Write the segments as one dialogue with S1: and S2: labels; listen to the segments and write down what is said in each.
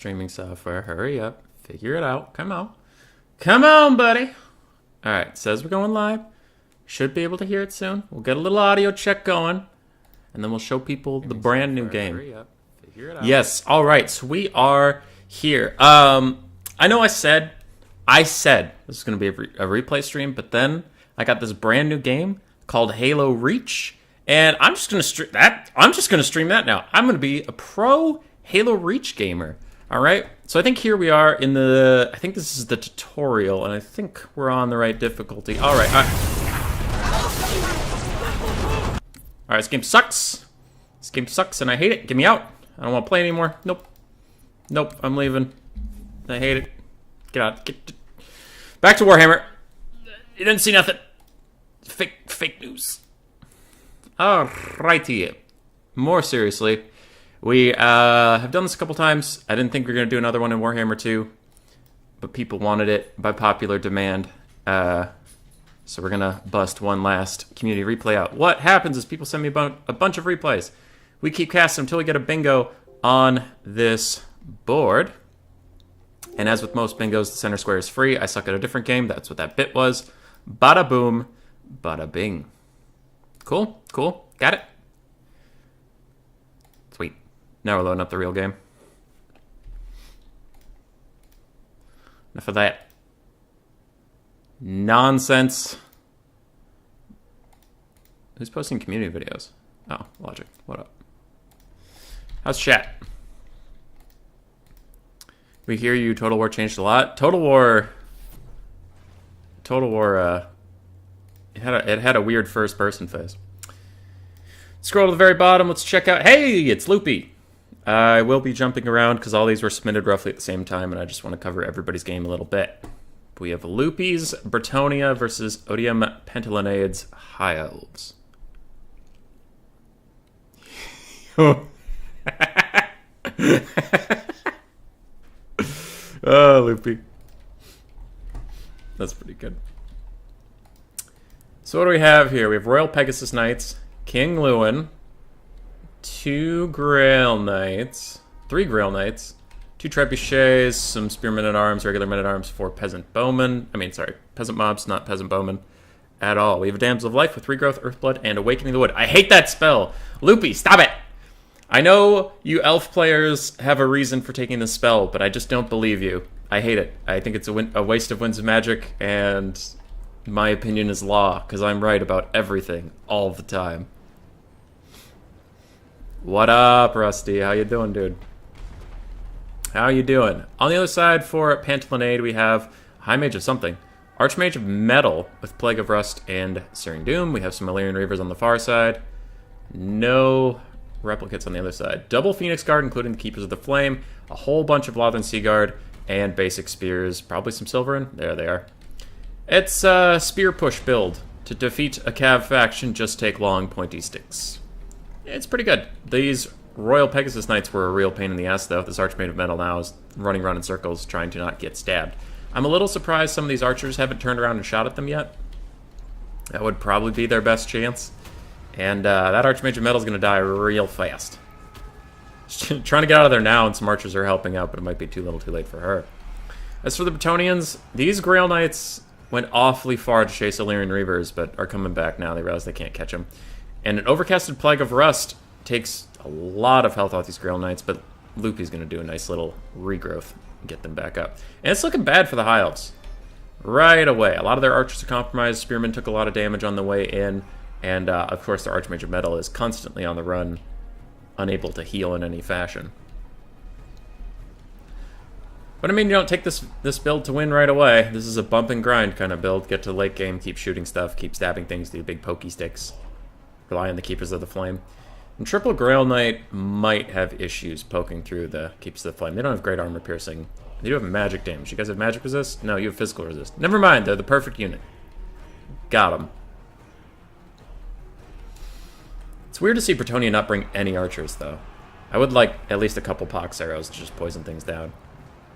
S1: Streaming software. Hurry up. Figure it out. Come on. Come on, buddy. All right. Says we're going live. Should be able to hear it soon. We'll get a little audio check going, and then we'll show people the brand new game.
S2: Hurry up. Figure it out.
S1: Yes. All right. So we are here. I know I said this is going to be a replay stream, but then I got this brand new game called Halo Reach, and I'm just going to stream that. I'm just going to stream that now. I'm going to be a pro Halo Reach gamer. All right. So I think here we are in I think this is the tutorial, and I think we're on the right difficulty. All right. All right, this game sucks. This game sucks, and I hate it. Get me out. I don't want to play anymore. Nope. Nope, I'm leaving. I hate it. Get out. Back to Warhammer. You didn't see nothing. Fake news. Alrighty. More seriously, we have done this a couple times. I didn't think we were going to do another one in Warhammer 2, but people wanted it by popular demand. So we're going to bust one last community replay out. What happens is people send me a bunch of replays. We keep casting until we get a bingo on this board. And as with most bingos, the center square is free. I suck at a different game. That's what that bit was. Bada boom, bada bing. Cool, cool. Got it? Sweet. Now we're loading up the real game. Enough of that nonsense. Who's posting community videos? Oh, Logic. What up? How's chat? We hear you. Total War changed a lot. Total War. It had a weird first-person phase. Scroll to the very bottom. Let's check out. Hey, it's Loopy. I will be jumping around because all these were submitted roughly at the same time, and I just want to cover everybody's game a little bit. We have Loopy's Bretonia versus Odium Pentalonades High Elves. Oh, Loopy. That's pretty good. So what do we have here? We have Royal Pegasus Knights, King Lewin, 2 Grail Knights, 3 Grail Knights, 2 Trebuchets, some Spearmen at Arms, regular Men at Arms, 4 Peasant Bowmen. Peasant Mobs, not Peasant Bowmen at all. We have a Damsel of Life with Regrowth, Earthblood, and Awakening the Wood. I hate that spell. Loopy, stop it! I know you elf players have a reason for taking this spell, but I just don't believe you. I hate it. I think it's a waste of Winds of Magic, and my opinion is law, because I'm right about everything, all the time. What up, Rusty? How you doing, dude? How you doing? On the other side for Pantalonade, we have High Mage of something. Archmage of Metal with Plague of Rust and Searing Doom. We have some Illyrian Reavers on the far side. No replicates on the other side. Double Phoenix Guard, including the Keepers of the Flame. A whole bunch of Lothran Sea Guard and basic spears. Probably some Silverin. There they are. It's a spear push build. To defeat a Cav faction, just take long, pointy sticks. It's pretty good. These Royal Pegasus Knights were a real pain in the ass, though. This Archmage of Metal now is running around in circles trying to not get stabbed. I'm a little surprised some of these archers haven't turned around and shot at them yet. That would probably be their best chance. And that Archmage of Metal is going to die real fast. Trying to get out of there now, and some archers are helping out, but it might be too little too late for her. As for the Bretonians, these Grail Knights went awfully far to chase Illyrian Reavers, but are coming back now. They realize they can't catch them. And an Overcasted Plague of Rust takes a lot of health off these Grail Knights, but Loopy's going to do a nice little regrowth and get them back up. And it's looking bad for the High Elves. Right away. A lot of their archers are compromised. Spearmen took a lot of damage on the way in. And, of course, the Archmage of Metal is constantly on the run, unable to heal in any fashion. But, I mean, you don't take this build to win right away. This is a bump and grind kind of build. Get to late game, keep shooting stuff, keep stabbing things, do big pokey sticks. Rely on the Keepers of the Flame. And Triple Grail Knight might have issues poking through the Keepers of the Flame. They don't have great armor piercing. They do have magic damage. You guys have magic resist? No, you have physical resist. Never mind, they're the perfect unit. Got them. It's weird to see Bretonia not bring any archers, though. I would like at least a couple pox arrows to just poison things down.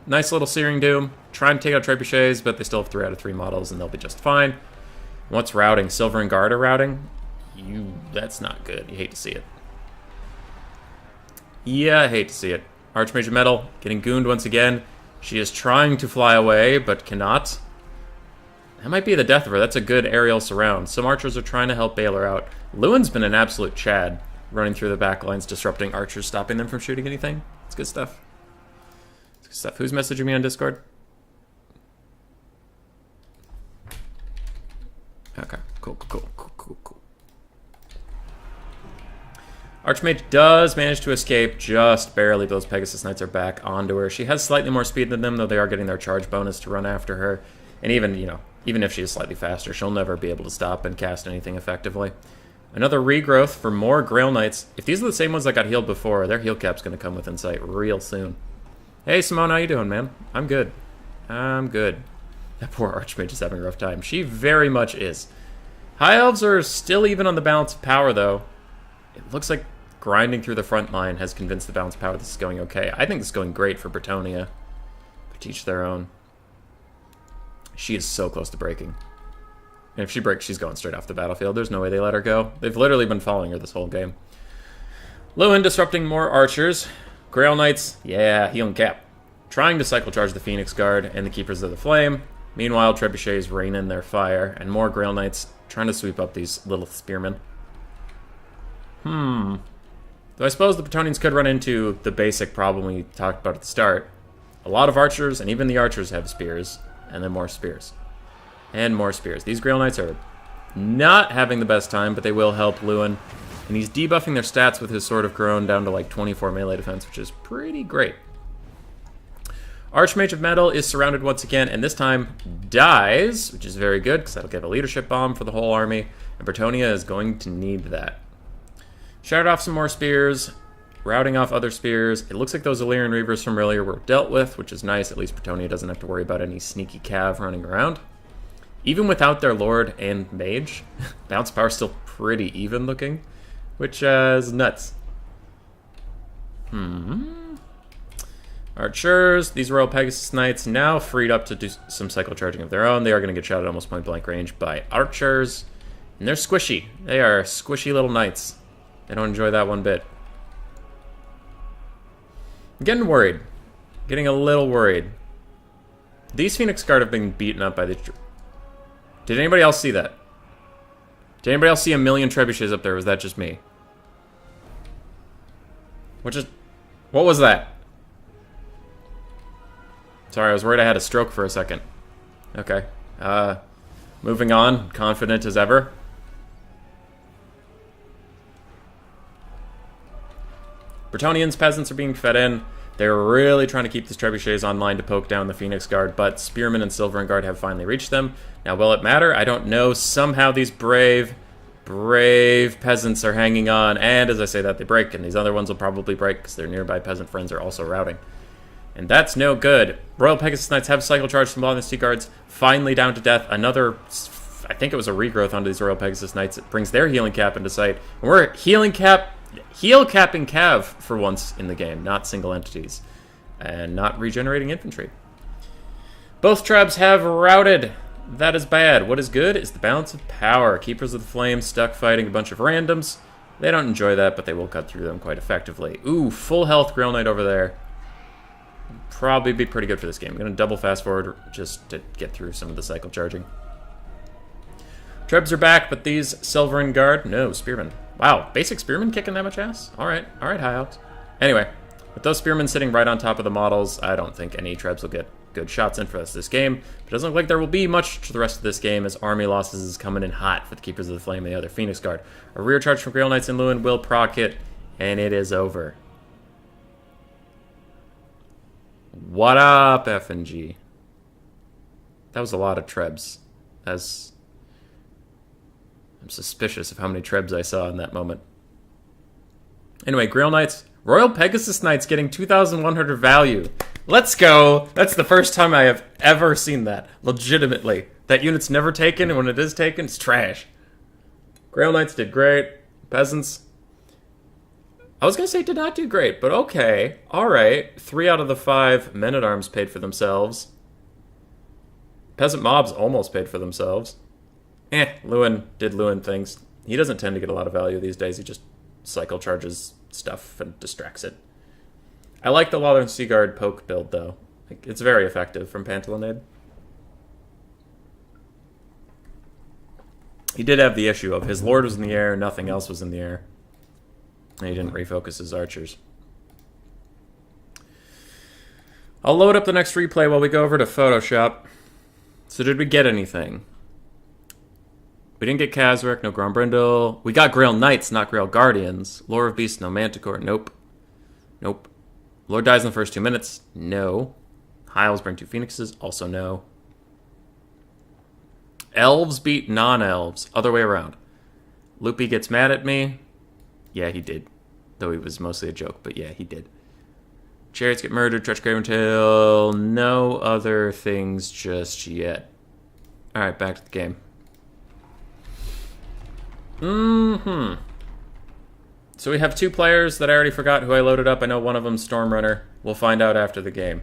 S1: Nice little Searing Doom. Trying to take out Trebuchets, but they still have 3 out of 3 models, and they'll be just fine. What's routing? Silver and Guard are routing? That's not good. You hate to see it. Yeah, I hate to see it. Archmage of Metal getting gooned once again. She is trying to fly away, but cannot. That might be the death of her. That's a good aerial surround. Some archers are trying to help bail her out. Lewin's been an absolute Chad, running through the back lines, disrupting archers, stopping them from shooting anything. It's good stuff. It's good stuff. Who's messaging me on Discord? Okay, cool. Archmage does manage to escape just barely. Those Pegasus Knights are back onto her. She has slightly more speed than them, though they are getting their charge bonus to run after her. And even, even if she is slightly faster, she'll never be able to stop and cast anything effectively. Another regrowth for more Grail Knights. If these are the same ones that got healed before, their heal cap's going to come within sight real soon. Hey, Simone, how you doing, man? I'm good. That poor Archmage is having a rough time. She very much is. High Elves are still even on the balance of power, though. It looks like grinding through the front line has convinced the balance of power this is going okay. I think this is going great for Bretonnia. But to each their own. She is so close to breaking. And if she breaks, she's going straight off the battlefield. There's no way they let her go. They've literally been following her this whole game. Lewin disrupting more archers. Grail Knights, yeah, healing cap. Trying to cycle charge the Phoenix Guard and the Keepers of the Flame. Meanwhile, Trebuchets rain in their fire. And more Grail Knights trying to sweep up these little spearmen. Though I suppose the Bretonnians could run into the basic problem we talked about at the start. A lot of archers, and even the archers have spears. And then more spears. And more spears. These Grail Knights are not having the best time, but they will help Lewin. And he's debuffing their stats with his Sword of Corone down to like 24 melee defense, which is pretty great. Archmage of Metal is surrounded once again, and this time dies, which is very good, because that'll give a leadership bomb for the whole army. And Bretonnia is going to need that. Shout off some more spears. Routing off other spears. It looks like those Illyrian Reavers from earlier were dealt with, which is nice. At least Bretonnia doesn't have to worry about any sneaky cav running around. Even without their Lord and Mage, bounce power is still pretty even looking, which is nuts. Archers, these Royal Pegasus Knights, now freed up to do some cycle charging of their own. They are going to get shot at almost point blank range by archers. And they're squishy. They are squishy little knights. I don't enjoy that one bit. I'm getting worried. Getting a little worried. These Phoenix Guard have been beaten up by the... Did anybody else see that? Did anybody else see a million trebuchets up there, or was that just me? What was that? Sorry, I was worried I had a stroke for a second. Okay. Moving on, confident as ever. Bretonnians, peasants are being fed in. They're really trying to keep these trebuchets online to poke down the Phoenix Guard, but Spearmen and Silverin Guard have finally reached them. Now, will it matter? I don't know. Somehow these brave peasants are hanging on, and as I say that, they break, and these other ones will probably break because their nearby peasant friends are also routing. And that's no good. Royal Pegasus Knights have cycle charge from Bloodthirsty Guards, finally down to death. Another, I think it was a regrowth onto these Royal Pegasus Knights. It brings their healing cap into sight. And we're heal capping cav for once in the game, not single entities. And not regenerating infantry. Both tribes have routed. That is bad. What is good is the balance of power. Keepers of the Flame stuck fighting a bunch of randoms. They don't enjoy that, but they will cut through them quite effectively. Ooh, full health Grail Knight over there. Probably be pretty good for this game. I'm going to double fast forward just to get through some of the cycle charging. Trebs are back, but these Silverin Guard... No, Spearmen. Wow, basic Spearmen kicking that much ass? Alright, High Elves. Anyway, with those Spearmen sitting right on top of the models, I don't think any Trebs will get good shots in for us this game. But it doesn't look like there will be much to the rest of this game, as army losses is coming in hot for the Keepers of the Flame and the other Phoenix Guard. A rear charge from Grail Knights and Lewin will proc it, and it is over. What up, FNG? That was a lot of Trebs. I'm suspicious of how many Trebs I saw in that moment. Anyway, Grail Knights. Royal Pegasus Knights getting 2,100 value. Let's go! That's the first time I have ever seen that. Legitimately. That unit's never taken, and when it is taken, it's trash. Grail Knights did great. Peasants. I was going to say did not do great, but okay. Alright. 3 out of the 5 men-at-arms paid for themselves. Peasant mobs almost paid for themselves. Lewin did Lewin things. He doesn't tend to get a lot of value these days. He just cycle charges stuff and distracts it. I like the Lothern Seaguard poke build, though. Like, it's very effective from Pantaloonade. He did have the issue of his Lord was in the air, nothing else was in the air. And he didn't refocus his archers. I'll load up the next replay while we go over to Photoshop. So did we get anything? We didn't get Kazric, no Grombrindle. We got Grail Knights, not Grail Guardians. Lore of Beasts, no Manticore. Nope. Nope. Lord dies in the first 2 minutes. No. Hiles bring 2 Phoenixes. Also no. Elves beat non-elves. Other way around. Loopy gets mad at me. Yeah, he did. Though he was mostly a joke, but yeah, he did. Chariots get murdered. Tretch Graventail. No other things just yet. Alright, back to the game. So we have 2 players that I already forgot who I loaded up. I know one of them's Stormrunner. We'll find out after the game.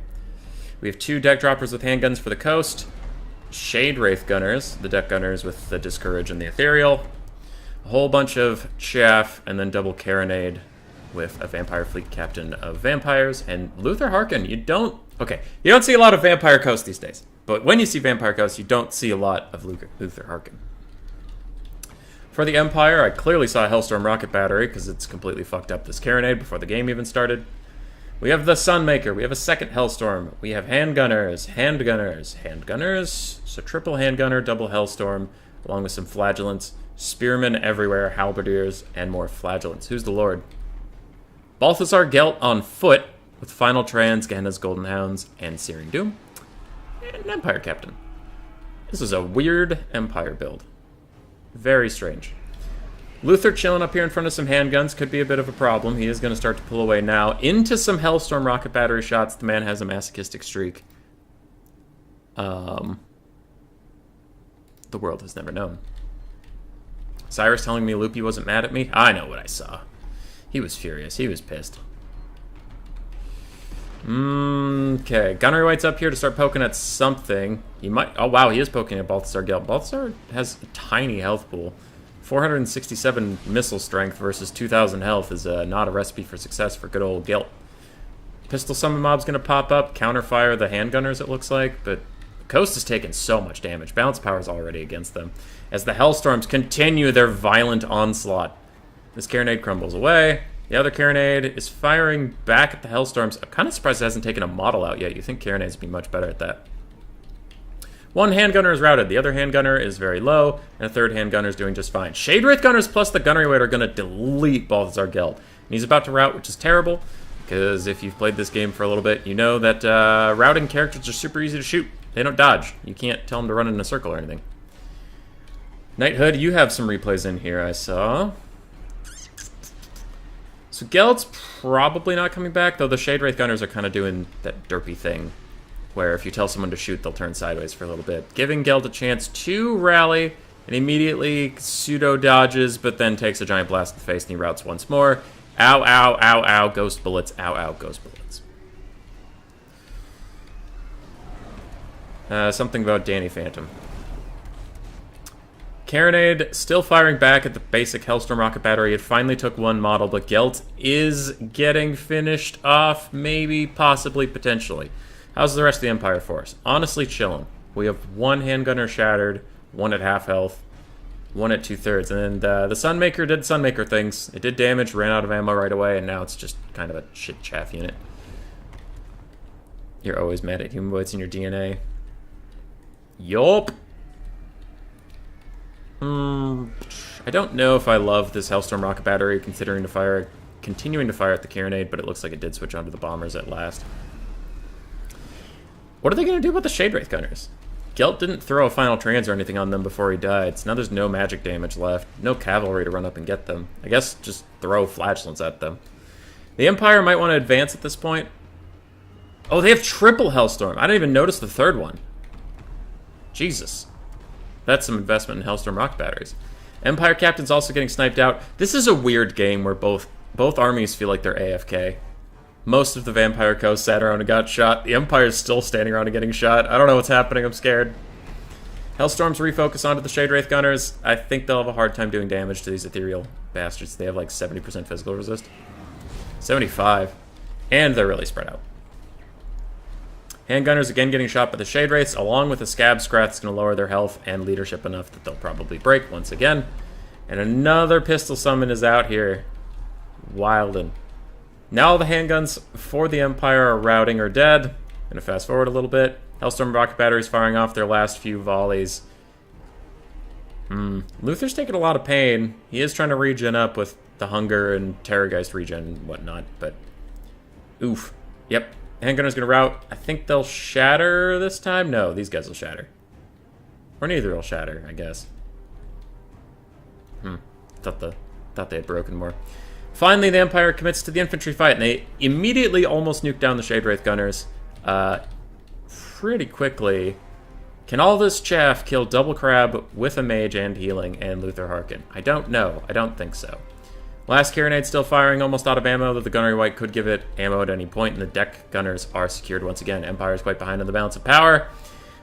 S1: We have 2 deck droppers with handguns for the coast. Shade Wraith Gunners, the deck gunners with the Discourage and the Ethereal. A whole bunch of chaff, and then double Carronade with a Vampire Fleet Captain of Vampires. And Luther Harkin, you don't see a lot of Vampire Coast these days. But when you see Vampire Coast, you don't see a lot of Luther Harkin. For the Empire, I clearly saw Hellstorm Rocket Battery because it's completely fucked up this Carronade before the game even started. We have the Sunmaker. We have a second Hellstorm. We have Handgunners. So triple Handgunner, double Hellstorm, along with some Flagellants. Spearmen everywhere, Halberdiers, and more Flagellants. Who's the Lord? Balthazar Gelt on foot, with Final Trans, Gehenna's Golden Hounds, and Searing Doom. And an Empire Captain. This is a weird Empire build. Very strange. Luther chilling up here in front of some handguns could be a bit of a problem. He is going to start to pull away now. Into some Hellstorm Rocket Battery shots. The man has a masochistic streak. The world has never known. Cyrus telling me Loopy wasn't mad at me? I know what I saw. He was furious. He was pissed. Okay, Gunnery White's up here to start poking at something. He might... Oh, wow, he is poking at Balthazar Gelt. Balthazar has a tiny health pool. 467 missile strength versus 2,000 health is not a recipe for success for good old Gelt. Pistol Summon Mob's going to pop up, counterfire the handgunners, it looks like, but the Coast is taking so much damage. Balance Power is already against them. As the Hellstorms continue their violent onslaught. This Carronade crumbles away. The other Carronade is firing back at the Hellstorms. I'm kind of surprised it hasn't taken a model out yet. You think Carronades would be much better at that. One handgunner is routed. The other handgunner is very low, and a third handgunner is doing just fine. Shade Wraith Gunners plus the Gunnery Weight are going to delete Balthazar Gelt. And he's about to rout, which is terrible, because if you've played this game for a little bit, you know that routing characters are super easy to shoot. They don't dodge. You can't tell them to run in a circle or anything. Knighthood, you have some replays in here, I saw. So Gelt's probably not coming back, though the Shade Wraith Gunners are kind of doing that derpy thing, where if you tell someone to shoot, they'll turn sideways for a little bit. Giving Gelt a chance to rally, and immediately pseudo-dodges, but then takes a giant blast in the face, and he routes once more. Ow, ow, ow, ow, ghost bullets. Ow, ow, ghost bullets. Something about Danny Phantom. Carronade still firing back at the basic Hellstorm Rocket Battery. It finally took one model, but Gelt is getting finished off, maybe, possibly, potentially. How's the rest of the Empire Force? Honestly, chilling. We have one handgunner shattered, one at half health, one at 2/3, and the Sunmaker did Sunmaker things. It did damage, ran out of ammo right away, and now it's just kind of a shit chaff unit. You're always mad at human boys in your DNA. Yup. I don't know if I love this Hellstorm Rocket Battery, continuing to fire at the Carronade, but it looks like it did switch onto the bombers at last. What are they going to do about the Shade Wraith Gunners? Gelt didn't throw a final trans or anything on them before he died, so now there's no magic damage left. No cavalry to run up and get them. I guess just throw flagellants at them. The Empire might want to advance at this point. Oh, they have triple Hellstorm. I didn't even notice the third one. Jesus. That's some investment in Hellstorm Rocket Batteries. Empire Captain's also getting sniped out. This is a weird game where both armies feel like they're AFK. Most of the Vampire Coast sat around and got shot. The Empire's still standing around and getting shot. I don't know what's happening. I'm scared. Hellstorms refocus onto the Shade Wraith Gunners. I think they'll have a hard time doing damage to these ethereal bastards. They have like 70% physical resist. 75. And they're really spread out. Handgunners again getting shot by the Shade Wraiths, along with the Scab Scrath. It's going to lower their health and leadership enough that they'll probably break once again. And another pistol summon is out here. Wildin'. Now all the handguns for the Empire are routing or dead. I'm going to fast forward a little bit. Hellstorm rocket batteries firing off their last few volleys. Luther's taking a lot of pain. He is trying to regen up with the Hunger and Terrorgeist regen and whatnot, but... Oof. Yep. Handgunner's going to rout. I think they'll shatter this time? No, these guys will shatter. Or neither will shatter, I guess. Thought they had broken more. Finally, the Empire commits to the infantry fight, and they immediately almost nuke down the Shade Wraith gunners. Pretty quickly. Can all this chaff kill Double Crab with a mage and healing and Luther Harkin? I don't know. I don't think so. Last Carronade still firing, almost out of ammo, though the Gunnery Wight could give it ammo at any point, and the deck gunners are secured once again. Empire is quite behind on the balance of power.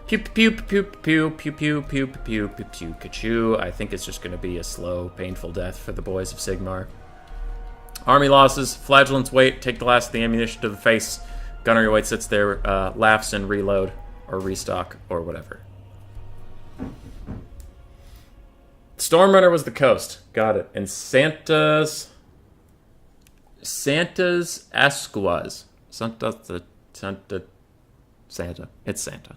S1: Pew pew pew pew pew pew pew pew pew pew ka-choo. I think it's just going to be a slow, painful death for the boys of Sigmar. Army losses. Flagellants wait, take the last of the ammunition to the face. Gunnery Wight sits there, laughs and reload, or restock, or whatever. Stormrunner was the coast. Got it. And Santa's Ascuas. Santa. It's Santa.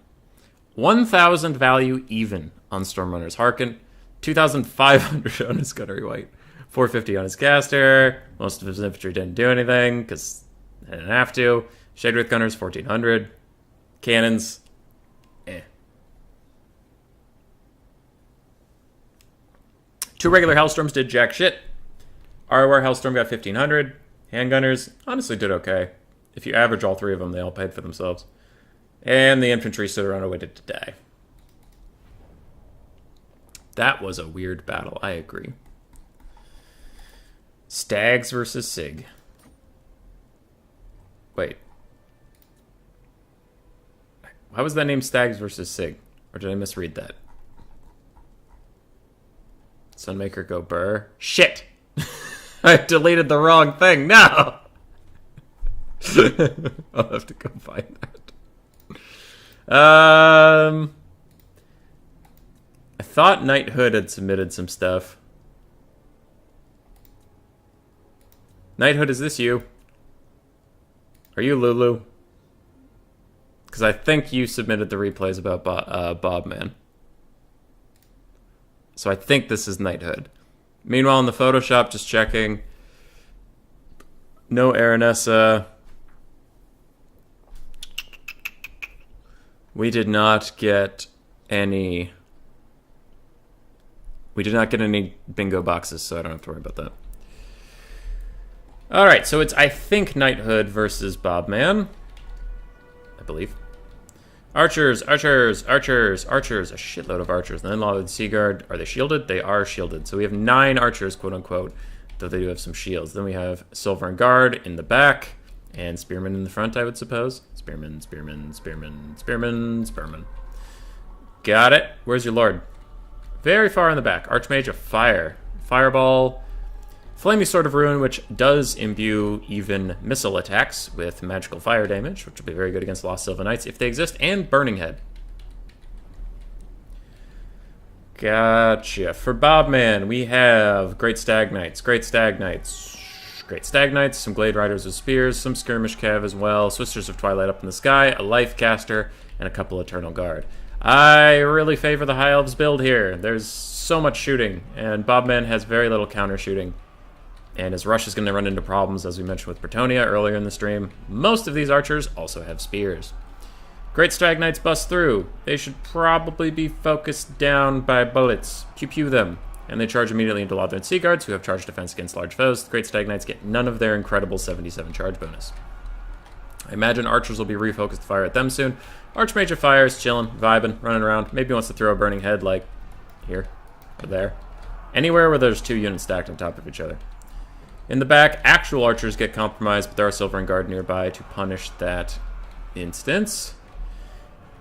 S1: 1,000 value even on Stormrunner's Harkin. 2,500 on his Gunnery Wight. 450 on his caster. Most of his infantry didn't do anything because they didn't have to. Shade Wraith Gunners, 1,400. Cannons, Two regular Hellstorms did jack shit. ROR Hellstorm got 1,500. Handgunners honestly did okay. If you average all three of them, they all paid for themselves. And the infantry stood around and waited to die. That was a weird battle, I agree. Stags versus Sig. Wait. Why was that name Stags versus Sig? Or did I misread that? Sunmaker go burr. Shit! I deleted the wrong thing. No! I'll have to go find that. I thought Knighthood had submitted some stuff. Knighthood, is this you? Are you Lulu? Because I think you submitted the replays about Bob Man. So I think this is Knighthood. Meanwhile, in the Photoshop, just checking. No Aranessa. We did not get any... We did not get any bingo boxes, so I don't have to worry about that. Alright, so it's, I think, Knighthood versus Bobman. I believe. Archers, archers, archers, archers. A shitload of archers. And then Law of the Sea Guard. Are they shielded? They are shielded. So we have 9 archers, quote-unquote, though they do have some shields. Then we have Silver Guard in the back, and Spearmen in the front, I would suppose. Spearmen, Spearmen, Spearmen, Spearmen, Spearmen. Got it. Where's your lord? Very far in the back. Archmage of Fire. Fireball. Flaming Sword of Ruin, which does imbue even missile attacks with magical fire damage, which will be very good against Lost Sylvan Knights if they exist, and Burning Head. Gotcha. For Bobman, we have Great Stag Knights, Great Stag Knights, Great Stag Knights, some Glade Riders with Spears, some Skirmish Cav as well, Swisters of Twilight up in the sky, a Life Caster, and a couple Eternal Guard. I really favor the High Elves build here. There's so much shooting, and Bobman has very little counter shooting. And his rush is going to run into problems, as we mentioned with Bretonnia earlier in the stream. Most of these archers also have spears. Great Stag Knights bust through. They should probably be focused down by bullets. Pew-pew them. And they charge immediately into Lothran Sea Guards, who have charge defense against large foes. The Great Stag Knights get none of their incredible 77 charge bonus. I imagine archers will be refocused to fire at them soon. Archmage of Fire is chilling, vibing, running around. Maybe wants to throw a Burning Head, like here or there. Anywhere where there's 2 units stacked on top of each other. In the back, actual archers get compromised, but there are Silver Guard nearby to punish that instance.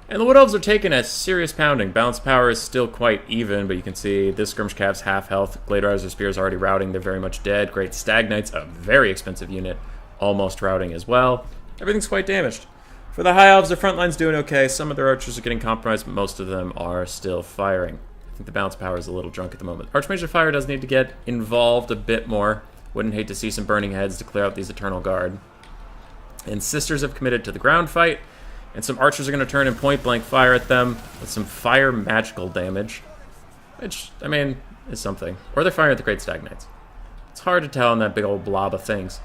S1: And the Wood Elves are taking a serious pounding. Balanced power is still quite even, but you can see this Skirmish Cav's half health. Glade Riders' Spears already routing. They're very much dead. Great Stag Knights, a very expensive unit, almost routing as well. Everything's quite damaged. For the High Elves, their front line's doing okay. Some of their archers are getting compromised, but most of them are still firing. I think the balance power is a little drunk at the moment. Archmage of Fire does need to get involved a bit more. Wouldn't hate to see some Burning Heads to clear out these Eternal Guard. And Sisters have committed to the ground fight, and some archers are going to turn and point-blank fire at them with some fire magical damage, which, I mean, is something. Or they're firing at the Great Stag Knights. It's hard to tell in that big old blob of things.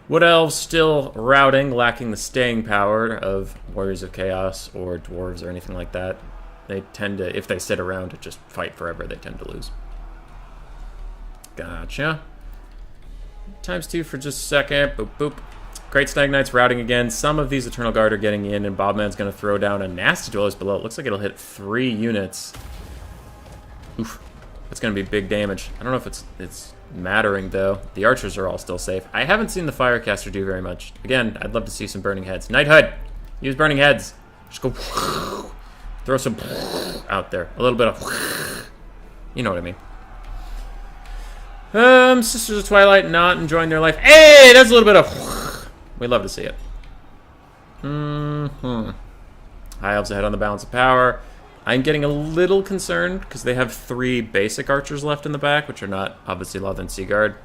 S1: Wood Elves still routing, lacking the staying power of Warriors of Chaos or Dwarves or anything like that. They tend to, if they sit around to just fight forever, they tend to lose. Gotcha. ×2 for just a second. Boop, boop. Great Stag Knights routing again. Some of these Eternal Guard are getting in, and Bobman's going to throw down a nasty Dwellers Below. It looks like it'll hit 3 units. Oof. That's going to be big damage. I don't know if it's mattering, though. The archers are all still safe. I haven't seen the Firecaster do very much. Again, I'd love to see some Burning Heads. Knighthood! Use Burning Heads. Just go... Throw some... out there. A little bit of... You know what I mean. Sisters of Twilight not enjoying their life. Hey! That's a little bit of... We'd love to see it. High Elves ahead on the balance of power. I'm getting a little concerned because they have 3 basic archers left in the back, which are not obviously Lothern Seaguard.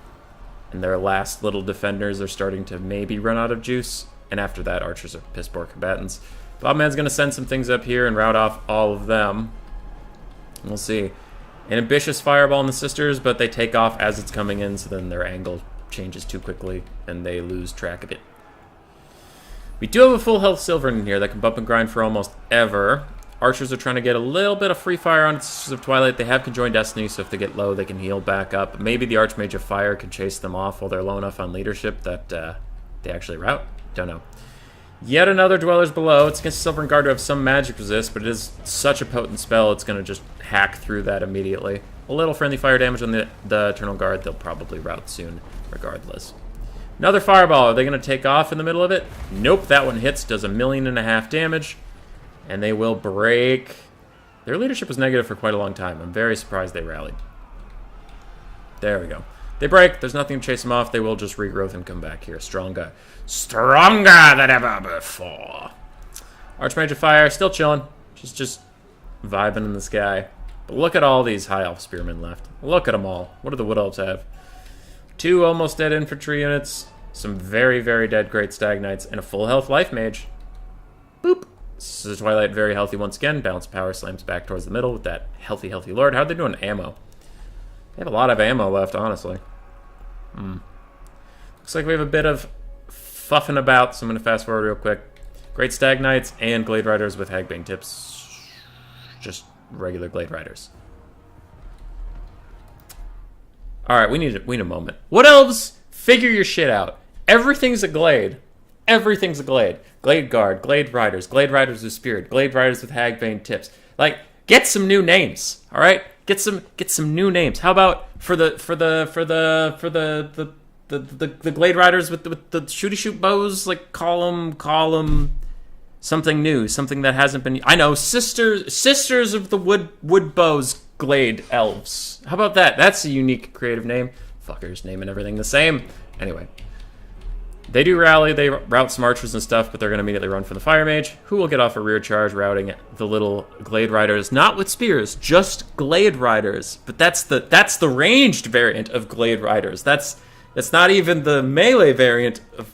S1: And their last little defenders are starting to maybe run out of juice. And after that, archers are piss poor combatants. Bobman's going to send some things up here and rout off all of them. We'll see. An ambitious fireball in the Sisters, but they take off as it's coming in, so then their angle changes too quickly and they lose track of it. We do have a full health Silver in here that can bump and grind for almost ever. Archers are trying to get a little bit of free fire on Sisters of Twilight. They have Conjoined Destiny, so if they get low, they can heal back up. Maybe the Archmage of Fire can chase them off while they're low enough on leadership that they actually rout. Don't know. Yet another Dwellers Below. It's against Silver and Guard to have some magic resist, but it is such a potent spell, it's going to just hack through that immediately. A little friendly fire damage on the Eternal Guard. They'll probably rout soon, regardless. Another Fireball. Are they going to take off in the middle of it? Nope, that one hits, does 1.5 million damage. And they will break. Their leadership was negative for quite a long time. I'm very surprised they rallied. There we go. They break. There's nothing to chase them off. They will just regrowth and come back here. Stronger. Stronger than ever before. Archmage of Fire, still chilling. She's just vibing in the sky. But look at all these High Elf Spearmen left. Look at them all. What do the Wood Elves have? 2 almost dead infantry units. Some very, very dead Great Stag Knights. And a full health Life Mage. Boop. This is Twilight, very healthy once again. Balance power slams back towards the middle with that healthy, healthy lord. How are they doing ammo? They have a lot of ammo left, honestly. Looks like we have a bit of fuffing about, so I'm going to fast forward real quick. Great Stag Knights and Glade Riders with Hagbane tips. Just regular Glade Riders. Alright, we need a moment. Wood Elves, figure your shit out. Everything's a Glade. Everything's a Glade. Glade Guard, Glade Riders with Spirit, Glade Riders with Hagbane tips. Like, get some new names, all right? Get some new names. How about for the Glade Riders with the shooty shoot bows? Like, call them something new, something that hasn't been. I know, Sisters of the Wood Bows Glade Elves. How about that? That's a unique creative name. Fuckers naming everything the same. Anyway. They do rally, they rout some archers and stuff, but they're going to immediately run for the Fire Mage, who will get off a rear charge routing the little Glade Riders, not with spears, just Glade Riders. But that's the ranged variant of Glade Riders. That's not even the melee variant of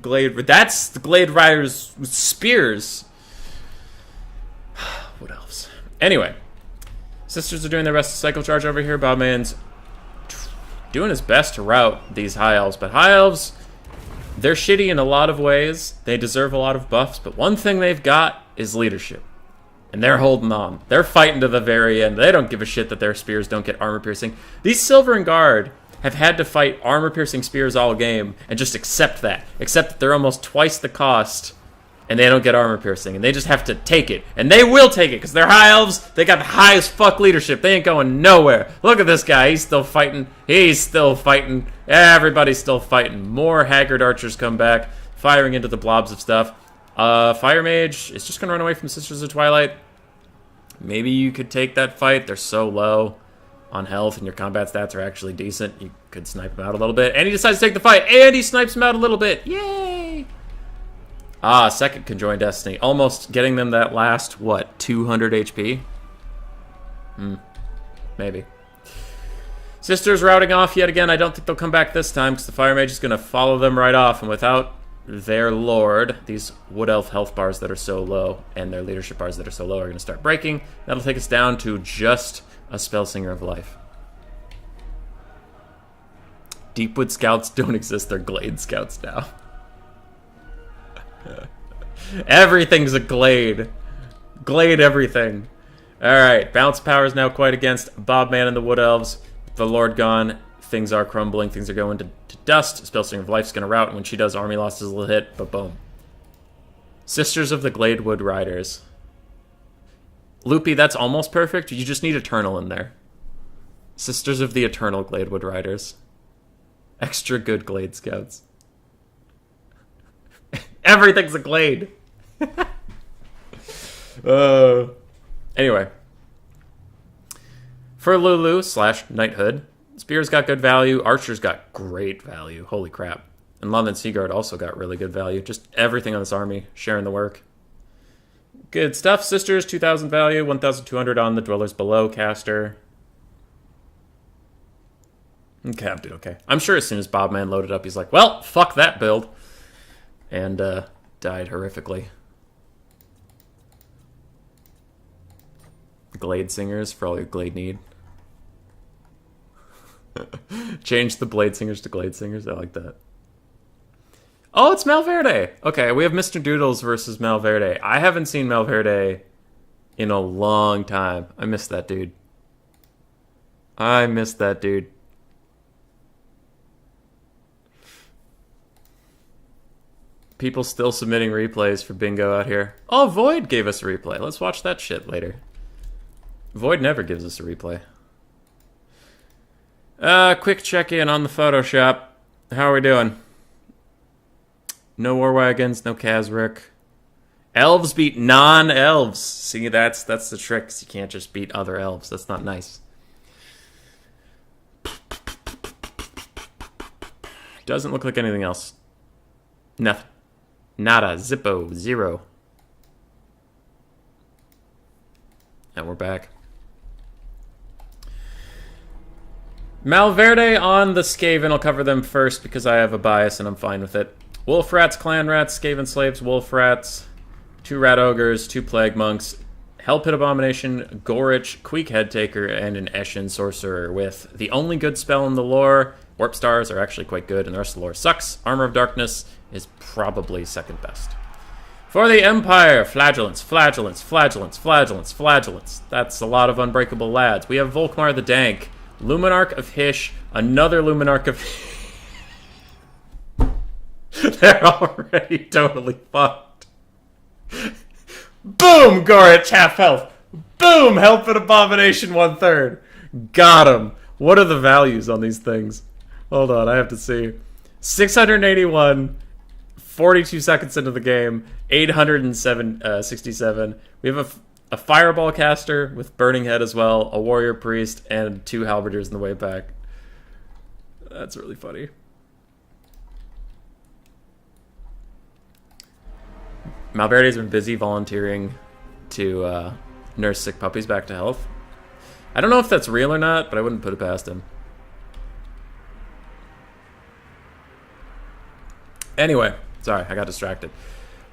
S1: Glade. That's the Glade Riders with spears. What else? Anyway, Sisters are doing their best to cycle charge over here. Bobman's doing his best to rout these High Elves, but High Elves, they're shitty in a lot of ways. They deserve a lot of buffs, but one thing they've got is leadership. And they're holding on. They're fighting to the very end. They don't give a shit that their spears don't get armor piercing. These Silver and Guard have had to fight armor piercing spears all game and just accept that. Accept that they're almost twice the cost and they don't get armor piercing. And they just have to take it. And they will take it because they're High Elves. They got the highest fuck leadership. They ain't going nowhere. Look at this guy. He's still fighting. He's still fighting. Everybody's still fighting. More Haggard archers come back, firing into the blobs of stuff. Fire Mage is just going to run away from Sisters of Twilight. Maybe you could take that fight. They're so low. on health and your combat stats are actually decent, you could snipe him out a little bit. And he decides to take the fight, and he snipes him out a little bit. Yay! Ah, second conjoined destiny. Almost getting them that last, what, 200 HP? Maybe. Sisters routing off yet again. I don't think they'll come back this time because the Fire Mage is going to follow them right off. And without their lord, these Wood Elf health bars that are so low and their leadership bars that are so low are going to start breaking. That'll take us down to just a Spellsinger of Life. Deepwood Scouts don't exist. They're Glade Scouts now. Everything's a Glade. Glade everything. Alright, bounce power is now quite against Bobman and the Wood Elves. The Lord gone, things are crumbling, things are going to dust. Spellsinger of Life's gonna rout, and when she does, Army Lost is a little hit, but boom. Sisters of the Gladewood Riders. Loopy, that's almost perfect. You just need Eternal in there. Sisters of the Eternal Gladewood Riders. Extra good Glade Scouts. Everything's a Glade. Anyway. For Lulu / Knighthood, Spear's got good value. Archer's got great value. Holy crap. And London Seaguard also got really good value. Just everything on this army, sharing the work. Good stuff. Sisters, 2,000 value. 1,200 on the Dwellers Below caster. Okay, I'm doing okay. I'm sure as soon as Bobman loaded up, he's like, well, fuck that build. And died horrifically. Glade Singers for all your Glade need. Change the Blade Singers to Glade Singers. I like that. Oh, it's Malverde. Okay, we have Mr. Doodles versus Malverde. I haven't seen Malverde in a long time. I miss that dude. I miss that dude. People still submitting replays for bingo out here. Oh, Void gave us a replay. Let's watch that shit later. Void never gives us a replay. Quick check-in on the Photoshop. How are we doing? No War Wagons, no Kazric. Elves beat non-elves. See, that's the trick. You can't just beat other elves. That's not nice. Doesn't look like anything else. Nothing. Nada. Zippo. Zero. And we're back. Malverde on the Skaven. I'll cover them first because I have a bias and I'm fine with it. Wolf Rats, Clan Rats, Skaven Slaves, Wolf Rats, 2 Rat Ogres, 2 Plague Monks, Hell Pit Abomination, Gorich, Queek Headtaker, and an Eshin Sorcerer with the only good spell in the lore. Warp Stars are actually quite good and the rest of the lore sucks. Armor of Darkness is probably second best. For the Empire, Flagellants, Flagellants, Flagellants, Flagellants, Flagellants. That's a lot of unbreakable lads. We have Volkmar the Dank, Luminarch of Hish, another Luminarch of They're already totally fucked. Boom, Gorich, half health. Boom, Help at Abomination, 1/3. Got him. What are the values on these things? Hold on, I have to see. 681, 42 seconds into the game, 867. We have a Fireball caster with Burning Head as well, a Warrior Priest, and 2 Halberders in the way back. That's really funny. Malverde's been busy volunteering to nurse sick puppies back to health. I don't know if that's real or not, but I wouldn't put it past him. Anyway, sorry, I got distracted.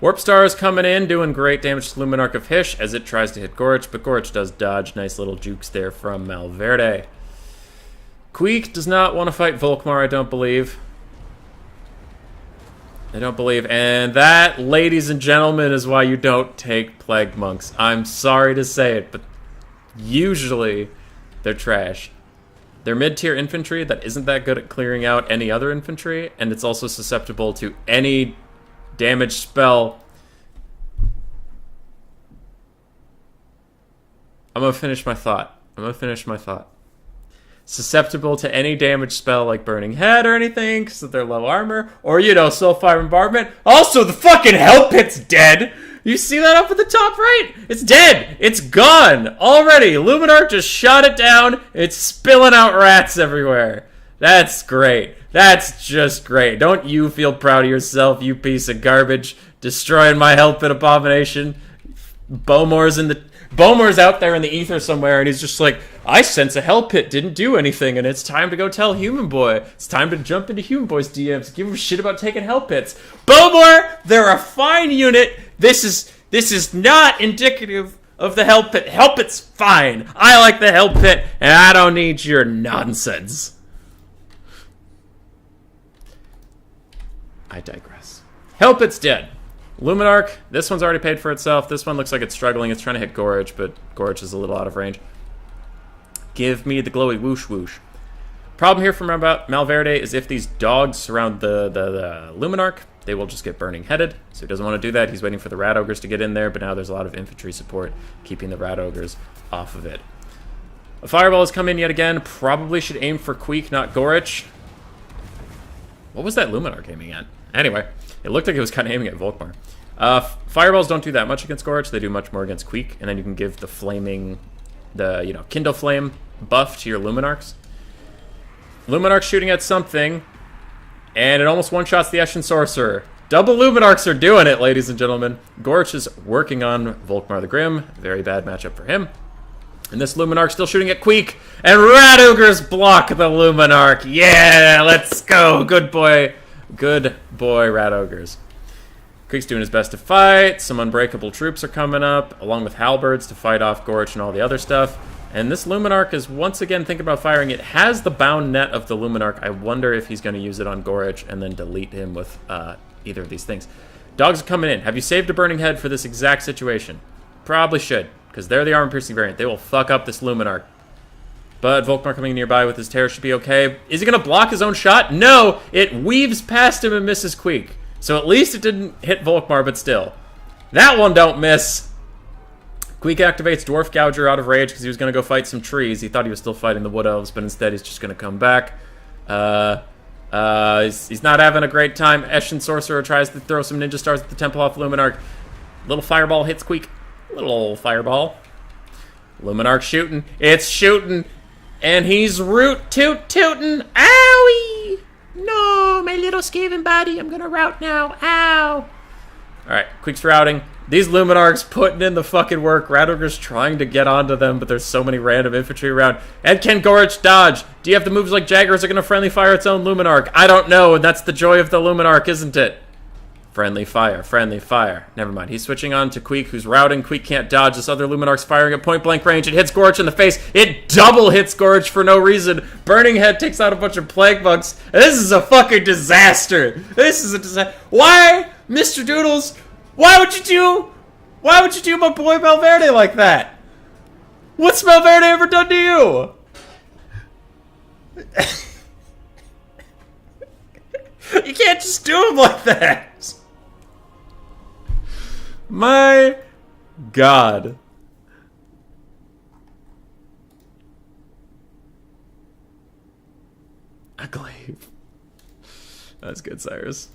S1: Warp Star is coming in, doing great damage to Luminarch of Hish as it tries to hit Gorich, but Gorich does dodge. Nice little jukes there from Malverde. Queek does not want to fight Volkmar, I don't believe. And that, ladies and gentlemen, is why you don't take Plague Monks. I'm sorry to say it, but usually they're trash. They're mid-tier infantry that isn't that good at clearing out any other infantry, and it's also susceptible to any damage spell. I'm gonna finish my thought. Susceptible to any damage spell like Burning Head or anything, because they're low armor, or, Soulfire Bombardment. Also, the fucking Hell Pit's dead! You see that up at the top right? It's dead. It's gone already. Luminarch just shot it down. It's spilling out rats everywhere. That's great. That's just great. Don't you feel proud of yourself, you piece of garbage, destroying my Hell Pit abomination? Bowmore's out there in the ether somewhere, and he's just like, I sense a Hell Pit didn't do anything, and it's time to go tell Human Boy. It's time to jump into Human Boy's DMs, give him shit about taking Hell Pits. Bowmore, they're a fine unit. This is not indicative of the Hell Pit. Hell Pit's fine. I like the Hell Pit, and I don't need your nonsense. I digress. Hell Pit's dead. Luminarch, this one's already paid for itself. This one looks like it's struggling. It's trying to hit Gorge, but Gorge is a little out of range. Give me the glowy whoosh whoosh. Problem here from Malverde is if these dogs surround the Luminarch, they will just get burning headed. So he doesn't want to do that. He's waiting for the Rat Ogres to get in there, but now there's a lot of infantry support keeping the Rat Ogres off of it. A Fireball has come in yet again. Probably should aim for Queek, not Gorich. What was that Luminarch aiming at? Anyway, it looked like it was kind of aiming at Volkmar. Fireballs don't do that much against Gorich. They do much more against Queek, and then you can give the flaming, Kindle Flame buff to your Luminarchs. Luminarch shooting at something, and it almost one-shots the Eshin Sorcerer. Double Luminarchs are doing it, ladies and gentlemen. Gorich is working on Volkmar the Grim. Very bad matchup for him. And this Luminarch still shooting at Queek, and Rat Ogres block the Luminarch. Yeah, let's go. Good boy, Rat Ogres. Queek's doing his best to fight. Some unbreakable troops are coming up, along with halberds to fight off Gorich and all the other stuff. And this Luminarch is once again thinking about firing. It has the bound net of the Luminarch. I wonder if he's going to use it on Gorich and then delete him with either of these things. Dogs are coming in. Have you saved a Burning Head for this exact situation? Probably should, because they're the armor-piercing variant. They will fuck up this Luminarch. But Volkmar coming nearby with his Terror should be okay. Is he going to block his own shot? No! It weaves past him and misses Queek. So at least it didn't hit Volkmar, but still. That one don't miss. Queek activates Dwarf Gouger out of rage because he was going to go fight some trees. He thought he was still fighting the Wood Elves, but instead he's just going to come back. He's not having a great time. Eshin Sorcerer tries to throw some Ninja Stars at the Temple off Luminarch. Little Fireball hits Queek. Little old Fireball. Luminarch shooting. It's shooting. And he's tootin'. Owie! No, my little Skaven body. I'm going to route now. Ow! Alright, Queek's routing. These Luminarchs putting in the fucking work. Rat Ogre's trying to get onto them, but there's so many random infantry around. And can Gorich dodge? Do you have the moves like Jaggers are going to friendly fire its own Luminarch? I don't know, and that's the joy of the Luminarch, isn't it? Friendly fire, friendly fire. Never mind. He's switching on to Queek, who's routing. Queek can't dodge. This other Luminarch's firing at point-blank range. It hits Gorich in the face. It double hits Gorich for no reason. Burning Head takes out a bunch of Plague Bugs. This is a fucking disaster. This is a disaster. Why, Mr. Doodles? Why would you do my boy Malverde like that? What's Malverde ever done to you? You can't just do him like that. My God. A glaive. That's good, Cyrus.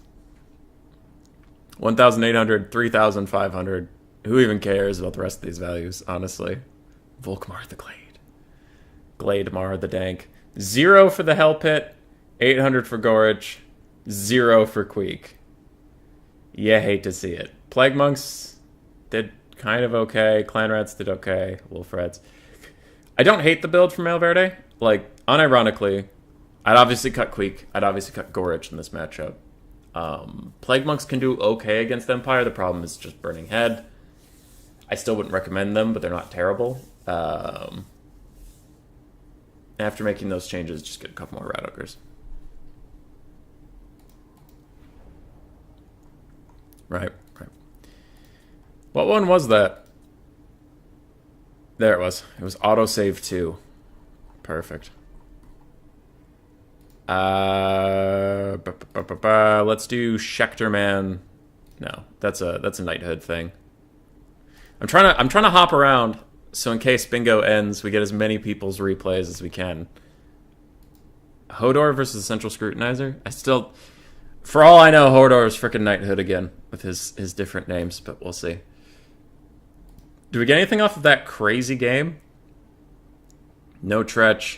S1: 1,800, 3,500. Who even cares about the rest of these values, honestly? Volkmar the Glade. Glademar the Dank. 0 for the Hell Pit. 800 for Gorich. 0 for Queek. You hate to see it. Plague Monks did kind of okay. Clan Rats did okay. Wolf Rats. I don't hate the build from Malverde. Like, unironically, I'd obviously cut Queek. I'd obviously cut Gorich in this matchup. Plague Monks can do okay against Empire. The problem is just Burning Head. I still wouldn't recommend them, but they're not terrible. After making those changes, just get a couple more Rat Ogres. Right. What one was that? There it was. It was autosave 2. Perfect. Let's do Schecter Man. No, that's a knighthood thing. I'm trying to hop around so in case bingo ends, we get as many people's replays as we can. Hodor versus Central Scrutinizer. For all I know, Hodor is frickin' knighthood again with his different names, but we'll see. Do we get anything off of that crazy game? No Tretch.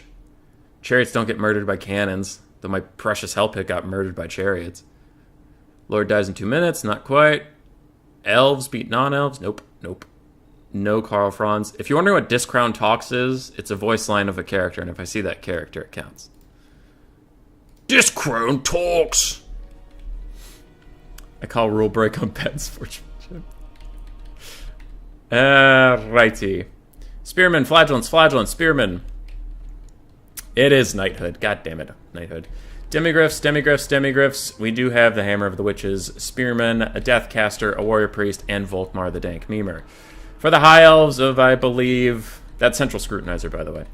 S1: Chariots don't get murdered by cannons, though my precious Hell Pit got murdered by chariots. Lord dies in 2 minutes, not quite. Elves beat non-elves, nope, nope. No Karl Franz. If you're wondering what Discrown Talks is, it's a voice line of a character, and if I see that character, it counts. Discrown Talks! I call rule break on Ben's fortune. Righty. Spearman, flagellants, spearman. It is knighthood. God damn it, knighthood. Demigryphs. We do have the Hammer of the Witches, Spearman, a Deathcaster, a Warrior Priest, and Volkmar the Dank Memer. For the High Elves of, I believe, that's Central Scrutinizer, by the way.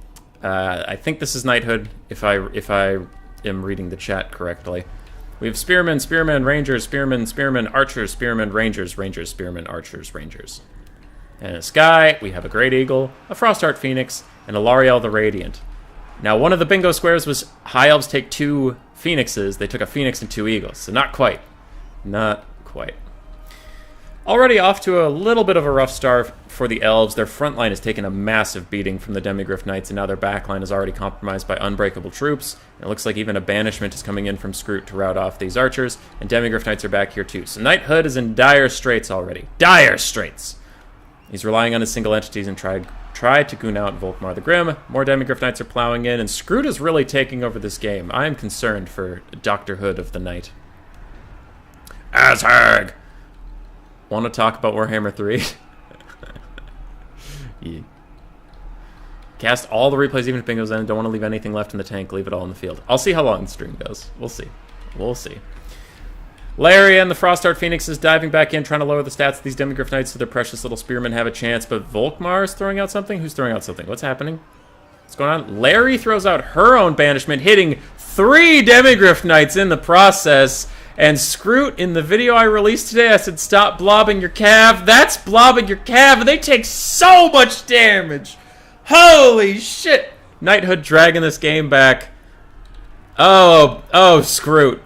S1: I think this is knighthood, if I am reading the chat correctly. We have Spearmen, Rangers, Archers, Rangers, Spearmen, Archers, Rangers. And in the sky, we have a Great Eagle, a Frostheart Phoenix, and a Lariel the Radiant. Now, one of the bingo squares was High Elves take 2 Phoenixes. They took a Phoenix and 2 Eagles, so not quite. Not quite. Already off to a little bit of a rough start for the Elves. Their front line has taken a massive beating from the Demigryph Knights, and now their back line is already compromised by unbreakable troops. It looks like even a banishment is coming in from Scroot to rout off these archers, and Demigryph Knights are back here too. So Knighthood is in dire straits already. Dire straits! He's relying on his single entities and try to goon out Volkmar the Grim. More Demigryph Knights are plowing in, and Scroot is really taking over this game. I am concerned for Dr. Hood of the Night. Azhag! Want to talk about Warhammer 3? Yeah. Cast all the replays even if bingo's in. Don't want to leave anything left in the tank. Leave it all in the field. I'll see how long the stream goes. We'll see. We'll see. Larry and the Frostheart Phoenix is diving back in, trying to lower the stats of these Demigryph Knights so their precious little spearmen have a chance. But Volkmar is throwing out something? Who's throwing out something? What's happening? What's going on? Larry throws out her own banishment, hitting 3 Demigryph Knights in the process. And Scroot, in the video I released today, I said, stop blobbing your cav. That's blobbing your cav, and they take so much damage. Holy shit. Knighthood dragging this game back. Oh, Scroot.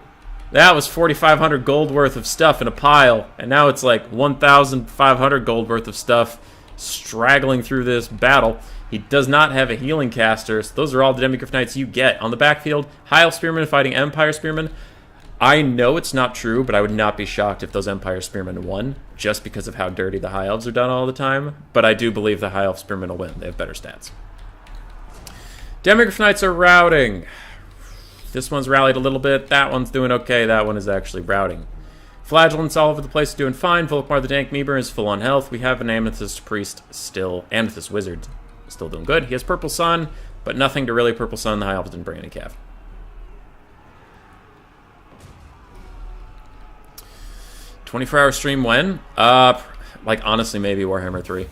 S1: That was 4,500 gold worth of stuff in a pile, and now it's like 1,500 gold worth of stuff straggling through this battle. He does not have a healing caster, so those are all the Demigryph Knights you get. On the backfield, High Elf Spearmen fighting Empire Spearmen. I know it's not true, but I would not be shocked if those Empire Spearmen won, just because of how dirty the High Elves are done all the time. But I do believe the High Elf Spearmen will win. They have better stats. Demigryph Knights are routing. This one's rallied a little bit. That one's doing okay. That one is actually routing. Flagellants all over the place doing fine. Volkmar the Dank Memer is full on health. We have an Amethyst Priest still, Amethyst Wizard still doing good. He has Purple Sun, but nothing to really Purple Sun. The High Elves didn't bring any cav. 24-hour stream when? Like, honestly, maybe Warhammer 3.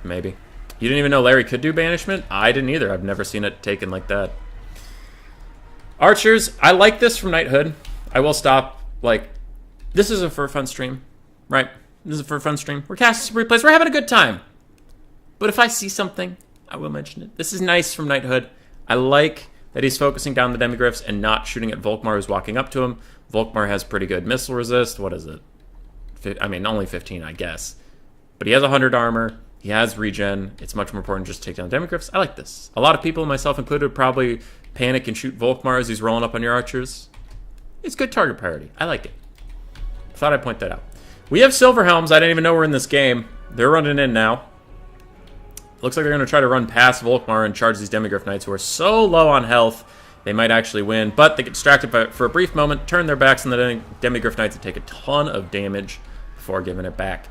S1: Maybe. You didn't even know Larry could do banishment? I didn't either. I've never seen it taken like that. Archers, I like this from Knighthood. I will stop. Like, this is a for fun stream, right? This is a for fun stream. We're casting some replays. We're having a good time. But if I see something, I will mention it. This is nice from Knighthood. I like that he's focusing down the Demigryphs and not shooting at Volkmar, who's walking up to him. Volkmar has pretty good missile resist. What is it? I mean, only 15, I guess. But he has 100 armor. He has regen. It's much more important just to take down Demigryphs. I like this. A lot of people, myself included, would probably panic and shoot Volkmar as he's rolling up on your archers. It's good target priority. I like it. Thought I'd point that out. We have Silver Helms. I didn't even know we're in this game. They're running in now. Looks like they're going to try to run past Volkmar and charge these Demigryph Knights who are so low on health. They might actually win, but they get distracted for a brief moment, turn their backs on the Demigryph Knights and take a ton of damage before giving it back.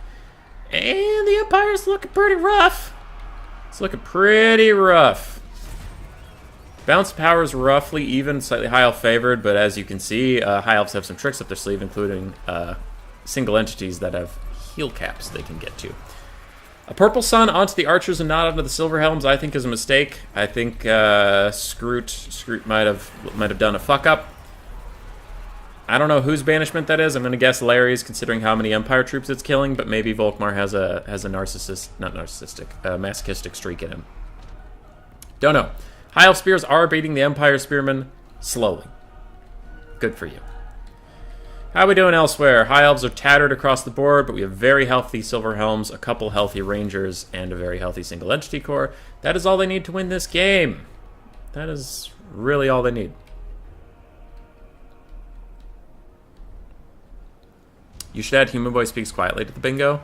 S1: And the Empire's looking pretty rough. It's looking pretty rough. Bounce power is roughly even, slightly High Elf favored, but as you can see, High Elves have some tricks up their sleeve, including single entities that have heal caps they can get to. A Purple Sun onto the Archers and not onto the Silver Helms, I think, is a mistake. I think Scroot might have done a fuck up. I don't know whose banishment that is. I'm going to guess Larry's, considering how many Empire troops it's killing, but maybe Volkmar has a masochistic streak in him. Don't know. High Elf Spears are beating the Empire Spearmen slowly. Good for you. How are we doing elsewhere? High Elves are tattered across the board, but we have very healthy Silver Helms, a couple healthy Rangers, and a very healthy Single Entity Core. That is all they need to win this game. That is really all they need. You should add Human Boy Speaks Quietly to the bingo.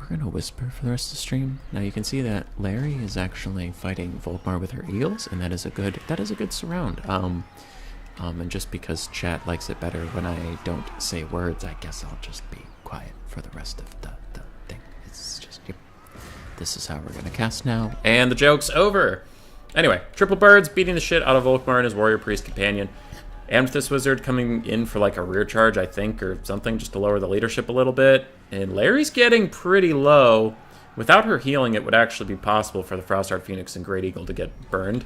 S1: We're going to whisper for the rest of the stream. Now you can see that Larry is actually fighting Volkmar with her eagles, and that is a good surround. And just because chat likes it better when I don't say words, I guess I'll just be quiet for the rest of the thing. It's just, yep. This is how we're going to cast now. And the joke's over. Anyway, Triple Birds beating the shit out of Volkmar and his Warrior Priest companion. Amethyst Wizard coming in for like a rear charge, I think, or something, just to lower the leadership a little bit. And Larry's getting pretty low. Without her healing, it would actually be possible for the Frostheart Phoenix and Great Eagle to get burned.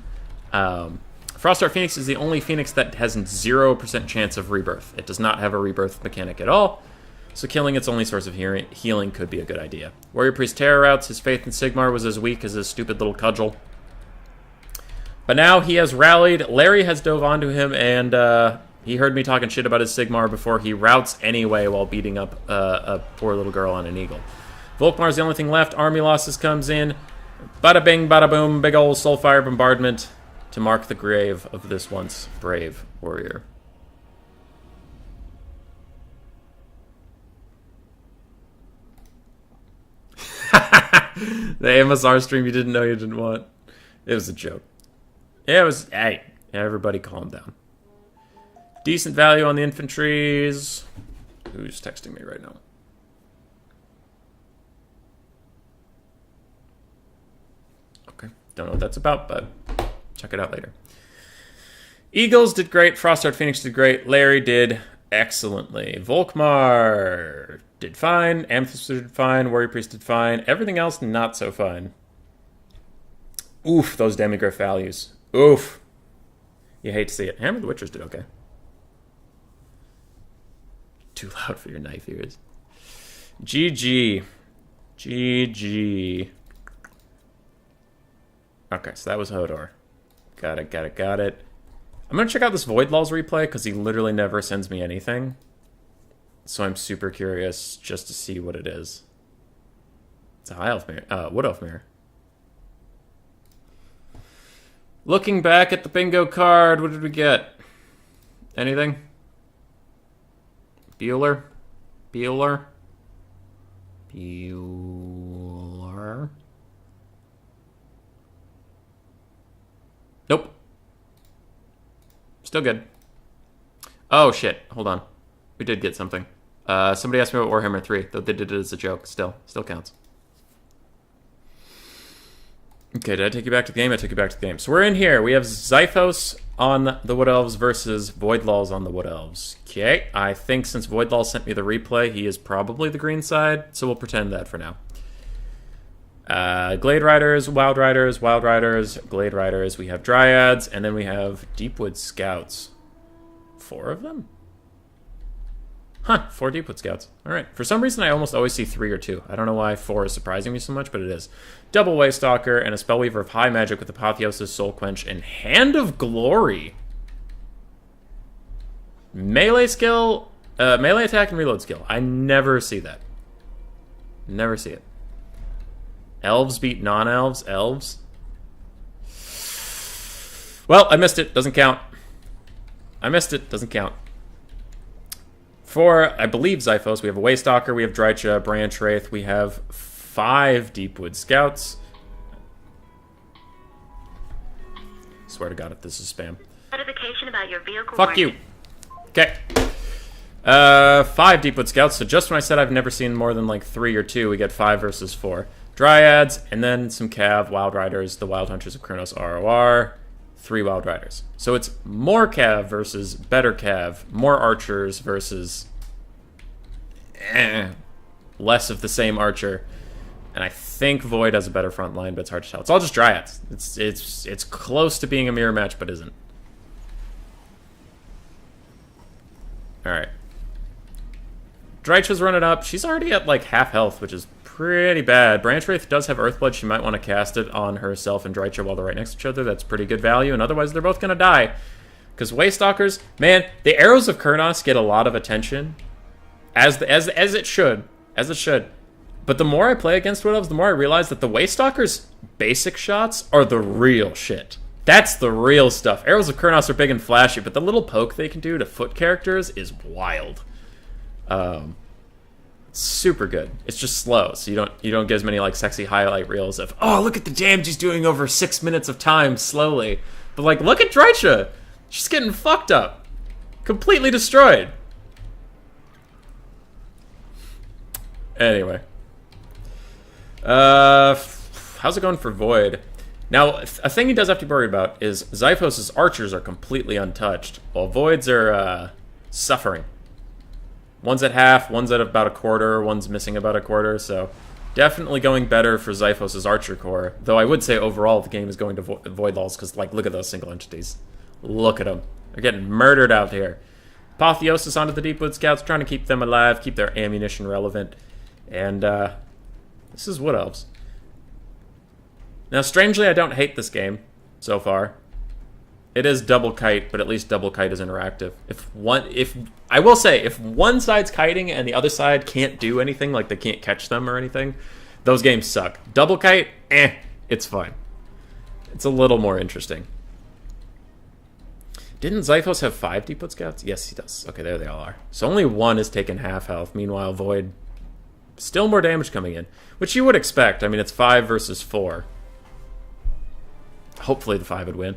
S1: Frostheart Phoenix is the only Phoenix that has 0% chance of rebirth. It does not have a rebirth mechanic at all, so killing its only source of healing could be a good idea. Warrior Priest Terror Routes, his faith in Sigmar was as weak as his stupid little cudgel. But now he has rallied. Larry has dove onto him, and he heard me talking shit about his Sigmar before he routes anyway while beating up a poor little girl on an eagle. Volkmar's the only thing left. Army Losses comes in. Bada bing, bada boom, big ol' Soulfire Bombardment to mark the grave of this once brave warrior. The AMSR stream you didn't know you didn't want. It was a joke. Yeah, it was... Hey, everybody calm down. Decent value on the infantries. Who's texting me right now? Okay, don't know what that's about, but check it out later. Eagles did great. Frostheart Phoenix did great. Larry did excellently. Volkmar did fine. Amethyst did fine. Warrior Priest did fine. Everything else, not so fine. Oof, those Demigryph values. Oof. You hate to see it. Hammer the Witchers did okay. Too loud for your knife ears. GG. GG. Okay, so that was Hodor. Got it. I'm going to check out this Void Laws replay, because he literally never sends me anything. So I'm super curious just to see what it is. It's a High Elf mirror. Wood Elf mirror. Looking back at the bingo card, what did we get? Anything? Bueller? Nope. Still good. Oh, shit. Hold on. We did get something. Somebody asked me about Warhammer 3, though they did it as a joke. Still counts. Okay, did I take you back to the game? I took you back to the game. So we're in here. We have Zyphos on the Wood Elves versus Void Laws on the Wood Elves. Okay, I think since Void Laws sent me the replay, he is probably the green side, so we'll pretend that for now. Glade Riders, Wild Riders, Glade Riders. We have Dryads, and then we have Deepwood Scouts. 4 of them? Huh, 4 Deepwood Scouts. Alright. For some reason, I almost always see 3 or 2. I don't know why 4 is surprising me so much, but it is. Double Waystalker and a Spellweaver of High Magic with Apotheosis, Soul Quench, and Hand of Glory. Melee skill, melee attack and reload skill. I never see that. Never see it. Elves beat non-elves. Elves. Well, I missed it. Doesn't count. I missed it. Doesn't count. For, I believe, Zyphos, we have a Waystalker, we have Drycha, Branch Wraith, we have 5 Deepwood Scouts. Swear to God if this is spam.
S2: Notification about your vehicle.
S1: Fuck you. Okay. 5 Deepwood Scouts, so just when I said I've never seen more than like 3 or 2, we get 5 versus 4. Dryads, and then some Cav, Wild Riders, the Wild Hunters of Kronos ROR, 3 Wild Riders. So it's more Cav versus better Cav, more Archers versus less of the same Archer. And I think Void has a better front line, but it's hard to tell. It's all just Dryads. It's close to being a mirror match, but isn't. Alright. Drycha's running up. She's already at like half health, which is pretty bad. Branch Wraith does have Earthblood. She might want to cast it on herself and Drycha while they're right next to each other. That's pretty good value, and otherwise they're both going to die. Because Waystalkers, man, the Arrows of Kurnos get a lot of attention, as it should. But the more I play against Wood Elves, the more I realize that the Waystalkers' basic shots are the real shit. That's the real stuff. Arrows of Kurnos are big and flashy, but the little poke they can do to foot characters is wild. Super good. It's just slow, so you don't get as many like sexy highlight reels of, oh, look at the damage he's doing over 6 minutes of time slowly. But like, look at Drycha. She's getting fucked up. Completely destroyed. Anyway. How's it going for Void? Now, a thing he does have to be worried about is Xiphos' archers are completely untouched, while Void's are suffering. One's at half, one's at about a quarter, one's missing about a quarter, so definitely going better for Xiphos' archer core. Though I would say overall the game is going to Void Lulls, because like, look at those single entities. Look at them. They're getting murdered out here. Apotheosis onto the Deepwood Scouts, trying to keep them alive, keep their ammunition relevant. And this is Wood Elves. Now, strangely, I don't hate this game so far. It is double kite, but at least double kite is interactive. I will say, if one side's kiting and the other side can't do anything, like they can't catch them or anything, those games suck. Double kite, it's fine. It's a little more interesting. Didn't Xiphos have 5 Deepwood Scouts? Yes, he does. Okay, there they all are. So only one is taking half health. Meanwhile, Void, still more damage coming in, which you would expect. I mean, it's 5 versus 4. Hopefully the 5 would win.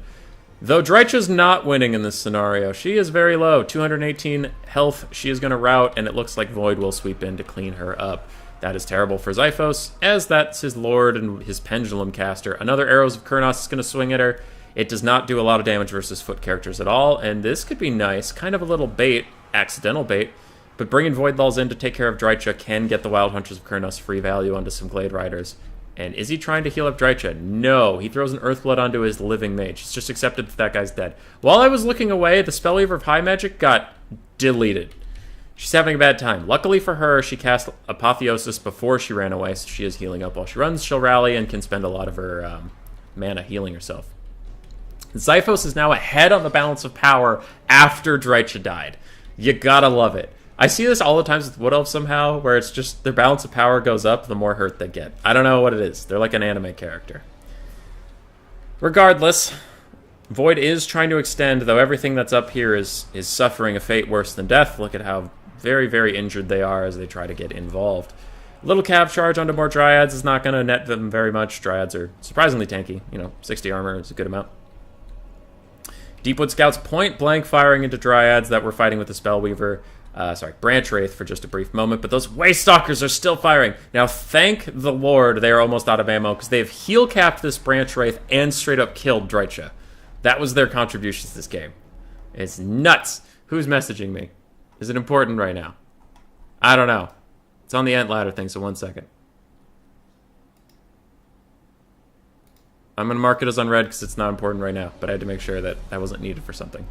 S1: Though Drycha's not winning in this scenario. She is very low. 218 health. She is going to rout, and it looks like Void will sweep in to clean her up. That is terrible for Xiphos, as that's his Lord and his Pendulum caster. Another Arrows of Kurnos is going to swing at her. It does not do a lot of damage versus foot characters at all, and this could be nice. Kind of a little bait, accidental bait, but bringing Void Lulls in to take care of Drycha can get the Wild Hunters of Kurnos free value onto some Glade Riders. And is he trying to heal up Drycha? No, he throws an Earthblood onto his living mage. He's just accepted that that guy's dead. While I was looking away, the Spellweaver of High Magic got deleted. She's having a bad time. Luckily for her, she cast Apotheosis before she ran away, so she is healing up while she runs. She'll rally and can spend a lot of her mana healing herself. Xiphos is now ahead on the balance of power after Drycha died. You gotta love it. I see this all the times with Wood Elves somehow, where it's just their balance of power goes up the more hurt they get. I don't know what it is. They're like an anime character. Regardless, Void is trying to extend, though everything that's up here is suffering a fate worse than death. Look at how very, very injured they are as they try to get involved. Little cav charge onto more Dryads is not going to net them very much. Dryads are surprisingly tanky. 60 armor is a good amount. Deepwood Scouts point blank firing into Dryads that were fighting with the Spellweaver. Branch Wraith for just a brief moment, but those Waystalkers are still firing. Now, thank the Lord they are almost out of ammo, because they have heal-capped this Branch Wraith and straight-up killed Drycha. That was their contribution to this game. It's nuts. Who's messaging me? Is it important right now? I don't know. It's on the Ant Ladder thing, so 1 second. I'm going to mark it as unread because it's not important right now, but I had to make sure that that wasn't needed for something.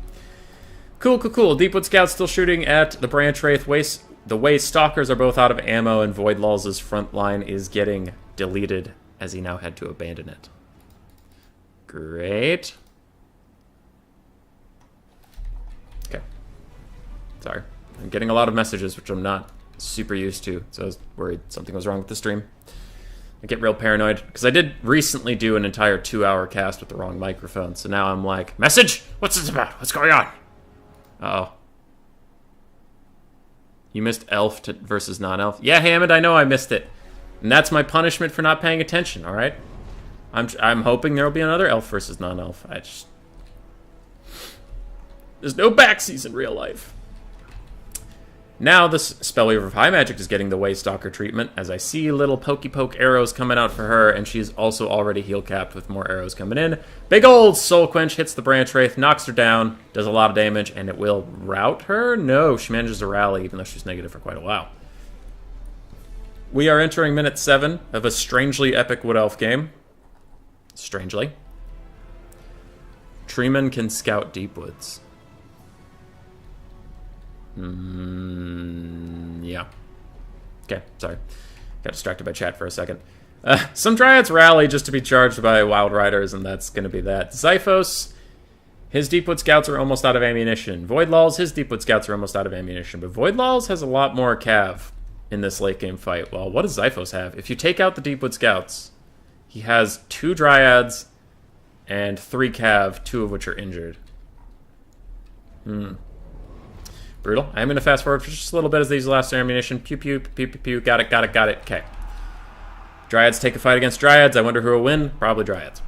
S1: Cool. Deepwood Scouts still shooting at the Branch Wraith. The Waystalkers are both out of ammo, and Void Lulls' front line is getting deleted as he now had to abandon it. Great. Okay. Sorry. I'm getting a lot of messages, which I'm not super used to, so I was worried something was wrong with the stream. I get real paranoid, because I did recently do an entire 2-hour cast with the wrong microphone, so now I'm like, message? What's this about? What's going on? Uh-oh. You missed elf versus non-elf? Yeah, Hammond, I know I missed it. And that's my punishment for not paying attention, alright? I'm hoping there will be another elf versus non-elf. There's no backsies in real life. Now this Spellweaver of High Magic is getting the Waystalker treatment, as I see little pokey-poke arrows coming out for her, and she's also already heal-capped with more arrows coming in. Big old Soul Quench hits the Branch Wraith, knocks her down, does a lot of damage, and it will rout her? No, she manages to rally, even though she's negative for quite a while. We are entering minute 7 of a strangely epic Wood Elf game. Strangely. Treeman can scout Deepwoods. Yeah. Okay, sorry. Got distracted by chat for a second. Some Dryads rally just to be charged by Wild Riders, and that's going to be that. Xiphos His Deepwood Scouts are almost out of ammunition. Voidlaws, his Deepwood Scouts are almost out of ammunition. But Voidlaws has a lot more cav in this late game fight. Well, what does Zyphos have? If you take out the Deepwood Scouts, he has 2 Dryads and 3 cav, 2 of which are injured. Brutal. I'm going to fast forward for just a little bit as these last ammunition. Pew, pew, pew, pew, pew. Got it, got it, got it. Okay. Dryads take a fight against Dryads. I wonder who will win. Probably Dryads.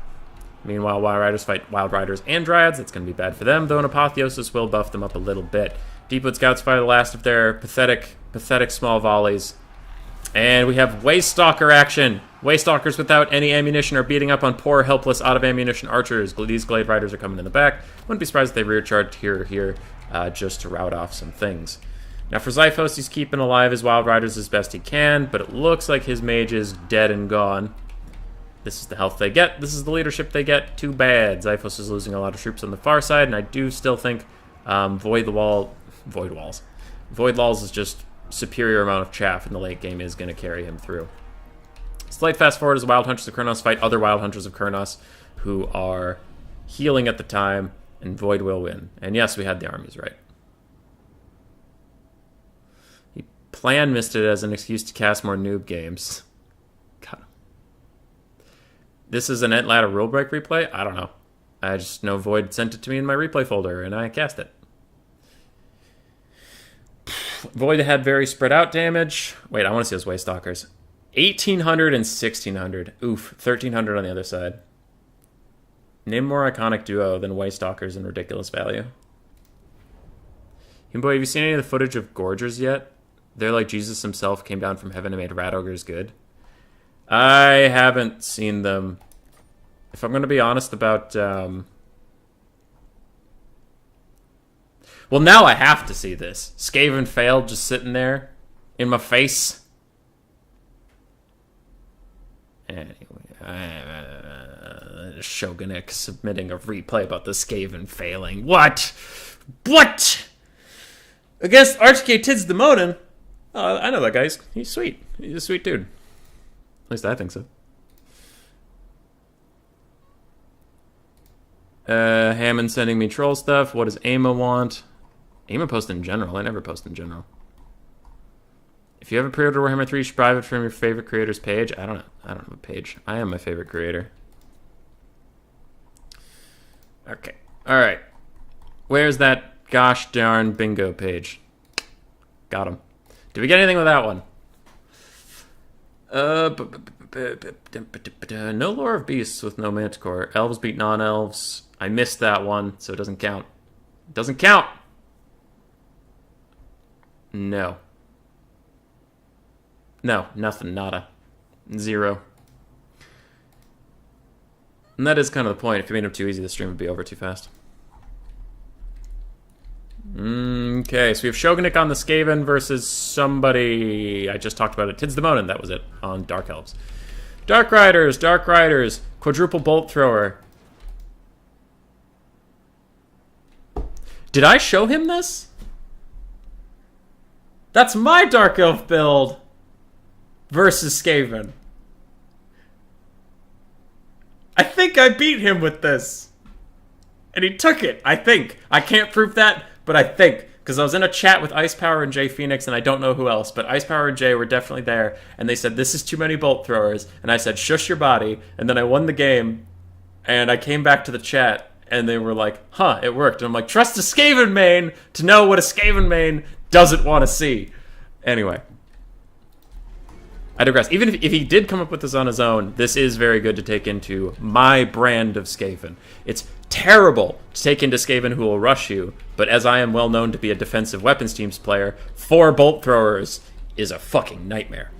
S1: Meanwhile, Wild Riders fight Wild Riders and Dryads. It's going to be bad for them, though an Apotheosis will buff them up a little bit. Deepwood Scouts fire the last of their pathetic small volleys. And we have Waystalker action. Waystalkers without any ammunition are beating up on poor, helpless, out-of-ammunition archers. These Glade Riders are coming in the back. Wouldn't be surprised if they rear charged here, just to rout off some things. Now for Zyphos, he's keeping alive his Wild Riders as best he can, but it looks like his mage is dead and gone. This is the health they get. This is the leadership they get. Too bad. Zyphos is losing a lot of troops on the far side, and I do still think Voidlaws is just superior amount of chaff in the late game is going to carry him through. Slight fast forward as Wild Hunters of Kurnos fight other Wild Hunters of Kurnos who are healing at the time, and Void will win. And yes, we had the armies right. He missed it as an excuse to cast more noob games. God. This is an Entladder rule break replay? I don't know. I just know Void sent it to me in my replay folder, and I cast it. Void had very spread out damage. Wait, I want to see those Waystalkers. 1,800 and 1,600. Oof, 1,300 on the other side. Name a more iconic duo than Waystalkers in ridiculous value. Boy, have you seen any of the footage of Gorgers yet? They're like Jesus himself came down from heaven and made rat ogres good. I haven't seen them. If I'm going to be honest about... Well, now I have to see this. Skaven failed just sitting there in my face. Anyway, Shogunik submitting a replay about the Skaven failing. What? What? Against Archgate Tids Demonin? Oh, I know that guy. He's sweet. He's a sweet dude. At least I think so. Hammond sending me troll stuff. What does Ama want? Ama post in general. I never post in general. If you have a pre-order Warhammer 3, you should buy it from your favorite creator's page. I don't know. I don't have a page. I am my favorite creator. Okay. Alright. Where's that gosh darn bingo page? Got him. Did we get anything with that one? No Lore of Beasts with no Manticore. Elves beat non-elves. I missed that one, so it doesn't count. It doesn't count! No. No, nothing, nada. 0. And that is kind of the point. If you made them too easy, the stream would be over too fast. Okay, so we have Shogunik on the Skaven versus somebody... I just talked about it. Tids Demonin, that was it, on Dark Elves. Dark Riders, quadruple bolt thrower. Did I show him this? That's my Dark Elf build versus Skaven. I think I beat him with this. And he took it, I think. I can't prove that, but I think. Because I was in a chat with Ice Power and Jay Phoenix, and I don't know who else, but Ice Power and Jay were definitely there, and they said, this is too many bolt throwers, and I said, shush your body, and then I won the game, and I came back to the chat, and they were like, huh, it worked. And I'm like, trust a Skaven main to know what a Skaven main doesn't want to see. Anyway. I digress. Even if he did come up with this on his own, this is very good to take into my brand of Skaven. It's terrible to take into Skaven who will rush you, but as I am well known to be a defensive weapons teams player, 4 bolt throwers is a fucking nightmare.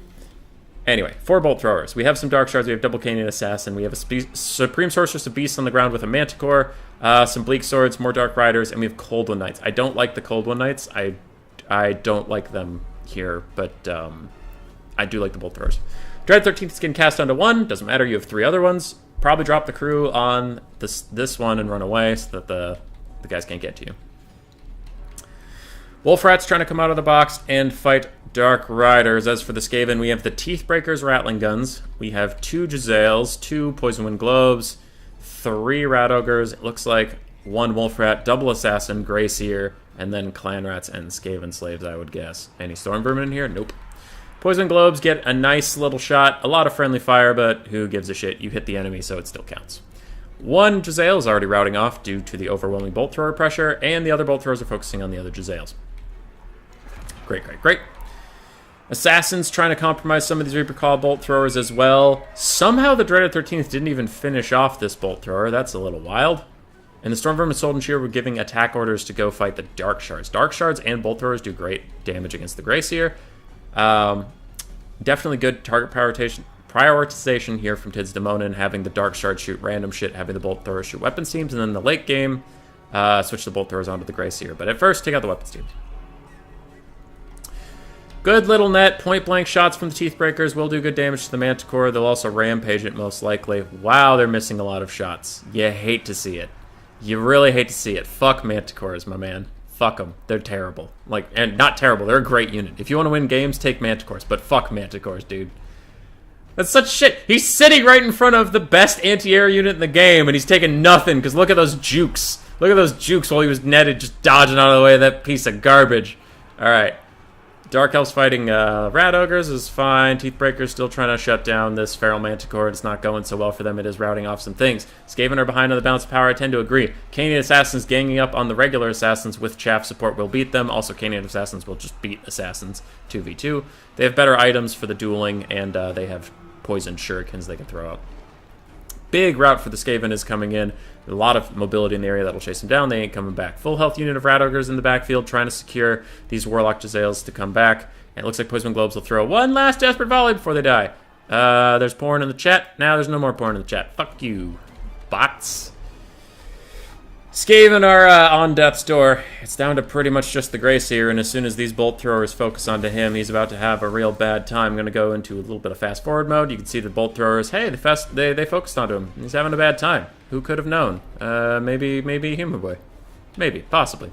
S1: Anyway, 4 bolt throwers. We have some Dark Shards, we have Double Canyon Assassin, we have a Supreme Sorceress of Beasts on the ground with a Manticore, some Bleak Swords, more Dark Riders, and we have Cold One Knights. I don't like the Cold One Knights. I don't like them here, but I do like the bolt throwers. Dread 13th Skin cast onto 1. Doesn't matter, you have 3 other ones. Probably drop the crew on this one and run away so that the guys can't get to you. Wolf Rat's trying to come out of the box and fight Dark Riders. As for the Skaven, we have the Teethbreakers Rattling Guns. We have 2 Jezzails, 2 Poison Wind Globes, 3 Rat Ogres. It looks like 1 Wolf Rat, double Assassin, Grey Seer, and then Clan Rats and Skaven Slaves, I would guess. Any Storm Vermin in here? Nope. Poison Globes get a nice little shot. A lot of friendly fire, but who gives a shit? You hit the enemy, so it still counts. 1 Jezzail is already routing off due to the overwhelming Bolt Thrower pressure, and the other Bolt Throwers are focusing on the other Jezzails. Great, great, great. Assassins trying to compromise some of these Reaper Call Bolt Throwers as well. Somehow the Dreaded 13th didn't even finish off this Bolt Thrower. That's a little wild. And the Storm Vermin Sword and Shear were giving attack orders to go fight the Dark Shards. Dark Shards and Bolt Throwers do great damage against the Grey Seer. Definitely good target prioritization here from Tids Daemonin, having the Dark Shard shoot random shit, having the Bolt Throwers shoot weapons teams, and then in the late game, switch the Bolt Throwers onto the Grey Seer. But at first, take out the weapons teams. Good little net, point-blank shots from the Teethbreakers will do good damage to the Manticore. They'll also rampage it, most likely. Wow, they're missing a lot of shots. You hate to see it. You really hate to see it. Fuck Manticores, my man. Fuck them. They're terrible. And not terrible, they're a great unit. If you want to win games, take Manticores, but fuck Manticores, dude. That's such shit. He's sitting right in front of the best anti-air unit in the game, and he's taking nothing, because look at those jukes. Look at those jukes while he was netted, just dodging out of the way of that piece of garbage. Alright. Dark Elves fighting Rat Ogres is fine. Teethbreaker's still trying to shut down this Feral Manticore. It's not going so well for them. It is routing off some things. Skaven are behind on the balance of power. I tend to agree. Canaan Assassins ganging up on the regular Assassins with Chaff support will beat them. Also, Canaan Assassins will just beat Assassins 2v2. They have better items for the dueling, and they have poison shurikens they can throw out. Big route for the Skaven is coming in. A lot of mobility in the area that'll chase them down. They ain't coming back. Full health unit of Rat Ogres in the backfield trying to secure these Warlock Jezzails to come back. And it looks like Poison Globes will throw one last desperate volley before they die. There's porn in the chat. Now there's no more porn in the chat. Fuck you, bots. Skaven are on death's door. It's down to pretty much just the Grey Seer, and as soon as these Bolt Throwers focus onto him, he's about to have a real bad time. I'm going to go into a little bit of fast forward mode. You can see the Bolt Throwers, hey, they focused onto him. He's having a bad time. Who could have known? Maybe Human Boy. Maybe, possibly.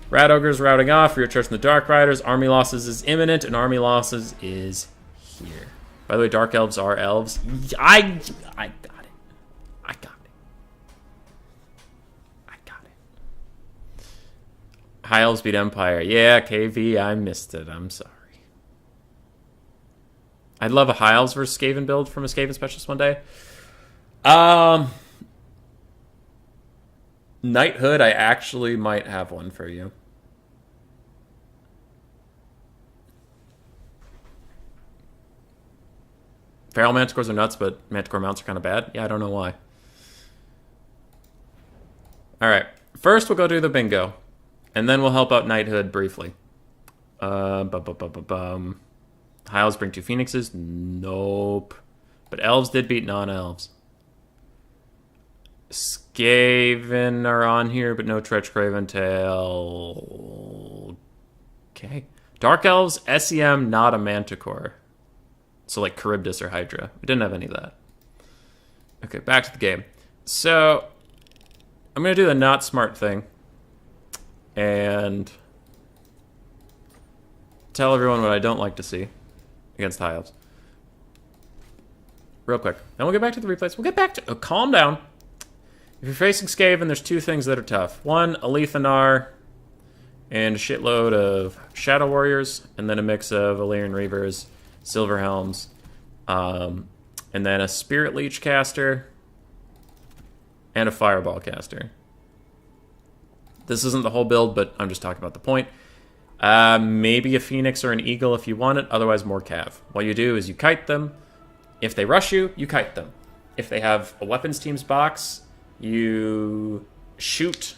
S1: Rat Ogres routing off, rear charge from the Dark Riders. Army losses is imminent, and army losses is here. By the way, Dark Elves are elves. I got it. I got it. High Elves beat Empire. Yeah, KV, I missed it. I'm sorry. I'd love a High Elves versus Skaven build from a Skaven Specialist one day. Knighthood, I actually might have one for you. Feral Manticores are nuts, but Manticore mounts are kind of bad. Yeah, I don't know why. Alright, first we'll go do the bingo. And then we'll help out Knighthood briefly. High Elves bring 2 Phoenixes? Nope. But Elves did beat non-Elves. Skaven are on here, but no Tretch Craven Tail. Okay. Dark Elves, SEM, not a Manticore. So like Charybdis or Hydra. We didn't have any of that. Okay, back to the game. So, I'm going to do the not smart thing. And tell everyone what I don't like to see against High Elves. Real quick. Then we'll get back to the replays. We'll get back to... Oh, calm down. If you're facing Skaven, there's 2 things that are tough. One, a Lethanar and a shitload of Shadow Warriors, and then a mix of Illyrian Reavers, Silver Helms, and then a Spirit Leech caster and a Fireball caster. This isn't the whole build, but I'm just talking about the point. Maybe a Phoenix or an Eagle if you want it, otherwise more Cav. What you do is you kite them. If they rush you, you kite them. If they have a weapons team's box, you shoot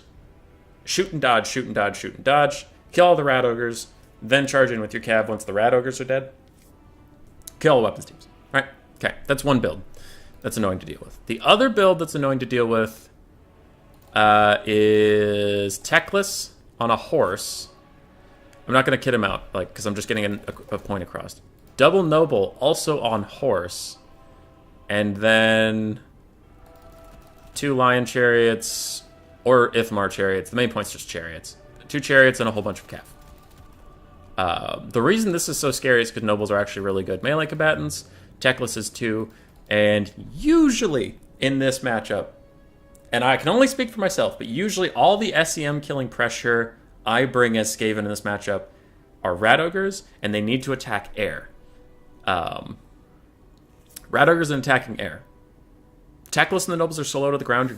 S1: and dodge, shoot and dodge, shoot and dodge. Kill all the Rat Ogres, then charge in with your Cav once the Rat Ogres are dead. Kill all the weapons teams. All right? Okay, that's one build. That's annoying to deal with. The other build that's annoying to deal with is Teclis on a horse. I'm not going to kid him out, because I'm just getting a point across. Double Noble also on horse. And then 2 Lion Chariots, or Ithmar Chariots. The main point's just Chariots. 2 Chariots and a whole bunch of Cav. The reason this is so scary is because Nobles are actually really good melee combatants. Teclis is too. And usually in this matchup, and I can only speak for myself, but usually all the SEM killing pressure I bring as Skaven in this matchup are Rat Ogres, and they need to attack air. Rat Ogres and attacking air. Teclis and the Nobles are so low to the ground, the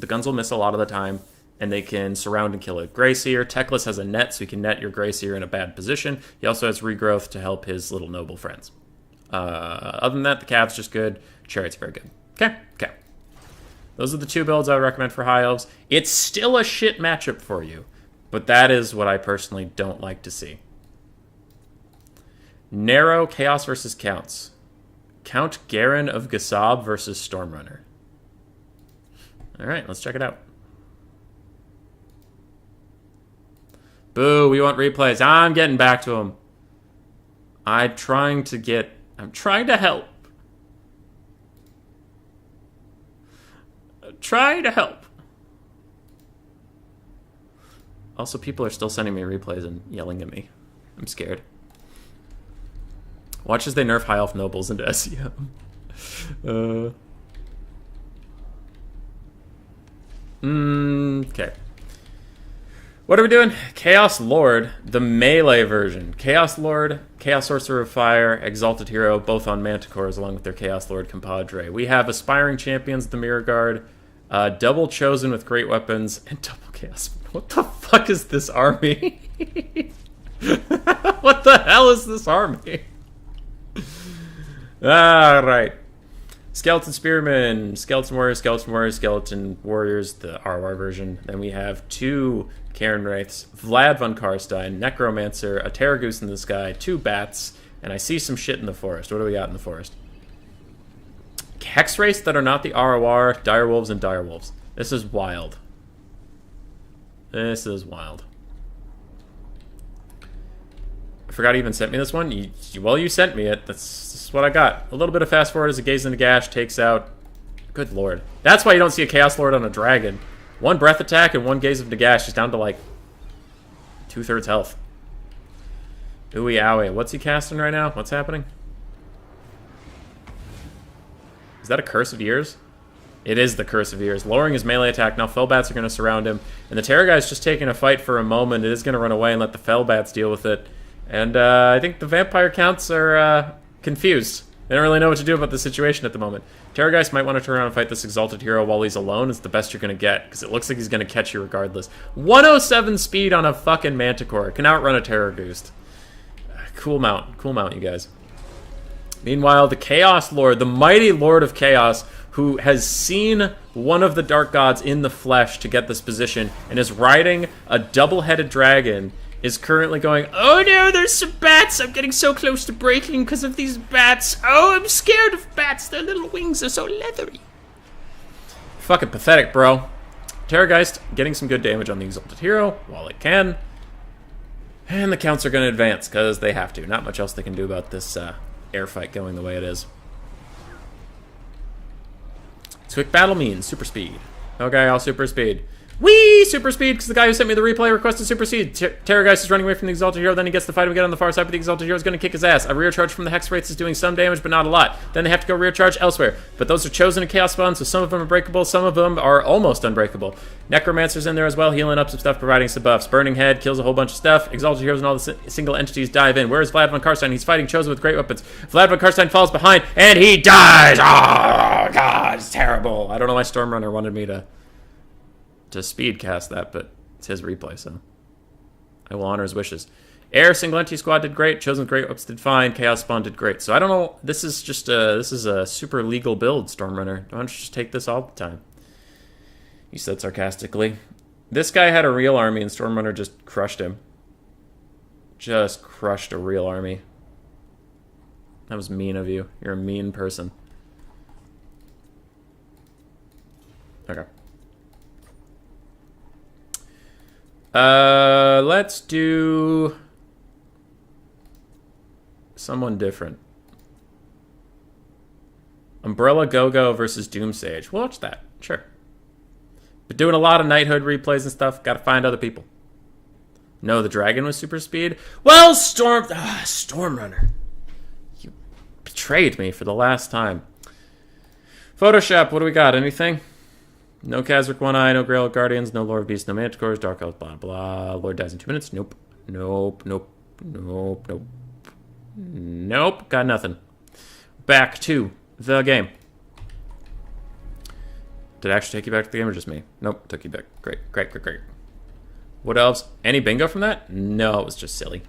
S1: guns will miss a lot of the time, and they can surround and kill a Greyseer. Teclis has a net, so he can net your Greyseer in a bad position. He also has regrowth to help his little noble friends. Other than that, the Cav's just good. Chariot's very good. Okay. Those are the two builds I would recommend for High Elves. It's still a shit matchup for you, but that is what I personally don't like to see. Narrow Chaos versus Counts. Count Garen of Gasab versus Stormrunner. Alright, let's check it out. Boo, we want replays. I'm getting back to him. I'm trying to help. Try to help. Also, people are still sending me replays and yelling at me. I'm scared. Watch as they nerf High Elf Nobles into SEM. Okay. What are we doing? Chaos Lord, the melee version. Chaos Lord, Chaos Sorcerer of Fire, Exalted Hero, both on Manticores along with their Chaos Lord compadre. We have Aspiring Champions, the Mirror Guard, double Chosen with Great Weapons, and double Chaos. What the fuck is this army? What the hell is this army? Alright. Skeleton Spearmen, Skeleton Warriors, Skeleton Warriors, the RWAR version. Then we have two Cairn Wraiths, Vlad von Karstein, Necromancer, a Terragoose in the sky, two bats, and I see some shit in the forest. What do we got in the forest? Hex Wraiths that are not the ROR, Direwolves and Direwolves. This is wild. This is wild. I forgot he even sent me this one. You sent me it. That's what I got. A little bit of fast forward as a Gaze into Gash takes out... Good lord. That's why you don't see a Chaos Lord on a dragon. One breath attack and one Gaze of Nagash is down to like 2/3 health. Ooey owie. What's he casting right now? What's happening? Is that a Curse of Years? It is the Curse of Years. Lowering his melee attack. Now Fellbats are going to surround him. And the Terror guy's just taking a fight for a moment. It is going to run away and let the Fellbats deal with it. And I think the Vampire Counts are confused. They don't really know what to do about the situation at the moment. Terrorgeist might want to turn around and fight this Exalted Hero while he's alone. It's the best you're going to get, because it looks like he's going to catch you regardless. 107 speed on a fucking Manticore. Can outrun a Terrorgeist. Cool mount, you guys. Meanwhile, the Chaos Lord, the mighty Lord of Chaos, who has seen one of the Dark Gods in the flesh to get this position, and is riding a double-headed dragon, is currently going, oh no, there's some bats! I'm getting so close to breaking because of these bats. Oh, I'm scared of bats. Their little wings are so leathery. Fucking pathetic, bro. Terrorgeist getting some good damage on the Exalted Hero while it can. And the Counts are going to advance because they have to. Not much else they can do about this air fight going the way it is. Quick battle means super speed. Okay, I'll super speed. Whee! Super speed, because the guy who sent me the replay requested super speed. Terrorgeist is running away from the Exalted Hero, then he gets the fight again on the far side, but the Exalted Hero is going to kick his ass. A rear charge from the Hex Wraiths is doing some damage, but not a lot. Then they have to go rear charge elsewhere. But those are chosen in Chaos Spawn, so some of them are breakable, some of them are almost unbreakable. Necromancer's in there as well, healing up some stuff, providing some buffs. Burning Head kills a whole bunch of stuff. Exalted Heroes and all the single entities dive in. Where's Vlad von Karstein? He's fighting Chosen with great weapons. Vlad von Karstein falls behind, and he dies! Oh, God, it's terrible. I don't know why Stormrunner wanted me to speed cast that, but it's his replay, so I will honor his wishes. Air Single Entity Squad did great. Chosen with Great Weapons did fine. Chaos Spawn did great. So I don't know. This is just a super legal build, Stormrunner. Why don't you just take this all the time? He said sarcastically. This guy had a real army, and Stormrunner just crushed him. Just crushed a real army. That was mean of you. You're a mean person. Okay. Let's do someone different. Umbrella Go-Go versus Doomsage. We'll watch that. Sure. But doing a lot of Knighthood replays and stuff. Gotta find other people. No, the dragon was super speed. Well, Stormrunner. You betrayed me for the last time. Photoshop, what do we got? Anything? No Kazakh One Eye, no Grail Guardians, no Lord of Beasts, no Manticores, Dark Elves, blah, blah. Lord dies in 2 minutes. Nope. Nope, nope, nope, nope. Nope, got nothing. Back to the game. Did it actually take you back to the game or just me? Nope, took you back. Great, great, great, great. What else? Any bingo from that? No, it was just silly.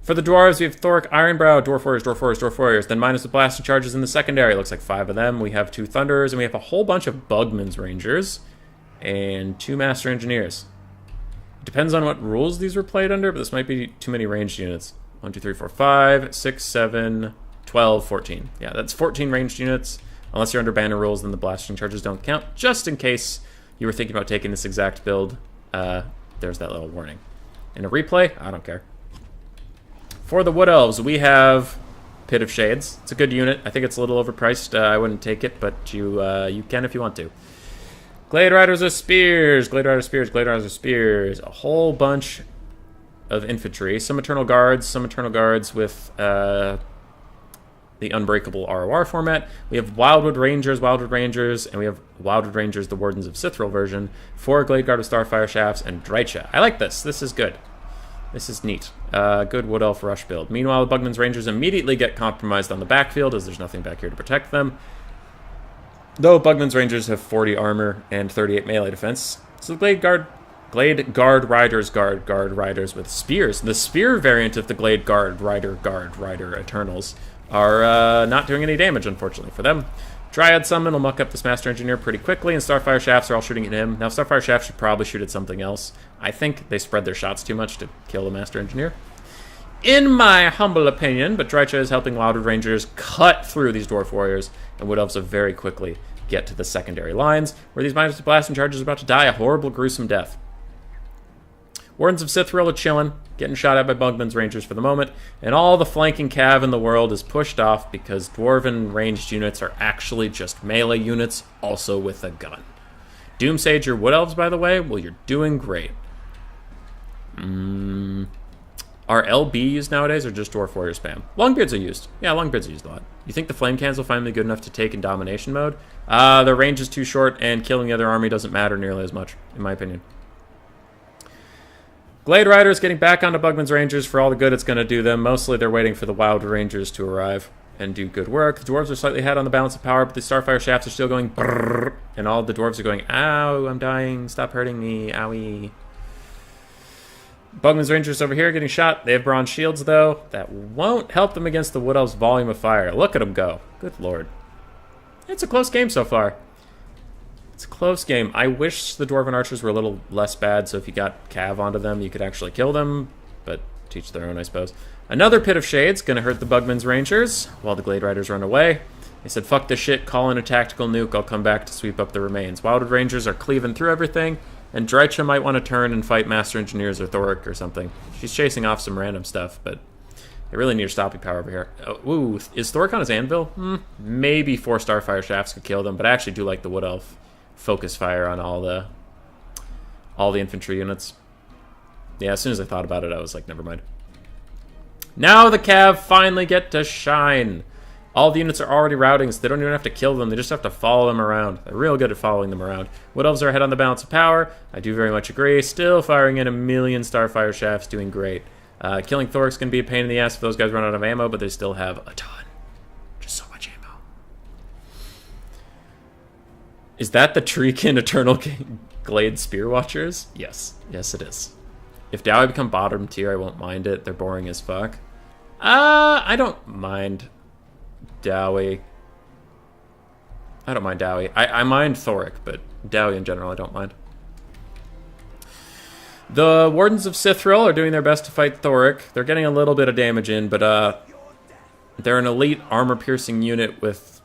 S1: For the dwarves, we have Thoric, Ironbrow, Dwarf Warriors, Dwarf Warriors, Dwarf Warriors. Then minus the blasting charges in the secondary. Looks like 5 of them. We have 2 Thunderers, and we have a whole bunch of Bugman's Rangers. And 2 Master Engineers. It depends on what rules these were played under, but this might be too many ranged units. 1, 2, 3, 4, 5, 6, 7, 12, 14. Yeah, that's 14 ranged units. Unless you're under banner rules, then the blasting charges don't count. Just in case you were thinking about taking this exact build, there's that little warning. In a replay, I don't care. For the Wood Elves, we have Pit of Shades. It's a good unit. I think it's a little overpriced. I wouldn't take it, but you can if you want to. Glade Riders of Spears. Glade Riders of Spears. Glade Riders of Spears. A whole bunch of infantry. Some Eternal Guards. Some Eternal Guards with the Unbreakable ROR format. We have Wildwood Rangers, and we have Wildwood Rangers, the Wardens of Sithril version. 4 Glade Guard of Starfire Shafts, and Drycha. I like this. This is good. This is neat. Good Wood Elf Rush build. Meanwhile, the Bugman's Rangers immediately get compromised on the backfield as there's nothing back here to protect them. Though Bugman's Rangers have 40 armor and 38 melee defense. So the Glade Guard Riders with spears. The spear variant of the Glade Guard Rider Eternals are not doing any damage, unfortunately, for them. Dryad Summon will muck up this Master Engineer pretty quickly, and Starfire Shafts are all shooting at him. Now, Starfire Shafts should probably shoot at something else. I think they spread their shots too much to kill the Master Engineer, in my humble opinion, but Drycha is helping Wildwood Rangers cut through these Dwarf Warriors, and Wood Elves will very quickly get to the secondary lines, where these minus blasting charges are about to die a horrible, gruesome death. Wardens of Sithril are chilling, getting shot at by Bugman's Rangers for the moment, and all the flanking cav in the world is pushed off because Dwarven ranged units are actually just melee units, also with a gun. Doomsage your Wood Elves, by the way? Well, you're doing great. Are LB used nowadays, or just Dwarf Warrior spam? Longbeards are used. Yeah, Longbeards are used a lot. You think the Flame Cans will finally be good enough to take in domination mode? Their range is too short, and killing the other army doesn't matter nearly as much, in my opinion. Glade Riders getting back onto Bugman's Rangers for all the good it's going to do them. Mostly they're waiting for the Wild Rangers to arrive and do good work. The Dwarves are slightly ahead on the balance of power, but the Starfire Shafts are still going brrrr, and all the Dwarves are going, ow, I'm dying, stop hurting me, owie. Bugman's Rangers over here getting shot. They have bronze shields, though. That won't help them against the Wood Elves' volume of fire. Look at them go. Good lord. It's a close game so far. It's a close game. I wish the Dwarven Archers were a little less bad, so if you got Cav onto them, you could actually kill them, but teach their own, I suppose. Another Pit of Shades, gonna hurt the Bugman's Rangers, while the Glade Riders run away. They said, fuck this shit, call in a tactical nuke, I'll come back to sweep up the remains. Wildwood Rangers are cleaving through everything, and Drycha might want to turn and fight Master Engineers or Thoric or something. She's chasing off some random stuff, but they really need her stopping power over here. Ooh, is Thoric on his anvil? Maybe 4 Starfire Shafts could kill them, but I actually do like the Wood Elf focus fire on all the infantry units. Yeah, as soon as I thought about it, I was like, never mind. Now the Cav finally get to shine. All the units are already routing, so they don't even have to kill them. They just have to follow them around. They're real good at following them around. Wood Elves are ahead on the balance of power. I do very much agree. Still firing in a million Starfire Shafts, doing great. Killing Thoric's going to be a pain in the ass if those guys run out of ammo, but they still have a ton. Just so much ammo. Is that the Treekin Eternal Glade Spear Watchers? Yes. Yes, it is. If Dowie become bottom tier, I won't mind it. They're boring as fuck. I don't mind Dowie. I don't mind Dowie. I mind Thoric, but Dowie in general I don't mind. The Wardens of Sithril are doing their best to fight Thoric. They're getting a little bit of damage in, but they're an elite armor-piercing unit with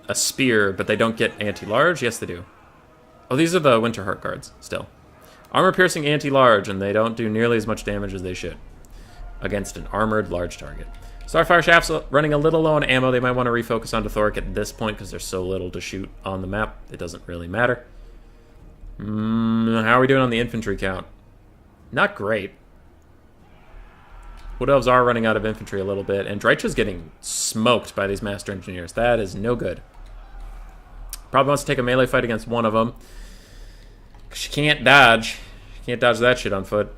S1: a spear, but they don't get anti-large? Yes, they do. Oh, these are the Winterheart guards, still. Armor-piercing anti-large, and they don't do nearly as much damage as they should against an armored large target. Starfire Shafts running a little low on ammo. They might want to refocus onto Thoric at this point because there's so little to shoot on the map. It doesn't really matter. How are we doing on the infantry count? Not great. Wood Elves are running out of infantry a little bit, and Drycha's getting smoked by these Master Engineers. That is no good. Probably wants to take a melee fight against one of them. She can't dodge. She can't dodge that shit on foot.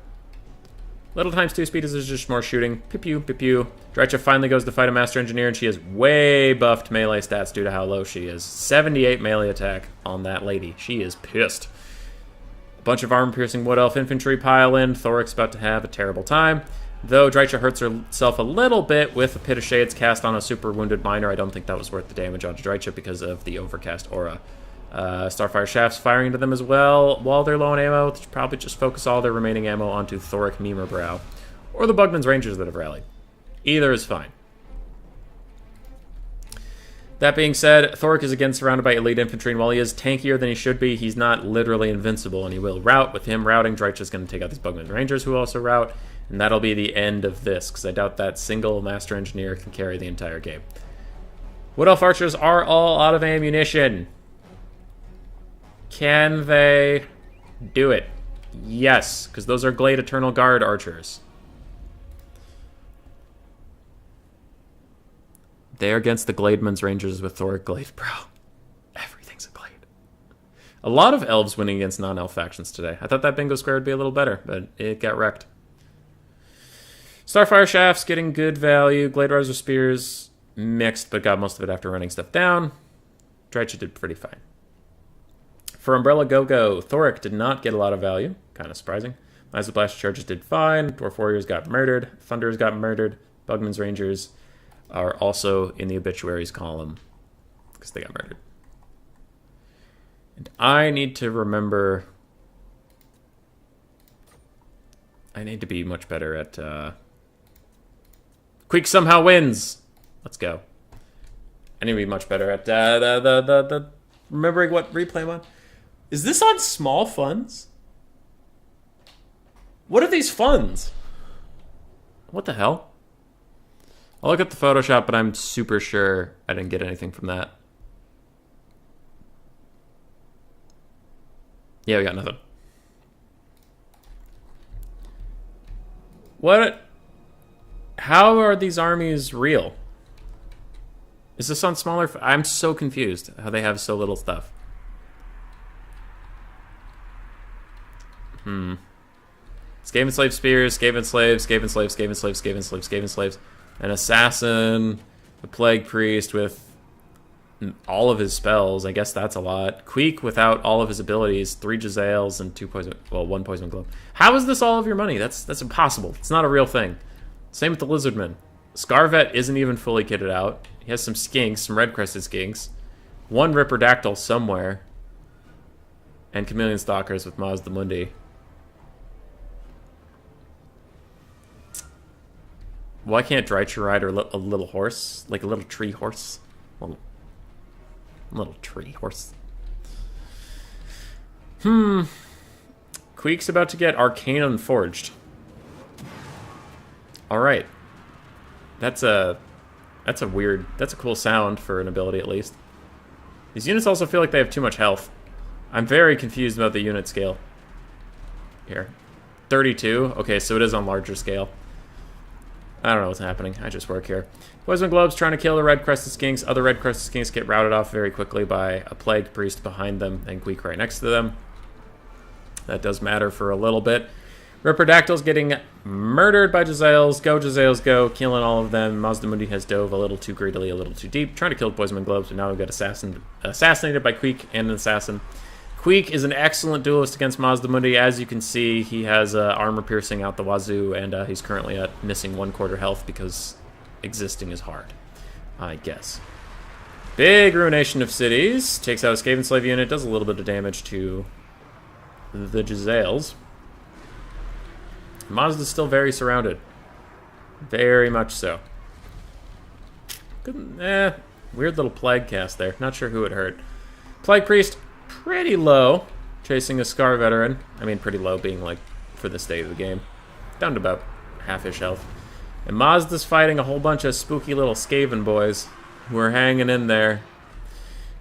S1: Little times 2 speed is just more shooting. Pew pew, pew. Drycha finally goes to fight a Master Engineer, and she has way buffed melee stats due to how low she is. 78 melee attack on that lady. She is pissed. A bunch of armor-piercing Wood Elf infantry pile in. Thoric's about to have a terrible time. Though Drycha hurts herself a little bit with a Pit of Shades cast on a super wounded miner. I don't think that was worth the damage onto Drycha because of the overcast aura. Starfire Shafts firing into them as well. While they're low on ammo, they should probably just focus all their remaining ammo onto Thoric Mimerbrow. Or the Bugman's Rangers that have rallied. Either is fine. That being said, Thoric is again surrounded by elite infantry, and while he is tankier than he should be, he's not literally invincible, and he will rout. With him routing, Drycha's going to take out these Bugman's Rangers who also rout, and that'll be the end of this, because I doubt that single Master Engineer can carry the entire game. Wood Elf Archers are all out of ammunition. Can they do it? Yes, because those are Glade Eternal Guard archers. They're against the Glademan's Rangers with Thoric Glade. Bro, everything's a Glade. A lot of elves winning against non-elf factions today. I thought that bingo square would be a little better, but it got wrecked. Starfire Shafts getting good value. Glade Riser Spears mixed, but got most of it after running stuff down. Drycha did pretty fine. For Umbrella Go-Go, Thoric did not get a lot of value. Kind of surprising. Miza Blast Charges did fine. Dwarf Warriors got murdered. Thunderers got murdered. Bugman's Rangers are also in the obituaries column because they got murdered. And I need to remember... I need to be much better at... Queek somehow wins! Let's go. I need to be much better at remembering what replay I'm on. Is this on small funds? What are these funds? What the hell? I'll look at the Photoshop, but I'm super sure I didn't get anything from that. Yeah, we got nothing. What? How are these armies real? Is this on smaller? I'm so confused how they have so little stuff. Skaven Slave Spears, Skaven Slaves, Skaven Slaves, Skaven Slaves, Skaven Slaves, Skaven Slaves. An Assassin, a Plague Priest with all of his spells. I guess that's a lot. Queek without all of his abilities. 3 Jezzails and 2 poison... Well, 1 Poison Globe. How is this all of your money? That's impossible. It's not a real thing. Same with the Lizardman. Scarvet isn't even fully kitted out. He has some skinks, some red-crested skinks. 1 Ripperdactyl somewhere. And Chameleon Stalkers with Mazda Mundi. Why can't Drycha ride a little horse? Like a little tree horse? Little tree horse. Queek's about to get Arcanum Forged. Alright. That's a weird... That's a cool sound for an ability, at least. These units also feel like they have too much health. I'm very confused about the unit scale. Here. 32? Okay, so it is on larger scale. I don't know what's happening. I just work here. Poison Globes trying to kill the Red-Crested Skinks. Other Red-Crested Skinks get routed off very quickly by a Plague Priest behind them and Queek right next to them. That does matter for a little bit. Ripperdactyl's getting murdered by Jezzails. Go, Jezzails, go. Killing all of them. Mazda Mundi has dove a little too greedily, a little too deep. Trying to kill Poison Globes, but now we've got assassinated by Queek and an Assassin. Queek is an excellent duelist against Mazda Mundi. As you can see, he has armor piercing out the wazoo, and he's currently at missing 1/4 health because existing is hard, I guess. Big ruination of cities. Takes out a Skaven Slave unit. Does a little bit of damage to the Jezzails. Mazda's still very surrounded. Very much so. Good, weird little Plague cast there. Not sure who it hurt. Plague Priest, pretty low. Chasing a Scar Veteran. I mean, pretty low being, like, for the state of the game. Down to about half-ish health. And Mazda's fighting a whole bunch of spooky little Skaven boys who are hanging in there.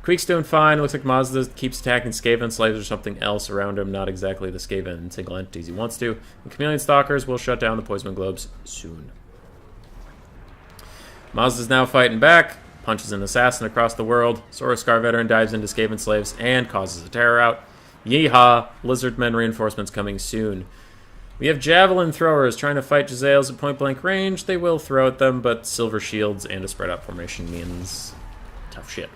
S1: Queek's doing fine. Looks like Mazda keeps attacking Skaven Slaves or something else around him. Not exactly the Skaven single entities he wants to. And Chameleon Stalkers will shut down the Poison Globes soon. Mazda's now fighting back. punches an assassin across the world. Sora veteran dives into Skaven slaves and causes a terror out. Yeehaw! Lizardmen reinforcements coming soon. We have javelin throwers trying to fight Jezzails at point-blank range. They will throw at them, but silver shields and a spread-out formation means tough shit.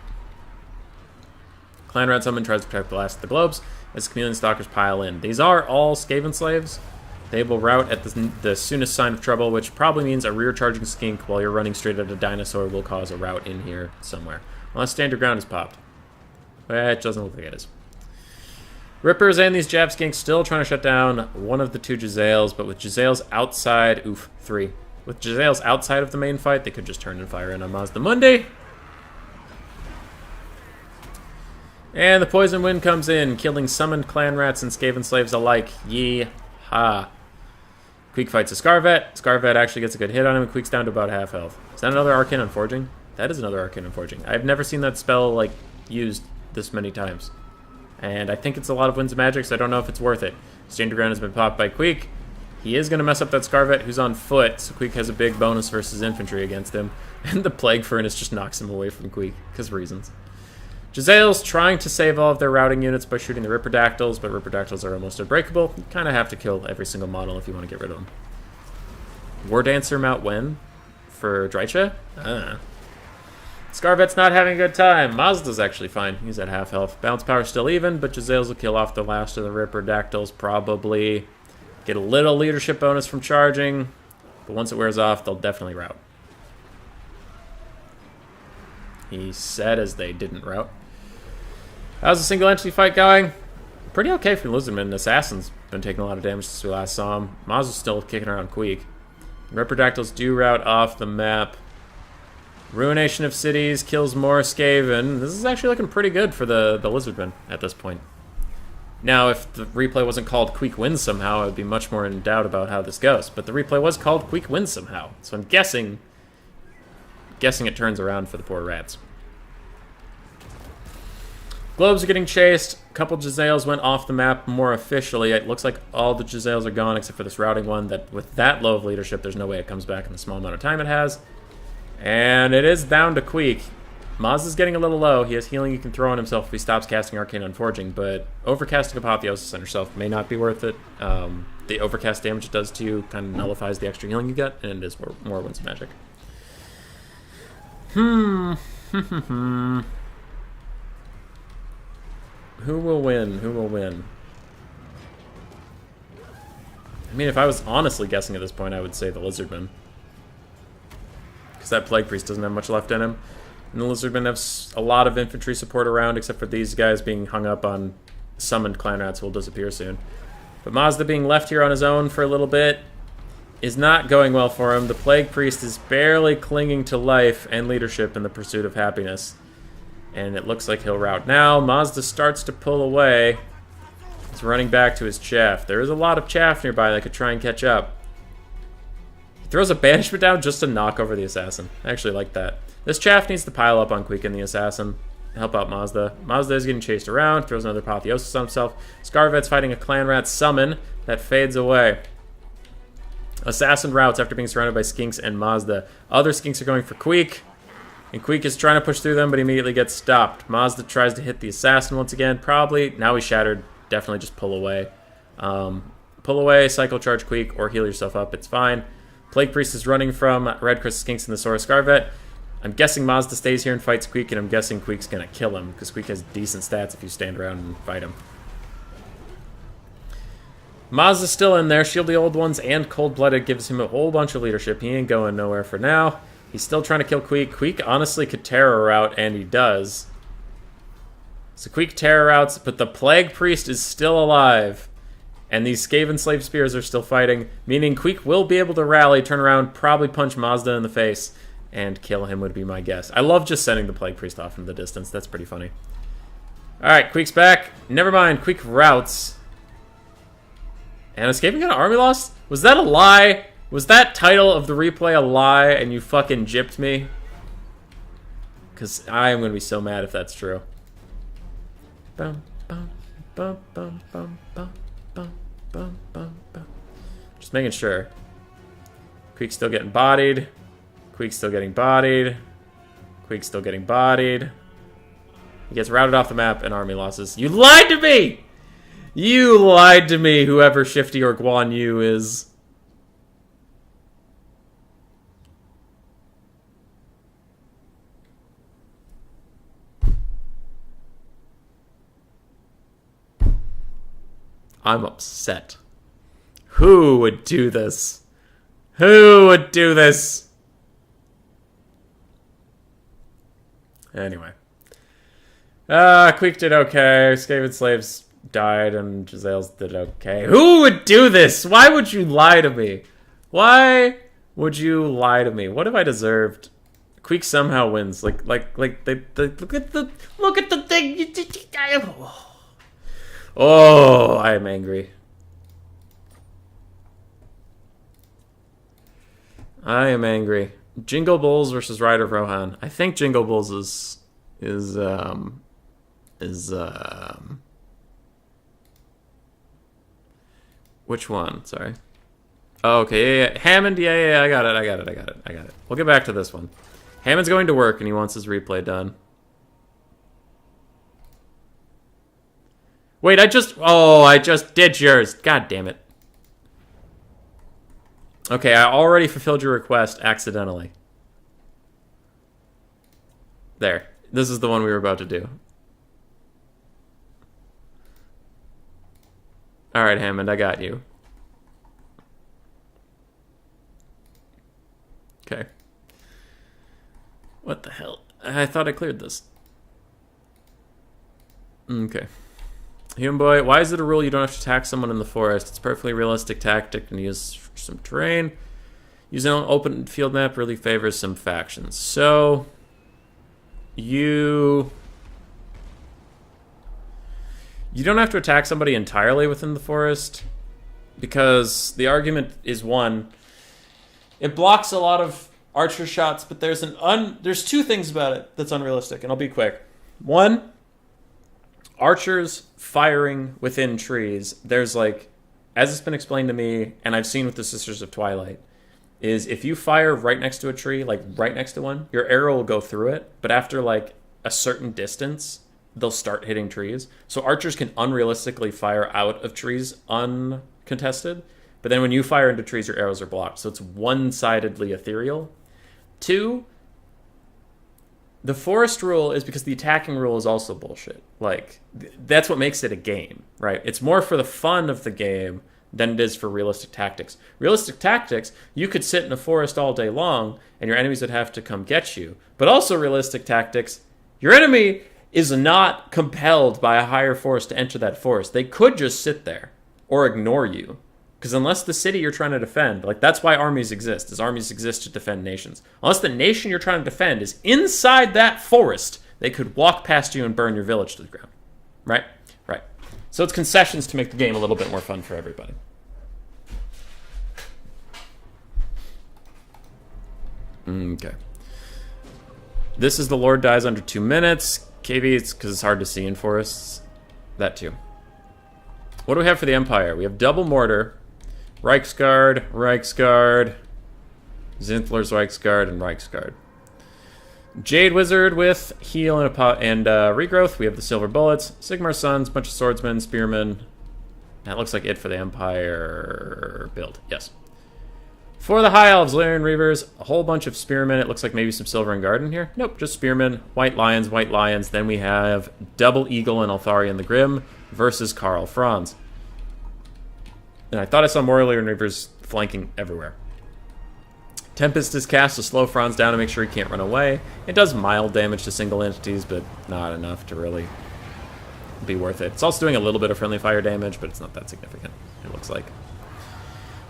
S1: Clan Rat Summon tries to protect the last of the globes as Chameleon Stalkers pile in. These are all Skaven slaves. They will rout at the soonest sign of trouble, which probably means a rear-charging skink while you're running straight at a dinosaur will cause a rout in here somewhere. Unless Stand Your Ground is popped. It doesn't look like it is. Rippers and these Jab Skinks still trying to shut down one of the two Jezzails, but with Jezzails outside... Oof, 3. With Jezzails outside of the main fight, they could just turn and fire in on Mazdamundi. And the Poison Wind comes in, killing summoned clan rats and Skaven slaves alike. Yee-ha. Queek fights a Scarvet. Scarvet actually gets a good hit on him, and Queek's down to about half health. Is that another Arcane Unforging? That is another Arcane Unforging. I've never seen that spell, like, used this many times. And I think it's a lot of Winds of Magic, so I don't know if it's worth it. Stand Your Ground has been popped by Queek. He is going to mess up that Scarvet, who's on foot, so Queek has a big bonus versus infantry against him. And the Plague Furnace just knocks him away from Queek, because reasons. Jezzail's trying to save all of their routing units by shooting the Ripperdactyls, but Ripperdactyls are almost unbreakable. You kind of have to kill every single model if you want to get rid of them. War Dancer Mount Wen for Drycha? Scarvet's not having a good time. Mazda's actually fine. He's at half health. Bounce power's still even, but Jezzails will kill off the last of the Ripperdactyls probably. Get a little leadership bonus from charging, but once it wears off, they'll definitely rout. He said as they didn't rout. How's the single entity fight going? Pretty okay for Lizardman. Assassin's been taking a lot of damage since we last saw him. Maz is still kicking around Queek. Ripperdactyls do rout off the map. Ruination of Cities kills more Skaven. This is actually looking pretty good for the Lizardmen at this point. Now, if the replay wasn't called Queek wins somehow, I would be much more in doubt about how this goes. But the replay was called Queek wins somehow. So I'm guessing it turns around for the poor rats. Globes are getting chased. A couple Jezzails went off the map more officially. It looks like all the Jezzails are gone except for this routing one that with that low of leadership, there's no way it comes back in the small amount of time it has. And it is down to Queek. Maz is getting a little low. He has healing he can throw on himself if he stops casting Arcane Unforging, but overcasting Apotheosis on yourself may not be worth it. The overcast damage it does to you kind of nullifies the extra healing you get, and it is more Winds of Magic. Who will win? Who will win? I mean, if I was honestly guessing at this point, I would say the Lizardman. Because that Plague Priest doesn't have much left in him. And the Lizardmen have a lot of infantry support around, except for these guys being hung up on summoned clan rats who will disappear soon. But Mazda being left here on his own for a little bit is not going well for him. The Plague Priest is barely clinging to life and leadership in the pursuit of happiness. And it looks like he'll rout now. Mazda starts to pull away. He's running back to his chaff. There is a lot of chaff nearby that could try and catch up. He throws a banishment down just to knock over the assassin. I actually like that. This chaff needs to pile up on Queek and the assassin. Help out Mazda. Mazda is getting chased around. Throws another Apotheosis on himself. Scarvet's fighting a clan rat summon that fades away. Assassin routs after being surrounded by skinks and Mazda. Other skinks are going for Queek. And Queek is trying to push through them, but he immediately gets stopped. Mazda tries to hit the assassin once again. Probably. Now he's shattered. Definitely just pull away. Pull away, cycle charge Queek, or heal yourself up. It's fine. Plague Priest is running from Red Crystal Skinks and the Sora Scarvet. I'm guessing Mazda stays here and fights Queek, and I'm guessing Queek's going to kill him, because Queek has decent stats if you stand around and fight him. Mazda's still in there. Shield the Old Ones and Cold-Blooded gives him a whole bunch of leadership. He ain't going nowhere for now. He's still trying to kill Queek. Queek honestly could terror out, and he does. So Queek terror outs, but the Plague Priest is still alive. And these Skaven Slave Spears are still fighting, meaning Queek will be able to rally, turn around, probably punch Mazda in the face, and kill him would be my guess. I love just sending the Plague Priest off into the distance. That's pretty funny. Alright, Queek's back. Never mind, Queek routs. And escaping an army loss? Was that a lie? Was that title of the replay a lie and you fucking gypped me? Because I am going to be so mad if that's true. Bum, bum, bum, bum, bum, bum. Bum, bum, bum. Just making sure. Queek's still getting bodied. Queek's still getting bodied. Queek's still getting bodied. He gets routed off the map and army losses. You lied to me! You lied to me, whoever Shifty or Guan Yu is. I'm upset. Who would do this? Who would do this? Anyway. Queek did okay. Skaven Slaves died and Gisele's did okay. Who would do this? Why would you lie to me? Why would you lie to me? What have I deserved? Queek somehow wins. Like they look at the thing. Oh, I am angry. I am angry. Jingle Bulls versus Rider of Rohan. I think Jingle Bulls is which one? Sorry. Oh, okay, yeah. Hammond, yeah, I got it. We'll get back to this one. Hammond's going to work and he wants his replay done. Wait, I just did yours. God damn it. Okay, I already fulfilled your request accidentally. There. This is the one we were about to do. Alright, Hammond, I got you. Okay. What the hell? I thought I cleared this. Okay. Human boy, why is it a rule you don't have to attack someone in the forest? It's a perfectly realistic tactic and use for some terrain. Using an open field map really favors some factions. So, you don't have to attack somebody entirely within the forest because the argument is one, it blocks a lot of archer shots, but there's two things about it that's unrealistic, and I'll be quick. One, archers firing within trees, there's like, as it's been explained to me, and I've seen with the Sisters of Twilight, is if you fire right next to a tree, like right next to one, your arrow will go through it, but after like a certain distance, they'll start hitting trees. So archers can unrealistically fire out of trees uncontested, but then when you fire into trees, your arrows are blocked. So it's one-sidedly ethereal. Two, the forest rule is because the attacking rule is also bullshit. Like, that's what makes it a game, right? It's more for the fun of the game than it is for realistic tactics. Realistic tactics, you could sit in a forest all day long, and your enemies would have to come get you. But also realistic tactics, your enemy is not compelled by a higher force to enter that forest. They could just sit there or ignore you. Because unless the city you're trying to defend, like that's why armies exist, is armies exist to defend nations. Unless the nation you're trying to defend is inside that forest, they could walk past you and burn your village to the ground. Right? Right. So it's concessions to make the game a little bit more fun for everybody. Okay. This is the Lord dies under 2 minutes. KV, it's because it's hard to see in forests. That too. What do we have for the Empire? We have Double Mortar, Reiksguard, Zinthler's Reiksguard, and Reiksguard. Jade Wizard with heal and regrowth. We have the Silver Bullets, Sigmar Sons, bunch of swordsmen, spearmen. That looks like it for the Empire build. Yes. For the High Elves, Lyrian Reavers, a whole bunch of spearmen. It looks like maybe some Silver and Garden here. Nope, just spearmen. White Lions, White Lions. Then we have Double Eagle and Altharian the Grim versus Karl Franz. And I thought I saw more Lyrian Reavers flanking everywhere. Tempest is cast to slow Franz down to make sure he can't run away. It does mild damage to single entities, but not enough to really be worth it. It's also doing a little bit of friendly fire damage, but it's not that significant, it looks like.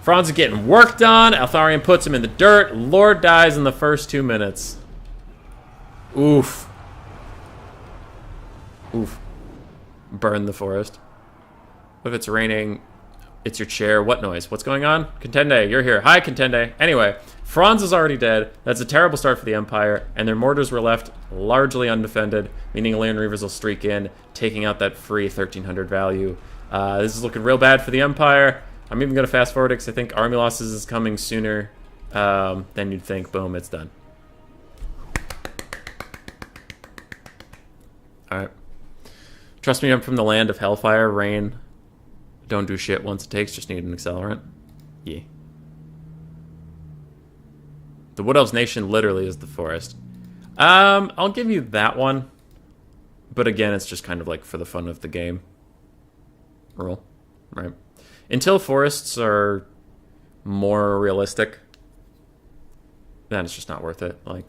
S1: Franz is getting worked on. Altharian puts him in the dirt. Lord dies in the first 2 minutes. Oof. Oof. Burn the forest. What if it's raining? It's your chair. What noise? What's going on? Contende, you're here. Hi, Contende. Anyway, Franz is already dead. That's a terrible start for the Empire, and their mortars were left largely undefended, meaning Lyrian Reavers will streak in, taking out that free 1,300 value. This is looking real bad for the Empire. I'm even going to fast forward it because I think army losses is coming sooner than you'd think. Boom, it's done. Alright. Trust me, I'm from the land of hellfire, rain. Don't do shit once it takes, just need an accelerant. Yeah. The Wood Elves Nation literally is the forest. I'll give you that one. But again, it's just kind of like for the fun of the game. Rule. Right. Until forests are more realistic, then it's just not worth it. Like,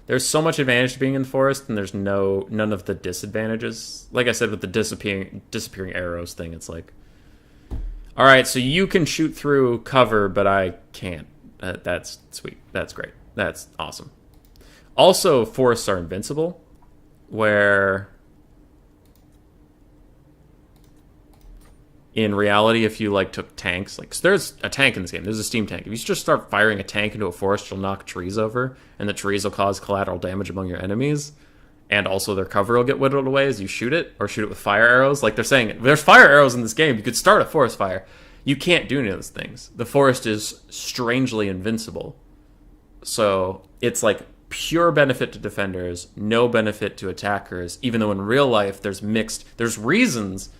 S1: there's so much advantage to being in the forest, and there's none of the disadvantages. Like I said with the disappearing arrows thing, it's like, all right, so you can shoot through cover, but I can't. That's sweet. That's great. That's awesome. Also, forests are invincible, where in reality, if you like took tanks, like, so there's a tank in this game. There's a steam tank. If you just start firing a tank into a forest, you'll knock trees over, and the trees will cause collateral damage among your enemies, and also their cover will get whittled away as you shoot it, or shoot it with fire arrows. Like they're saying, there's fire arrows in this game. You could start a forest fire. You can't do any of those things. The forest is strangely invincible. So it's like pure benefit to defenders, no benefit to attackers, even though in real life there's reasons,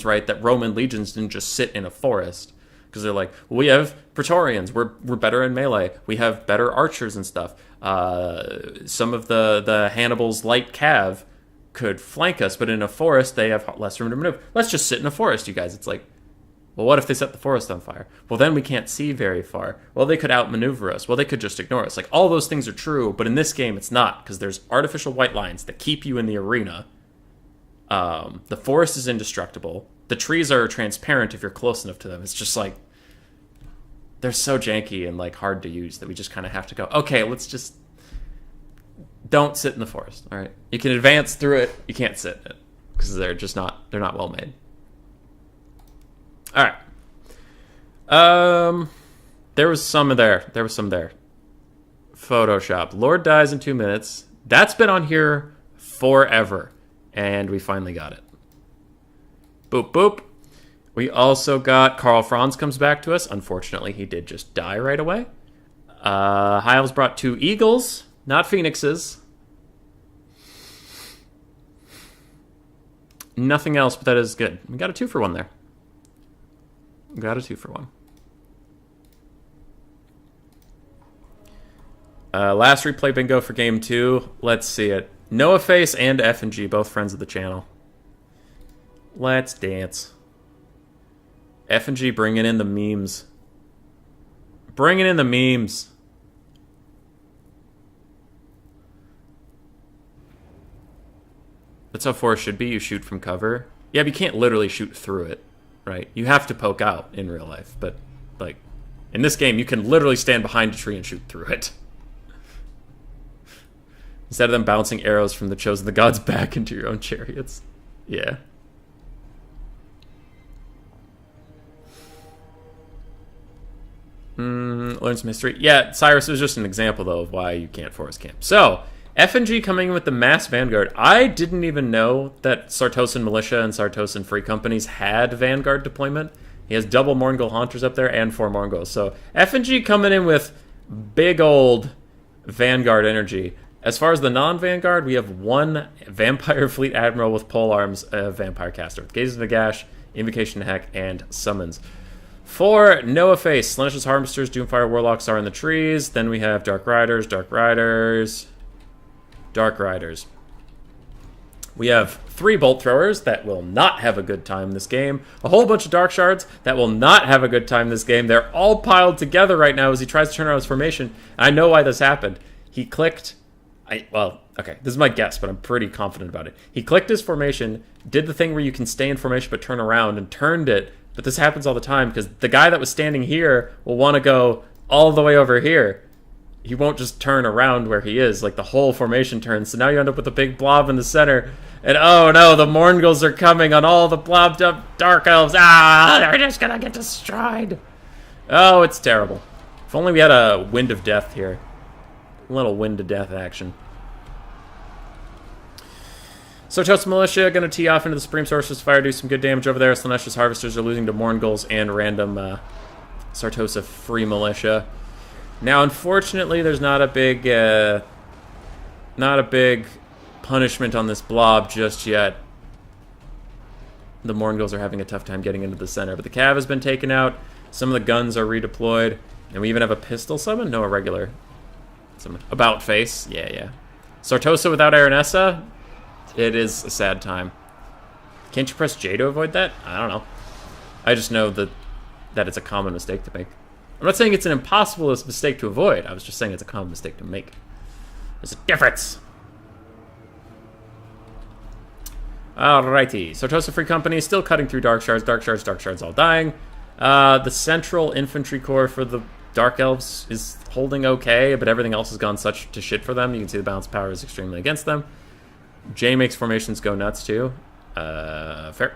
S1: right, that Roman legions didn't just sit in a forest. Because they're like, well, we have Praetorians, we're better in melee, we have better archers and stuff. Some of the Hannibal's light cav could flank us, but in a forest they have less room to maneuver. Let's just sit in a forest, you guys. It's like, well, what if they set the forest on fire? Well, then we can't see very far. Well, they could outmaneuver us. Well, they could just ignore us. Like, all those things are true, but in this game, it's not, because there's artificial white lines that keep you in the arena. The forest is indestructible. The trees are transparent if you're close enough to them. It's just like, they're so janky and like hard to use that we just kind of have to go, okay, let's just don't sit in the forest. All right, you can advance through it. You can't sit in it because they're not well made. All right. There was some there. Photoshop. Lord dies in 2 minutes. That's been on here forever, and we finally got it. Boop boop. We also got Karl Franz comes back to us. Unfortunately, he did just die right away. High Elves brought 2 eagles, not phoenixes. Nothing else, but that is good. We got a 2-for-1 there. Got a 2-for-1. Last replay bingo for game 2. Let's see it. Noah Face and F&G, both friends of the channel. Let's dance. F&G bringing in the memes. Bringing in the memes. That's how forest should be. You shoot from cover. Yeah, but you can't literally shoot through it. Right, you have to poke out in real life, but like in this game, you can literally stand behind a tree and shoot through it. Instead of them bouncing arrows from the chosen the gods back into your own chariots. Yeah. Learn some history. Yeah, Cyrus was just an example though of why you can't forest camp. So F&G coming in with the mass vanguard. I didn't even know that Sartosan Militia and Sartosan Free Companies had vanguard deployment. He has double Morngul Haunters up there and 4 Mornguls. So F&G coming in with big old vanguard energy. As far as the non-vanguard, we have 1 Vampire Fleet Admiral with pole arms, Vampire Caster with Gazes of Nagash, Invocation to Heck, and Summons. For Noah Face, Slaanesha's Harvesters, Doomfire Warlocks are in the trees. Then we have Dark Riders. We have 3 Bolt Throwers that will not have a good time this game. A whole bunch of Dark Shards that will not have a good time this game. They're all piled together right now as he tries to turn around his formation. I know why this happened. He clicked... okay, this is my guess, but I'm pretty confident about it. He clicked his formation, did the thing where you can stay in formation but turn around, and turned it. But this happens all the time because the guy that was standing here will want to go all the way over here. He won't just turn around where he is, like the whole formation turns. So now you end up with a big blob in the center. And oh no, the Mornguls are coming on all the blobbed up Dark Elves. They're just gonna get destroyed. Oh, it's terrible. If only we had a Wind of Death here. A little Wind of Death action. Sartosa Militia gonna tee off into the Supreme Sorcerer's Fire, do some good damage over there. Slaanesha's Harvesters are losing to Mornguls and random Sartosa Free Militia. Now, unfortunately, there's not a big punishment on this blob just yet. The Mourngulls are having a tough time getting into the center, but the Cav has been taken out. Some of the guns are redeployed, and we even have a pistol summon? No, a regular summon. About face? Yeah. Sartosa without Aranessa? It is a sad time. Can't you press J to avoid that? I don't know. I just know that it's a common mistake to make. I'm not saying it's an impossible mistake to avoid. I was just saying it's a common mistake to make. There's a difference. Alrighty. Sartosa Free Company is still cutting through Dark Shards. Dark Shards all dying. The central infantry corps for the Dark Elves is holding okay, but everything else has gone such to shit for them. You can see the balance power is extremely against them. J makes formations go nuts too. Fair.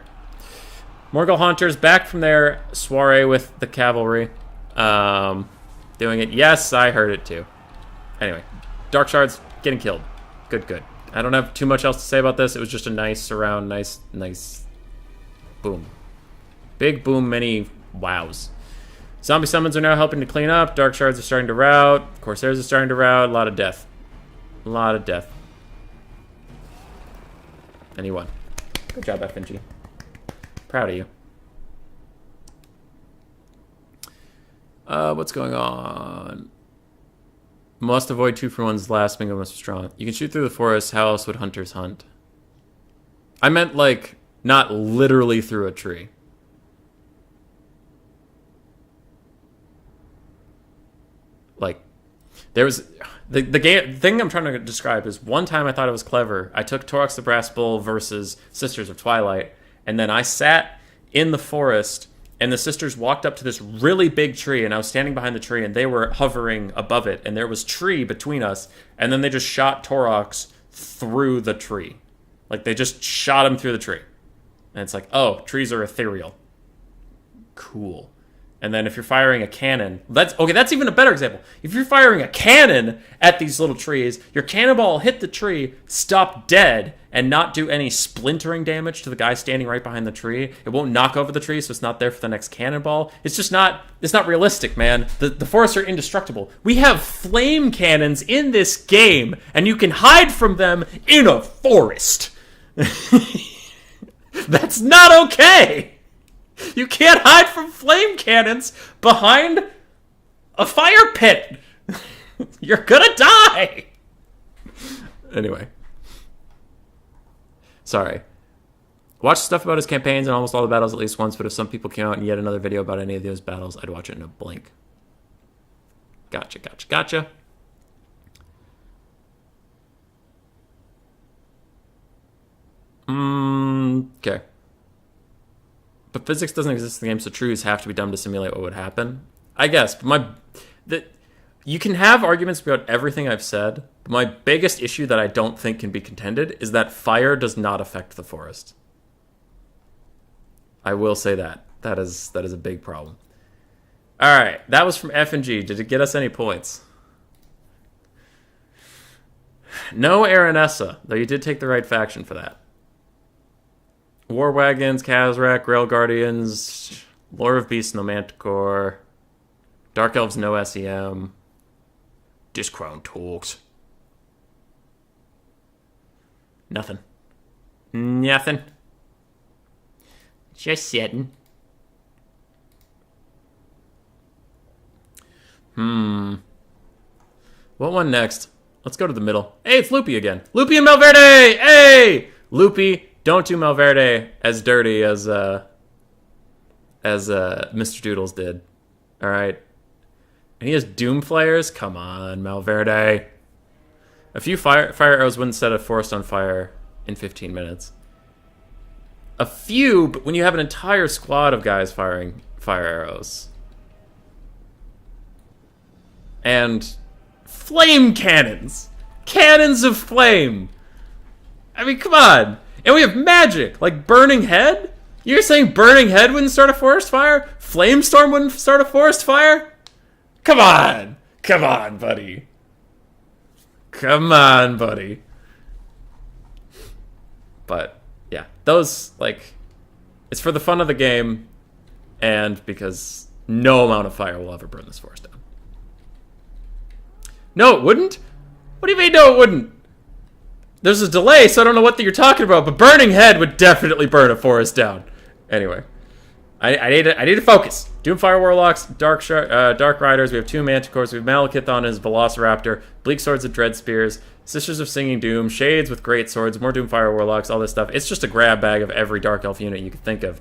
S1: Morgul Haunters back from their soiree with the cavalry. Doing it. Yes, I heard it too. Anyway, Dark Shards getting killed. Good. I don't have too much else to say about this. It was just a nice surround, nice boom. Big boom, many wows. Zombie summons are now helping to clean up. Dark Shards are starting to rout. Corsairs are starting to rout. A lot of death. And he won. Good job, FNG. Proud of you. What's going on? Must avoid 2-for-1's last bingo must be strong. You can shoot through the forest. How else would hunters hunt? I meant, like, not literally through a tree. Like, there was... The thing I'm trying to describe is one time I thought it was clever. I took Torox the Brass Bull versus Sisters of Twilight, and then I sat in the forest, and the sisters walked up to this really big tree, and I was standing behind the tree, and they were hovering above it, and there was tree between us, and then they just shot Torox through the tree. Like, they just shot him through the tree. And it's like, oh, trees are ethereal. Cool. And then if you're firing a cannon, that's even a better example. If you're firing a cannon at these little trees, your cannonball will hit the tree, stop dead, and not do any splintering damage to the guy standing right behind the tree. It won't knock over the tree, so it's not there for the next cannonball. It's not realistic, man. The forests are indestructible. We have flame cannons in this game, and you can hide from them in a forest. That's not okay. You can't hide from flame cannons behind a fire pit. You're gonna die. Anyway. Sorry. Watch stuff about his campaigns and almost all the battles at least once, but if some people came out and yet another video about any of those battles, I'd watch it in a blink. Gotcha. Okay. But physics doesn't exist in the game, so truths have to be dumb to simulate what would happen. I guess, but you can have arguments about everything I've said, but my biggest issue that I don't think can be contended is that fire does not affect the forest. I will say that. That is a big problem. Alright, that was from F&G. Did it get us any points? No Aranessa, though you did take the right faction for that. War Wagons, Kazrak, Rail Guardians, Lore of Beasts, no Manticore, Dark Elves, no SEM, Discrown Talks. Nothing. Just sitting. What one next? Let's go to the middle. Hey, it's Loopy again. Loopy and Malverde! Hey! Loopy, don't do Malverde as dirty as Mr. Doodles did. Alright? And he has Doom Flares? Come on, Malverde. A few fire arrows wouldn't set a forest on fire in 15 minutes. A few, but when you have an entire squad of guys firing fire arrows. And flame cannons! Cannons of flame! I mean, come on! And we have magic, like Burning Head? You're saying Burning Head wouldn't start a forest fire? Flamestorm wouldn't start a forest fire? Come on! Come on, buddy. Come on, buddy. But, yeah. Those, like... It's for the fun of the game, and because no amount of fire will ever burn this forest down. No, it wouldn't? What do you mean, no, it wouldn't? There's a delay, so I don't know what you're talking about, but Burning Head would definitely burn a forest down. Anyway. I need to focus. Doomfire Warlocks, Dark Riders. We have 2 Manticores. We have Malekith on his Velociraptor. Bleak Swords of Dread Spears. Sisters of Singing Doom. Shades with Great Swords. More Doomfire Warlocks. All this stuff. It's just a grab bag of every Dark Elf unit you could think of.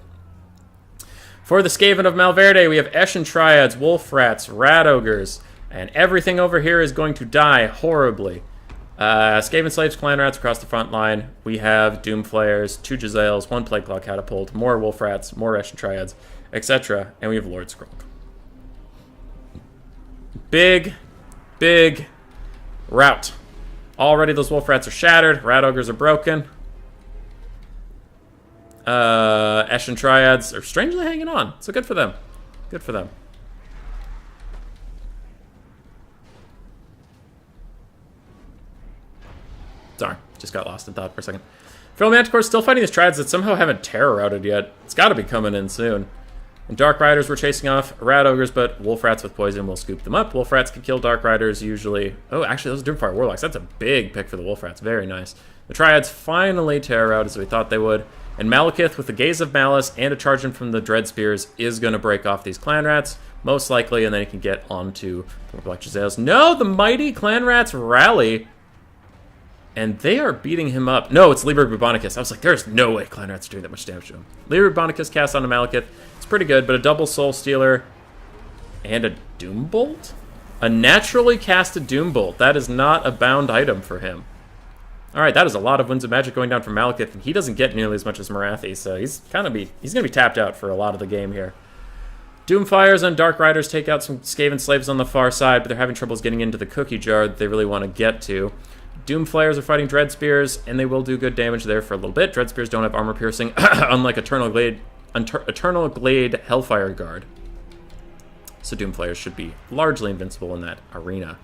S1: For the Skaven of Malverde, we have Eshin Triads, Wolf Rats, Rat Ogres, and everything over here is going to die horribly. Skaven Slaves, Clan Rats across the front line. We have Doom Flayers, 2 Jezzails, 1 Plague Claw Catapult, more Wolf Rats, more Eshin Triads, etc. And we have Lord Skrulk. Big rout. Already those Wolf Rats are shattered. Rat Ogres are broken. Eshin Triads are strangely hanging on. So good for them. Good for them. Darn, just got lost in thought for a second. Feral Manticore still fighting these Triads that somehow haven't terror routed yet. It's got to be coming in soon. And Dark Riders were chasing off Rat Ogres, but Wolf Rats with poison will scoop them up. Wolf Rats can kill Dark Riders usually. Oh, actually, those are Doomfire Warlocks. That's a big pick for the Wolf Rats. Very nice. The Triads finally terror out as we thought they would. And Malekith, with the Gaze of Malice and a charge in from the Dread Spears, is going to break off these Clan Rats, most likely, and then he can get onto the Black Jezzails. No, the mighty Clan Rats rally. And they are beating him up. No, it's Liber Bubonicus. I was like, there's no way Clan Rats are doing that much damage to him. Liber Bubonicus cast onto Malekith. It's pretty good, but a double Soul Stealer and a Doom Bolt? A naturally casted Doom Bolt. That is not a bound item for him. Alright, that is a lot of Winds of Magic going down from Malekith, and he doesn't get nearly as much as Morathi, so he's going to be tapped out for a lot of the game here. Doomfires and Dark Riders take out some Skaven Slaves on the far side, but they're having troubles getting into the cookie jar that they really want to get to. Doom Flayers are fighting Dread Spears, and they will do good damage there for a little bit. Dread Spears don't have armor piercing, unlike Eternal Glade Hellfire Guard. So Doom Flayers should be largely invincible in that arena.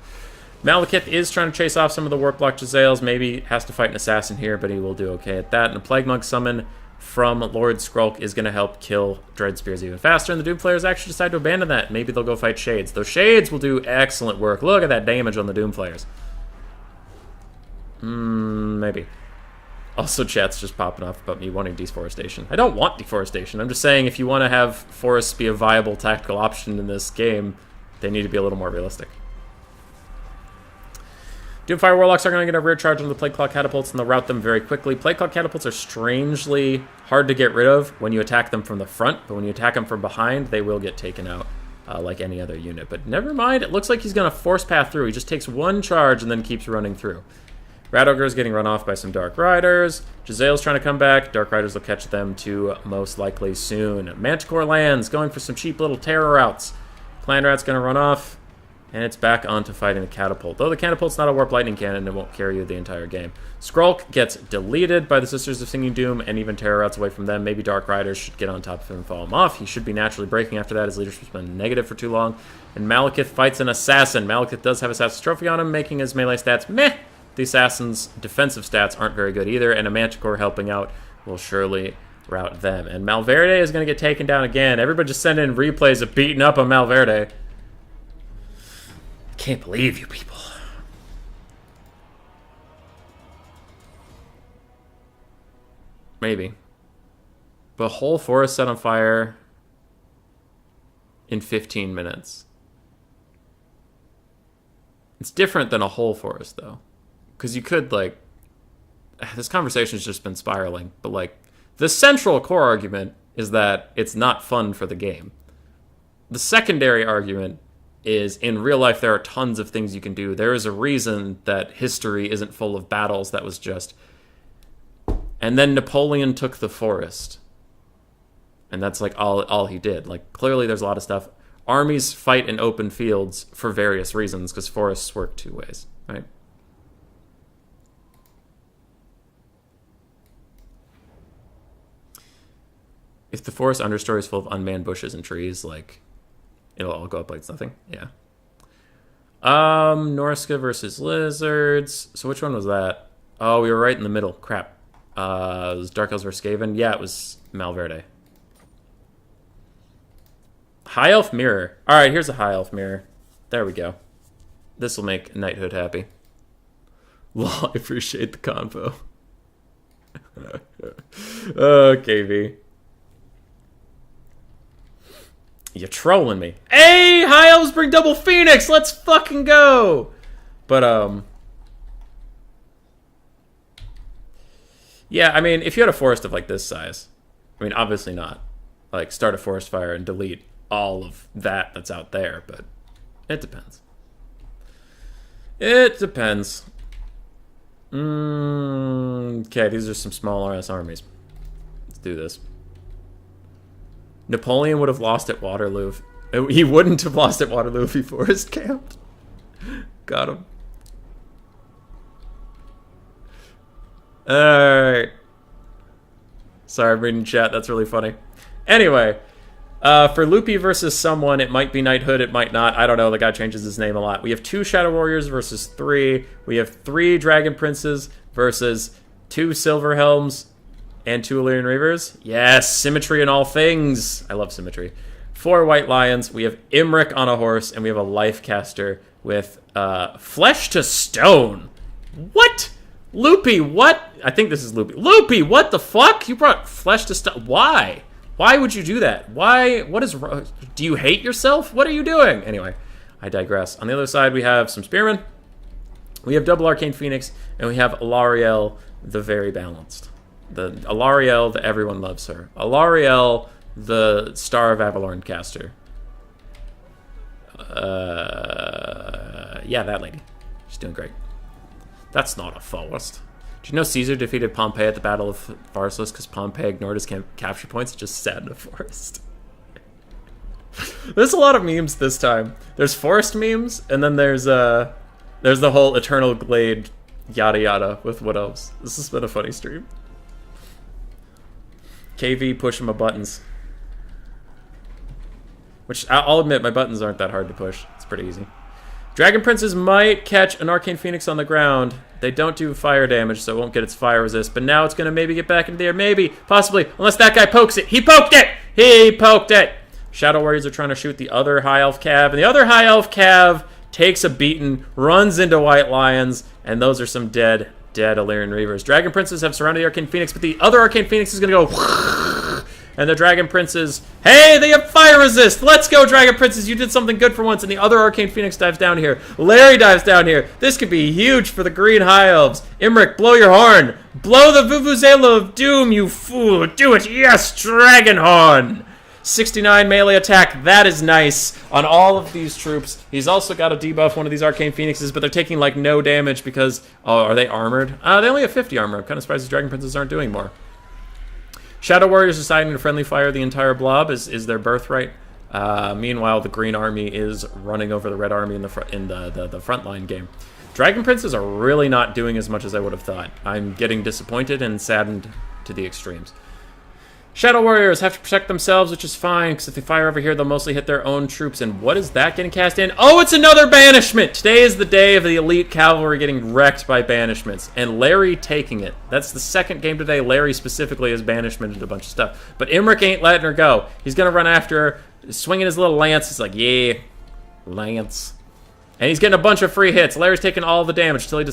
S1: Malekith is trying to chase off some of the Warplock Jezzails. Maybe has to fight an assassin here, but he will do okay at that. And a Plague Monk summon from Lord Skrulk is going to help kill Dread Spears even faster. And the Doom Flayers actually decide to abandon that. Maybe they'll go fight Shades. Those Shades will do excellent work. Look at that damage on the Doom Flayers. Maybe. Also, chat's just popping off about me wanting deforestation. I don't want deforestation. I'm just saying if you want to have forests be a viable tactical option in this game, they need to be a little more realistic. Doomfire Warlocks are going to get a rear charge on the Plague Claw Catapults, and they'll rout them very quickly. Plague Claw Catapults are strangely hard to get rid of when you attack them from the front, but when you attack them from behind, they will get taken out like any other unit. But never mind, it looks like he's going to force path through. He just takes one charge and then keeps running through. Rat Ogre is getting run off by some Dark Riders. Jezzail's trying to come back. Dark Riders will catch them too, most likely soon. Manticore lands, going for some cheap little terror routes. Clan Rat's going to run off, and it's back on to fighting the Catapult. Though the Catapult's not a Warp Lightning Cannon, it won't carry you the entire game. Skrulk gets deleted by the Sisters of Singing Doom, and even terror routes away from them. Maybe Dark Riders should get on top of him and follow him off. He should be naturally breaking after that. His leadership's been negative for too long. And Malekith fights an Assassin. Malekith does have Assassin's Trophy on him, making his melee stats meh. The Assassin's defensive stats aren't very good either, and a Manticore helping out will surely rout them. And Malverde is going to get taken down again. Everybody just send in replays of beating up on Malverde. Can't believe you people. Maybe. The whole forest set on fire in 15 minutes. It's different than a whole forest, though. Because you could, like... This conversation's just been spiraling, but, like, the central core argument is that it's not fun for the game. The secondary argument is, in real life, there are tons of things you can do. There is a reason that history isn't full of battles that was just... And then Napoleon took the forest. And that's, like, all he did. Like, clearly there's a lot of stuff. Armies fight in open fields for various reasons, because forests work two ways, right? If the forest understory is full of unmanned bushes and trees, like, it'll all go up like it's nothing. Yeah. Norska versus Lizards. So which one was that? Oh, we were right in the middle. Crap. It was Dark Elves versus Skaven. Yeah, it was Malverde. High Elf Mirror. All right, here's a High Elf Mirror. There we go. This will make Knighthood happy. Lol, I appreciate the convo. Oh, KV. You're trolling me. Hey, High Elves bring double Phoenix! Let's fucking go! But, yeah, I mean, if you had a forest of, like, this size, I mean, obviously not. Like, start a forest fire and delete all of that that's out there, but it depends. It depends. Okay, these are some small RS armies. Let's do this. Napoleon would have lost at Waterloo. He wouldn't have lost at Waterloo if he forest camped. Got him. Alright. Sorry, I'm reading chat. That's really funny. Anyway, for Loopy versus someone, it might be Knighthood, it might not. I don't know. The guy changes his name a lot. We have 2 Shadow Warriors versus 3. We have 3 Dragon Princes versus 2 Silver Helms and 2 Illyrian Reavers. Yes, symmetry in all things. I love symmetry. 4 White Lions. We have Imric on a horse, and we have a Life Caster with Flesh to Stone. What? Loopy, what? I think this is Loopy. Loopy, what the fuck? You brought Flesh to Stone. Why? Why would you do that? Why? What is wrong? Do you hate yourself? What are you doing? Anyway, I digress. On the other side, we have some Spearmen. We have double Arcane Phoenix, and we have Alarielle, the very balanced. The Alarielle that everyone loves her. Alarielle, the Star of Avalorn caster. Yeah, that lady. She's doing great. That's not a forest. Did you know Caesar defeated Pompey at the Battle of Pharsalus because Pompey ignored his capture points and just sat in a forest? There's a lot of memes this time. There's forest memes, and then there's the whole Eternal Glade yada yada with what else. This has been a funny stream. KV pushing my buttons. Which, I'll admit, my buttons aren't that hard to push. It's pretty easy. Dragon Princes might catch an Arcane Phoenix on the ground. They don't do fire damage, so it won't get its fire resist. But now it's going to maybe get back into the air. Maybe. Possibly. Unless that guy pokes it. He poked it! He poked it! Shadow Warriors are trying to shoot the other High Elf Cav. And the other High Elf Cav takes a beating, runs into White Lions. And those are some dead Illyrian Reavers. Dragon Princes have surrounded the Arcane Phoenix, but the other Arcane Phoenix is going to go... And the Dragon Princes, hey, they have fire resist. Let's go, Dragon Princes. You did something good for once. And the other Arcane Phoenix dives down here. Larry dives down here. This could be huge for the Green High Elves. Imric, blow your horn. Blow the Vuvuzela of Doom, you fool. Do it. Yes, Dragon Horn. 69 melee attack. That is nice on all of these troops. He's also got to debuff one of these Arcane Phoenixes, but they're taking, like, no damage because... Oh, are they armored? They only have 50 armor. I'm kind of surprised the Dragon Princes aren't doing more. Shadow Warriors deciding to friendly fire the entire blob is their birthright. Meanwhile, the Green Army is running over the Red Army in the frontline game. Dragon Princes are really not doing as much as I would have thought. I'm getting disappointed and saddened to the extremes. Shadow Warriors have to protect themselves, which is fine, because if they fire over here, they'll mostly hit their own troops. And what is that getting cast in? Oh, it's another banishment! Today is the day of the elite cavalry getting wrecked by banishments, and Larry taking it. That's the second game today. Larry specifically has banishmented a bunch of stuff. But Imric ain't letting her go. He's going to run after her, swinging his little lance. He's like, yeah, lance. And he's getting a bunch of free hits. Larry's taking all the damage till he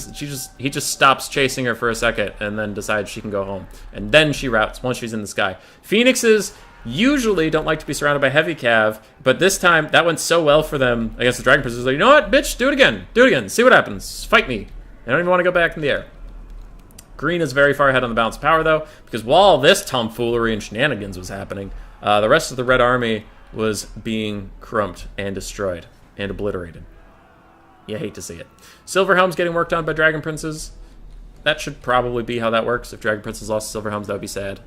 S1: just stops chasing her for a second and then decides she can go home. And then she routes once she's in the sky. Phoenixes usually don't like to be surrounded by heavy cav, but this time that went so well for them against the Dragon Princes. Like, you know what, bitch? Do it again. Do it again. See what happens. Fight me. I don't even want to go back in the air. Green is very far ahead on the balance of power, though, because while this tomfoolery and shenanigans was happening, the rest of the Red Army was being crumped and destroyed and obliterated. You hate to see it. Silver Helm's getting worked on by Dragon Princes. That should probably be how that works. If Dragon Princes lost Silver Helms, that would be sad.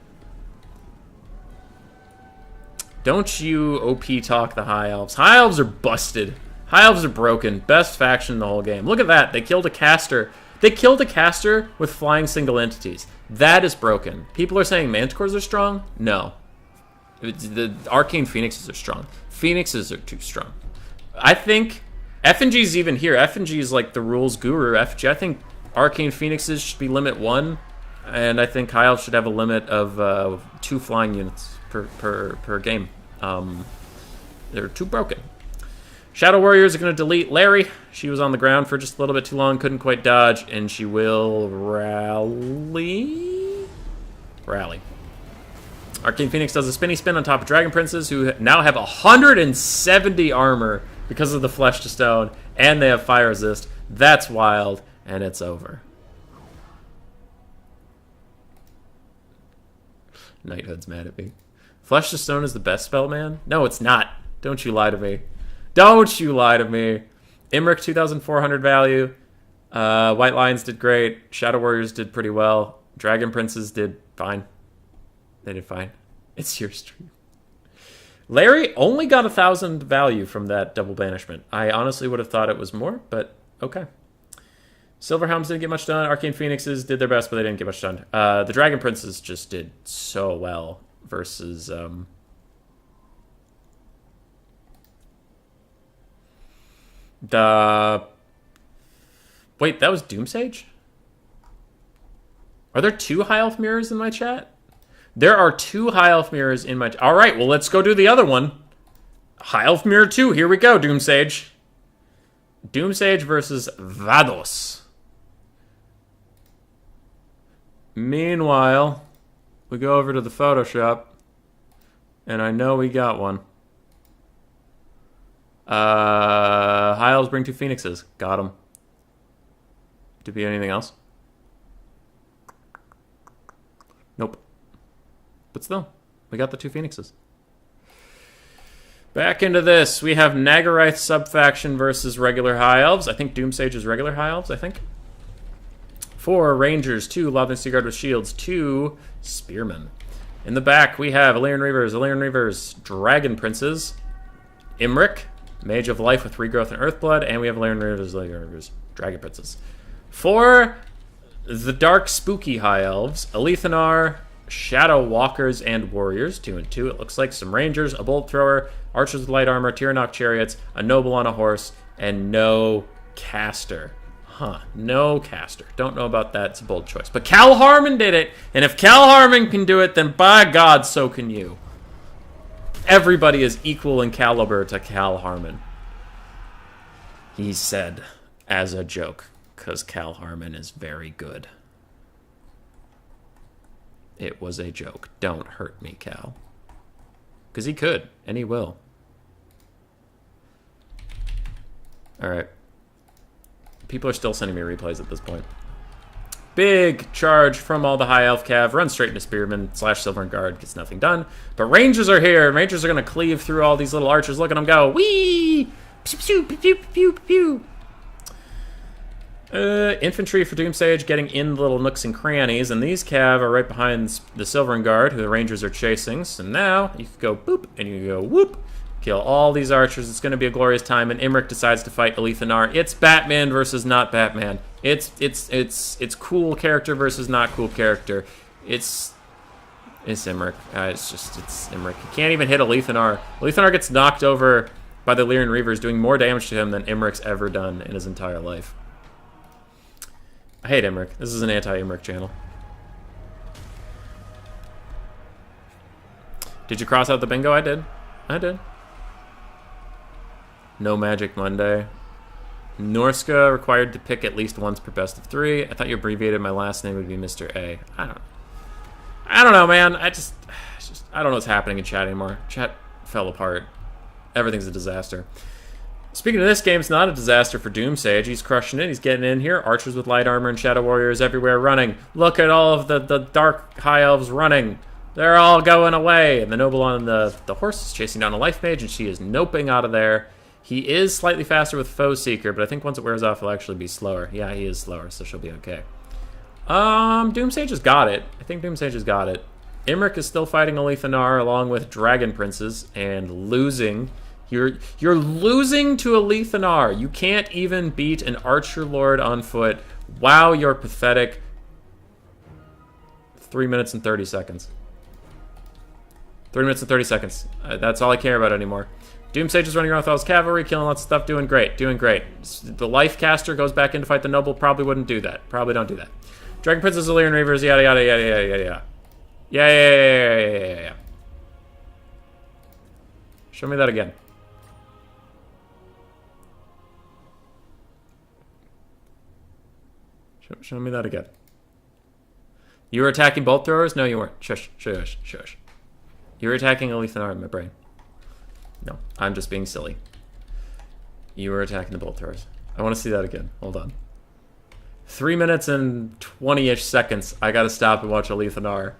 S1: Don't you OP talk the High Elves. High Elves are busted. High Elves are broken. Best faction in the whole game. Look at that. They killed a caster. They killed a caster with flying single entities. That is broken. People are saying Manticores are strong? No. The Arcane Phoenixes are strong. Phoenixes are too strong. I think... FNG's even here. FNG is like the rules guru. FG, I think Arcane Phoenixes should be limit 1, and I think High Elves should have a limit of 2 flying units per game. They're too broken. Shadow Warriors are going to delete Larry. She was on the ground for just a little bit too long, couldn't quite dodge, and she will rally. Arcane Phoenix does a spinny spin on top of Dragon Princes, who now have 170 armor because of the Flesh to Stone, and they have fire resist. That's wild, and it's over. Knighthood's mad at me. Flesh to Stone is the best spell, man? No, it's not. Don't you lie to me. Don't you lie to me. Imric, 2,400 value. White Lions did great. Shadow Warriors did pretty well. Dragon Princes did fine. They did fine. It's your stream. Larry only got 1,000 value from that double banishment. I honestly would have thought it was more, but okay. Silverhelms didn't get much done. Arcane Phoenixes did their best, but they didn't get much done. The Dragon Princes just did so well versus... Wait, that was Doomsage? Are there 2 High Elf mirrors in my chat? There are 2 High Elf mirrors in my... Alright, well, let's go do the other one. High Elf mirror 2. Here we go, Doomsage. Doomsage versus Vados. Meanwhile, we go over to the Photoshop, and I know we got one. High Elves bring 2 Phoenixes. Got them. To be anything else? Nope. But still, we got the 2 Phoenixes. Back into this, we have Nagarythe subfaction versus regular High Elves. I think Doomsage is regular High Elves, I think. 4 Rangers, 2 Loveland Seaguard with shields, 2 Spearmen. In the back, we have Illyrian Reavers, Dragon Princes, Imric, Mage of Life with Regrowth and Earthblood, and we have Illyrian Reavers, Dragon Princes. For the Dark Spooky High Elves, Alethanar, Shadow Walkers, and Warriors, 2 and 2. It looks like some Rangers, a Bolt Thrower, Archers with Light Armor, Tyrannok Chariots, a Noble on a Horse, and no Caster. Huh, no Caster. Don't know about that. It's a bold choice. But Cal Harmon did it, and if Cal Harmon can do it, then by God, so can you. Everybody is equal in caliber to Cal Harmon. He said, as a joke, because Cal Harmon is very good. It was a joke. Don't hurt me, Cal. Because he could, and he will. Alright. People are still sending me replays at this point. Big charge from all the High Elf Cav. Run straight into Spearman / Silvern Guard. Gets nothing done. But Rangers are here. Rangers are going to cleave through all these little archers. Look at them go. Whee! Pew, pew, pew, pew, pew, pew. Infantry for Doomsage getting in the little nooks and crannies. And these Cav are right behind the Silvern Guard, who the Rangers are chasing. So now you can go boop, and you can go whoop. Kill all these archers. It's going to be a glorious time. And Imric decides to fight Alethanar. It's Batman versus not Batman. It's cool character versus not cool character. It's Imric. It's Imric. He can't even hit Alethanar. Alethanar gets knocked over by the Illyrian Reavers, doing more damage to him than Imric's ever done in his entire life. I hate Imric. This is an anti-Imric channel. Did you cross out the bingo? I did. I did. No Magic Monday. Norska required to pick at least once per best of 3. I thought you abbreviated my last name would be Mr. A. I don't know, man. I don't know what's happening in chat anymore. Chat fell apart. Everything's a disaster. Speaking of this game, it's not a disaster for Doomsage. He's crushing it. He's getting in here. Archers with light armor and Shadow Warriors everywhere running. Look at all of the Dark High Elves running. They're all going away. And the Noble on the horse is chasing down a Life Mage, and she is noping out of there. He is slightly faster with Foe Seeker, but I think once it wears off, he'll actually be slower. Yeah, he is slower, so she'll be okay. Doomsage has got it. I think Doomsage has got it. Imric is still fighting Alethanar along with Dragon Princes and losing. You're losing to Alethanar. You can't even beat an Archer Lord on foot. Wow, you're pathetic. 3 minutes and 30 seconds. 3 minutes and 30 seconds. That's all I care about anymore. Doomsage is running around with all his cavalry, killing lots of stuff, doing great, doing great. The Life Caster goes back in to fight the Noble, probably wouldn't do that. Probably don't do that. Dragon Princes, Illyrian Reavers, yada yada yada yada yada yada. Yeah. Show me that again. Show me that again. You were attacking bolt throwers? No, you weren't. Shush. You were attacking Alethanar in my brain. No, I'm just being silly. You were attacking the bolt throwers. I want to see that again. Hold on. 3 minutes and 20-ish seconds. I gotta stop and watch Alethanar.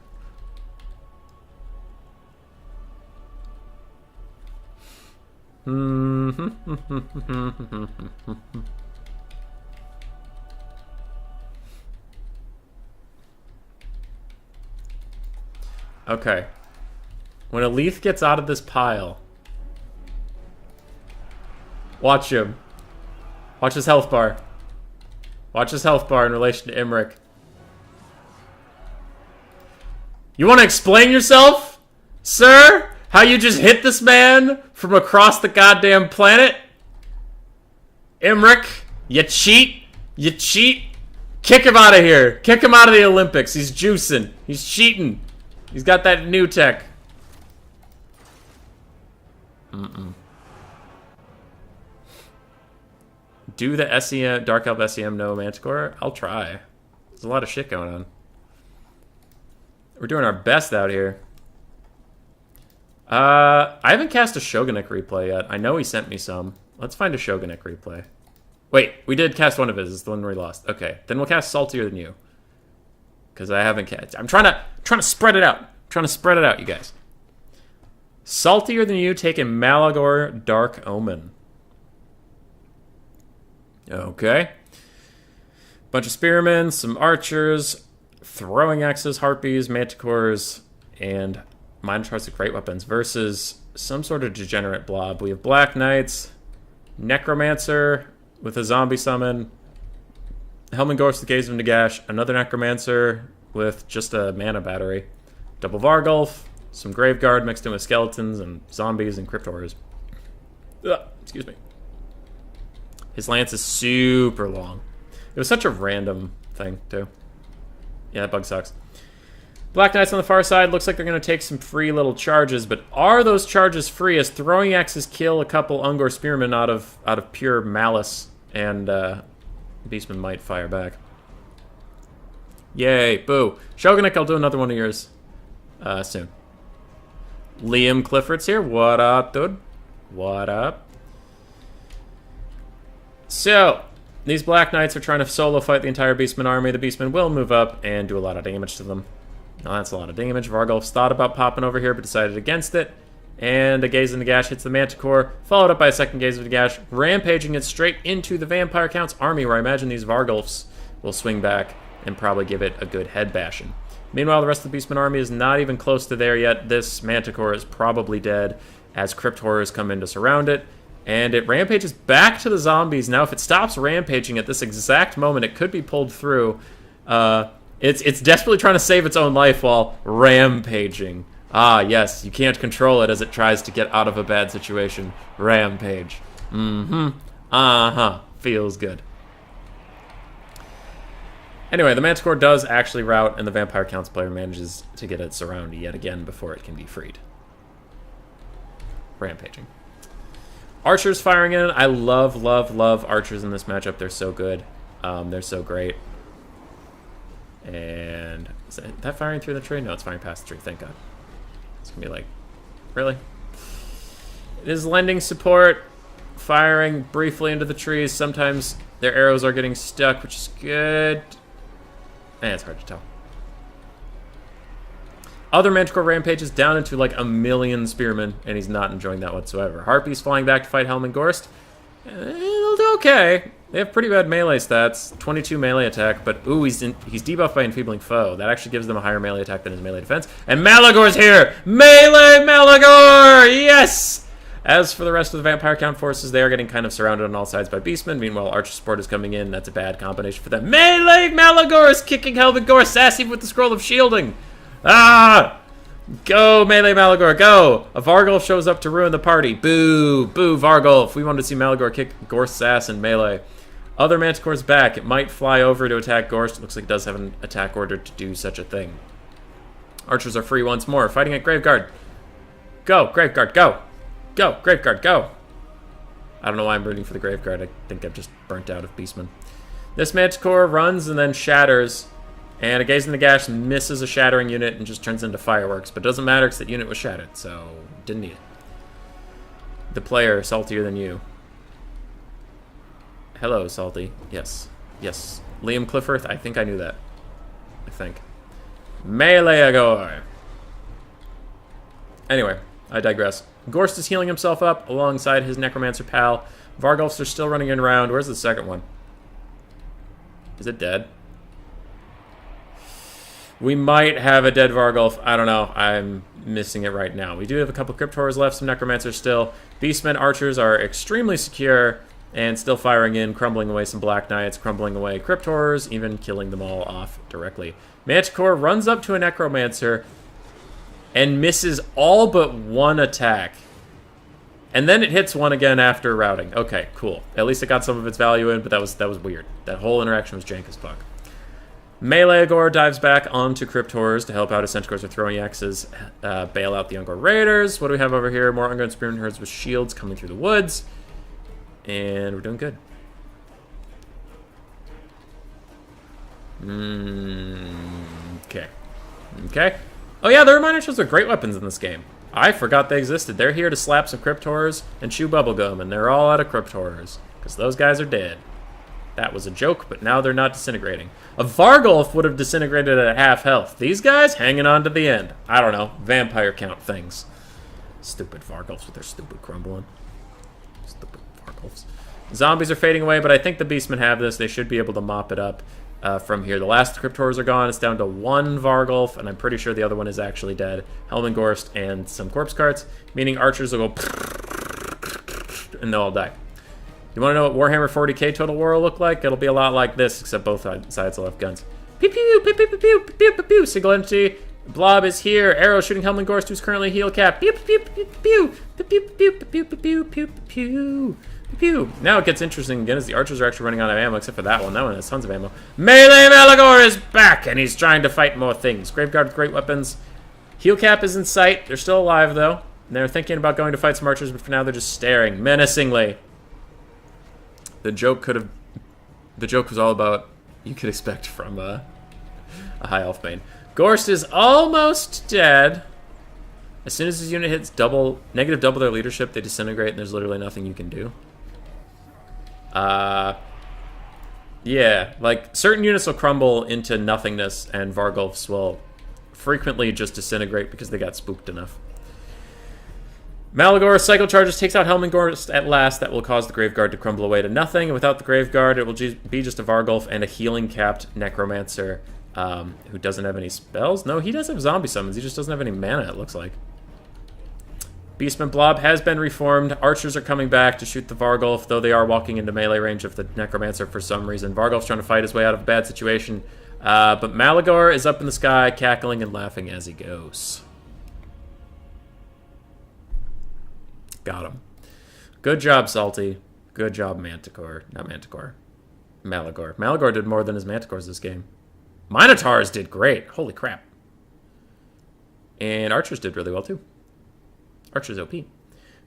S1: Okay. When Aleth gets out of this pile, watch him. Watch his health bar. Watch his health bar in relation to Imric. You want to explain yourself, sir? How you just hit this man from across the goddamn planet? Imric, you cheat. You cheat. Kick him out of here. Kick him out of the Olympics. He's juicing. He's cheating. He's got that new tech. Do the SEM, Dark Elf SEM no Manticore? I'll try. There's a lot of shit going on. We're doing our best out here. I haven't cast a Shogunnik replay yet. I know he sent me some. Let's find a Shogunnik replay. Wait, we did cast one of his. It's the one where he lost. Okay, then we'll cast Saltier Than You. Because I haven't cast. I'm trying to spread it out. You guys. Saltier Than You, take a Malagor Dark Omen. Okay. Bunch of spearmen, some archers, throwing axes, harpies, manticores, and Minotaurs with great weapons versus some sort of degenerate blob. We have Black Knights, Necromancer with a zombie summon, Helmengorst with Gaze of Nagash, another Necromancer with just a mana battery, double Vargulf, some Graveguard mixed in with skeletons and zombies and crypt horrors. Excuse me. His lance is super long. It was such a random thing, too. Yeah, that bug sucks. Black Knights on the far side. Looks like they're going to take some free little charges, but are those charges free as throwing axes kill a couple Ungor Spearmen out of pure malice, and Beastman might fire back. Yay, boo. Shogunnik, I'll do another one of yours soon. Liam Clifford's here. What up, dude? What up? So, these Black Knights are trying to solo fight the entire Beastman army. The Beastmen will move up and do a lot of damage to them. Now that's a lot of damage. Vargulf's thought about popping over here, but decided against it. And a Gaze of Nagash hits the Manticore, followed up by a second Gaze of Nagash, rampaging it straight into the Vampire Count's army, where I imagine these Vargulfs will swing back and probably give it a good head bashing. Meanwhile, the rest of the Beastman army is not even close to there yet. This Manticore is probably dead as Crypt Horrors come in to surround it. And it rampages back to the zombies. Now, if it stops rampaging at this exact moment, it could be pulled through. It's desperately trying to save its own life while rampaging. Ah, yes, you can't control it as it tries to get out of a bad situation. Rampage. Feels good. Anyway, the Manticore does actually rout, and the Vampire Count's player manages to get it surrounded yet again before it can be freed. Rampaging. Archers firing in. I love archers in this matchup. They're so good. They're so great. And is that firing through the tree? No, it's firing past the tree. Thank God. It's going to be like, really? It is lending support. Firing briefly into the trees. Sometimes their arrows are getting stuck, which is good. And it's hard to tell. Other Manticore rampages down into like 1 million spearmen, and he's not enjoying that whatsoever. Harpy's flying back to fight Helmengorst. They'll do okay. They have pretty bad melee stats, 22 melee attack, but ooh, he's debuffed by Enfeebling Foe. That actually gives them a higher melee attack than his melee defense. And Malagor's here! Melee Malagor! Yes! As for the rest of the Vampire Count forces, they are getting kind of surrounded on all sides by Beastmen. Meanwhile, Archer support is coming in. That's a bad combination for them. Melee Malagor is kicking Helmengorst sassy with the Scroll of Shielding. Ah! Go, Melee Malagor, go! A Vargulf shows up to ruin the party. Boo! Boo, Vargulf. We wanted to see Malagor kick Gorst's ass in melee. Other Manticore's back. It might fly over to attack Gorst. It looks like it does have an attack order to do such a thing. Archers are free once more, fighting at Graveguard. Go, Graveguard, go! Go, Graveguard, go! I don't know why I'm rooting for the Graveguard. I think I've just burnt out of Beastmen. This Manticore runs and then shatters, and a Gaze in the Gash misses a shattering unit and just turns into fireworks, but it doesn't matter because that unit was shattered, so didn't need it. The player, saltier than you. Hello, Salty. Yes. Yes. Liam Clifford, I think I knew that. I think. Meleagor. Anyway, I digress. Gorst is healing himself up alongside his Necromancer pal. Vargulfs are still running in around. Where's the second one? Is it dead? We might have a dead Vargulf. I don't know. I'm missing it right now. We do have a couple Crypt Horrors left, some Necromancers still. Beastmen, Archers are extremely secure and still firing in, crumbling away some Black Knights, crumbling away Crypt Horrors, even killing them all off directly. Manticore runs up to a Necromancer and misses all but one attack. And then it hits one again after routing. Okay, cool. At least it got some of its value in, but that was weird. That whole interaction was jank as fuck. Meleagor dives back onto Crypt Horrors to help out as Centaurs are throwing axes, bail out the Ungor Raiders. What do we have over here? More Ungor Spearman herds with shields coming through the woods. And we're doing good. Okay. Okay. Oh yeah, the Reminder Shells are great weapons in this game. I forgot they existed. They're here to slap some Crypt Horrors and chew bubblegum, and they're all out of Crypt Horrors, because those guys are dead. That was a joke, but now they're not disintegrating. A Vargulf would have disintegrated at half health. These guys hanging on to the end. I don't know. Vampire count things. Stupid Vargulfs with their stupid crumbling. Stupid Vargulfs. Zombies are fading away, but I think the Beastmen have this. They should be able to mop it up from here. The last Crypt Horrors are gone. It's down to one Vargulf, and I'm pretty sure the other one is actually dead. Helmengorst and some corpse carts, meaning Archers will go and they'll all die. You want to know what Warhammer 40k Total War will look like? It'll be a lot like this, except both sides will have guns. Pew pew pew pew pew pew pew pew pew. Single entity. Blob is here. Arrow shooting Helmengorst, who's currently heal cap. Pew pew pew pew pew pew pew pew pew pew pew pew pew. Now it gets interesting again as the Archers are actually running out of ammo, except for that one. That one has tons of ammo. Melee Meleagor is back, and he's trying to fight more things. Graveguard with great weapons. Heal cap is in sight. They're still alive though. And they're thinking about going to fight some Archers, but for now they're just staring menacingly. The joke was all about you could expect from a High Elf Bane. Gorst is almost dead. As soon as his unit hits negative double their leadership, they disintegrate, and there's literally nothing you can do. Yeah, like certain units will crumble into nothingness, and Vargulfs will frequently just disintegrate because they got spooked enough. Malagor cycle charges, takes out Helmengorst at last. That will cause the Graveguard to crumble away to nothing. Without the Graveguard, it will be just a Vargulf and a healing-capped Necromancer who doesn't have any spells. No, he does have zombie summons. He just doesn't have any mana, it looks like. Beastman Blob has been reformed. Archers are coming back to shoot the Vargulf, though they are walking into melee range of the Necromancer for some reason. Vargulf's trying to fight his way out of a bad situation. But Malagor is up in the sky, cackling and laughing as he goes. Got him. Good job, Salty. Good job, Manticore. Not Manticore. Malagor. Malagor did more than his Manticores this game. Minotaurs did great. Holy crap. And Archers did really well, too. Archers OP.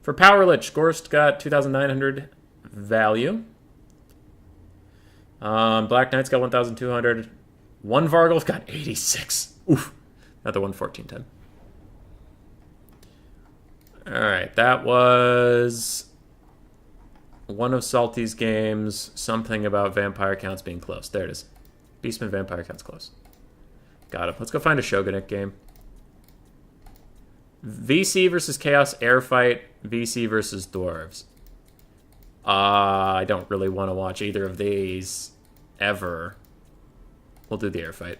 S1: For Power Lich, Gorst got 2,900 value. Black Knight's got 1,200. One Vargulf got 86. Oof. Another one, 1,410. Alright, that was one of Salty's games. Something about vampire counts being close. There it is. Beastman vampire counts close. Got him. Let's go find a Shogunate game. VC versus Chaos Air Fight. VC versus Dwarves. I don't really want to watch either of these ever. We'll do the Air Fight.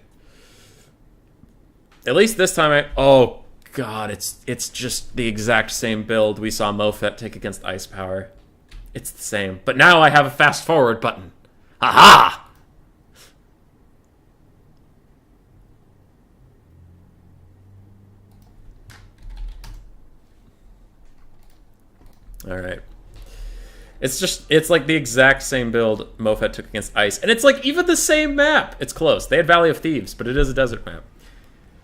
S1: At least this time oh god, it's just the exact same build we saw Mofet take against Ice Power. It's the same. But now I have a fast forward button. Aha! Alright. It's like the exact same build Mofet took against Ice. And it's like even the same map. It's close. They had Valley of Thieves, but it is a desert map.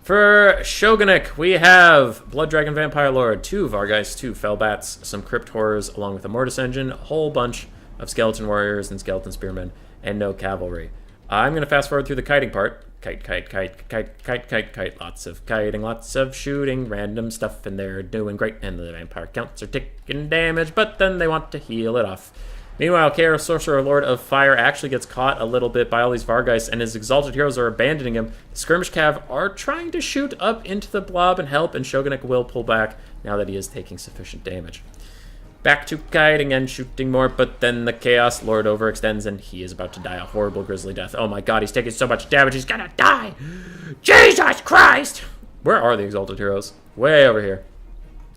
S1: For Shogunate, we have Blood Dragon Vampire Lord, 2 Vargeist, 2 Fellbats, some Crypt Horrors, along with a Mortis Engine, a whole bunch of Skeleton Warriors and Skeleton Spearmen, and no cavalry. I'm going to fast forward through the kiting part. Kite, kite, kite, kite, kite, kite, kite. Lots of kiting, lots of shooting, random stuff, and they're doing great. And the vampire counts are taking damage, but then they want to heal it off. Meanwhile, Chaos Sorcerer, Lord of Fire, actually gets caught a little bit by all these Vargeist, and his Exalted Heroes are abandoning him. The Skirmish Cav are trying to shoot up into the blob and help, and Shogunuk will pull back now that he is taking sufficient damage. Back to kiting and shooting more, but then the Chaos Lord overextends, and he is about to die a horrible grisly death. Oh my god, he's taking so much damage, he's gonna die! Jesus Christ! Where are the Exalted Heroes? Way over here.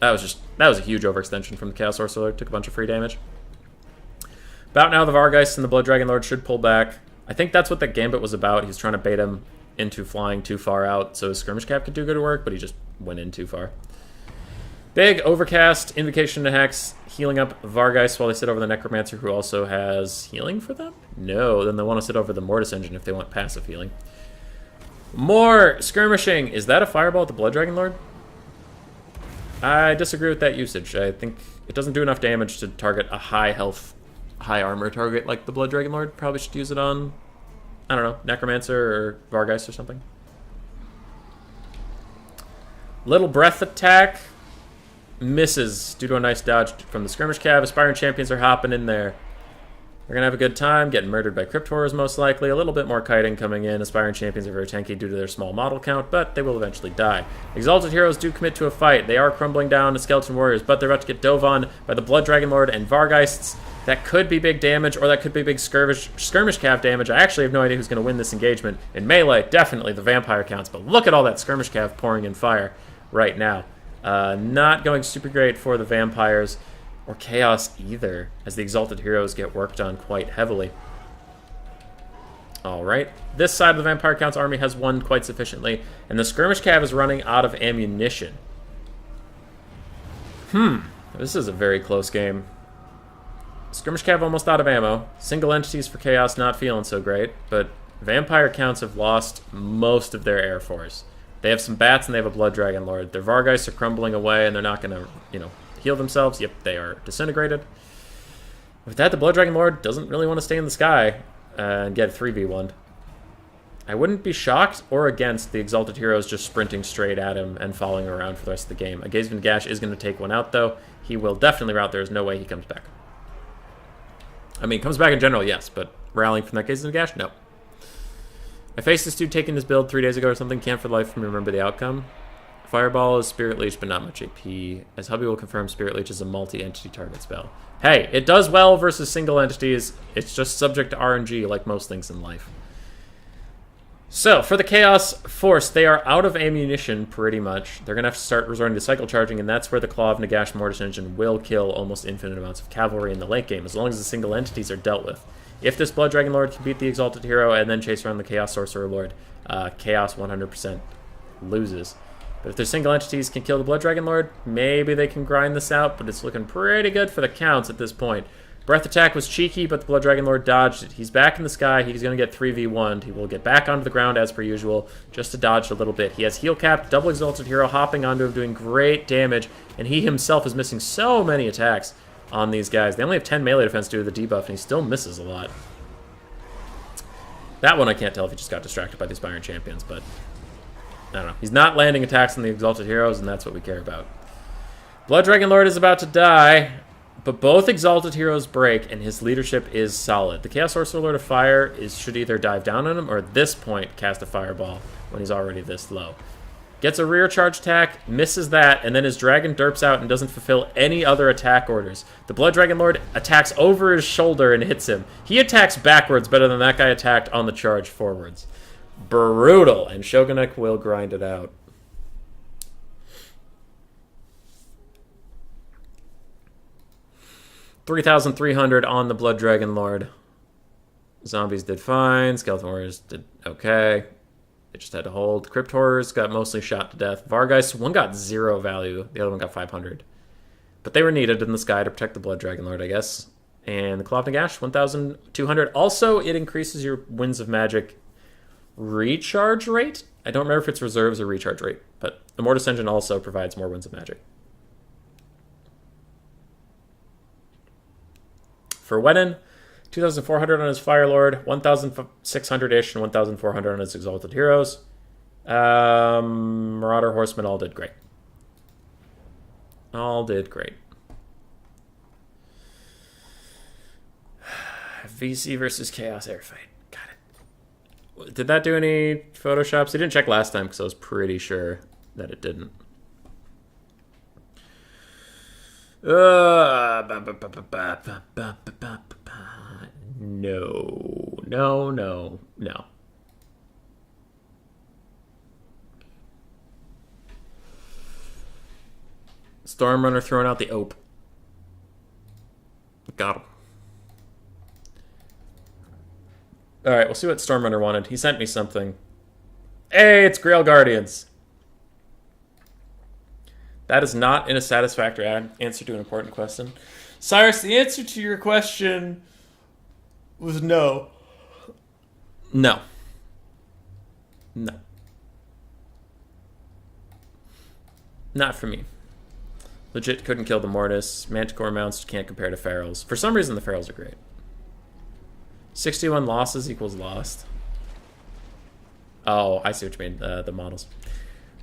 S1: That was a huge overextension from the Chaos Sorcerer. Took a bunch of free damage. About now, the Vargeist and the Blood Dragon Lord should pull back. I think that's what the Gambit was about. He was trying to bait him into flying too far out so his Skirmish Cap could do good work, but he just went in too far. Big Overcast, Invocation to Hex, healing up Vargeist while they sit over the Necromancer, who also has healing for them? No, then they want to sit over the Mortis Engine if they want passive healing. More skirmishing! Is that a Fireball at the Blood Dragon Lord? I disagree with that usage. I think it doesn't do enough damage to target a high health, high armor target like the Blood Dragon Lord. Probably should use it on, I don't know, Necromancer or Vargeist or something. Little Breath Attack misses due to a nice dodge from the Skirmish Cav. Aspiring Champions are hopping in there. They're going to have a good time, getting murdered by Crypt Horrors most likely. A little bit more kiting coming in. Aspiring Champions are very tanky due to their small model count, but they will eventually die. Exalted Heroes do commit to a fight. They are crumbling down to Skeleton Warriors, but they're about to get dove on by the Blood Dragon Lord and Vargeists. That could be big damage, or that could be big Skirmish Cav damage. I actually have no idea who's going to win this engagement. In melee, definitely the Vampire counts, but look at all that Skirmish Cav pouring in fire right now. Not going super great for the Vampires or Chaos either, as the Exalted Heroes get worked on quite heavily. Alright, this side of the Vampire Count's army has won quite sufficiently, and the Skirmish Cav is running out of ammunition. This is a very close game. Skirmish Cav almost out of ammo. Single entities for Chaos not feeling so great, but Vampire Counts have lost most of their air force. They have some bats and they have a Blood Dragon Lord. Their Vargeists are crumbling away and they're not going to, heal themselves. Yep, they are disintegrated. With that, the Blood Dragon Lord doesn't really want to stay in the sky and get 3v1'd. I wouldn't be shocked or against the Exalted Heroes just sprinting straight at him and following around for the rest of the game. A Gazeman Gash is going to take one out, though. He will definitely rout. There's no way he comes back. I mean, comes back in general, yes, but rallying from that Gazeman Gash, no. I faced this dude taking his build 3 days ago or something. Can't for the life of me remember the outcome. Fireball is Spirit Leech, but not much AP. As Hubby will confirm, Spirit Leech is a multi-entity target spell. Hey, it does well versus single entities. It's just subject to RNG, like most things in life. So, for the Chaos Force, they are out of ammunition, pretty much. They're going to have to start resorting to cycle charging, and that's where the Claw of Nagash Mortis Engine will kill almost infinite amounts of cavalry in the late game, as long as the single entities are dealt with. If this Blood Dragon Lord can beat the Exalted Hero and then chase around the Chaos Sorcerer Lord, Chaos 100% loses. But if their single entities can kill the Blood Dragon Lord, maybe they can grind this out, but it's looking pretty good for the counts at this point. Breath Attack was cheeky, but the Blood Dragon Lord dodged it. He's back in the sky. He's going to get 3v1'd. He will get back onto the ground as per usual, just to dodge a little bit. He has heal capped, double Exalted Hero hopping onto him, doing great damage, and he himself is missing so many attacks on these guys. They only have 10 melee defense due to the debuff, and he still misses a lot. That one I can't tell if he just got distracted by the Aspiring Champions, but I don't know. He's not landing attacks on the Exalted Heroes, and that's what we care about. Blood Dragon Lord is about to die, but both Exalted Heroes break, and his leadership is solid. The Chaos Sorcerer Lord of Fire should either dive down on him or at this point cast a Fireball when he's already this low. Gets a rear charge attack, misses that, and then his dragon derps out and doesn't fulfill any other attack orders. The Blood Dragon Lord attacks over his shoulder and hits him. He attacks backwards better than that guy attacked on the charge forwards. Brutal, and Shogunuk will grind it out. $3,300 on the Blood Dragon Lord. Zombies did fine. Skeleton Warriors did okay. They just had to hold. Crypt Horrors got mostly shot to death. Vargeist, one got 0 value. The other one got 500. But they were needed in the sky to protect the Blood Dragon Lord, I guess. And the Claw of Nagash, 1,200. Also, it increases your Winds of Magic recharge rate. I don't remember if it's reserves or recharge rate. But the Mortis Engine also provides more Winds of Magic. For Weddin, 2,400 on his Fire Lord, 1,600-ish, and 1,400 on his Exalted Heroes. Marauder, Horseman all did great. All did great. VC versus Chaos Airfight. Got it. Did that do any photoshops? I didn't check last time because I was pretty sure that it didn't. No. Stormrunner throwing out the ope. Got him. Alright, we'll see what Stormrunner wanted. He sent me something. Hey, it's Grail Guardians. That is not in a satisfactory answer to an important question. Cyrus, the answer to your question was no. No. Not for me. Legit couldn't kill the Mortis. Manticore mounts can't compare to Ferals. For some reason, the Ferals are great. 61 losses equals lost. Oh, I see what you mean. The models.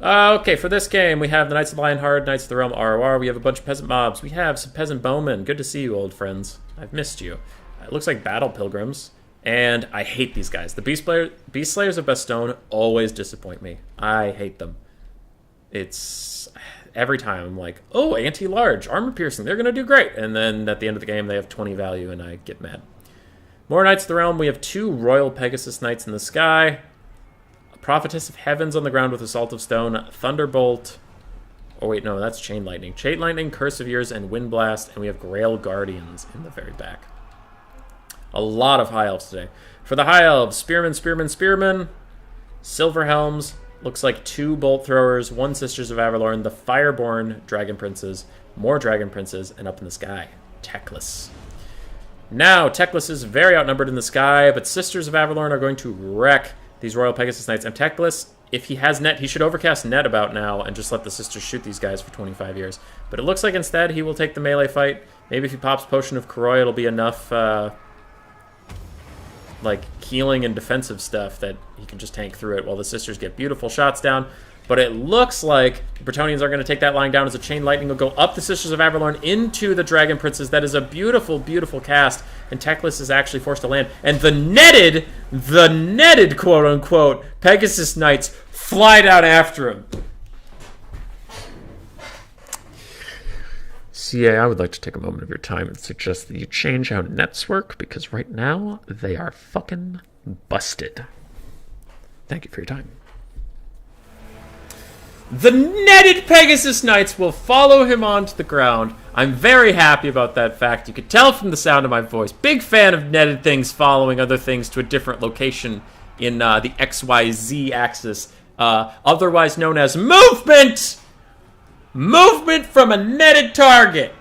S1: Okay, for this game, we have the Knights of the Lionheart, Knights of the Realm ROR. We have a bunch of peasant mobs. We have some peasant bowmen. Good to see you, old friends. I've missed you. It looks like battle pilgrims. And I hate these guys. The Beast Slayers of Bastogne always disappoint me. I hate them. It's... Every time I'm like, oh, anti-large, armor piercing, they're going to do great. And then at the end of the game, they have 20 value, and I get mad. More Knights of the Realm. We have 2 Royal Pegasus Knights in the sky. A Prophetess of Heavens on the ground with Assault of Stone. Thunderbolt. Oh, wait, no, that's Chain Lightning. Chain Lightning, Curse of Years, and Wind Blast. And we have Grail Guardians in the very back. A lot of High Elves today. For the High Elves, Spearmen. Silver Helms. Looks like 2 Bolt Throwers, 1 Sisters of Avalorn, the Fireborn Dragon Princes, more Dragon Princes, and up in the sky, Teclis. Now, Teclis is very outnumbered in the sky, but Sisters of Avalorn are going to wreck these Royal Pegasus Knights. And Teclis, if he has net, he should overcast net about now and just let the Sisters shoot these guys for 25 years. But it looks like instead he will take the melee fight. Maybe if he pops Potion of Koroi, it'll be enough like healing and defensive stuff that he can just tank through it while the Sisters get beautiful shots down. But it looks like the Bretonnians are going to take that line down as a Chain Lightning will go up the Sisters of Avalorn into the Dragon Princes. That is a beautiful, beautiful cast. And Teclis is actually forced to land. And the netted, quote-unquote, Pegasus Knights fly down after him. CA, I would like to take a moment of your time and suggest that you change how nets work, because right now, they are fucking busted. Thank you for your time. The netted Pegasus Knights will follow him onto the ground. I'm very happy about that fact. You could tell from the sound of my voice. Big fan of netted things following other things to a different location in the XYZ axis, otherwise known as movement! Movement from a netted target!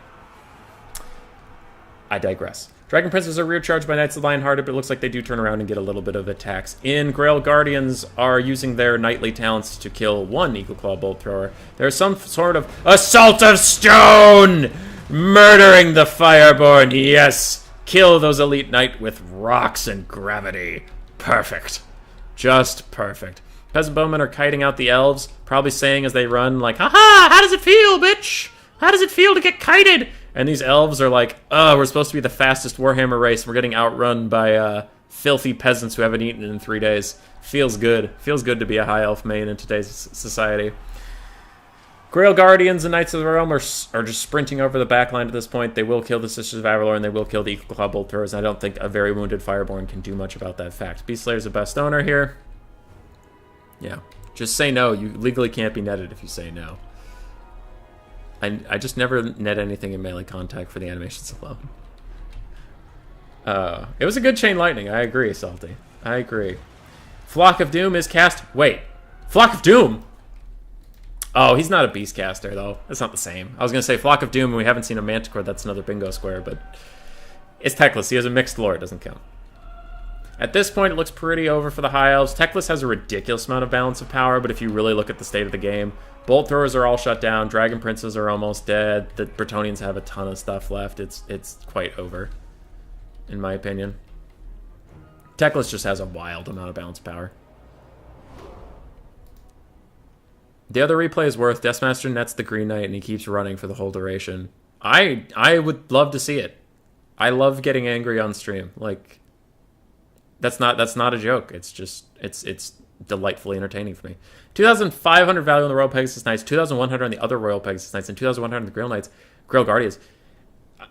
S1: I digress. Dragon Princes are rear charged by Knights of the Lionhearted, but it looks like they do turn around and get a little bit of attacks. Grail Guardians are using their knightly talents to kill 1 Eagle Claw Bolt Thrower. There's some sort of Assault of Stone! Murdering the Fireborn, yes! Kill those Elite Knight with rocks and gravity. Perfect. Just perfect. Peasant Bowmen are kiting out the elves, probably saying as they run, like, haha, how does it feel, bitch? How does it feel to get kited? And these elves are like, oh, we're supposed to be the fastest Warhammer race. We're getting outrun by filthy peasants who haven't eaten in 3 days. Feels good. Feels good to be a high elf main in today's society. Grail Guardians and Knights of the Realm are just sprinting over the backline at this point. They will kill the Sisters of Avalorn, and they will kill the Eagle Claw Bolt Throwers. I don't think a very wounded Fireborn can do much about that fact. Beast Slayers of Bastogne are here. Yeah. Just say no. You legally can't be netted if you say no. I just never net anything in melee contact for the animations alone. It was a good Chain Lightning. I agree, Salty. I agree. Flock of Doom is cast... Wait. Flock of Doom? Oh, he's not a beast caster, though. That's not the same. I was going to say Flock of Doom, and we haven't seen a Manticore. That's another bingo square, but... It's Teclis. He has a mixed lore. It doesn't count. At this point, it looks pretty over for the High Elves. Teclis has a ridiculous amount of balance of power, but if you really look at the state of the game, Bolt Throwers are all shut down. Dragon Princes are almost dead. The Bretonnians have a ton of stuff left. It's quite over. in my opinion. Teclis just has a wild amount of bounce power. The other replay is worth Deathmaster nets the Green Knight and he keeps running for the whole duration. I would love to see it. I love getting angry on stream. Like, that's not a joke. It's just it's delightfully entertaining for me. 2,500 value on the Royal Pegasus Knights, 2,100 on the other Royal Pegasus Knights, and 2,100 on the Grail Knights, Grail Guardians.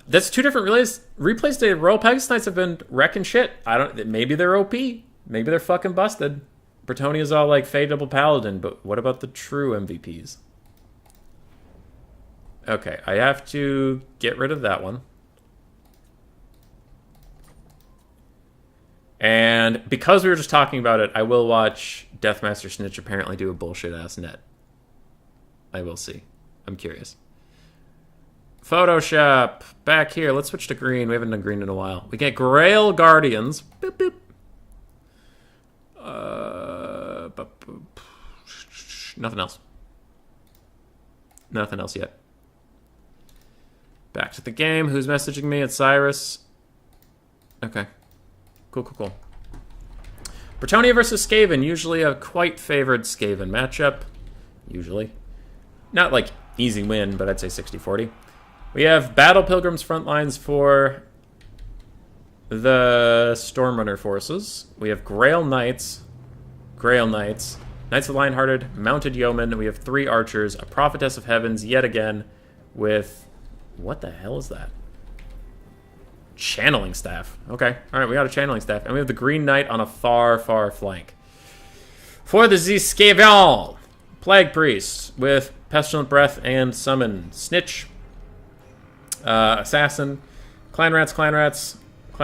S1: That's two different replays. The Royal Pegasus Knights have been wrecking shit. Maybe they're OP. Maybe they're fucking busted. Bretonia's all like Fade Double Paladin, but what about the true MVPs? Okay, I have to get rid of that one. And because we were just talking about it, I will watch Deathmaster Snitch apparently do a bullshit-ass net. I will see. I'm curious. Photoshop. Back here. Let's switch to green. We haven't done green in a while. We get Grail Guardians. Boop, boop. Nothing else. Nothing else yet. Back to the game. Who's messaging me? It's Cyrus. Okay. Cool. Bretonia versus Skaven. Usually a quite favored Skaven matchup. Usually. Not like easy win, but I'd say 60-40. We have Battle Pilgrims front lines for the Stormrunner forces. We have Grail Knights, Knights of Lionhearted, Mounted Yeomen. We have 3 archers, a Prophetess of Heavens yet again with... What the hell is that? Channeling Staff. Okay, alright, we got a Channeling Staff. And we have the Green Knight on a far flank. For the Skaven, Plague Priest with Pestilent Breath and Summon. Snitch. Assassin. Clan Rats. By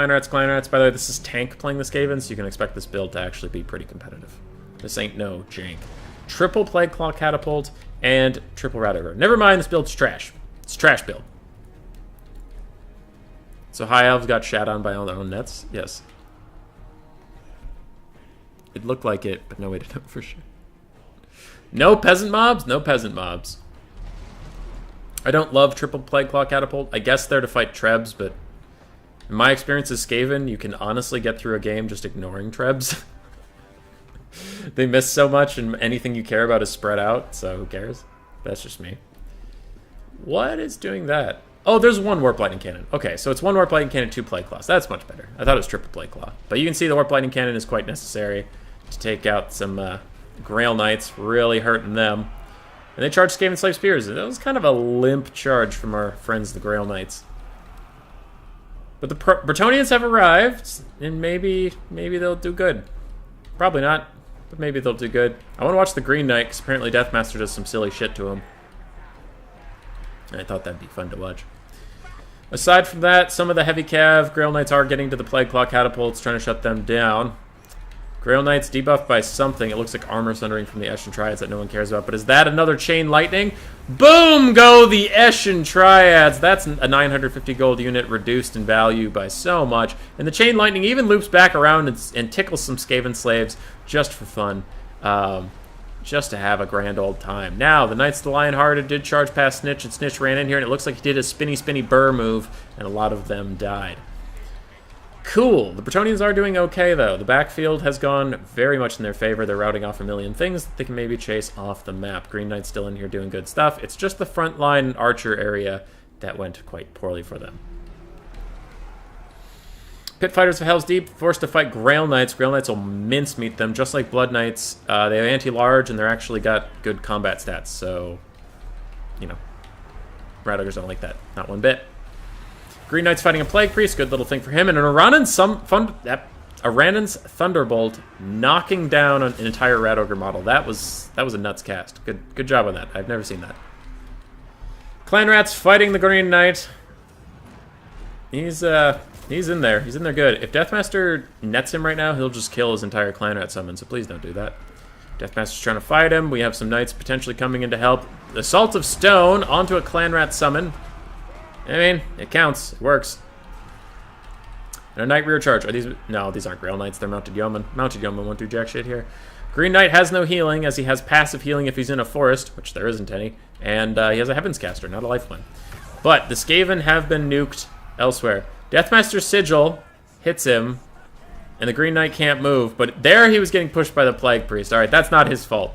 S1: the way, this is Tank playing the Skaven, so you can expect this build to actually be pretty competitive. This ain't no jank. Triple Plague Claw Catapult and triple Radogre. Never mind, this build's trash. It's a trash build. So High Elves got shat on by all their own nets? Yes. It looked like it, but no way to know for sure. No peasant mobs? No peasant mobs. I don't love triple Plague Claw Catapult. I guess they're to fight Trebs, but in my experience as Skaven, you can honestly get through a game just ignoring Trebs. They miss so much, and anything you care about is spread out, so who cares? That's just me. What is doing that? Oh, there's one Warp Lightning Cannon. Okay, so it's one Warp Lightning Cannon, 2 Plague Claws. That's much better. I thought it was triple Plague Claw. But you can see the Warp Lightning Cannon is quite necessary to take out some Grail Knights, really hurting them. And they charged Skaven Slave Spears. That was kind of a limp charge from our friends, the Grail Knights. But the Bretonians have arrived, and maybe they'll do good. Probably not, but maybe they'll do good. I want to watch the Green Knight, because apparently Deathmaster does some silly shit to him. I thought that'd be fun to watch. Aside from that, some of the heavy cav Grail Knights are getting to the Plague Claw Catapults, trying to shut them down. Grail Knights debuffed by something. It looks like Armor Sundering from the Eshin Triads that no one cares about. But is that another Chain Lightning? Boom! Go the Eshin Triads! That's a 950 gold unit reduced in value by so much. And the Chain Lightning even loops back around and tickles some Skaven slaves just for fun. Just to have a grand old time. Now, the Knights of the Lionhearted did charge past Snitch, and Snitch ran in here, and it looks like he did a spinny burr move, and a lot of them died. Cool. The Bretonians are doing okay, though. The backfield has gone very much in their favor. They're routing off a million things that they can maybe chase off the map. Green Knight's still in here doing good stuff. It's just the front line archer area that went quite poorly for them. Pit Fighters of Hell's Deep forced to fight Grail Knights. Grail Knights will mincemeat them, just like Blood Knights. They have anti-large, and they're actually got good combat stats, so, you know, Radogers don't like that. Not one bit. Green Knight's fighting a Plague Priest, good little thing for him, and an Aranan's Thunderbolt knocking down an entire Radogre model. That was a nuts cast. Good job on that. I've never seen that. Clan Rats fighting the Green Knight. He's in there. He's in there good. If Deathmaster nets him right now, he'll just kill his entire Clan Rat summon, so please don't do that. Deathmaster's trying to fight him. We have some Knights potentially coming in to help. Assault of Stone onto a Clan Rat summon. I mean, it counts. It works. And a Knight rear charge. Are these... No, these aren't Grail Knights. They're Mounted Yeomen. Mounted Yeomen won't do jack shit here. Green Knight has no healing, as he has passive healing if he's in a forest, which there isn't any. And he has a Heavens Caster, not a lifeline. But the Skaven have been nuked elsewhere. Deathmaster's Sigil hits him, and the Green Knight can't move. But there he was getting pushed by the Plague Priest. All right, that's not his fault.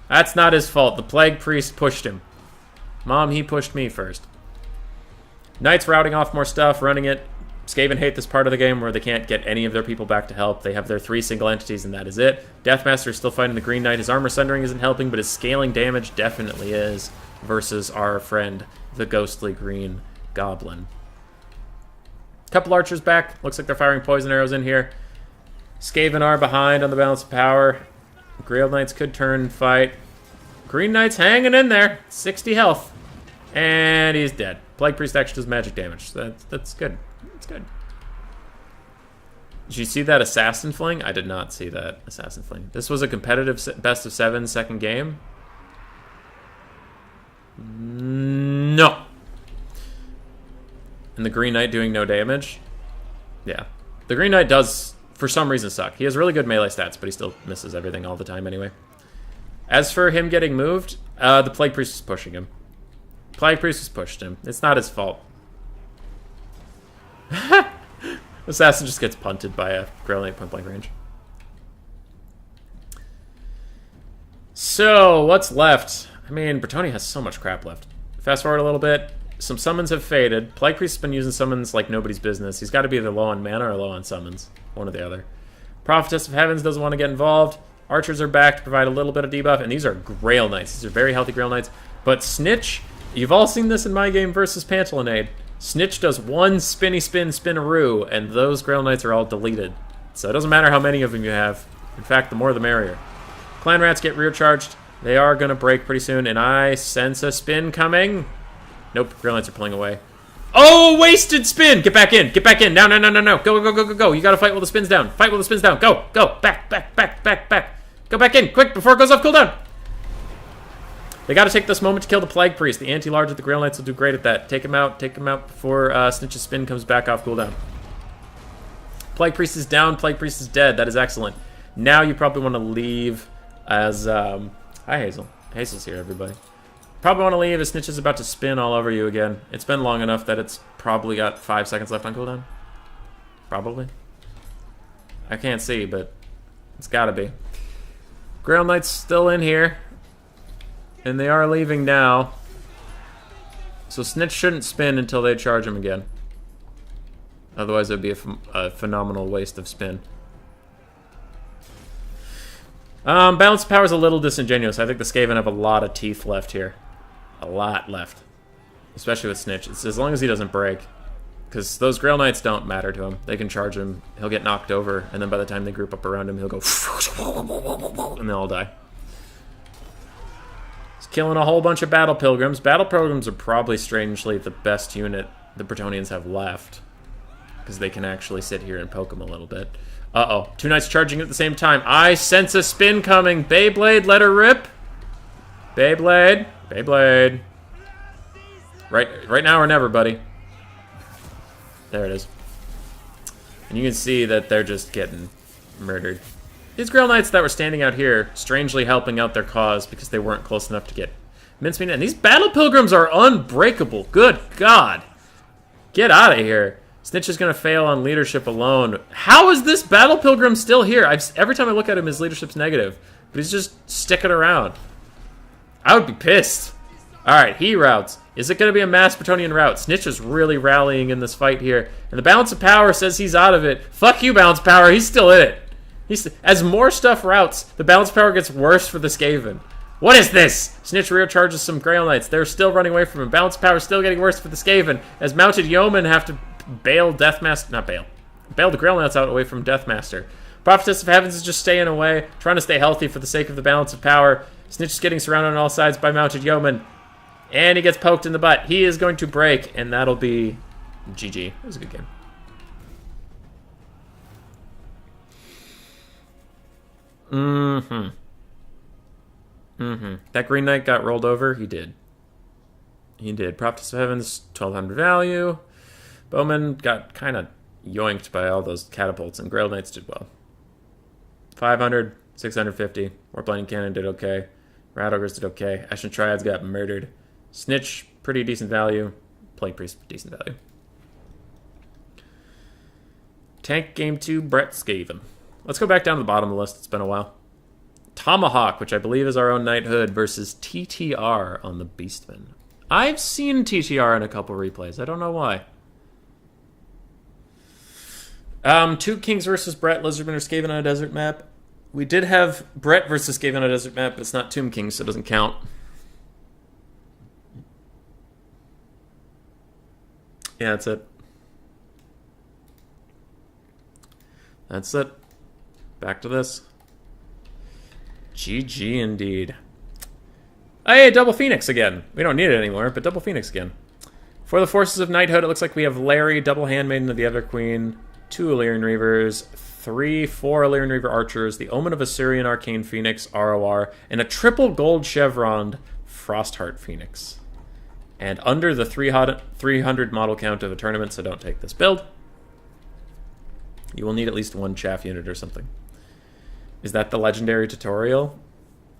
S1: That's not his fault. The Plague Priest pushed him. Mom, he pushed me first. Knights routing off more stuff, running it. Skaven hate this part of the game where they can't get any of their people back to help. They have their 3 single entities, and that is it. Deathmaster is still fighting the Green Knight. His armor sundering isn't helping, but his scaling damage definitely is versus our friend, the ghostly green goblin. Couple archers back. Looks like they're firing poison arrows in here. Skaven are behind on the balance of power. Grail Knights could turn and fight. Green Knight's hanging in there. 60 health. And he's dead. Plague Priest actually does magic damage. So that's good. That's good. Did you see that assassin fling? I did not see that assassin fling. This was a competitive best of 7 second game. No. And the Green Knight doing no damage. Yeah. The Green Knight does, for some reason, suck. He has really good melee stats, but he still misses everything all the time anyway. As for him getting moved, the Plague Priest is pushing him. Plague Priest has pushed him. It's not his fault. Assassin just gets punted by a Grail Knight point blank range. So, what's left? I mean, Bretonnia has so much crap left. Fast forward a little bit. Some summons have faded. Plague Priest has been using summons like nobody's business. He's got to be either low on mana or low on summons. One or the other. Prophetess of Heavens doesn't want to get involved. Archers are back to provide a little bit of debuff. And these are Grail Knights. These are very healthy Grail Knights. But Snitch, you've all seen this in my game versus Pantalonade. Snitch does one spinny spin spinaroo, and those Grail Knights are all deleted. So it doesn't matter how many of them you have. In fact, the more the merrier. Clan Rats get rear charged. They are going to break pretty soon, and I sense a spin coming. Nope, Grail Knights are pulling away. Oh, wasted spin! Get back in! Get back in! No, no, no, no, no. Go, go, go, go, go. You gotta fight while the spin's down. Fight while the spin's down. Go, go. Back, back, back, back, back. Go back in, quick, before it goes off cooldown. They gotta take this moment to kill the Plague Priest. The anti-large with the Grail Knights will do great at that. Take him out before Snitch's spin comes back off cooldown. Plague Priest is down, Plague Priest is dead. That is excellent. Now you probably want to leave as... Hi, Hazel. Hazel's here, everybody. Probably want to leave as Snitch is about to spin all over you again. It's been long enough that it's probably got 5 seconds left on cooldown. Probably. I can't see, but it's gotta be. Grail Knight's still in here. And they are leaving now. So Snitch shouldn't spin until they charge him again. Otherwise it would be a phenomenal waste of spin. Balance of Power is a little disingenuous. I think the Skaven have a lot of teeth left here. A lot left. Especially with Snitch. It's as long as he doesn't break. Because those Grail Knights don't matter to him. They can charge him. He'll get knocked over. And then by the time they group up around him, he'll go... and they'll all die. He's killing a whole bunch of Battle Pilgrims. Battle Pilgrims are probably, strangely, the best unit the Bretonnians have left. Because they can actually sit here and poke them a little bit. Uh-oh. 2 Knights charging at the same time. I sense a spin coming. Beyblade, let her rip. Beyblade. Beyblade. Right now or never, buddy. There it is. And you can see that they're just getting murdered. These Grail Knights that were standing out here, strangely helping out their cause because they weren't close enough to get mincemeat. And these Battle Pilgrims are unbreakable. Good God. Get out of here. Snitch is going to fail on leadership alone. How is this Battle Pilgrim still here? Every time I look at him, his leadership's negative. But he's just sticking around. I would be pissed. Alright, he routes. Is it going to be a mass Bretonnian rout? Snitch is really rallying in this fight here. And the Balance of Power says he's out of it. Fuck you, Balance of Power. He's still in it. As more stuff routes, the Balance of Power gets worse for the Skaven. What is this? Snitch rear charges some Grail Knights. They're still running away from him. Balance of Power is still getting worse for the Skaven. As mounted yeomen have to bail Deathmaster... Not bail. Bail the Grail Knights out away from Deathmaster. Prophetess of Heavens is just staying away, trying to stay healthy for the sake of the Balance of Power. Snitch is getting surrounded on all sides by mounted yeomen. And he gets poked in the butt. He is going to break, and that'll be GG. It was a good game. That Green Knight got rolled over? He did. He did. Prophetess of Heavens, 1200 value. Bowman got kind of yoinked by all those catapults, and Grail Knights did well. 500, 650. Warp Lightning Cannon did okay. Rat Ogres did okay. Ashen Triads got murdered. Snitch, pretty decent value. Plague Priest, decent value. Tank Game 2, Brett Skaven. Let's go back down to the bottom of the list. It's been a while. Tomahawk, which I believe is our own Knighthood, versus TTR on the Beastman. I've seen TTR in a couple replays. I don't know why. Two Kings versus Brett, Lizardman or Skaven on a desert map. We did have Brett versus Skaven on a desert map, but it's not Tomb Kings, so it doesn't count. Yeah, that's it. That's it. Back to this. GG indeed. Hey, Double Phoenix again. We don't need it anymore, but Double Phoenix again. For the Forces of Knighthood, it looks like we have Larry, Double Handmaiden of the Everqueen, 2 Illyrian Reavers, 4 Illyrian Reaver Archers, the Omen of Assyrian Arcane Phoenix, ROR, and a triple gold chevroned Frostheart Phoenix. And under the 300 model count of a tournament, so don't take this build. You will need at least 1 chaff unit or something. Is that the legendary tutorial?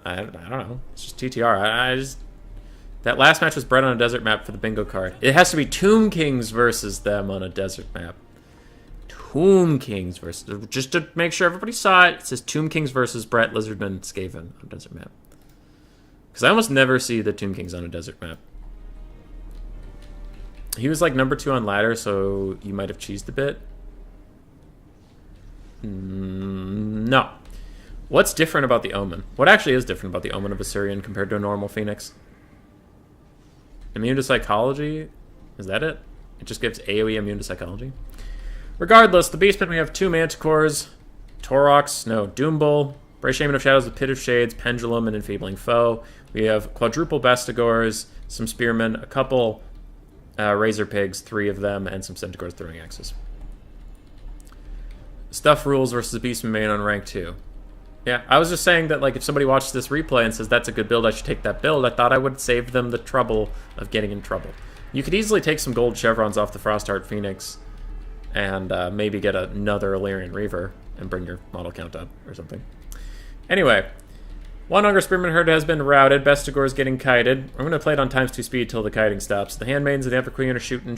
S1: I don't know. It's just TTR. That last match was bred on a desert map for the bingo card. It has to be Tomb Kings versus them on a desert map. Tomb Kings versus... Just to make sure everybody saw it, it says Tomb Kings versus Brett, Lizardman, Skaven on a desert map. Because I almost never see the Tomb Kings on a desert map. He was like number 2 on ladder, so you might have cheesed a bit. No. What's different about the Omen? What actually is different about the Omen of Assyrian compared to a normal Phoenix? Immune to Psychology? Is that it? It just gives AoE immune to Psychology? Regardless, the Beastman, we have 2 Manticores, Doombull, Bray Shaman of Shadows, the Pit of Shades, Pendulum, and Enfeebling Foe. We have quadruple Bestigors, some Spearmen, a couple Razor Pigs, 3 of them, and some Centaurs throwing axes. Stuff rules versus the Beastman main on rank 2. Yeah, I was just saying that like if somebody watches this replay and says that's a good build, I should take that build, I thought I would save them the trouble of getting in trouble. You could easily take some gold chevrons off the Frostheart Phoenix and maybe get another Illyrian Reaver and bring your model count up or something. Anyway, one Hunger Spearman herd has been routed. Bestigor is getting kited. I'm going to play it on ×2 speed till the kiting stops. The Handmaidens and the Everqueen are shooting.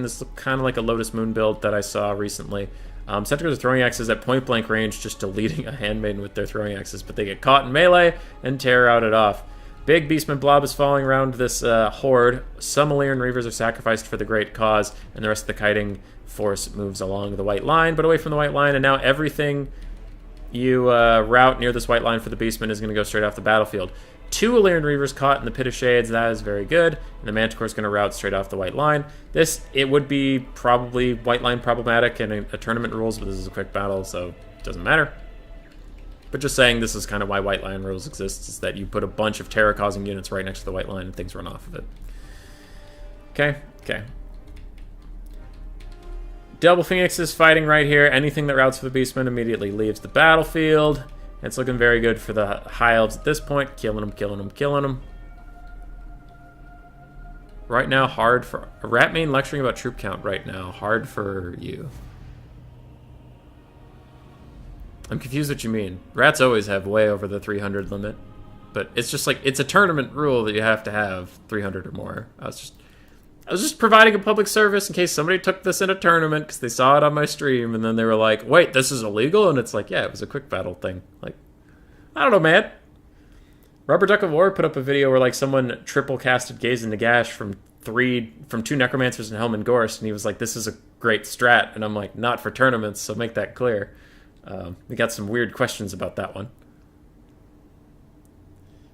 S1: This is kind of like a Lotus Moon build that I saw recently. Centaurs are throwing axes at point blank range, just deleting a Handmaiden with their throwing axes, but they get caught in melee and tear routed off. Big Beastman blob is falling around this horde. Some Illyrian Reavers are sacrificed for the great cause, and the rest of the kiting force moves along the white line, but away from the white line, and now everything you route near this white line for the Beastman is going to go straight off the battlefield. 2 Illyrian Reavers caught in the Pit of Shades, that is very good, and the Manticore is going to route straight off the white line. It would be probably white line problematic in a tournament rules, but this is a quick battle, so it doesn't matter. But just saying, this is kind of why white line rules exist, is that you put a bunch of terror-causing units right next to the white line and things run off of it. Okay. Double Phoenix is fighting right here. Anything that routes for the Beastman immediately leaves the battlefield. It's looking very good for the High Elves at this point. Killing them. Right now, hard for... A rat main lecturing about troop count right now. Hard for you. I'm confused what you mean. Rats always have way over the 300 limit. But it's just like... It's a tournament rule that you have to have 300 or more. I was just providing a public service in case somebody took this in a tournament because they saw it on my stream and then they were like, wait, this is illegal? And it's like, yeah, it was a quick battle thing. Like, I don't know, man. Rubber Duck of War put up a video where like someone triple casted Gaze and Nagash from 2 Necromancers and Helm Gorst, and he was like, this is a great strat. And I'm like, not for tournaments, so make that clear. We got some weird questions about that one.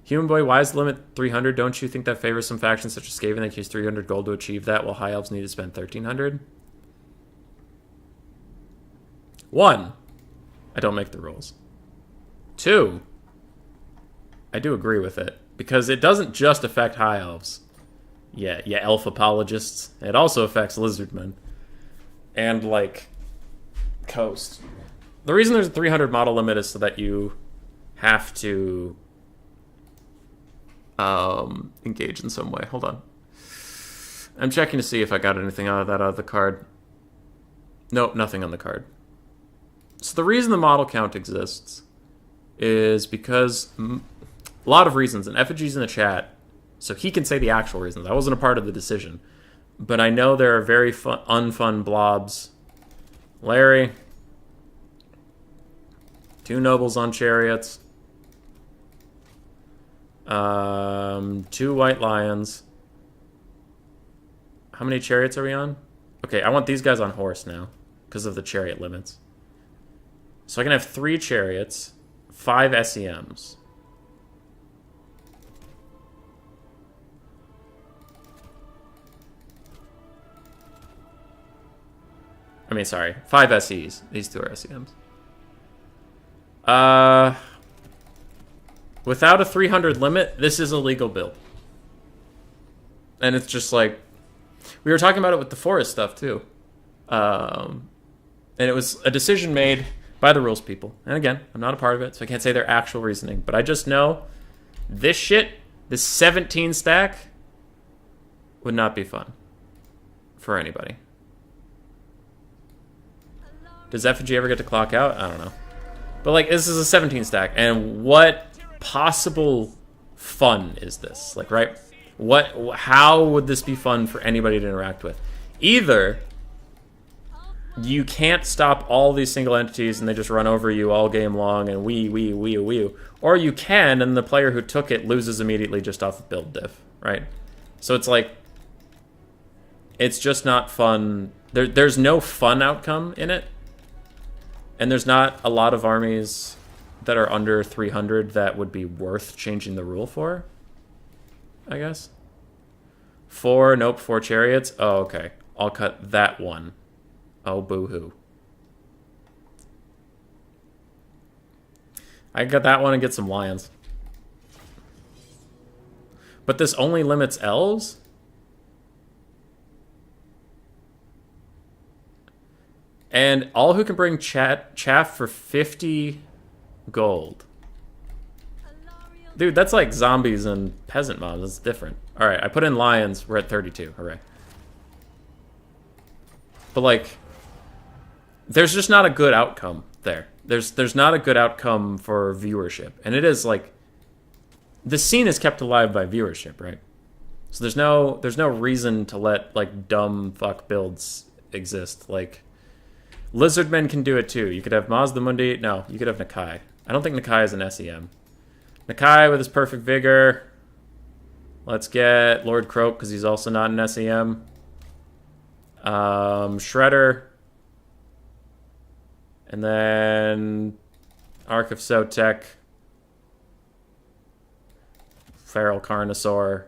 S1: Human Boy, why is the limit 300? Don't you think that favors some factions such as Skaven that use 300 gold to achieve that, while High Elves need to spend 1,300? 1, I don't make the rules. 2, I do agree with it, because it doesn't just affect High Elves. Yeah, elf apologists. It also affects Lizardmen. And, like, Coast. The reason there's a 300 model limit is so that you have to... engage in some way. Hold on. I'm checking to see if I got anything out of the card. Nope, nothing on the card. So the reason the model count exists is because a lot of reasons, and Effigy's in the chat, so he can say the actual reasons. I wasn't a part of the decision. But I know there are very unfun blobs. Larry, 2 nobles on chariots. 2 white lions. How many chariots are we on? Okay, I want these guys on horse now because of the chariot limits. So I can have 3 chariots, 5 SEMs. I mean, sorry, 5 SEs. These 2 are SEMs. Without a 300 limit, this is a legal build. And it's just like, we were talking about it with the forest stuff too. And it was a decision made by the rules people. And again, I'm not a part of it, so I can't say their actual reasoning. But I just know this shit, this 17 stack, would not be fun for anybody. Does F&G ever get to clock out? I don't know. But like, this is a 17 stack, and what possible fun is this? Like, right? How would this be fun for anybody to interact with? Either you can't stop all these single entities and they just run over you all game long and wee. Or you can, and the player who took it loses immediately just off the build diff, right? So it's like, it's just not fun. There's no fun outcome in it. And there's not a lot of armies that are under 300 that would be worth changing the rule for, I guess. 4, nope, 4 chariots. Oh, okay. I'll cut that one. Oh, boo-hoo. I can cut that one and get some lions. But this only limits elves? And all who can bring chaff for 50 gold. Dude, that's like zombies and peasant mobs. That's different. Alright, I put in lions. We're at 32. Hooray. But like, there's just not a good outcome there. There's not a good outcome for viewership. And it is like, the scene is kept alive by viewership, right? So there's no reason to let like dumb fuck builds exist. Like, Lizardmen can do it too. You could have Mazdamundi. No, you could have Nakai. I don't think Nakai is an SEM. Nakai with his perfect vigor. Let's get Lord Croak because he's also not an SEM. Shredder. And then Ark of Sotek. Feral Carnosaur.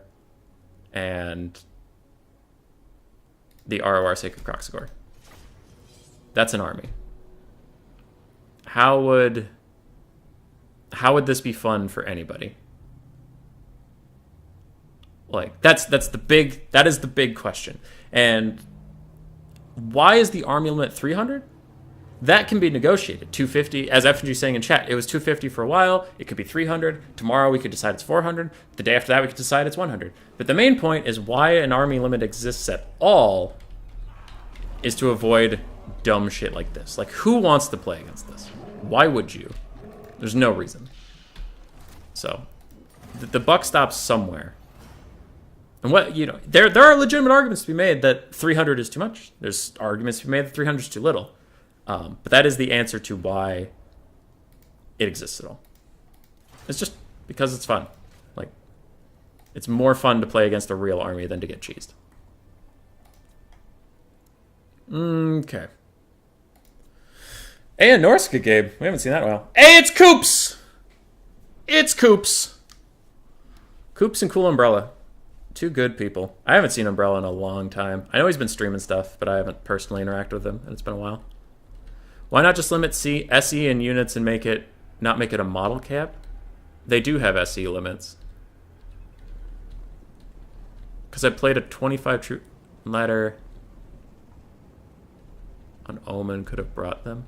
S1: And the ROR Sacred Croxagore. That's an army. How would this be fun for anybody? Like, that is the big question. And why is the army limit 300? That can be negotiated. 250, as FNG is saying in chat, it was 250 for a while. It could be 300. Tomorrow we could decide it's 400. The day after that we could decide it's 100. But the main point is why an army limit exists at all is to avoid dumb shit like this. Like, who wants to play against this? Why would you? There's no reason. So, the buck stops somewhere. And what, you know, there are legitimate arguments to be made that 300 is too much. There's arguments to be made that 300 is too little. But that is the answer to why it exists at all. It's just because it's fun. Like, it's more fun to play against a real army than to get cheesed. Okay. And Norska, Gabe. We haven't seen that in a while. Hey, it's Coops! It's Coops! Coops and Cool Umbrella. Two good people. I haven't seen Umbrella in a long time. I know he's been streaming stuff, but I haven't personally interacted with him, and it's been a while. Why not just limit SE in units and not make it a model cap? They do have SE limits. Because I played a 25 troop ladder on Omen, could have brought them.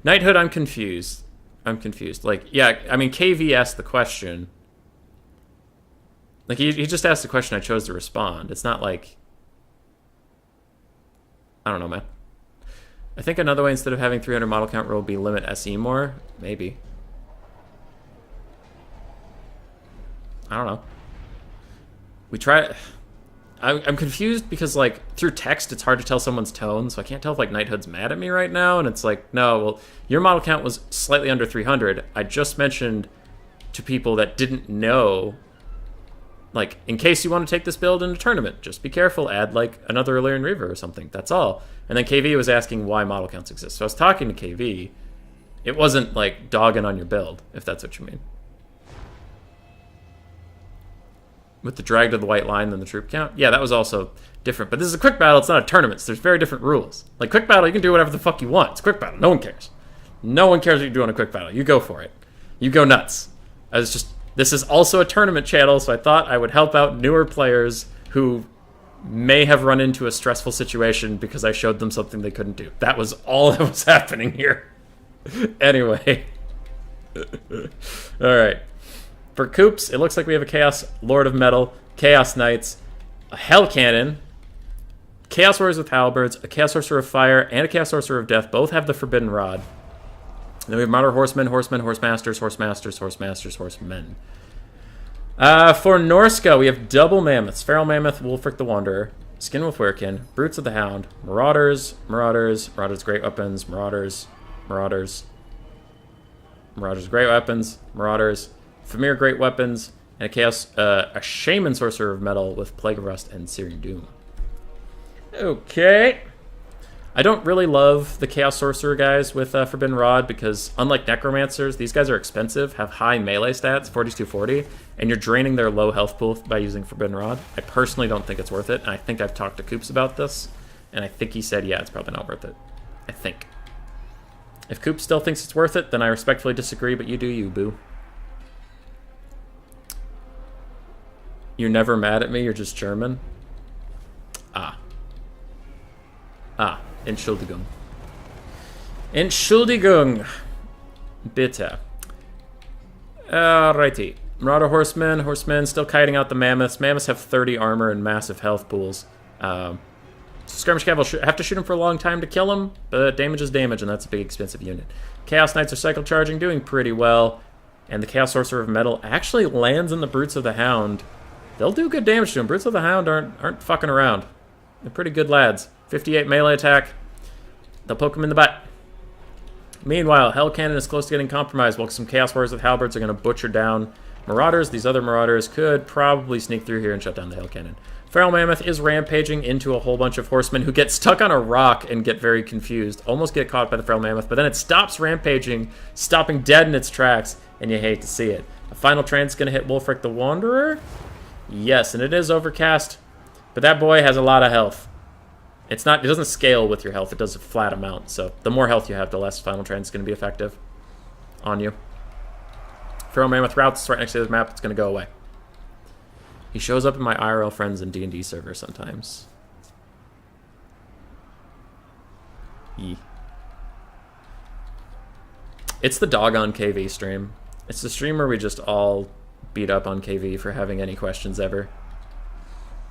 S1: Knighthood, I'm confused. Like, yeah, I mean, KV asked the question. Like, he just asked the question, I chose to respond. It's not like... I don't know, man. I think another way, instead of having 300 model count rule, would be limit SE more. Maybe. I don't know. We try... I'm confused because, like, through text, it's hard to tell someone's tone, so I can't tell if, like, Knighthood's mad at me right now, and it's like, no, well, your model count was slightly under 300. I just mentioned to people that didn't know, like, in case you want to take this build in a tournament, just be careful, add, like, another Illyrian Reaver or something. That's all. And then KV was asking why model counts exist. So I was talking to KV. It wasn't, like, dogging on your build, if that's what you mean. With the drag to the white line than the troop count? Yeah, that was also different. But this is a quick battle, it's not a tournament, so there's very different rules. Like, quick battle, you can do whatever the fuck you want. It's a quick battle, no one cares. No one cares what you do on a quick battle. You go for it. You go nuts. This is also a tournament channel, so I thought I would help out newer players who may have run into a stressful situation because I showed them something they couldn't do. That was all that was happening here. Anyway. Alright. For Coops, it looks like we have a Chaos Lord of Metal, Chaos Knights, a Hell Cannon, Chaos Warriors with Halberds, a Chaos Sorcerer of Fire, and a Chaos Sorcerer of Death. Both have the Forbidden Rod. Then we have Martyr Horsemen, Horsemen, Horsemasters, Horsemasters, Horsemasters, Horsemen. For Norska, we have Double Mammoths, Feral Mammoth, Wulfric the Wanderer, Skinwolf Werekin, Brutes of the Hound, Marauders, Marauders, Marauders Great Weapons, Marauders, Marauders, Marauders Great Weapons, Marauders, Famir Great Weapons, and a Shaman Sorcerer of Metal with Plague of Rust and Searing Doom. Okay. I don't really love the Chaos Sorcerer guys with Forbidden Rod because, unlike Necromancers, these guys are expensive, have high melee stats, 4240, and you're draining their low health pool by using Forbidden Rod. I personally don't think it's worth it, and I think I've talked to Coops about this, and I think he said, yeah, it's probably not worth it. I think. If Coops still thinks it's worth it, then I respectfully disagree, but you do you, boo. You're never mad at me, you're just German? Entschuldigung. Entschuldigung. Bitte. Alrighty. Marauder Horsemen still kiting out the Mammoths. Mammoths have 30 armor and massive health pools. Skirmish Cav will have to shoot him for a long time to kill him, but damage is damage, and that's a big expensive unit. Chaos Knights are cycle charging, doing pretty well. And the Chaos Sorcerer of Metal actually lands in the Brutes of the Hound. They'll do good damage to him. Brutes of the Hound aren't fucking around. They're pretty good lads. 58 melee attack. They'll poke him in the butt. Meanwhile, Hell Cannon is close to getting compromised, while some Chaos Warriors with Halberds are going to butcher down Marauders. These other Marauders could probably sneak through here and shut down the Hell Cannon. Feral Mammoth is rampaging into a whole bunch of horsemen who get stuck on a rock and get very confused. Almost get caught by the Feral Mammoth, but then it stops rampaging, stopping dead in its tracks, and you hate to see it. A final trance is going to hit Wulfric the Wanderer. Yes, and it is overcast, but that boy has a lot of health. It doesn't scale with your health, it does a flat amount, so the more health you have, the less Final Trance is going to be effective on you. Feral Mammoth routes right next to the map, it's going to go away. He shows up in my IRL friends and D&D server sometimes. Yee. It's the Doggone KV stream. It's the stream where we just all beat up on KV for having any questions ever.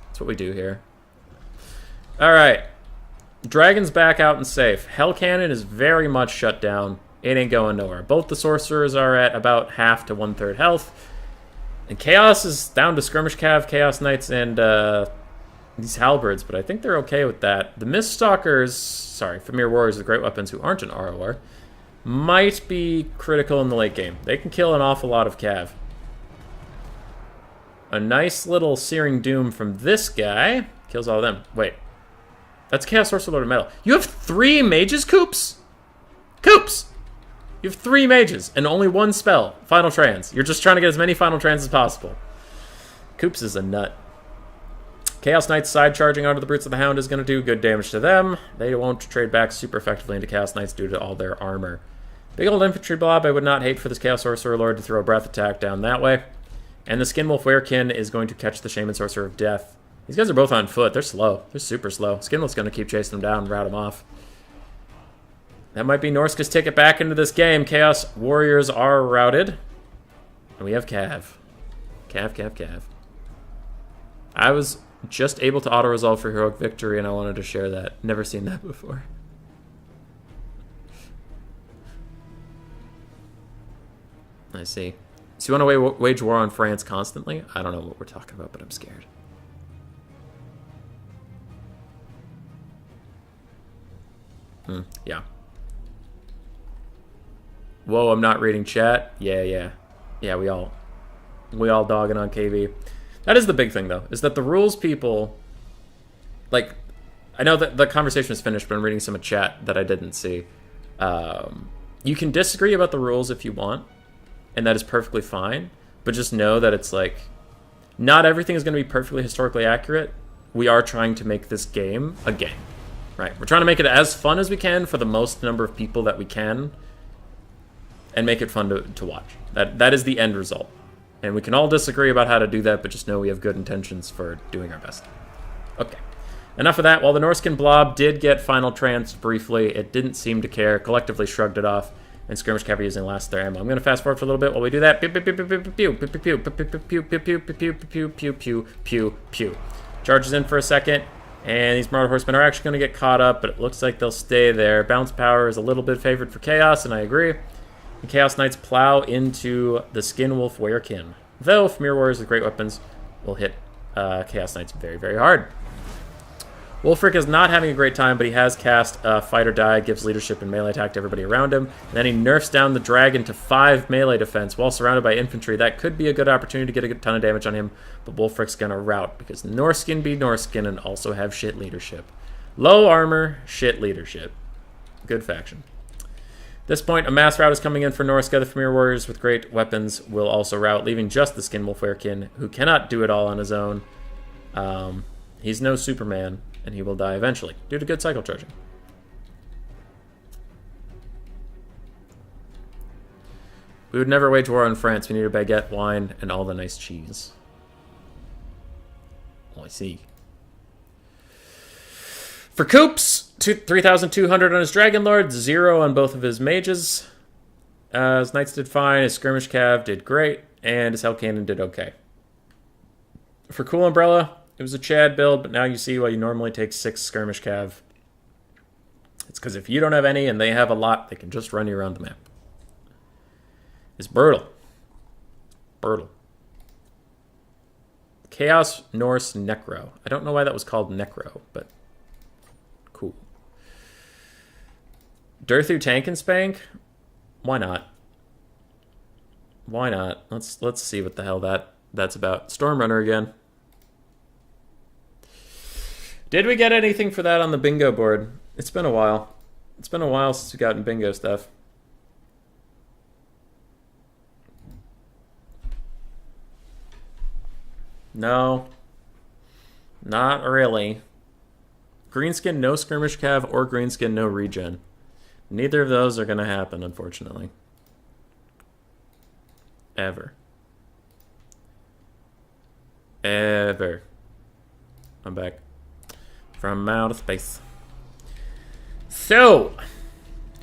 S1: That's what we do here. Alright. Dragon's back out and safe. Hell Cannon is very much shut down. It ain't going nowhere. Both the Sorcerers are at about half to 1/3 health. And Chaos is down to Skirmish Cav, Chaos Knights, and these Halberds, but I think they're okay with that. The Miststalkers, Famir Warriors with Great Weapons who aren't an ROR, might be critical in the late game. They can kill an awful lot of Cav. A nice little Searing Doom from this guy. Kills all of them. Wait. That's Chaos Sorcerer Lord of Metal. You have 3 mages, Coops? Coops! You have 3 mages and only 1 spell. Final Trans. You're just trying to get as many Final Trans as possible. Coops is a nut. Chaos Knights side charging onto the Brutes of the Hound is going to do good damage to them. They won't trade back super effectively into Chaos Knights due to all their armor. Big old infantry blob. I would not hate for this Chaos Sorcerer Lord to throw a breath attack down that way. And the Skinwolf Werekin is going to catch the Shaman Sorcerer of Death. These guys are both on foot. They're slow. They're super slow. Skinwolf's going to keep chasing them down and rout them off. That might be Norska's ticket back into this game. Chaos Warriors are routed. And we have Cav. Cav. I was just able to auto-resolve for Heroic Victory, and I wanted to share that. Never seen that before. I see. So you want to wage war on France constantly? I don't know what we're talking about, but I'm scared. Yeah. Whoa, I'm not reading chat. Yeah. Yeah, we all dogging on KV. That is the big thing, though, is that the rules people, like, I know that the conversation is finished, but I'm reading some of chat that I didn't see. You can disagree about the rules if you want, and that is perfectly fine, but just know that it's like, not everything is going to be perfectly historically accurate. We are trying to make this game a game, right? We're trying to make it as fun as we can for the most number of people that we can, and make it fun to watch. That is the end result. And we can all disagree about how to do that, but just know we have good intentions for doing our best. Okay. Enough of that. While the Norskin blob did get final trance briefly, it didn't seem to care, collectively shrugged it off, and skirmish cavalry using last their ammo. I'm going to fast forward for a little bit while we do that. Pew, pew, pew, pew, pew, pew, pew, pew, pew, pew, pew, pew, pew, pew, pew, pew, pew, pew. Charges in for a second, and these Marauder Horsemen are actually going to get caught up, but it looks like they'll stay there. Bounce power is a little bit favored for Chaos, and I agree. And Chaos Knights plow into the Skinwolf Werekin. Though, Famir Warriors with great weapons will hit Chaos Knights very, very hard. Wulfric is not having a great time, but he has cast Fight or Die, gives leadership and melee attack to everybody around him. And then he nerfs down the dragon to 5 melee defense while surrounded by infantry. That could be a good opportunity to get a ton of damage on him, but Wulfric's going to rout because Norskin be Norskin and also have shit leadership. Low armor, shit leadership. Good faction. At this point, a mass rout is coming in for Norska. The Famir Warriors with great weapons will also rout, leaving just the Skinwolf Werekin, who cannot do it all on his own. He's no Superman, and he will die eventually due to good cycle charging. We would never wage war on France. We need a baguette, wine, and all the nice cheese. Oh, I see. For Coops, 3,200 on his Dragon Lord, 0 on both of his mages. His Knights did fine, his Skirmish Cav did great, and his Hell Cannon did okay. For Cool Umbrella, it was a Chad build, but now you see why you normally take 6 Skirmish Cav. It's because if you don't have any and they have a lot, they can just run you around the map. It's brutal. Brutal. Chaos Norse Necro. I don't know why that was called Necro, but cool. Durthu Tank and Spank? Why not? Why not? Let's see what the hell that's about. Stormrunner again. Did we get anything for that on the bingo board? It's been a while. It's been a while since we gotten bingo stuff. No. Not really. Greenskin, no Skirmish Cav, or Greenskin, no regen. Neither of those are going to happen, unfortunately. Ever. Ever. I'm back. From outer space. So,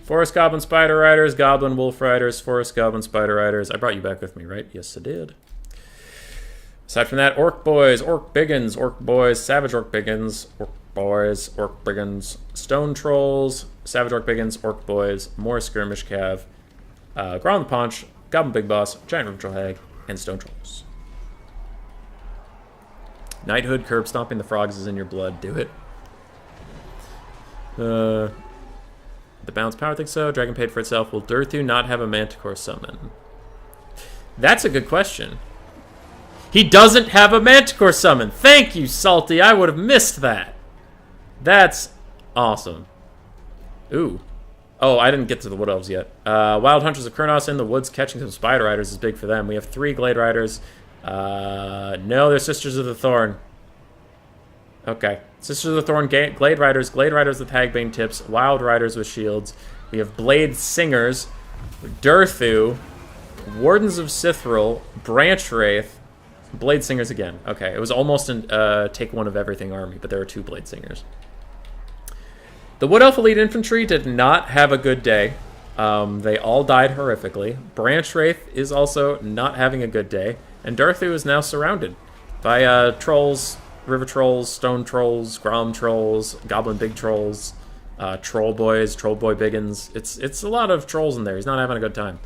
S1: Forest Goblin Spider Riders, Goblin Wolf Riders, Forest Goblin Spider Riders. I brought you back with me, right? Yes, I did. Aside from that, Orc Boys, Orc Biggins, Orc Boys, Savage Orc Biggins, Orc Boys, Orc Biggins, Stone Trolls, Savage Orc Biggins, Orc Boys, more Skirmish Cav, Ground the Paunch, Goblin Big Boss, Giant River Troll Hag, and Stone Trolls. Knighthood, Curb Stomping the Frogs is in your blood. Do it. The Bounce Power thinks so. Dragon paid for itself. Will Durthu not have a Manticore summon? That's a good question. He doesn't have a Manticore summon. Thank you, Salty. I would have missed that. That's awesome. Ooh. Oh, I didn't get to the Wood Elves yet. Wild Hunters of Kurnos in the woods catching some Spider Riders is big for them. We have 3 Glade Riders. No, they're Sisters of the Thorn. Okay. Sisters of the Thorn, Glade Riders with Hagbane tips, Wild Riders with shields. We have Blade Singers, Durthu, Wardens of Sithril, Branch Wraith, Blade Singers again. Okay, it was almost an take one of everything army, but there are 2 Blade Singers. The Wood Elf Elite Infantry did not have a good day. They all died horrifically. Branch Wraith is also not having a good day. And Durthu is now surrounded by trolls, river trolls, stone trolls, grom trolls, goblin big trolls, troll boys, troll boy biggins. It's a lot of trolls in there. He's not having a good time.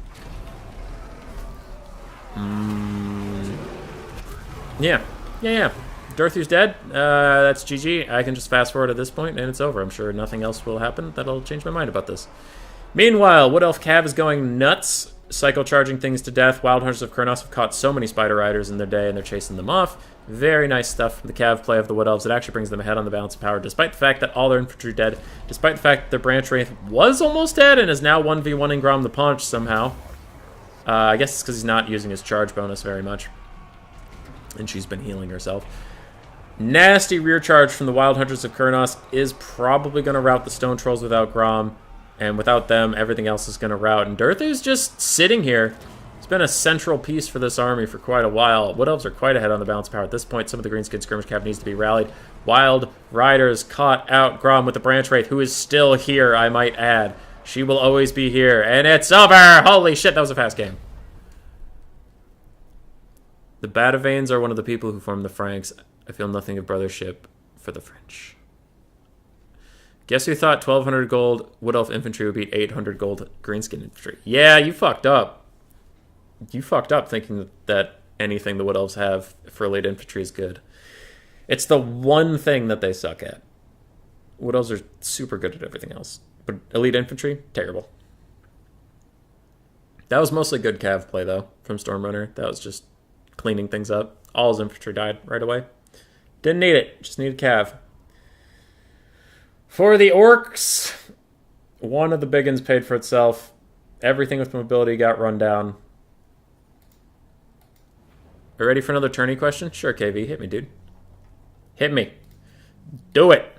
S1: Yeah. Dorothy's dead. That's GG. I can just fast forward at this point, and it's over. I'm sure nothing else will happen that'll change my mind about this. Meanwhile, Wood Elf Cav is going nuts, cycle-charging things to death. Wild Hunters of Kurnos have caught so many Spider Riders in their day, and they're chasing them off. Very nice stuff from the Cav play of the Wood Elves. It actually brings them ahead on the balance of power, despite the fact that all their infantry are dead, despite the fact that their Branch Wraith was almost dead and is now 1v1ing Grom the Paunch somehow. I guess it's because he's not using his charge bonus very much, and she's been healing herself. Nasty rear charge from the Wild Hunters of Kurnos is probably going to rout the Stone Trolls without Grom, and without them, everything else is going to rout. And Dorothy's just sitting here. It's been a central piece for this army for quite a while. Wood Elves are quite ahead on the balance power at this point. Some of the Greenskin Skirmish Cav needs to be rallied. Wild Riders caught out Grom with the Branch Wraith, who is still here, I might add. She will always be here, and it's over! Holy shit, that was a fast game. The Badavanes are one of the people who formed the Franks. I feel nothing of brothership for the French. Guess who thought 1,200 gold Wood Elf infantry would beat 800 gold Greenskin infantry? Yeah, you fucked up. You fucked up thinking that anything the Wood Elves have for elite infantry is good. It's the one thing that they suck at. Wood Elves are super good at everything else. But elite infantry, terrible. That was mostly good Cav play, though, from Stormrunner. That was just cleaning things up. All his infantry died right away. Didn't need it. Just needed Cav. For the Orcs, one of the big uns paid for itself. Everything with mobility got run down. Are you ready for another tourney question? Sure, KV. Hit me, dude. Hit me. Do it.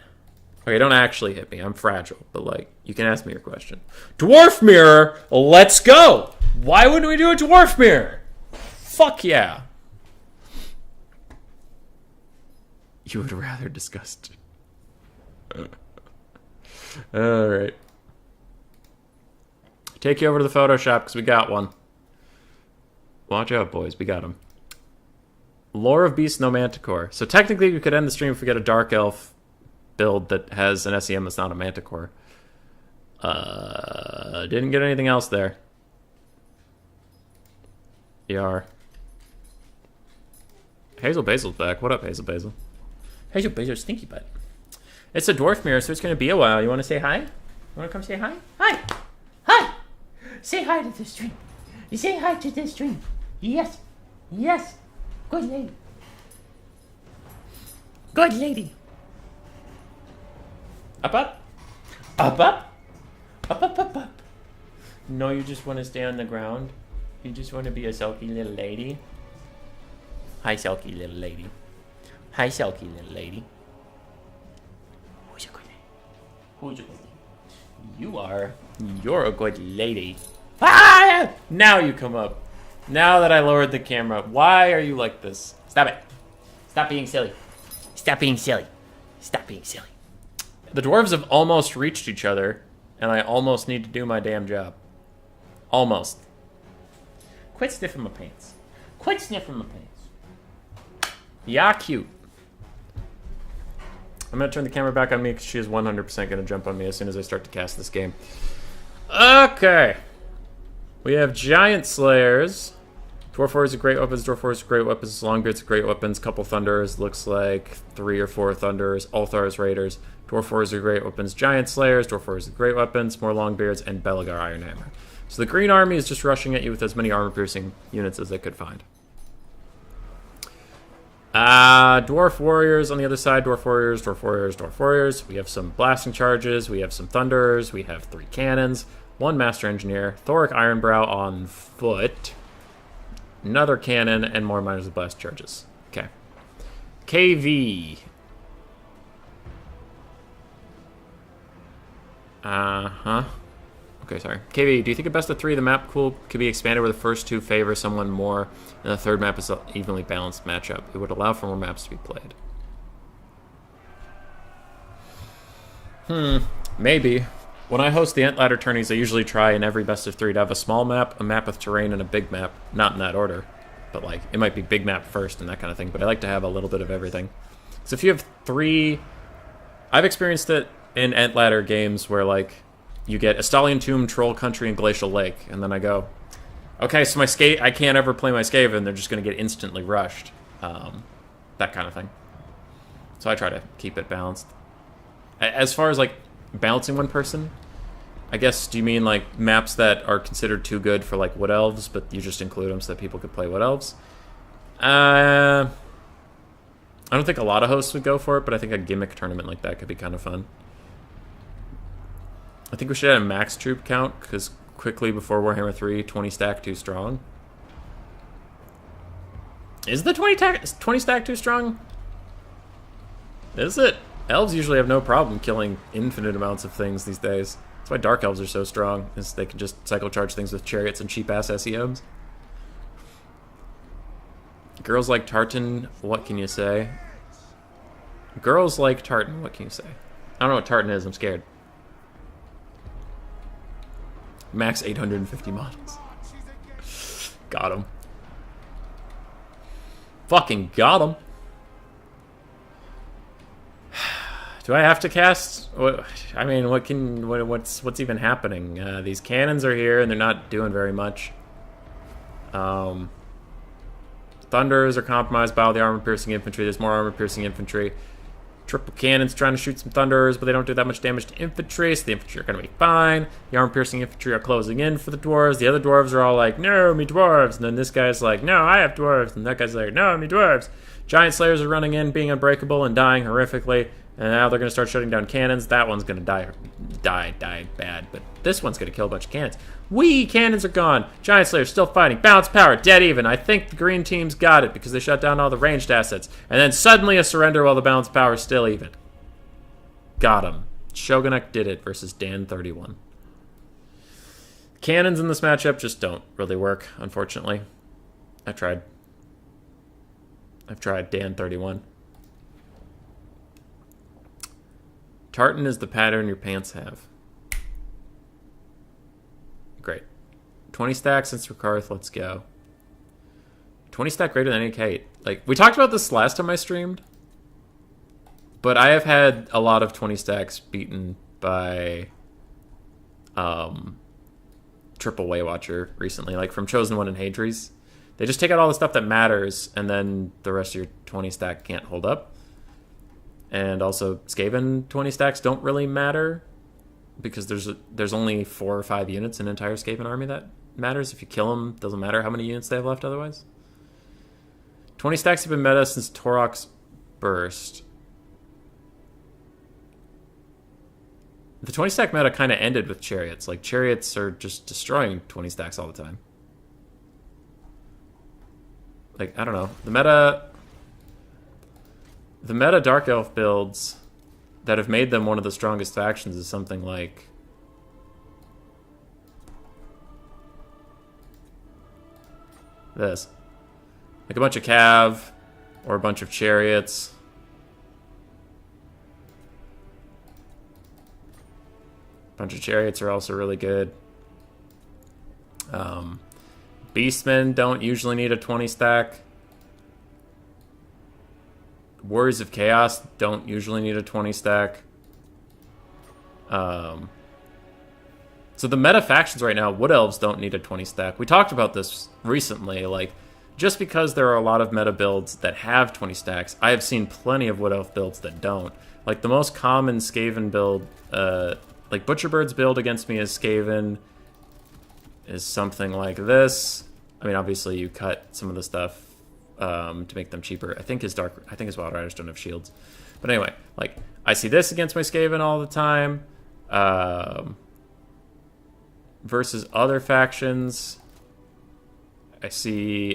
S1: Okay, don't actually hit me. I'm fragile. But, like, you can ask me your question. Dwarf Mirror! Let's go! Why wouldn't we do a Dwarf Mirror? Fuck yeah. You would rather disgust. Alright. Take you over to the Photoshop because we got one. Watch out, boys. We got him. Lore of Beast, no Manticore. So technically we could end the stream if we get a Dark Elf build that has an SEM that's not a Manticore. Didn't get anything else there. ER. Hazel Basil's back. What up, Hazel Basil? Hazel Basil, stinky butt. It's a dwarf mirror, so it's going to be a while. You want to say hi? You want to come say hi? Hi! Hi! Say hi to the stream. You say hi to the stream. Yes. Yes. Good lady. Good lady. Up, up. Up, up. Up, up, up, up. No, you just want to stay on the ground? You just want to be a sulky little lady? Hi, sulky little lady. Hi, sulky little lady. Who's a good lady? Who's a good lady? You are. You're a good lady. Ah! Now you come up. Now that I lowered the camera. Why are you like this? Stop it. Stop being silly. Stop being silly. Stop being silly. The dwarves have almost reached each other, and I almost need to do my damn job. Almost. Quit sniffing my pants. Quit sniffing my pants. Yeah, cute. I'm going to turn the camera back on me because she is 100% going to jump on me as soon as I start to cast this game. Okay. We have Giant Slayers. Dwarf Warriors are great weapons. Dwarf Warriors are great weapons. Longbeards are great weapons. Couple Thunders. Looks like 3 or 4 Thunders. Ulthars Raiders. Dwarf Warriors are great weapons. Giant Slayers. Dwarf Warriors are great weapons. More Longbeards. And Belagar Iron Hammer. So the Green Army is just rushing at you with as many armor-piercing units as they could find. Dwarf Warriors on the other side. Dwarf Warriors, Dwarf Warriors, Dwarf Warriors. We have some blasting charges. We have some Thunders. We have 3 cannons. 1 Master Engineer. Thoric Ironbrow on foot. Another cannon. And more Miners with blast charges. Okay. KV. Okay, sorry. KV, do you think a best of 3 of the map pool could be expanded where the first 2 favor someone more and the third map is an evenly balanced matchup? It would allow for more maps to be played. Maybe. When I host the Antladder tourneys, I usually try in every best of 3 to have a small map, a map with terrain, and a big map. Not in that order, but like it might be big map first and that kind of thing, but I like to have a little bit of everything. So if you have 3... I've experienced it in Antladder games where like you get Estalian Tomb, Troll Country, and Glacial Lake, and then I go, okay, so I can't ever play my Skaven, they're just going to get instantly rushed. That kind of thing. So I try to keep it balanced. As far as, like, balancing one person, I guess, do you mean, like, maps that are considered too good for, like, Wood Elves, but you just include them so that people could play Wood Elves? I don't think a lot of hosts would go for it, but I think a gimmick tournament like that could be kind of fun. I think we should add a max troop count, because quickly before Warhammer 3, 20 stack too strong. Is the 20 stack too strong? Is it? Elves usually have no problem killing infinite amounts of things these days. That's why Dark Elves are so strong, is they can just cycle charge things with chariots and cheap-ass SEMs. Girls like Tartan, what can you say? Girls like Tartan, what can you say? I don't know what Tartan is, I'm scared. Max 850 models. Got him. Fucking got him. Do I have to cast? I mean, what's even happening? These cannons are here and they're not doing very much. Thunders are compromised by all the armor-piercing infantry. There's more armor-piercing infantry. Triple cannons trying to shoot some thunders, but they don't do that much damage to infantry, so the infantry are going to be fine. The armor-piercing infantry are closing in for the dwarves. The other dwarves are all like, no, me dwarves. And then this guy's like, no, I have dwarves. And that guy's like, no, me dwarves. Giant Slayers are running in, being unbreakable and dying horrifically. And now they're going to start shutting down cannons. That one's going to die bad. But this one's going to kill a bunch of cannons. Wee! Cannons are gone. Giant Slayer's still fighting. Balance power, dead even. I think the green team's got it because they shut down all the ranged assets. And then suddenly a surrender while the balance power is still even. Got him. Shogunuk did it versus Dan 31. Cannons in this matchup just don't really work, unfortunately. I've tried Dan 31. Tartan is the pattern your pants have. Great. 20 stacks since Rakarth, let's go. 20 stack greater than 8k. Like, we talked about this last time I streamed, but I have had a lot of 20 stacks beaten by Triple Waywatcher recently, like from Chosen One and Hadries. They just take out all the stuff that matters, and then the rest of your 20 stack can't hold up. And also, Skaven 20 stacks don't really matter because there's only 4 or 5 units in an entire Skaven army that matters. If you kill them, doesn't matter how many units they have left otherwise. 20 stacks have been meta since Torok's burst. The 20 stack meta kind of ended with chariots. Like, chariots are just destroying 20 stacks all the time. Like, I don't know. The meta Dark Elf builds that have made them one of the strongest factions is something like this. Like a bunch of Cav or a bunch of chariots. A bunch of chariots are also really good. Beastmen don't usually need a 20 stack. Warriors of Chaos don't usually need a 20 stack. So the meta factions right now, Wood Elves don't need a 20 stack. We talked about this recently. Like, just because there are a lot of meta builds that have 20 stacks, I have seen plenty of Wood Elf builds that don't. Like, the most common Skaven build, like Butcherbird's build against me as Skaven is something like this. I mean, obviously you cut some of the stuff to make them cheaper. I think his Wild Riders don't have shields. But anyway, like, I see this against my Skaven all the time. Versus other factions, I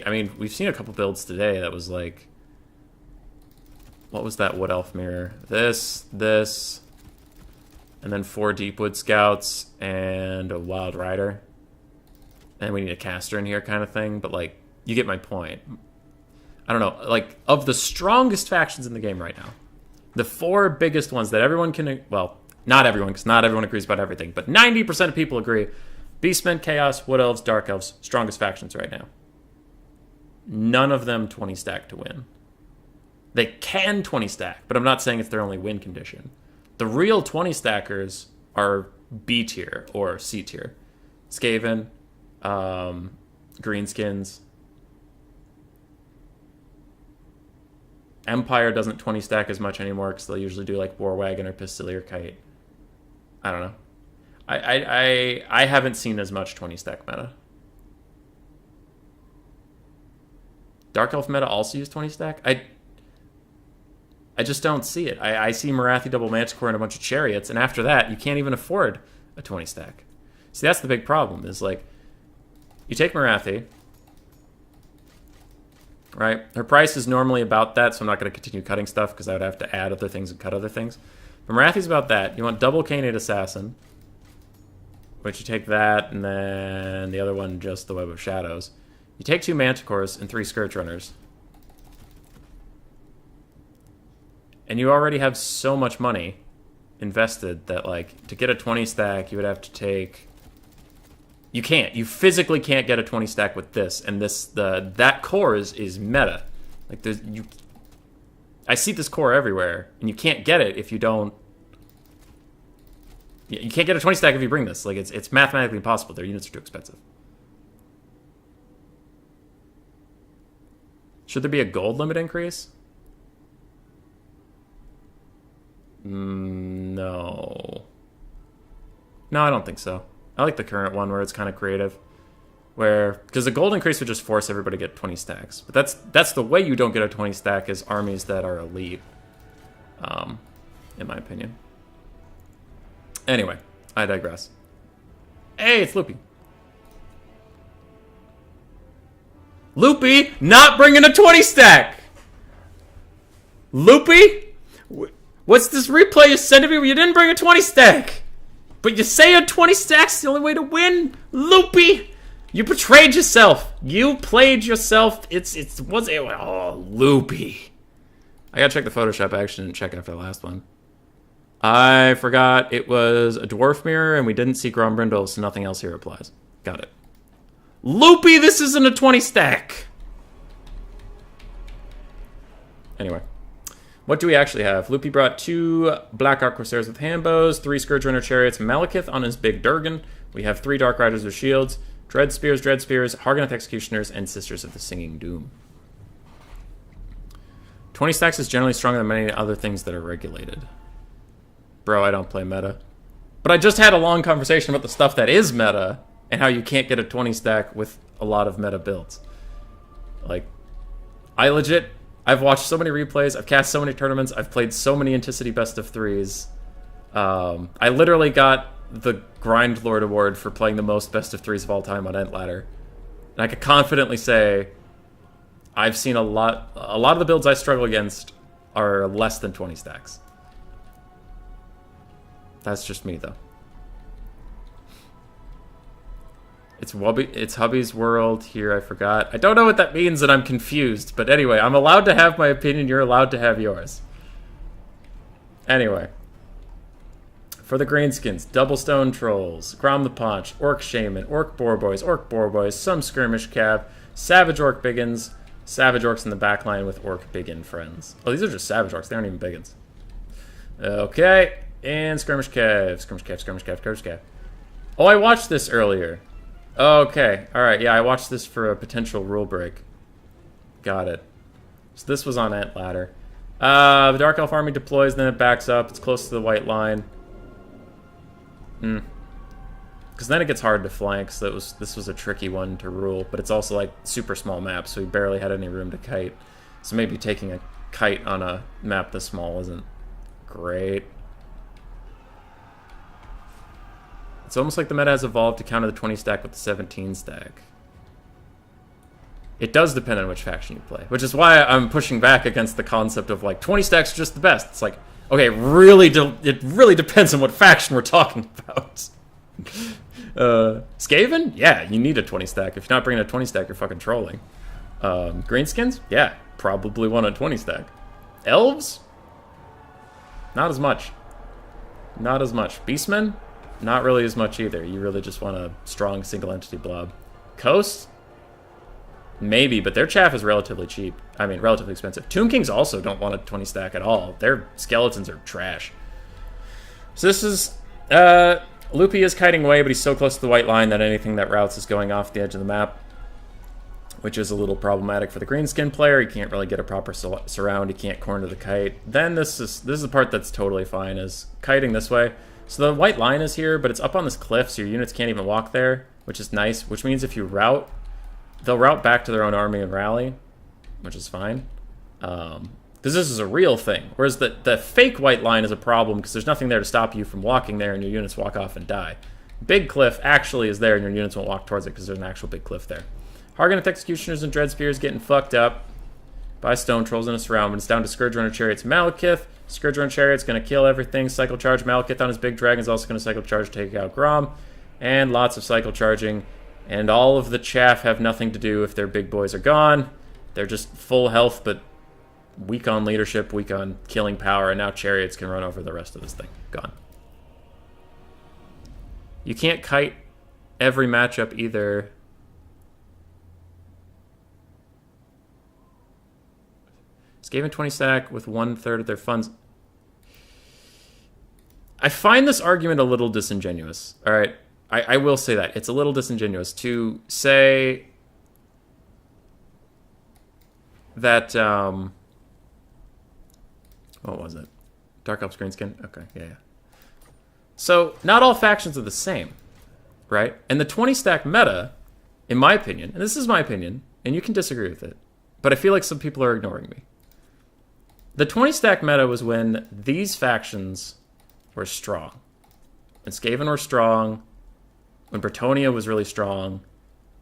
S1: mean, we've seen a couple builds today that was like, what was that Wood Elf mirror? This, and then 4 Deepwood Scouts and a Wild Rider. And we need a caster in here kind of thing, but like, you get my point. I don't know, like, of the strongest factions in the game right now, the 4 biggest ones that everyone can, well, not everyone, because not everyone agrees about everything, but 90% of people agree, Beastmen, Chaos, Wood Elves, Dark Elves, strongest factions right now. None of them 20 stack to win. They can 20 stack, but I'm not saying it's their only win condition. The real 20 stackers are B tier or C tier. Skaven, Greenskins, Empire doesn't 20 stack as much anymore because they'll usually do like War Wagon or Pistolier Kite. I don't know. I haven't seen as much 20 stack meta. Dark Elf meta also use 20 stack? I just don't see it. I see Morathi double Manticore and a bunch of Chariots, and after that, you can't even afford a 20 stack. See, that's the big problem, is like, you take Morathi, right? Her price is normally about that, so I'm not going to continue cutting stuff because I would have to add other things and cut other things. But Morathi's about that. You want double Kainate Assassin, which you take that, and then the other one, just the Web of Shadows. You take 2 Manticores and 3 Scourge Runners. And you already have so much money invested that, like, to get a 20 stack, you would have to take... You can't. You physically can't get a 20 stack with this. And that core is meta. Like, I see this core everywhere, and you can't get it if you don't... You can't get a 20 stack if you bring this. Like, it's mathematically impossible. Their units are too expensive. Should there be a gold limit increase? No. No, I don't think so. I like the current one where it's kind of creative. Because the gold increase would just force everybody to get 20 stacks. But that's the way you don't get a 20 stack is armies that are elite. In my opinion. Anyway, I digress. Hey, it's Loopy. Loopy, not bringing a 20 stack! Loopy? What's this replay you sent to me where you didn't bring a 20 stack? But you say a 20 stack's the only way to win? Loopy! You betrayed yourself. You played yourself. Oh, Loopy. I gotta check the Photoshop. I actually didn't check after the last one. I forgot it was a Dwarf Mirror and we didn't see Grombrindle, so nothing else here applies. Got it. Loopy, this isn't a 20 stack. Anyway. What do we actually have? Loopy brought 2 Black Arc Corsairs with handbows, 3 Scourge Runner Chariots, Malekith on his big Durgan. We have 3 Dark Riders with shields, Dread Spears, Hargoneth Executioners, and Sisters of the Singing Doom. 20 stacks is generally stronger than many other things that are regulated. Bro, I don't play meta. But I just had a long conversation about the stuff that is meta, and how you can't get a 20 stack with a lot of meta builds. Like, I've watched so many replays, I've cast so many tournaments, I've played so many Anticity Best of 3s. I literally got the Grind Lord Award for playing the most Best of 3s of all time on Entladder. And I could confidently say I've seen a lot of the builds I struggle against are less than 20 stacks. That's just me, though. It's Hubby's World here, I forgot. I don't know what that means and I'm confused. But anyway, I'm allowed to have my opinion, you're allowed to have yours. Anyway. For the Greenskins, Double Stone Trolls, Grom the Paunch, Orc Shaman, Orc Boar Boys, some Skirmish Cav, Savage Orc Biggins, Savage Orcs in the backline with Orc Biggin friends. Oh, these are just Savage Orcs, they aren't even Biggins. Okay, and Skirmish Cav. Oh, I watched this earlier. Okay, alright, yeah, I watched this for a potential rule break. Got it. So this was on Entladder. The Dark Elf army deploys, then it backs up, it's close to the white line. Because then it gets hard to flank, so this was a tricky one to rule, but it's also like super small map, so we barely had any room to kite. So maybe taking a kite on a map this small isn't great. It's almost like the meta has evolved to counter the 20 stack with the 17 stack. It does depend on which faction you play, which is why I'm pushing back against the concept of like 20 stacks are just the best. It's like, okay, it really depends on what faction we're talking about. Skaven? Yeah, you need a 20 stack. If you're not bringing a 20 stack, you're fucking trolling. Greenskins? Yeah, probably want a 20 stack. Elves? Not as much. Not as much. Beastmen? Not really as much either. You really just want a strong single entity blob. Coast? Maybe, but their chaff is relatively cheap. I mean, relatively expensive. Tomb Kings also don't want a 20 stack at all. Their skeletons are trash. So this is... Loopy is kiting away, but he's so close to the white line that anything that routes is going off the edge of the map. which is a little problematic for the greenskin player. He can't really get a proper surround. He can't corner the kite. Then this is the part that's totally fine, is kiting this way. So the white line is here, but it's up on this cliff, so your units can't even walk there, which is nice, which means if you route, they'll route back to their own army and rally, which is fine. Because this is a real thing. Whereas the fake white line is a problem because there's nothing there to stop you from walking there and your units walk off and die. Big cliff actually is there and your units won't walk towards it because there's an actual big cliff there. Hargoneth Executioners and Dread Spears getting fucked up by Stone Trolls in a surround. When it's down to Scourge Runner Chariots Malekith. Scourge Runner Chariot's going to kill everything. Cycle Charge Malekith on his big dragon is also going to Cycle Charge to take out Grom. And lots of Cycle Charging. And all of the chaff have nothing to do if their big boys are gone. They're just full health, but weak on leadership, weak on killing power, and now Chariots can run over the rest of this thing. Gone. You can't kite every matchup either. Skaven 20 stack with 1/3 of their funds. I find this argument a little disingenuous. All right, I will say that. It's a little disingenuous to say that, what was it? Dark Elves Greenskin? Okay, yeah. So, not all factions are the same, right? And the 20 stack meta, in my opinion, and this is my opinion, and you can disagree with it, but I feel like some people are ignoring me. The 20 stack meta was when these factions were strong. When Skaven were strong, when Bretonnia was really strong,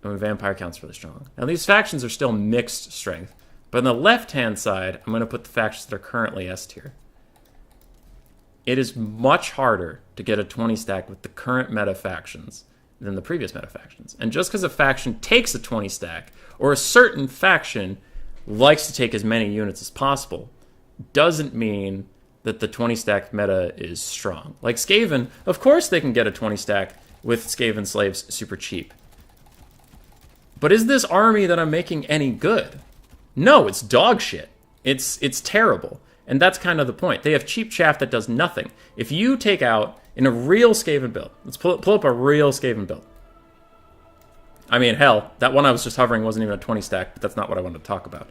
S1: and when Vampire Count's really strong. Now these factions are still mixed strength, but on the left-hand side, I'm going to put the factions that are currently S tier. It is much harder to get a 20 stack with the current meta factions than the previous meta factions. And just because a faction takes a 20 stack, or a certain faction likes to take as many units as possible, doesn't mean that the 20 stack meta is strong. Like Skaven, of course they can get a 20 stack with Skaven slaves super cheap. But is this army that I'm making any good? No, it's dog shit. It's terrible. And that's kind of the point. They have cheap chaff that does nothing. If you take out, in a real Skaven build, let's pull up a real Skaven build. I mean, hell, that one I was just hovering wasn't even a 20 stack, but that's not what I wanted to talk about.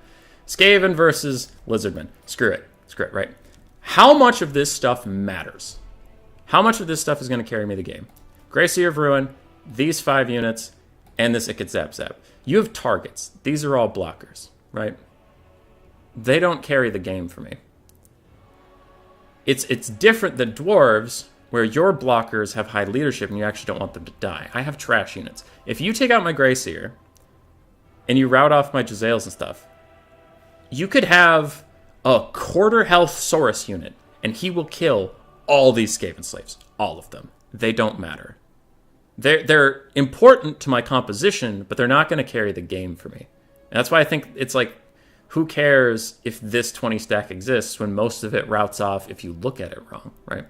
S1: Skaven versus Lizardmen. Screw it, right? How much of this stuff matters? How much of this stuff is going to carry me the game? Greyseer of Ruin, these 5 units, and this Ikit Zap Zap. You have targets. These are all blockers, right? They don't carry the game for me. It's different than Dwarves, where your blockers have high leadership and you actually don't want them to die. I have trash units. If you take out my Greyseer, and you route off my Jezzails and stuff, you could have a quarter health Saurus unit, and he will kill all these Skaven slaves. All of them. They don't matter. They're important to my composition, but they're not going to carry the game for me. And that's why I think it's like, who cares if this 20 stack exists when most of it routes off if you look at it wrong, right?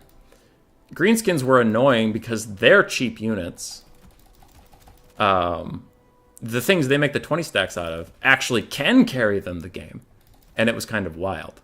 S1: Greenskins were annoying because they're cheap units. The things they make the 20 stacks out of actually can carry them the game. And it was kind of wild.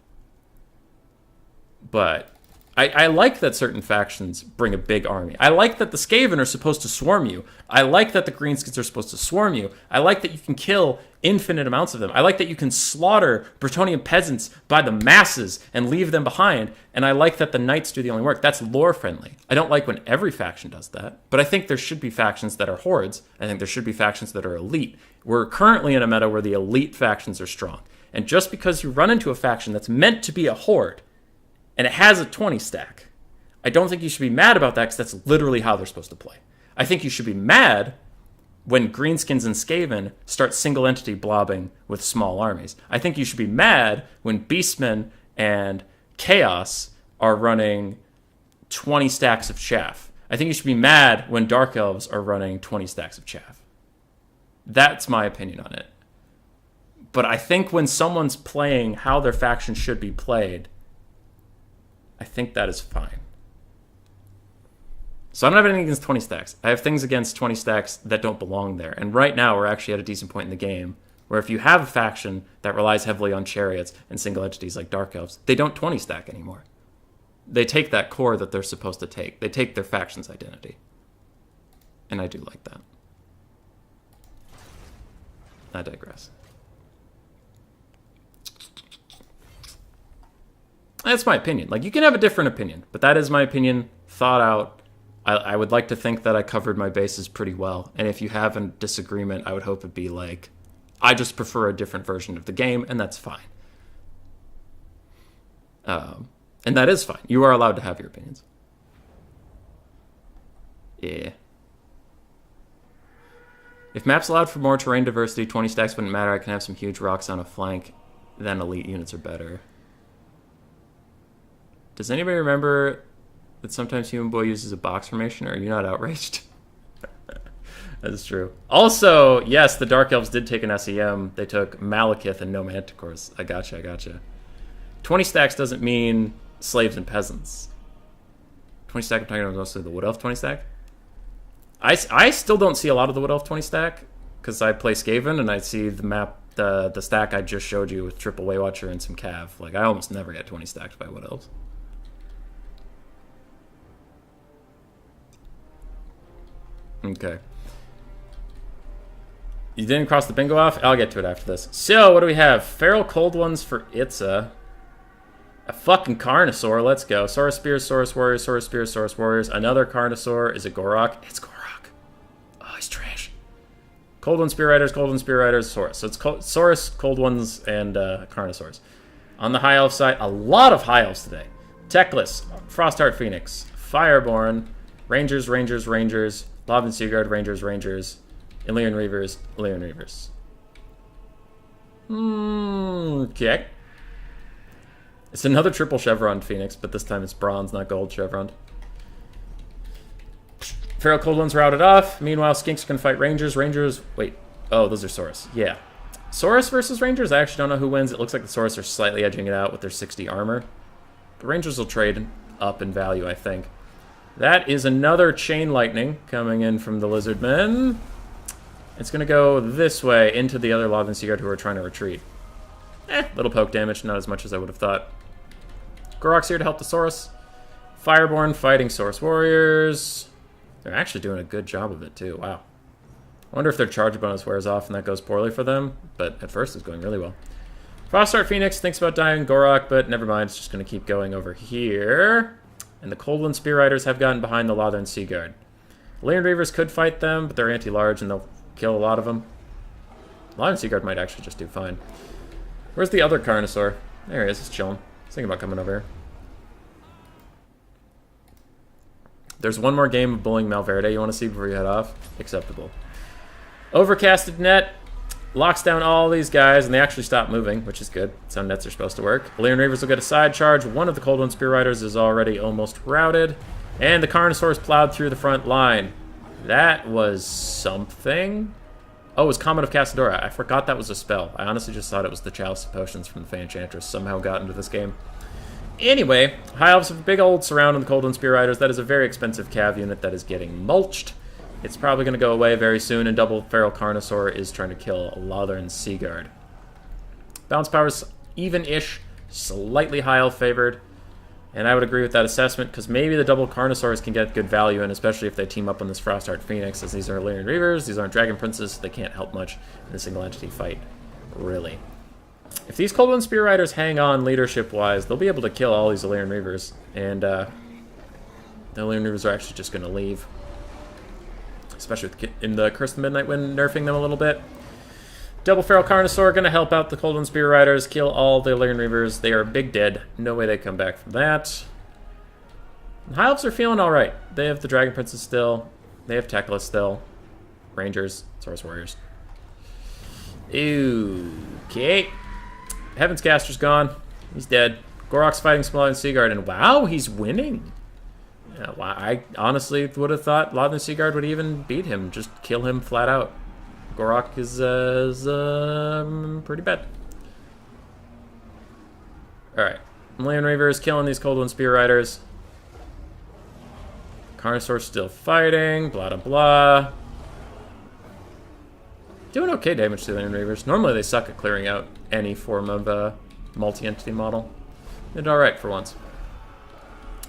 S1: But I like that certain factions bring a big army. I like that the Skaven are supposed to swarm you. I like that the Greenskins are supposed to swarm you. I like that you can kill infinite amounts of them. I like that you can slaughter Bretonnian peasants by the masses and leave them behind. And I like that the Knights do the only work. That's lore friendly. I don't like when every faction does that. But I think there should be factions that are hordes. I think there should be factions that are elite. We're currently in a meta where the elite factions are strong. And just because you run into a faction that's meant to be a horde, and it has a 20 stack, I don't think you should be mad about that because that's literally how they're supposed to play. I think you should be mad when Greenskins and Skaven start single entity blobbing with small armies. I think you should be mad when Beastmen and Chaos are running 20 stacks of chaff. I think you should be mad when Dark Elves are running 20 stacks of chaff. That's my opinion on it. But I think when someone's playing how their faction should be played, I think that is fine. So I don't have anything against 20 stacks. I have things against 20 stacks that don't belong there. And right now, we're actually at a decent point in the game where if you have a faction that relies heavily on chariots and single entities like Dark Elves, they don't 20 stack anymore. They take that core that they're supposed to take. They take their faction's identity. And I do like that. I digress. That's my opinion. Like, you can have a different opinion, but that is my opinion, thought out. I would like to think that I covered my bases pretty well. And if you have a disagreement, I would hope it'd be like, I just prefer a different version of the game, and that's fine. And that is fine. You are allowed to have your opinions. Yeah. If maps allowed for more terrain diversity, 20 stacks wouldn't matter. I can have some huge rocks on a flank. Then elite units are better. Does anybody remember that sometimes Human Boy uses a box formation? Or are you not outraged? That is true. Also, yes, the Dark Elves did take an SEM. They took Malekith and no Manticores. I gotcha. 20 stacks doesn't mean slaves and peasants. 20 stack, I'm talking about mostly the Wood Elf 20 stack. I still don't see a lot of the Wood Elf 20 stack because I play Skaven and I see the map, the stack I just showed you with triple Waywatcher and some Cav. Like, I almost never get 20 stacked by Wood Elves. Okay. You didn't cross the bingo off? I'll get to it after this. So, what do we have? Feral Cold Ones for Itza. A fucking Carnosaur. Let's go. Saurus Spears, Saurus Warriors, Saurus Spears, Saurus Warriors. Another Carnosaur. Is it Gorok? It's Gorok. Oh, he's trash. Cold One Spear Riders, Cold One Spear Riders, Saurus. So it's Saurus, Cold Ones, and Carnosaurs. On the High Elf side, a lot of High Elves today. Teclis, Frostheart Phoenix, Fireborn, Rangers, Rangers, Rangers, Lothern Seaguard, Rangers, Rangers, Illyrian Reavers, Illyrian Reavers. Okay. It's another triple chevron Phoenix, but this time it's bronze, not gold chevron. Feral Cold Ones routed off. Meanwhile, Skinks can fight Rangers. Rangers... Wait. Oh, those are Saurus. Yeah. Saurus versus Rangers? I actually don't know who wins. It looks like the Saurus are slightly edging it out with their 60 armor. The Rangers will trade up in value, I think. That is another Chain Lightning coming in from the Lizardmen. It's going to go this way into the other Lothern Seaguard who are trying to retreat. Little poke damage, not as much as I would have thought. Gorok's here to help the Saurus. Fireborn fighting Saurus Warriors. They're actually doing a good job of it, too. Wow. I wonder if their charge bonus wears off and that goes poorly for them, but at first it's going really well. Frostheart Phoenix thinks about dying Gorok, but never mind. It's just going to keep going over here. And the Cold One Spear Riders have gotten behind the Lothern Seaguard. Illyrian Reavers could fight them, but they're anti-large and they'll kill a lot of them. Lothern Seaguard might actually just do fine. Where's the other Carnosaur? There he is. He's chilling. He's thinking about coming over here. There's one more game of Bullying Malverde you want to see before you head off? Acceptable. Overcasted net locks down all these guys, and they actually stop moving, which is good. That's how nets are supposed to work. Illyrian Reavers will get a side charge. One of the Cold One Spear Riders is already almost routed. And the Carnosaurs plowed through the front line. That was something. Oh, it was Comet of Cassadora. I forgot that was a spell. I honestly just thought it was the Chalice of Potions from the Fey Enchantress somehow got into this game. Anyway, High Elves have a big old surround on the Cold One Spear Riders. That is a very expensive Cav unit that is getting mulched. It's probably going to go away very soon, and Double Feral Carnosaur is trying to kill a Lothern Seaguard. Bounce power's even-ish, slightly High Elf favored. And I would agree with that assessment, because maybe the double Carnosaurs can get good value, and especially if they team up on this Frostheart Phoenix, as these are Illyrian Reavers, these aren't Dragon Princes, so they can't help much in a single entity fight, really. If these Cold One Spear Riders hang on leadership-wise, they'll be able to kill all these Illyrian Reavers, and the Illyrian Reavers are actually just going to leave. Especially in the Curse of the Midnight Wind nerfing them a little bit. Double Feral Carnosaur going to help out the Cold One Spear Riders, kill all the Illyrian Reavers. They are big dead. No way they come back from that. And High Elves are feeling alright. They have the Dragon Princes still. They have Teclis still. Rangers, Saurus Warriors. Okay. Heaven's Caster's gone. He's dead. Gorok's fighting Lothern Seaguard, and wow, he's winning. Yeah, I honestly would have thought Lothern Seaguard would even beat him. Just kill him flat out. Gorok is pretty bad. Alright. Illyrian Reaver is killing these Cold One Spear Riders. Carnosaur's still fighting. Blah, blah, blah. Doing okay damage to the Illyrian Reavers. Normally they suck at clearing out any form of multi-entity model. They did alright for once.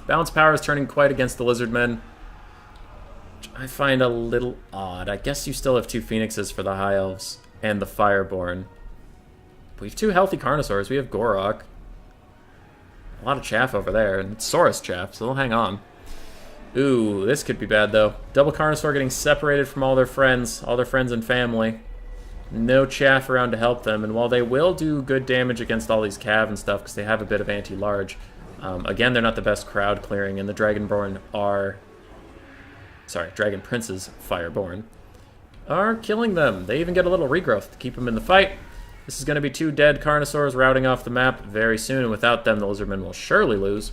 S1: Balance power is turning quite against the Lizardmen. I find a little odd. I guess you still have two Phoenixes for the High Elves. and the Fireborn. We have 2 healthy Carnosaurs. We have Gorok. A lot of chaff over there, and it's Saurus chaff, so they'll hang on. Ooh, this could be bad, though. Double Carnosaur getting separated from all their friends and family. No chaff around to help them, and while they will do good damage against all these cav and stuff, because they have a bit of anti-large, again, they're not the best crowd clearing, and the Dragonborn are... Sorry, Dragon Princes, Fireborn, are killing them. They even get a little regrowth to keep them in the fight. This is going to be 2 dead Carnosaurs routing off the map very soon, and without them, the Lizardmen will surely lose.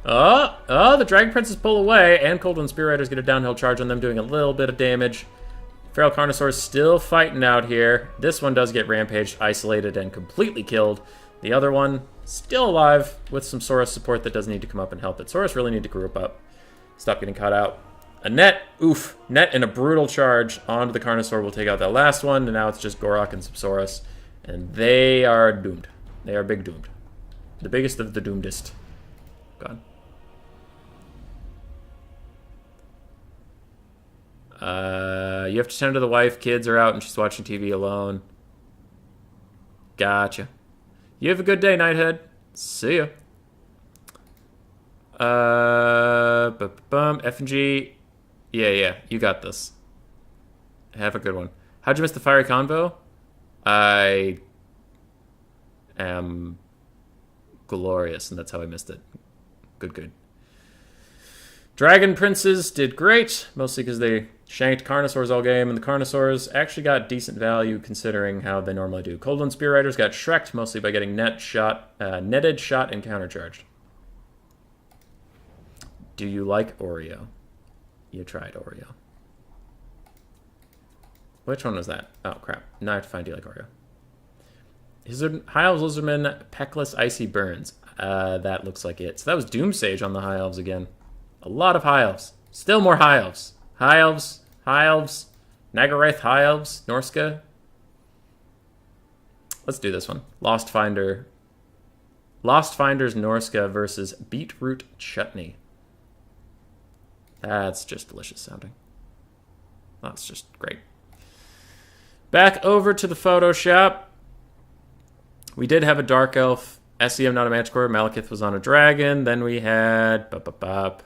S1: The Dragon Princes pull away, and Cold Wind Spear Riders get a downhill charge on them, doing a little bit of damage. Feral Carnosaurs still fighting out here. This one does get rampaged, isolated, and completely killed. The other one, still alive, with some Saurus support that does need to come up and help it. Saurus really need to group up. Stop getting caught out. A Net, oof. Net and a brutal charge onto the Carnosaur will take out that last one, and now it's just Gorok and some Saurus. And they are doomed. They are big doomed. The biggest of the doomedest. God. You have to tend to the wife, kids are out, and she's watching TV alone. Gotcha. You have a good day, Nighthead. See ya. F&G. Yeah, you got this. Have a good one. How'd you miss the fiery convo? I am glorious, and that's how I missed it. Good. Dragon Princes did great, mostly because they shanked Carnosaurs all game, and the Carnosaurs actually got decent value considering how they normally do. Cold Wind Spear Riders got shreked mostly by getting netted, shot, and countercharged. Do you like Oreo? You tried Oreo. Which one was that? Oh, crap. Now I have to find Do You Like Oreo. High Elves Lizardmen, Peckless Icy Burns. That looks like it. So that was Doomsage on the High Elves again. A lot of High Elves. Still more High Elves. High Elves, Nagarath High Elves, Norska. Let's do this one. Lost Finders Norska versus Beetroot Chutney. That's just delicious sounding. That's just great. Back over to the Photoshop. We did have a Dark Elf. SEM not a match core. Malekith was on a dragon. Then we had... Thought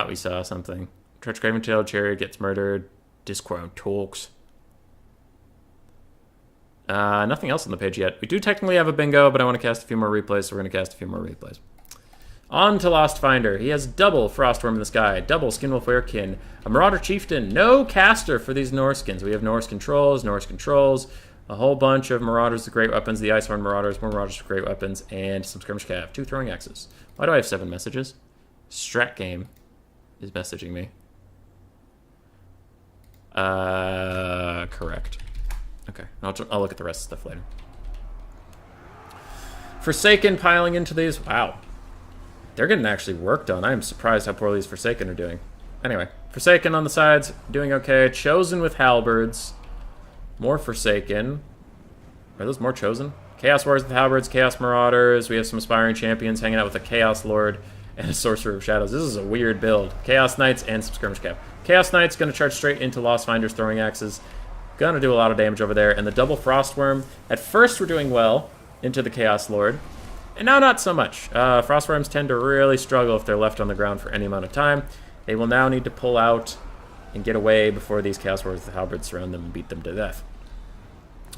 S1: we saw something. Treacherous Craventail, Chariot gets murdered. Discrown talks. Nothing else on the page yet. We do technically have a bingo, but I want to cast a few more replays, so we're going to cast a few more replays. On to Lost Finder. He has double Frostworm in the Sky, double Skinwolf Werekin, a Marauder Chieftain, no caster for these Norskins. We have Norse Controls, a whole bunch of Marauders with great weapons, the Icehorn Marauders, more Marauders with great weapons, and some Skirmish Cav, 2 throwing axes. Why do I have 7 messages? Strat Game is messaging me. Correct. Okay, I'll look at the rest of the stuff later. Forsaken piling into these. Wow. They're getting actually work done. I am surprised how poorly these Forsaken are doing. Anyway, Forsaken on the sides, doing okay. Chosen with Halberds. More Forsaken. Are those more Chosen? Chaos Wars with Halberds, Chaos Marauders. We have some Aspiring Champions hanging out with a Chaos Lord and a Sorcerer of Shadows. This is a weird build. Chaos Knights and some Skirmish Cap. Chaos Knight's going to charge straight into Lost Finder's throwing axes. Going to do a lot of damage over there. And the double Frostworm. At first we're doing well into the Chaos Lord. And now not so much. Frostworms tend to really struggle if they're left on the ground for any amount of time. They will now need to pull out and get away before these Chaos Warriors with Halberds surround them and beat them to death.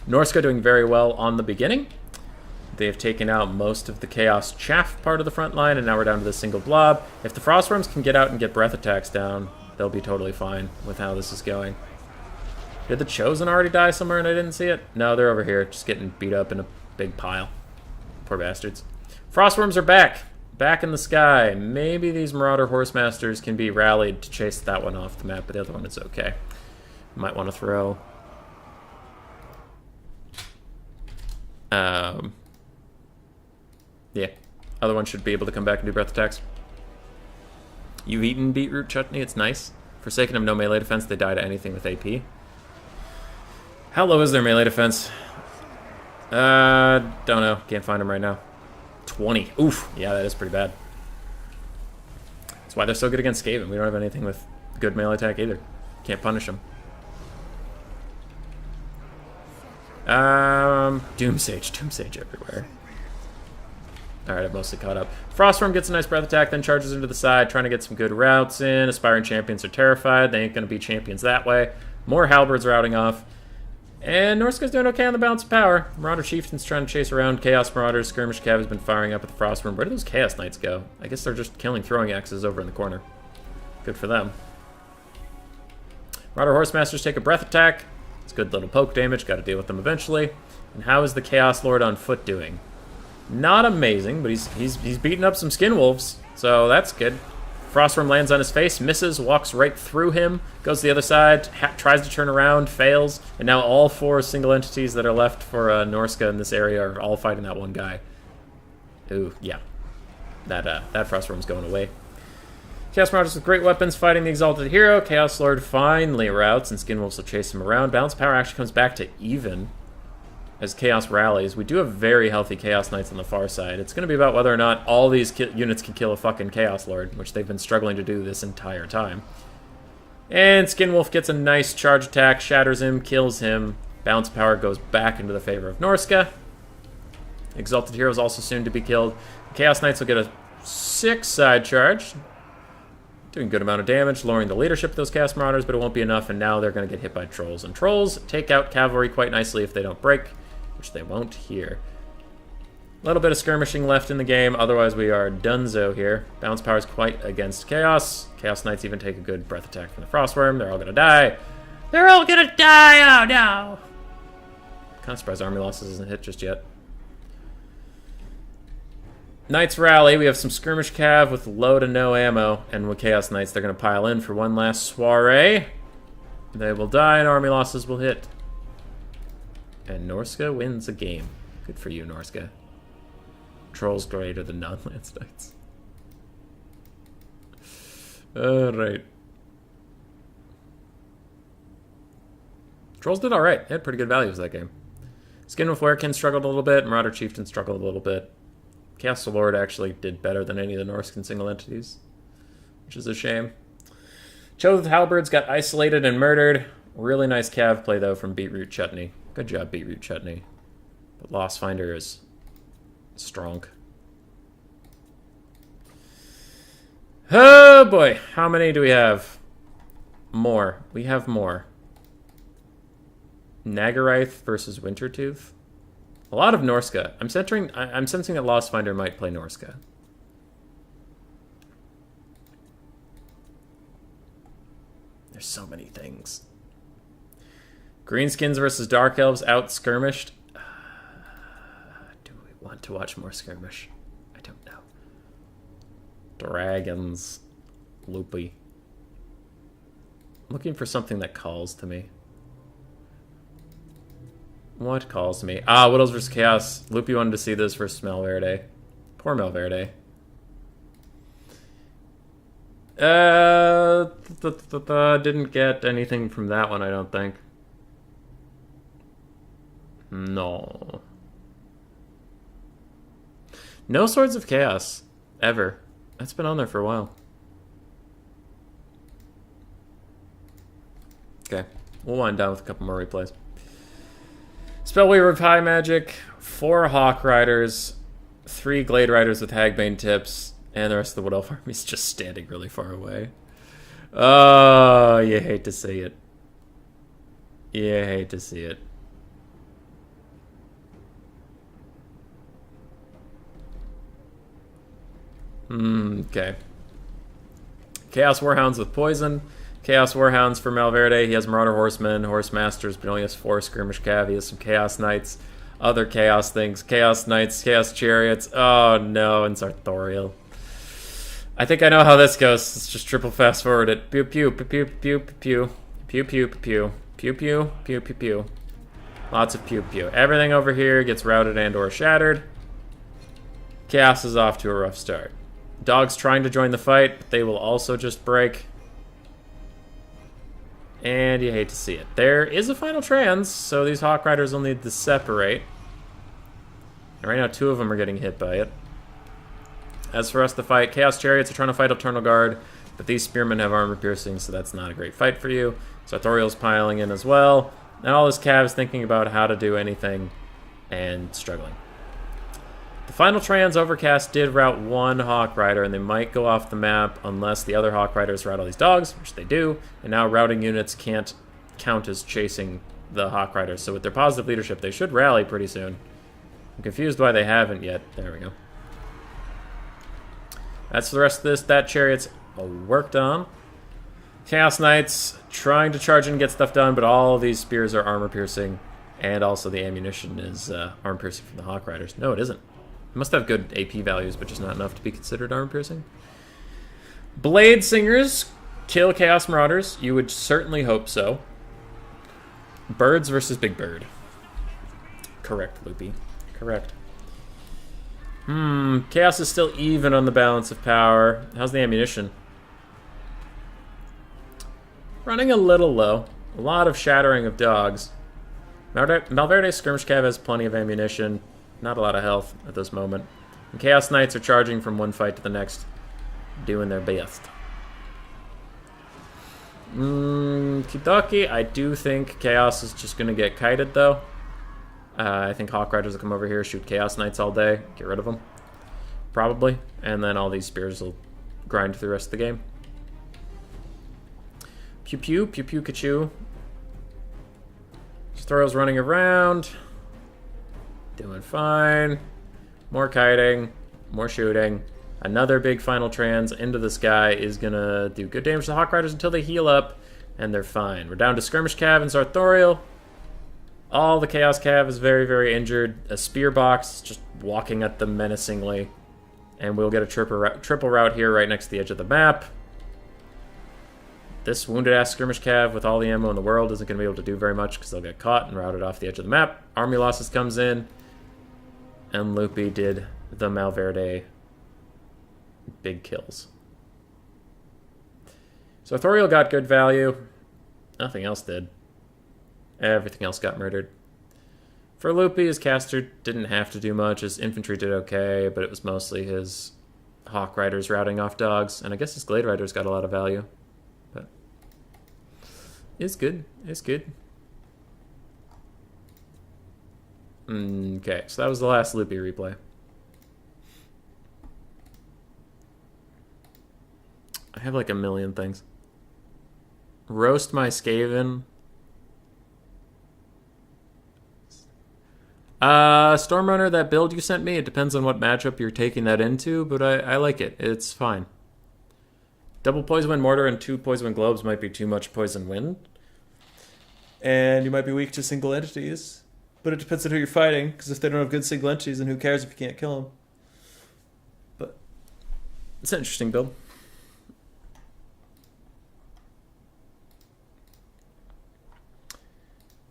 S1: Norska doing very well on the beginning. They have taken out most of the Chaos Chaff part of the front line, and now we're down to this single blob. If the Frostworms can get out and get breath attacks down, they'll be totally fine with how this is going. Did the Chosen already die somewhere and I didn't see it? No, they're over here, just getting beat up in a big pile. Poor bastards. Frostworms are back. Back in the sky. Maybe these Marauder Horsemasters can be rallied to chase that one off the map, but the other one is okay. Might want to throw... Yeah. Other one should be able to come back and do breath attacks. You've eaten beetroot chutney, it's nice. Forsaken have no melee defense, they die to anything with AP. How low is their melee defense? Don't know. Can't find them right now. 20. Oof. Yeah, that is pretty bad. That's why they're so good against Skaven. We don't have anything with good melee attack either. Can't punish them. Doom Sage everywhere. Alright, I've mostly caught up. Frostworm gets a nice breath attack, then charges into the side, trying to get some good routes in. Aspiring champions are terrified. They ain't going to be champions that way. More halberds routing off. And Norska's doing okay on the balance of power. Marauder Chieftain's trying to chase around. Chaos Marauders. Skirmish Cav has been firing up at the Frostworm. Where do those Chaos Knights go? I guess they're just killing throwing axes over in the corner. Good for them. Marauder Horsemasters take a breath attack. It's good little poke damage. Got to deal with them eventually. And how is the Chaos Lord on foot doing? Not amazing, but he's beating up some skin wolves, so that's good. Frostworm lands on his face, misses, walks right through him, goes to the other side, tries to turn around, fails, and now all 4 single entities that are left for Norska in this area are all fighting that one guy. Ooh, yeah. That Frostworm's going away. Chaos Marauders with great weapons fighting the Exalted Hero. Chaos Lord finally routes, and Skin Wolves will chase him around. Balance power actually comes back to even as Chaos rallies. We do have very healthy Chaos Knights on the far side. It's going to be about whether or not all these units can kill a fucking Chaos Lord, which they've been struggling to do this entire time. And Skin Wolf gets a nice charge attack, shatters him, kills him. Balance power goes back into the favor of Norska. Exalted Hero is also soon to be killed. Chaos Knights will get a 6 side charge. Doing a good amount of damage, lowering the leadership of those Chaos Marauders, but it won't be enough, and now they're going to get hit by Trolls. And Trolls take out Cavalry quite nicely if they don't break, which they won't here. A little bit of skirmishing left in the game, otherwise we are donezo here. Balance power is quite against Chaos. Chaos Knights even take a good breath attack from the Frostworm. They're all going to die. They're all going to die! Oh no! Kind of surprised Army Losses isn't hit just yet. Knights rally. We have some Skirmish Cav with low to no ammo, and with Chaos Knights, they're going to pile in for one last soiree. They will die, and Army Losses will hit. And Norska wins a game. Good for you, Norska. Trolls greater than non-Lance Knights. Alright. Trolls did alright. They had pretty good values that game. Skin with Werekin struggled a little bit. Marauder Chieftain struggled a little bit. Chaos Lord actually did better than any of the Norscan single entities, which is a shame. Chosen Halberds got isolated and murdered. Really nice Cav play, though, from Beetroot Chutney. Good job, Beetroot Chutney. But Lost Finder is strong. Oh, boy. How many do we have? More. We have more. Nagarythe versus Wintertooth. A lot of Norska. I'm sensing that Lost Finder might play Norska. There's so many things. Greenskins versus Dark Elves out skirmished. Do we want to watch more skirmish? I don't know. Dragons. Loopy. I'm looking for something that calls to me. What calls to me? Ah, Widows vs. Chaos. Loopy wanted to see this versus Malverde. Poor Malverde. Didn't get anything from that one, I don't think. No. No Swords of Chaos. Ever. That's been on there for a while. Okay. We'll wind down with a couple more replays. Spellweaver of High Magic, 4 Hawk Riders, 3 Glade Riders with Hagbane tips, and the rest of the Wood Elf army is just standing really far away. Oh, you hate to see it. You hate to see it. Okay. Chaos Warhounds with Poison. Chaos Warhounds for Malverde. He has Marauder Horsemen, Horse Masters, but only has 4 Skirmish Cav. He has some Chaos Knights, other Chaos things. Chaos Knights, Chaos Chariots. Oh no, and Sartorial. I think I know how this goes. Let's just triple fast forward it. Pew pew pew pew pew pew pew pew pew pew pew pew pew pew pew. Lots of pew pew. Everything over here gets routed and or shattered. Chaos is off to a rough start. Dogs trying to join the fight, but they will also just break. And you hate to see it. There is a final trans, so these Hawk Riders will need to separate. And right now, 2 of them are getting hit by it. As for us to fight, Chaos Chariots are trying to fight Eternal Guard, but these Spearmen have armor piercing, so that's not a great fight for you. Sartorial's piling in as well. And all this cav is thinking about how to do anything and struggling. The final trans Overcast did route one Hawk Rider, and they might go off the map unless the other Hawk Riders route all these dogs, which they do, and now routing units can't count as chasing the Hawk Riders. So with their positive leadership, they should rally pretty soon. I'm confused why they haven't yet. There we go. That's the rest of this. That Chariot's worked on. Chaos Knights trying to charge in and get stuff done, but all of these spears are armor-piercing, and also the ammunition is armor-piercing from the Hawk Riders. No, it isn't. It must have good AP values, but just not enough to be considered armor-piercing. Blade Singers kill Chaos Marauders. You would certainly hope so. Birds versus Big Bird. Correct, Loopy. Correct. Chaos is still even on the balance of power. How's the ammunition? Running a little low. A lot of shattering of dogs. Malverde Skirmish Cav has plenty of ammunition. Not a lot of health at this moment. And Chaos Knights are charging from one fight to the next. Doing their best. Kidaki, I do think Chaos is just going to get kited, though. I think Hawk Riders will come over here, shoot Chaos Knights all day, get rid of them. Probably. And then all these spears will grind through the rest of the game. Pew pew, pew pew, kachoo. Throws running around. Doing fine. More kiting. More shooting. Another big final trans into the sky is gonna do good damage to the Hawk Riders until they heal up, and they're fine. We're down to Skirmish Cav and Sartorial. All the Chaos Cav is very, very injured. A Spear Box just walking at them menacingly. And we'll get a triple route here right next to the edge of the map. This wounded-ass Skirmish Cav with all the ammo in the world isn't going to be able to do very much because they'll get caught and routed off the edge of the map. Army Losses comes in. And Loopy did the Malverde big kills. So Thoriel got good value. Nothing else did. Everything else got murdered. For Loopy, his caster didn't have to do much. His infantry did okay, but it was mostly his Hawk Riders routing off dogs. And I guess his Glade Riders got a lot of value. But it's good. It's good. Okay, so that was the last Loopy replay. I have like a million things. Roast my Skaven. Stormrunner, that build you sent me, it depends on what matchup you're taking that into, but I like it. It's fine. Double Poison Wind Mortar and 2 Poison Wind Globes might be too much Poison Wind. And you might be weak to single entities. But it depends on who you're fighting, because if they don't have good single entities, then who cares if you can't kill them? But it's an interesting build.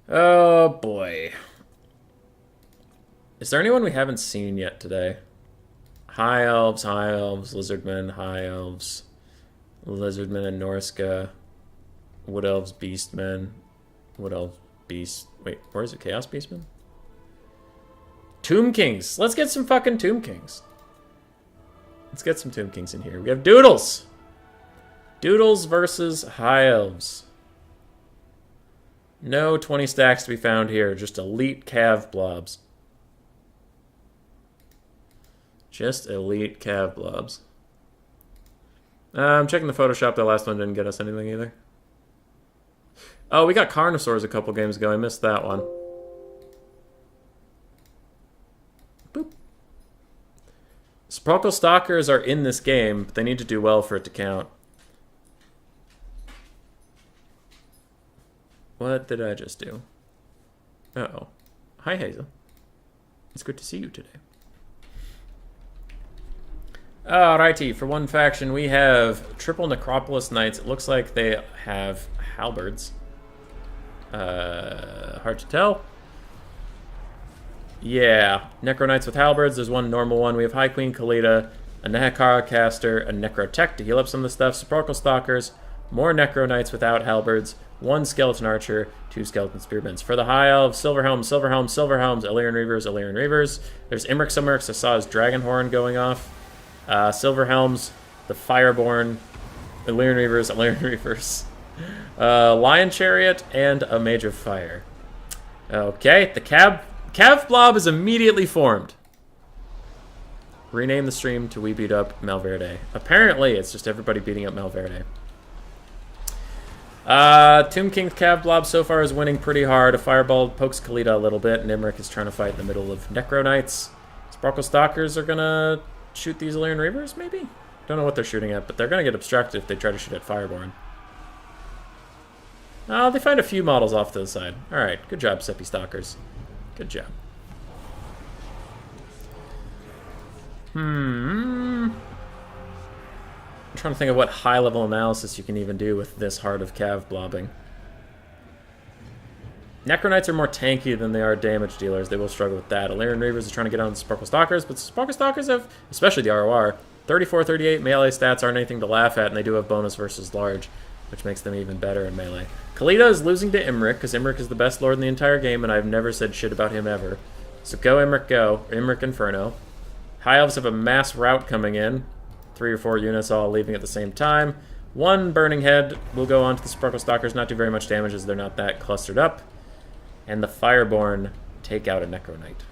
S1: Oh boy. Is there anyone we haven't seen yet today? High Elves, Lizardmen, High Elves, Lizardmen and Norska, Wood Elves, Beastmen, Wood Elves, Beast... Wait, where is it? Chaos Beastmen? Tomb Kings! Let's get some fucking Tomb Kings. Let's get some Tomb Kings in here. We have Doodles! Doodles versus High Elves. No 20 stacks to be found here, just elite Cav blobs. Just elite Cav blobs. I'm checking the Photoshop. That last one didn't get us anything either. Oh, we got Carnosaurs a couple games ago. I missed that one. Boop. Sepulchral Stalkers are in this game, but they need to do well for it to count. What did I just do? Uh-oh. Hi, Hazel. It's good to see you today. Alrighty, for one faction, we have Triple Necropolis Knights. It looks like they have halberds. Hard to tell. Yeah, Necro Knights with halberds. There's one normal one. We have High Queen Kalita, a Nehekara Caster, a Necrotech to heal up some of the stuff, Sepulchral Stalkers, more Necro Knights without halberds, 1 Skeleton Archer, 2 Skeleton Spearmen. For the High Elves, Silverhelms, Illyrian Reavers. There's Imric somewhere because I saw his Dragon Horn going off. Silverhelms, the Fireborn, Illyrian Reavers, Lion Chariot, and a Mage of Fire. Okay, the Cav Blob is immediately formed. Rename the stream to We Beat Up Malverde. Apparently, it's just everybody beating up Malverde. Tomb King's Cav Blob so far is winning pretty hard. A Fireball pokes Kalita a little bit, and Imrik is trying to fight in the middle of Necro Knights. Sparkle Stalkers are gonna shoot these Illyrian Reavers, maybe? Don't know what they're shooting at, but they're gonna get obstructed if they try to shoot at Fireborn. Oh, they find a few models off to the side. Alright, good job, Seppi Stalkers. Good job. I'm trying to think of what high-level analysis you can even do with this hard of Cav blobbing. Necro Knights are more tanky than they are damage dealers. They will struggle with that. Illyrian Reavers are trying to get on the Sparkle Stalkers, but Sparkle Stalkers have, especially the ROR, 34, 38 melee stats aren't anything to laugh at, and they do have bonus versus large, which makes them even better in melee. Kalita is losing to Imrik, because Imrik is the best lord in the entire game, and I've never said shit about him ever. So go, Imrik, go. Imrik Inferno. High Elves have a mass rout coming in. 3 or 4 units all leaving at the same time. One Burning Head will go on to the Sparkle Stalkers, not do very much damage as they're not that clustered up. And the Fireborn take out a Necro Knight.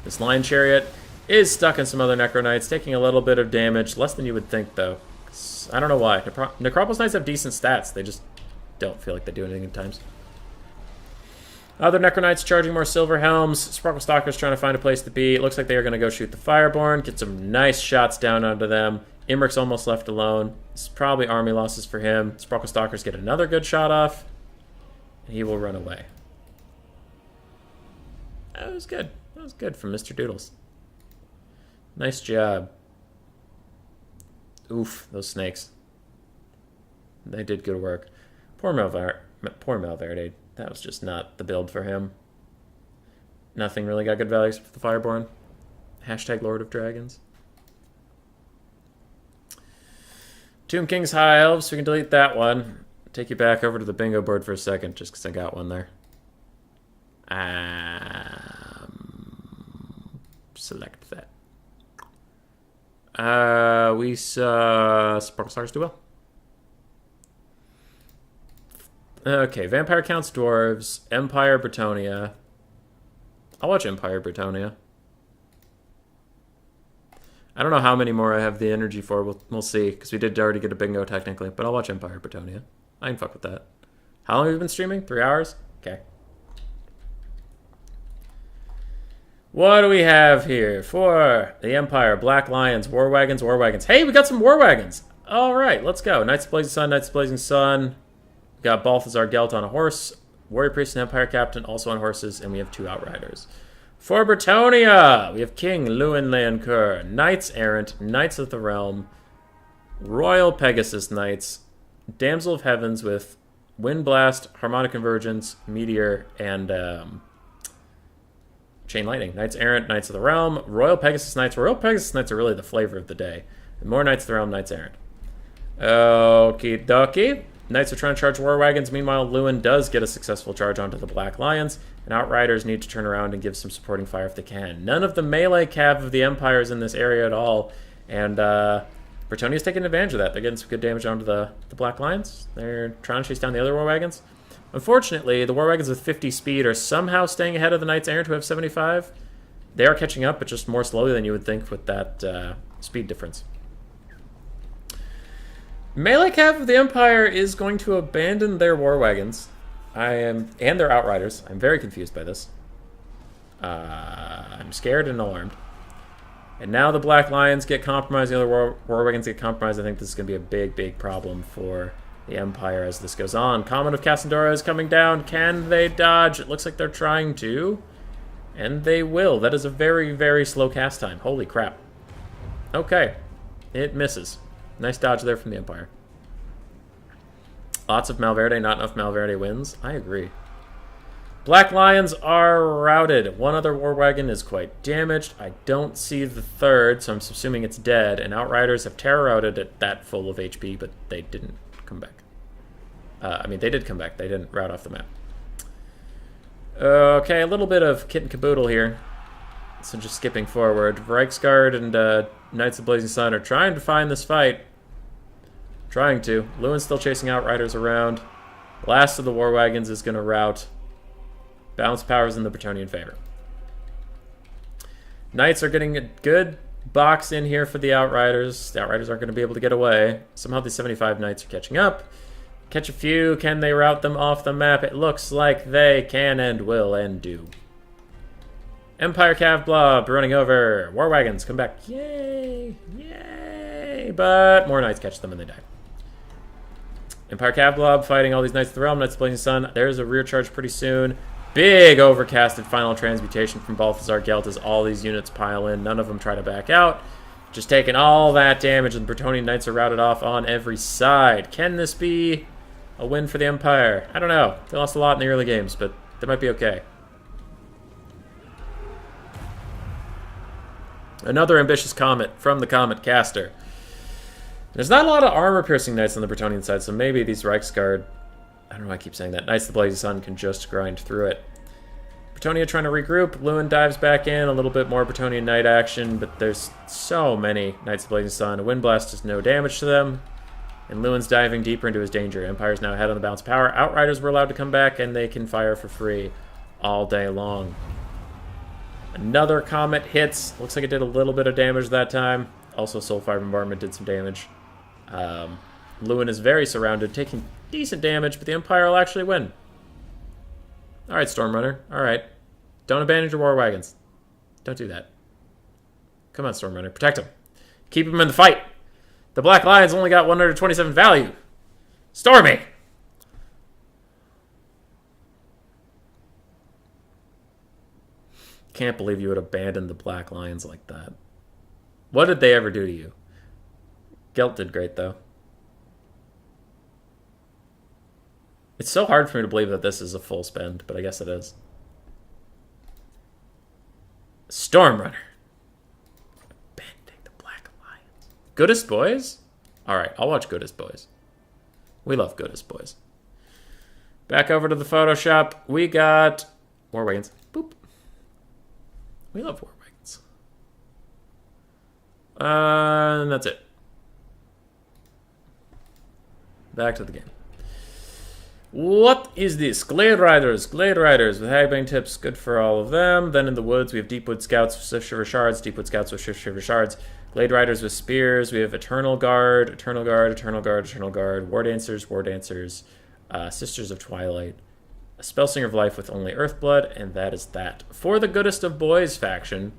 S1: This Lion Chariot is stuck in some other Necro Knights, taking a little bit of damage. Less than you would think, though. I don't know why. Necropolis Knights have decent stats. They just don't feel like they do anything at times. Other Necro Knights charging more Silver Helms. Sparkle Stalkers trying to find a place to be. It looks like they are going to go shoot the Fireborn. Get some nice shots down onto them. Imrik's almost left alone. It's probably army losses for him. Sparkle Stalkers get another good shot off. And he will run away. That was good. That was good from Mr. Doodles. Nice job. Oof, those snakes. They did good work. Poor Malverde. That was just not the build for him. Nothing really got good values for the Fireborn. Hashtag Lord of Dragons. Tomb King's High Elves. We can delete that one. Take you back over to the bingo board for a second, just because I got one there. Select that. We saw Sparkle Stars do well. Okay, Vampire Counts Dwarves, Empire Britonia. I'll watch Empire Britonia. I don't know how many more I have the energy for. We'll see, because we did already get a bingo technically, but I'll watch Empire Britonia. I can fuck with that. How long have we been streaming? 3 hours? Okay. What do we have here for the Empire? Black Lions, War Wagons, War Wagons. Hey, we got some War Wagons! Alright, let's go. Knights of Blazing Sun, Knights of Blazing Sun. We got Balthazar Gelt on a horse, Warrior Priest and Empire Captain also on horses, and we have 2 Outriders. For Britonia, we have King Lewin Leoncoeur, Knights Errant, Knights of the Realm, Royal Pegasus Knights, Damsel of Heavens with Wind Blast, Harmonic Convergence, Meteor, and Chain Lightning. Knights Errant, Knights of the Realm, Royal Pegasus Knights. Royal Pegasus Knights are really the flavor of the day. And more Knights of the Realm, Knights Errant. Okie dokie. Knights are trying to charge War Wagons. Meanwhile, Lewin does get a successful charge onto the Black Lions, and Outriders need to turn around and give some supporting fire if they can. None of the melee cav of the Empire is in this area at all, and Britonia's taking advantage of that. They're getting some good damage onto the Black Lions. They're trying to chase down the other War Wagons. Unfortunately, the War Wagons with 50 speed are somehow staying ahead of the Knights Errant who have 75. They are catching up, but just more slowly than you would think with that speed difference. Melee Cav of the Empire is going to abandon their War Wagons. And their Outriders. I'm very confused by this. I'm scared and alarmed. And now the Black Lions get compromised, the other War Wagons get compromised. I think this is going to be a big, big problem for the Empire as this goes on. Comet of Cassandora is coming down. Can they dodge? It looks like they're trying to. And they will. That is a very, very slow cast time. Holy crap. Okay. It misses. Nice dodge there from the Empire. Lots of Malverde, not enough Malverde wins. I agree. Black Lions are routed. One other War Wagon is quite damaged. I don't see the third, so I'm assuming it's dead. And Outriders have terror routed at that full of HP, but they didn't come back. I mean, they did come back. They didn't route off the map. Okay, a little bit of kit and caboodle here. So just skipping forward. Reiksguard and Knights of Blazing Sun are trying to find this fight. Trying to. Lewin's still chasing Outriders around. Last of the War Wagons is going to rout. Balance powers in the Bretonnian favor. Knights are getting a good box in here for the Outriders. The Outriders aren't going to be able to get away. Somehow the 75 Knights are catching up. Catch a few. Can they route them off the map? It looks like they can and will and do. Empire Cav Blob running over. War Wagons come back. Yay! Yay! But more Knights catch them and they die. Empire Cav Blob fighting all these Knights of the Realm. Knights of the Blazing Sun. There's a rear charge pretty soon. Big overcasted final transmutation from Balthazar Gelt as all these units pile in. None of them try to back out. Just taking all that damage, and the Bretonnian Knights are routed off on every side. Can this be a win for the Empire? I don't know. They lost a lot in the early games, but they might be okay. Another ambitious Comet from the Comet Caster. There's not a lot of armor-piercing Knights on the Bretonnian side, so maybe these Reichsguard... I don't know why I keep saying that. Knights of the Blazing Sun can just grind through it. Bretonnia trying to regroup. Lewin dives back in. A little bit more Bretonnian Knight action, but there's so many Knights of the Blazing Sun. A Wind Blast does no damage to them. And Lewin's diving deeper into his danger. Empire's now ahead on the balance power. Outriders were allowed to come back, and they can fire for free all day long. Another Comet hits. Looks like it did a little bit of damage that time. Also, Soulfire Bombardment did some damage. Lewin is very surrounded, taking decent damage, but the Empire will actually win. Alright, Stormrunner. Alright. Don't abandon your war wagons. Don't do that. Come on, Stormrunner. Protect them. Keep them in the fight. The Black Lions only got 127 value. Stormy! Can't believe you would abandon the Black Lions like that. What did they ever do to you? Gelt did great, though. It's so hard for me to believe that this is a full spend, but I guess it is. Stormrunner. Abandoning the Black Lions. Goodest Boys? Alright, I'll watch Goodest Boys. We love Goodest Boys. Back over to the Photoshop. We got War Wagons. Boop. We love War Wagons. And that's it. Back to the game. What is this? Glade Riders. Glade Riders with Hagbane tips. Good for all of them. Then in the woods, we have Deepwood Scouts with Swift Shiver Shards. Deepwood Scouts with Swift Shiver Shards. Glade Riders with Spears. We have Eternal Guard. Eternal Guard. Eternal Guard. Eternal Guard. War Dancers. War Dancers. Sisters of Twilight. A Spellsinger of Life with only Earthblood. And that is that. For the Goodest of Boys faction,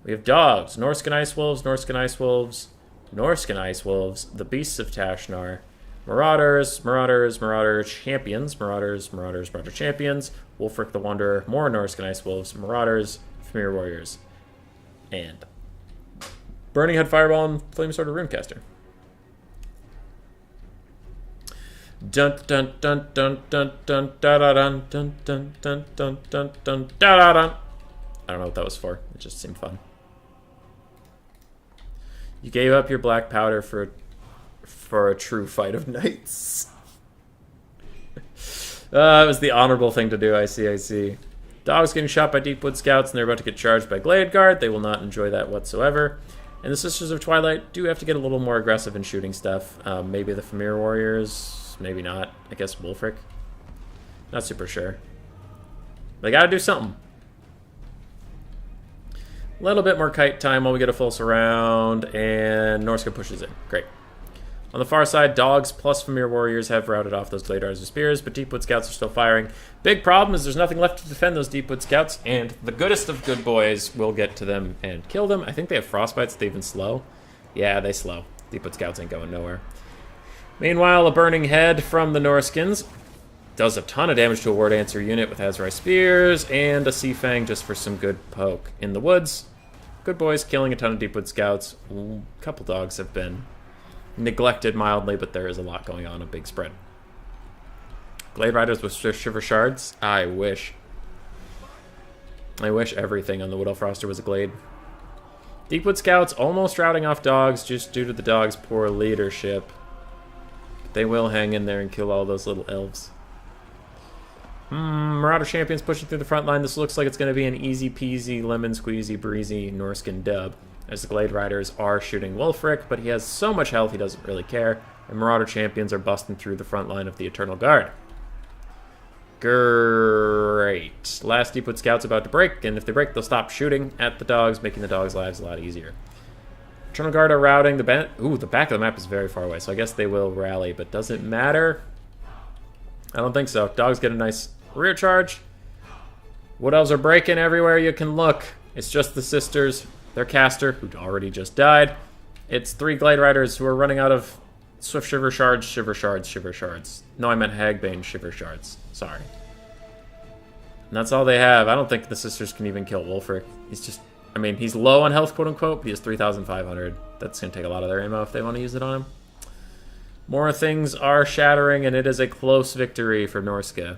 S1: we have Dogs. Norscan Ice Wolves. Norscan Ice Wolves. Norscan Ice Wolves. The Beasts of Tashnar. Marauders, Marauders, Marauder Champions, Marauders, Marauders, Marauder Champions, Wolfric the Wanderer, more Norscan Ice Wolves, Marauders, Familiar Warriors, and Burning Head Fireball and Flame Sword of Runecaster. Dun dun dun dun dun dun da da dun dun dun dun dun dun dun da da dun. I don't know what that was for. It just seemed fun. You gave up your black powder for a true fight of knights. It was the honorable thing to do. I see. Dogs getting shot by Deepwood Scouts, and they're about to get charged by Glade Guard. They will not enjoy that whatsoever. And the Sisters of Twilight do have to get a little more aggressive in shooting stuff. Maybe the Familiar Warriors, maybe not. I guess Wolfric. Not super sure. They gotta do something. A little bit more kite time while we get a full surround, and Norsca pushes in. Great. On the far side, Dogs plus Familiar Warriors have routed off those Glade Riders with Spears, but Deepwood Scouts are still firing. Big problem is there's nothing left to defend those Deepwood Scouts, and the Goodest of Good Boys will get to them and kill them. I think they have Frostbites, they even slow. Yeah, they slow. Deepwood Scouts ain't going nowhere. Meanwhile, a Burning Head from the Norskins does a ton of damage to a War Dancer unit with Azrai Spears, and a Sea Fang just for some good poke. In the woods, Good Boys killing a ton of Deepwood Scouts. A couple Dogs have been neglected mildly, but there is a lot going on, a big spread. Glade Riders with Shiver Shards. I wish everything on the Wood Elf roster was a Glade. Deepwood Scouts almost routing off Dogs just due to the Dogs' poor leadership. They will hang in there and kill all those little elves. Marauder Champions pushing through the front line. This looks like it's going to be an easy peasy, lemon squeezy, breezy Norscan dub, as the Glade Riders are shooting Wolfric, but he has so much health he doesn't really care, and Marauder Champions are busting through the front line of the Eternal Guard. Great. Last Deepwood Scout's about to break, and if they break, they'll stop shooting at the dogs, making the dogs' lives a lot easier. Eternal Guard are routing. The back of the map is very far away, so I guess they will rally, but does it matter? I don't think so. Dogs get a nice rear charge. Wood Elves are breaking everywhere you can look. It's just the sisters, their caster, who already just died. It's 3 Glade Riders who are running out of Swift Shiver Shards, Shiver Shards, Shiver Shards. No, I meant Hagbane Shiver Shards. Sorry. And that's all they have. I don't think the sisters can even kill Wulfric. He's just... I mean, he's low on health, quote-unquote, but he has 3,500. That's going to take a lot of their ammo if they want to use it on him. More things are shattering, and it is a close victory for Norska.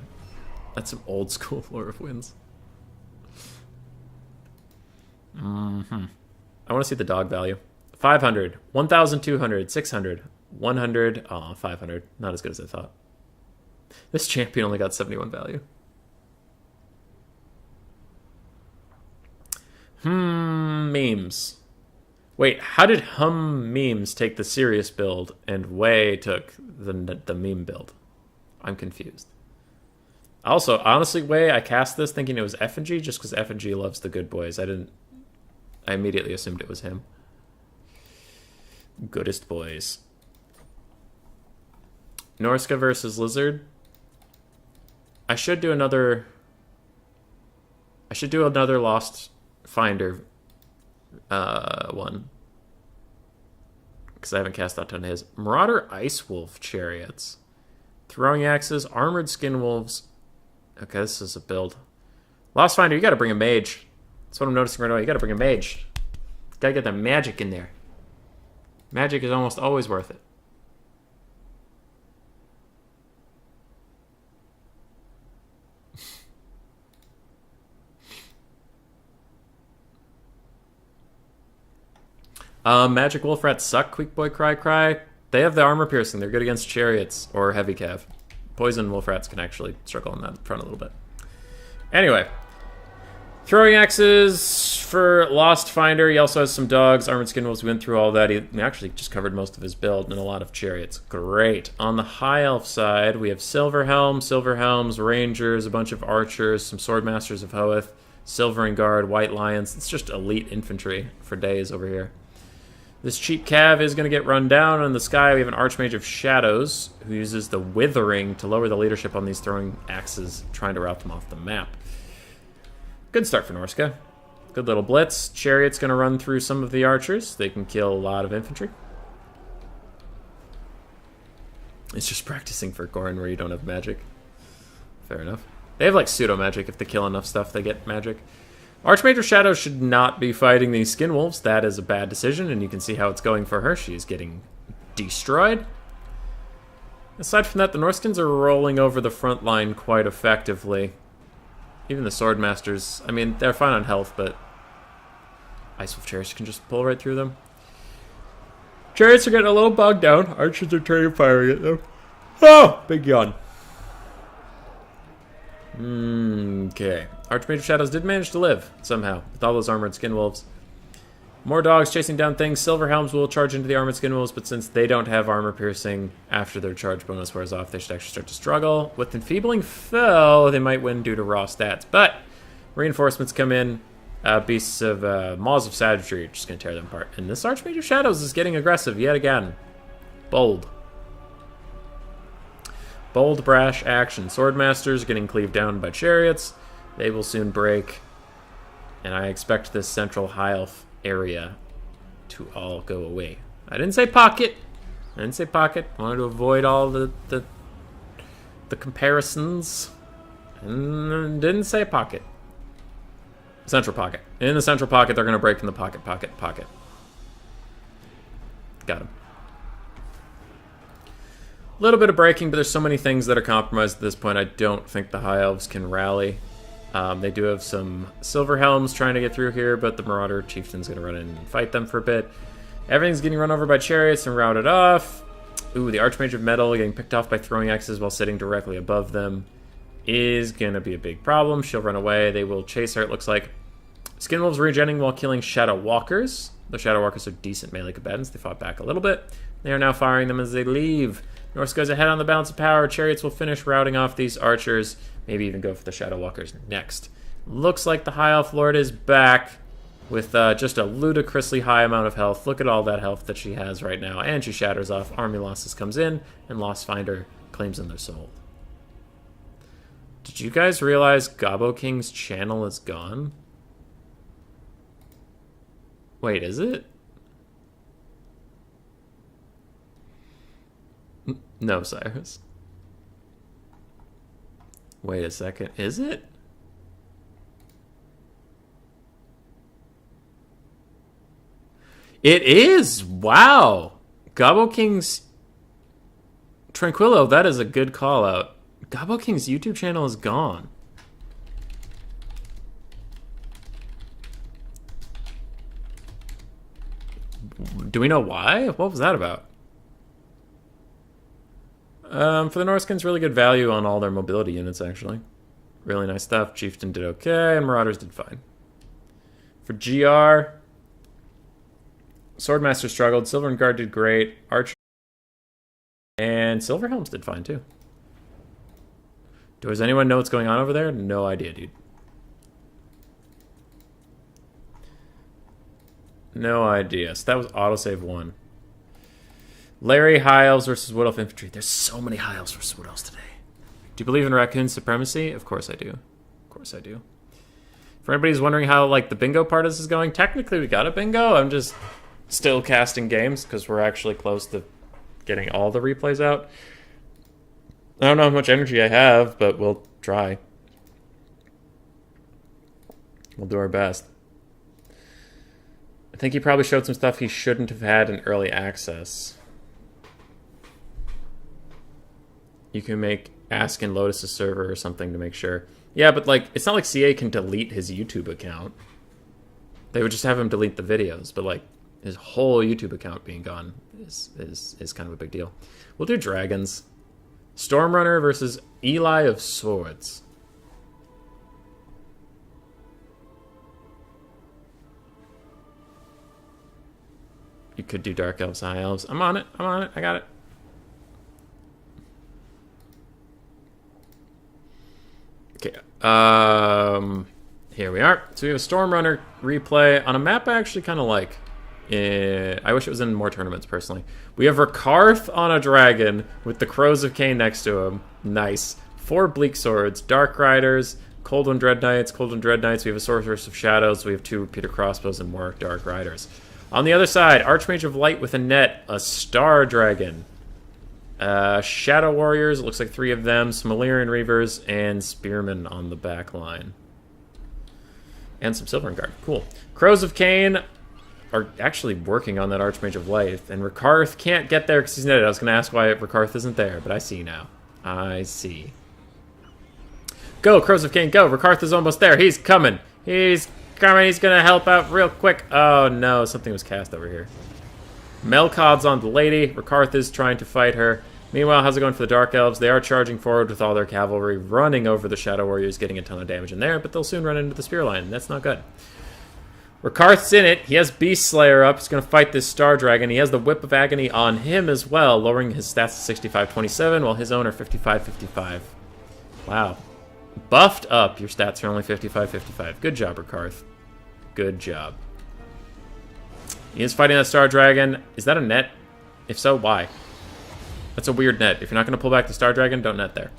S1: That's some old-school Lore of Winds. I want to see the dog value. 500, 1,200, 600, 100. Oh, 500. Not as good as I thought. This champion only got 71 value. Memes. Wait, how did Memes take the serious build and Wei took the meme build? I'm confused. Also, honestly, Wei, I cast this thinking it was F&G just because F&G loves the good boys. I immediately assumed it was him. Goodest boys. Norska versus Lizard. I should do another Lost Finder one. Because I haven't cast out a ton of his. Marauder Ice Wolf Chariots. Throwing Axes, Armored Skin Wolves. Okay, this is a build. Lost Finder, you gotta bring a mage. That's what I'm noticing right away. You gotta bring a mage. Gotta get that magic in there. Magic is almost always worth it. Magic Wolf Rats suck, Quick Boy Cry Cry. They have the armor piercing. They're good against chariots or heavy cav. Poison Wolf Rats can actually struggle on that front a little bit. Anyway. Throwing Axes for Lost Finder. He also has some dogs. Armored Skin Wolves went through all that. He actually just covered most of his build and a lot of chariots. Great. On the High Elf side, we have Silver Helms, Rangers, a bunch of Archers, some Swordmasters of Hoeth, Silvering Guard, White Lions. It's just elite infantry for days over here. This cheap cav is going to get run down. In the sky, we have an Archmage of Shadows who uses the Withering to lower the leadership on these throwing axes, trying to rout them off the map. Good start for Norska. Good little blitz. Chariot's going to run through some of the archers. They can kill a lot of infantry. It's just practicing for Gorin where you don't have magic. Fair enough. They have like pseudo magic. If they kill enough stuff, they get magic. Archmage of Shadow should not be fighting these Skin Wolves. That is a bad decision, and you can see how it's going for her. She's getting destroyed. Aside from that, the Norskins are rolling over the front line quite effectively. Even the Swordmasters, I mean, they're fine on health, but Ice Wolf Chariots can just pull right through them. Chariots are getting a little bogged down. Archers are turning firing at them. Oh! Big yawn. Okay. Archmage of Shadows did manage to live, somehow, with all those Armored Skin Wolves. More dogs chasing down things. Silver Helms will charge into the Armored Skin Wolves, but since they don't have armor piercing after their charge bonus wears off, they should actually start to struggle. With Enfeebling Foe, they might win due to raw stats, but reinforcements come in. Beasts of Maws of Savagery are just going to tear them apart. And this Archmage of Shadows is getting aggressive yet again. Bold. Bold, brash action. Swordmasters getting cleaved down by chariots. They will soon break. And I expect this central High Elf area to all go away. I didn't say pocket. I wanted to avoid all the comparisons. And didn't say pocket. Central pocket. In the central pocket, they're going to break in the pocket. Got him. A little bit of breaking, but there's so many things that are compromised at this point. I don't think the High Elves can rally. They do have some Silver Helms trying to get through here, but the Marauder Chieftain's going to run in and fight them for a bit. Everything's getting run over by chariots and routed off. Ooh, the Archmage of Metal getting picked off by throwing axes while sitting directly above them is going to be a big problem. She'll run away. They will chase her, it looks like. Skin Wolves regenning while killing Shadow Walkers. The Shadow Walkers are decent melee combatants. They fought back a little bit. They are now firing them as they leave. Norse goes ahead on the balance of power. Chariots will finish routing off these archers. Maybe even go for the Shadow Walkers next. Looks like the High Elf Lord is back with just a ludicrously high amount of health. Look at all that health that she has right now. And she shatters off. Army Losses comes in, and Lost Finder claims in their soul. Did you guys realize Gobbo King's channel is gone? Wait, is it? No, Cyrus. Wait a second. Is it? It is! Wow! Gobbo King's... Tranquillo, that is a good call out. Gobbo King's YouTube channel is gone. Do we know why? What was that about? For the Norskins, really good value on all their mobility units, actually. Really nice stuff. Chieftain did okay, and Marauders did fine. For GR, Swordmaster struggled. Silver and Guard did great. Archer and Silverhelms did fine, too. Does anyone know what's going on over there? No idea, dude. No idea. So that was autosave 1. Larry, High Elves versus Wood Elf Infantry. There's so many High Elves versus Wood Elves today. Do you believe in raccoon supremacy? Of course I do. Of course I do. For anybody who's wondering how like the bingo part is going, technically we got a bingo. I'm just still casting games because we're actually close to getting all the replays out. I don't know how much energy I have, but we'll try. We'll do our best. I think he probably showed some stuff he shouldn't have had in early access. You can make Ask and Lotus a server or something to make sure. Yeah, but like it's not like CA can delete his YouTube account. They would just have him delete the videos, but like his whole YouTube account being gone is kind of a big deal. We'll do dragons. Stormrunner versus Eli of Swords. You could do Dark Elves, High Elves. I'm on it. I'm on it. I got it. Okay. Here we are. So we have a Stormrunner replay on a map I actually kind of like. I wish it was in more tournaments, personally. We have Rakarth on a dragon with the Crows of Cain next to him. Nice. 4 Bleak Swords, Dark Riders, Coldwind Dread Knights, Coldwind Dread Knights. We have a Sorceress of Shadows. We have 2 Repeater Crossbows and more Dark Riders. On the other side, Archmage of Light with a net, a Star Dragon. Shadow Warriors, it looks like 3 of them, some Illyrian Reavers, and Spearmen on the back line. And some Silver and Guard. Cool. Crows of Cain are actually working on that Archmage of Light, and Rakarth can't get there because he's netted. I was going to ask why Rakarth isn't there, but I see now. I see. Go, Crows of Cain, go! Rakarth is almost there. He's coming. He's coming. He's going to help out real quick. Oh, no. Something was cast over here. Melkod's on the lady. Rakarth is trying to fight her. Meanwhile, how's it going for the Dark Elves? They are charging forward with all their cavalry, running over the Shadow Warriors, getting a ton of damage in there, but they'll soon run into the Spear Line. That's not good. Rakarth's in it. He has Beast Slayer up. He's going to fight this Star Dragon. He has the Whip of Agony on him as well, lowering his stats to 65-27, while his own are 55-55. Wow. Buffed up, your stats are only 55-55. Good job, Rakarth. Good job. He is fighting that Star Dragon. Is that a net? If so, why? That's a weird net. If you're not going to pull back the Star Dragon, don't net there.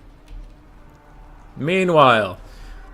S1: Meanwhile,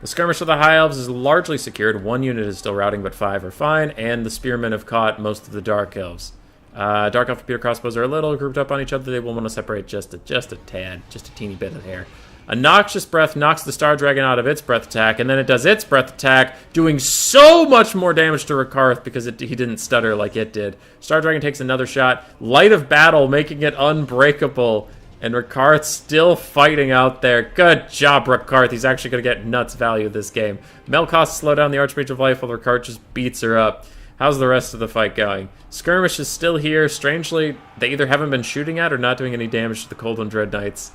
S1: the Skirmish of the High Elves is largely secured. 1 unit is still routing, but 5 are fine, and the Spearmen have caught most of the Dark Elves. Dark Elf and Repeater Crossbows are a little grouped up on each other. They will want to separate just a tad, just a teeny bit of hair. A Noxious Breath knocks the Star Dragon out of its breath attack, and then it does its breath attack, doing so much more damage to Rakarth because he didn't stutter like it did. Star Dragon takes another shot. Light of Battle, making it unbreakable, and Rakarth still fighting out there. Good job, Rakarth. He's actually going to get nuts value this game. Melkoth slow down the Archmage of Life while Rakarth just beats her up. How's the rest of the fight going? Skirmish is still here. Strangely, they either haven't been shooting at or not doing any damage to the Coldwind Dread Knights.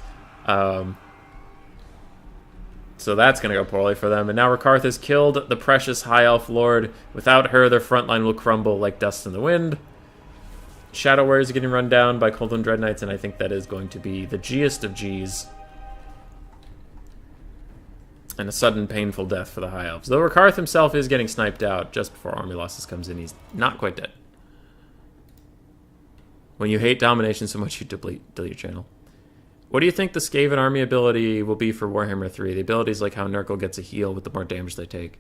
S1: So that's going to go poorly for them. And now Rakarth has killed the precious High Elf Lord. Without her, their front line will crumble like dust in the wind. Shadow Warriors are getting run down by Coldwind Dread Knights, and I think that is going to be the G'est of G's. And a sudden painful death for the High Elves. Though Rakarth himself is getting sniped out just before Army Losses comes in. He's not quite dead. When you hate domination so much, you delete your channel. What do you think the Skaven army ability will be for Warhammer 3? The ability is like how Nurgle gets a heal with the more damage they take.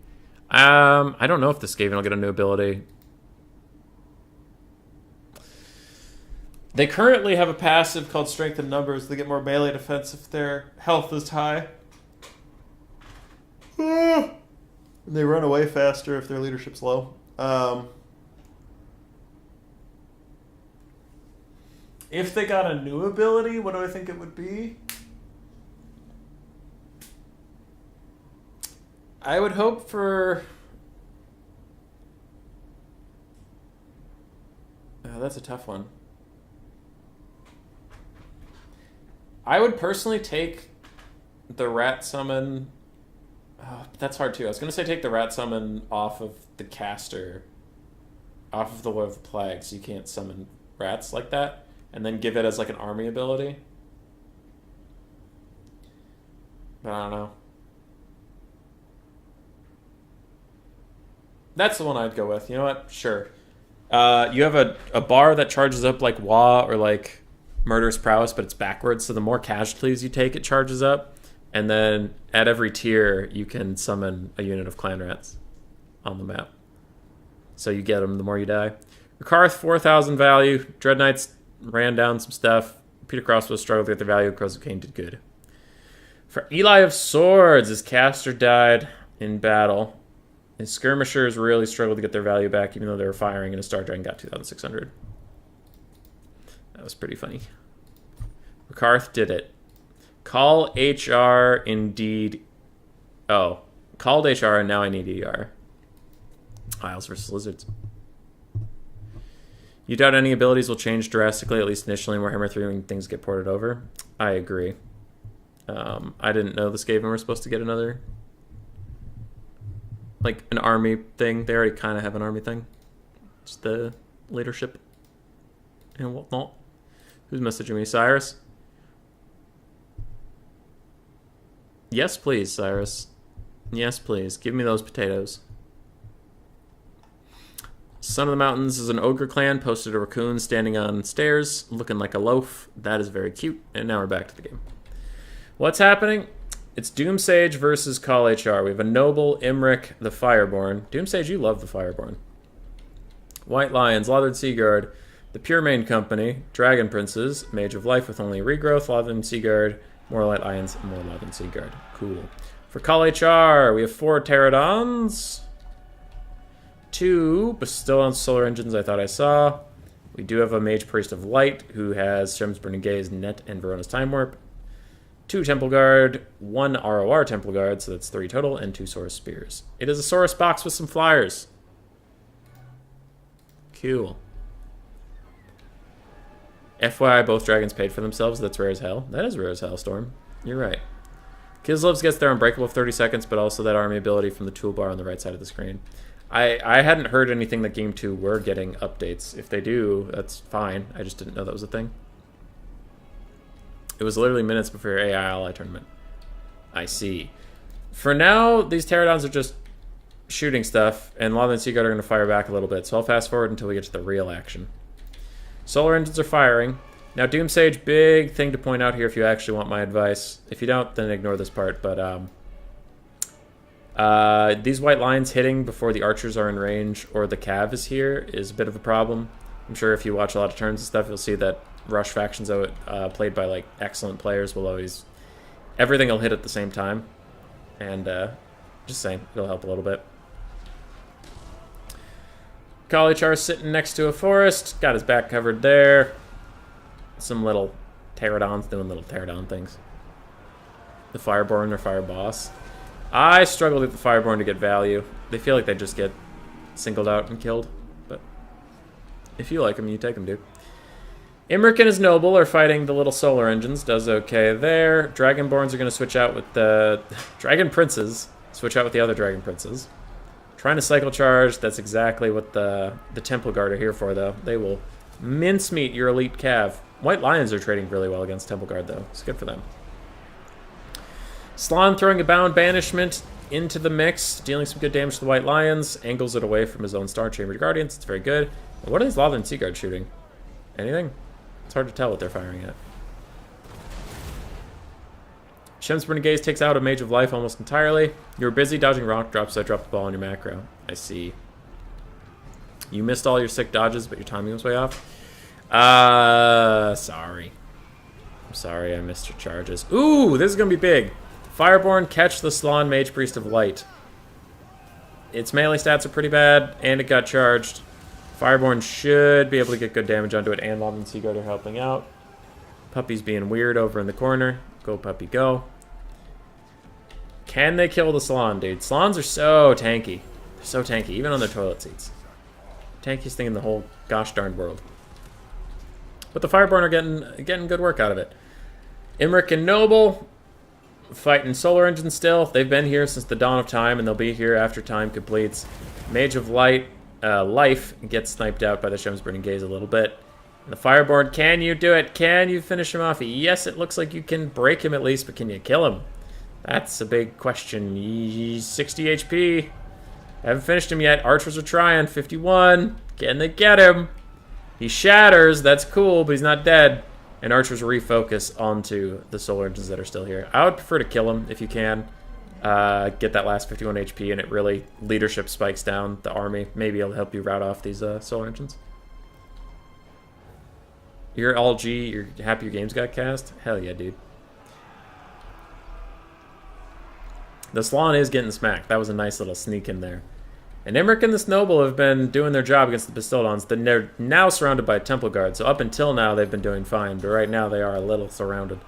S1: I don't know if the Skaven will get a new ability. They currently have a passive called Strength in Numbers. They get more melee defense if their health is high. They run away faster if their leadership's low. If they got a new ability, what do I think it would be? I would hope for... Oh, that's a tough one. I would personally take the Rat Summon... Oh, that's hard too. I was going to say take the Rat Summon off of the caster. Off of the Lord of the Plague, so you can't summon rats like that. And then give it as like an army ability. But I don't know. That's the one I'd go with. You know what? Sure. You have a bar that charges up like Wa or like Murderous Prowess, but it's backwards. So the more casualties you take, it charges up. And then at every tier, you can summon a unit of clan rats on the map. So you get them the more you die. Rakarth, 4,000 value. Dread Knights ran down some stuff. Peter Crossbow struggled to get the value. Crows of Cain did good. For Eli of Swords, his caster died in battle. His skirmishers really struggled to get their value back, even though they were firing, and his Star Dragon got 2,600. That was pretty funny. Rakarth did it. Call HR indeed. Oh, called HR and now I need ER. Isles versus Lizards. You doubt any abilities will change drastically, at least initially in Warhammer 3 when things get ported over? I agree. I didn't know the Skaven were supposed to get another, like, an army thing. They already kind of have an army thing. Just the leadership and whatnot. Who's messaging me? Cyrus? Yes, please, Cyrus. Yes, please. Give me those potatoes. Son of the Mountains is an ogre clan. Posted a raccoon standing on stairs, looking like a loaf. That is very cute. And now we're back to the game. What's happening? It's Doomsage versus Call HR. We have a noble, Imric, the Fireborn. Doomsage, you love the Fireborn. White Lions, Lathered Seaguard, the Pure Main Company, Dragon Princes, Mage of Life with only regrowth, Lathered Seaguard, more Light Lions, and more Lathered Seaguard. Cool. For Call HR, we have 4 Pterodons. 2 Bestow Solar Engines I thought I saw. We do have a Mage Priest of Light who has Shrem's Burning Gaze, Net, and Verona's Time Warp. 2 Temple Guard, 1 ROR Temple Guard, so that's 3 total, and 2 Saurus Spears. It is a Saurus box with some flyers. Cool. FYI, both dragons paid for themselves. That's rare as hell. That is rare as hell, Storm. You're right. Kislev's gets their Unbreakable of 30 seconds, but also that army ability from the toolbar on the right side of the screen. I hadn't heard anything that Game 2 were getting updates. If they do, that's fine. I just didn't know that was a thing. It was literally minutes before your AI Ally tournament. I see. For now, these Pterodons are just shooting stuff, and Lava and Seaguard are going to fire back a little bit, so I'll fast forward until we get to the real action. Solar Engines are firing. Now, Doomsage, big thing to point out here if you actually want my advice. If you don't, then ignore this part, but these white lines hitting before the archers are in range or the cav is here is a bit of a problem. I'm sure if you watch a lot of turns and stuff, you'll see that rush factions played by like excellent players will always... Everything will hit at the same time. And just saying, it'll help a little bit. Kalichar sitting next to a forest. Got his back covered there. Some little Pterodons doing little Pterodon things. The Fireborn or Fire Boss. I struggled with the Fireborn to get value. They feel like they just get singled out and killed. But if you like them, you take them, dude. Imric and his Noble are fighting the little Solar Engines. Does okay there. Dragonborns are going to switch out with the... Dragon Princes. Switch out with the other Dragon Princes. Trying to cycle charge. That's exactly what the Temple Guard are here for, though. They will mincemeat your elite cav. White Lions are trading really well against Temple Guard, though. It's good for them. Slann throwing a bound banishment into the mix, dealing some good damage to the White Lions. Angles it away from his own Star Chamber Guardians. It's very good. What are these Lothern Seaguard shooting? Anything? It's hard to tell what they're firing at. Shem's Burning Gaze takes out a Mage of Life almost entirely. You were busy dodging rock drops, so I dropped the ball on your macro. I see. You missed all your sick dodges, but your timing was way off. Sorry. I'm sorry I missed your charges. Ooh, this is going to be big. Fireborn, catch the Slann Mage Priest of Light. Its melee stats are pretty bad, and it got charged. Fireborn should be able to get good damage onto it, and Lothern Seaguard are helping out. Puppy's being weird over in the corner. Go, puppy, go. Can they kill the Slann, dude? Slans are so tanky. They're so tanky, even on their toilet seats. Tankiest thing in the whole gosh darn world. But the Fireborn are getting good work out of it. Imric and Noble fighting Solar Engine still. They've been here since the dawn of time, and they'll be here after time completes. Mage of Light, Life gets sniped out by the Shem's Burning Gaze a little bit. And the Fireborn, can you do it? Can you finish him off? Yes, it looks like you can break him at least, but can you kill him? That's a big question. He's 60 HP. Haven't finished him yet. Archers are trying. 51. Can they get him? He shatters. That's cool, but he's not dead. And archers refocus onto the Solar Engines that are still here. I would prefer to kill him if you can. Get that last 51 HP, and it really leadership spikes down the army. Maybe it'll help you rout off these Solar Engines. You're all G. You're happy your games got cast? Hell yeah, dude. The Slann is getting smacked. That was a nice little sneak in there. And Imric and this Noble have been doing their job against the Bastildons. They're now surrounded by Temple Guard, so up until now they've been doing fine, but right now they are a little surrounded.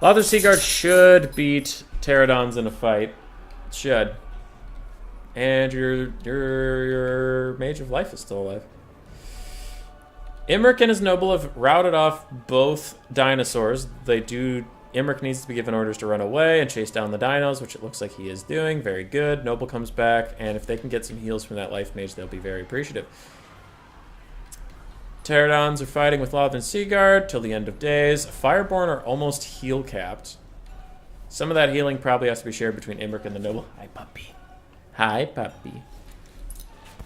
S1: Lothern Seaguard should beat Pterodons in a fight. Should. And your Mage of Life is still alive. Imric and his Noble have routed off both dinosaurs. Imric needs to be given orders to run away and chase down the dinos, which it looks like he is doing. Very good. Noble comes back, and if they can get some heals from that Life Mage, they'll be very appreciative. Pterodons are fighting with Lothern Seaguard till the end of days. Fireborn are almost heal capped. Some of that healing probably has to be shared between Imric and the Noble. Hi, puppy. Hi, puppy.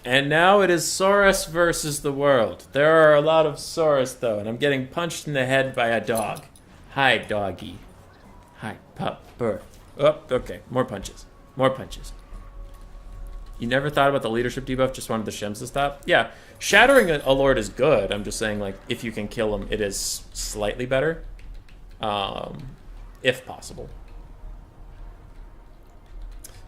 S1: And now it is Saurus versus the world. There are a lot of Saurus, though, and I'm getting punched in the head by a dog. Hi, doggy. Hi, pupper. Oh, okay. More punches. More punches. You never thought about the leadership debuff, just wanted the Shems to stop? Yeah, shattering a Lord is good. I'm just saying, like, if you can kill him, it is slightly better. If possible.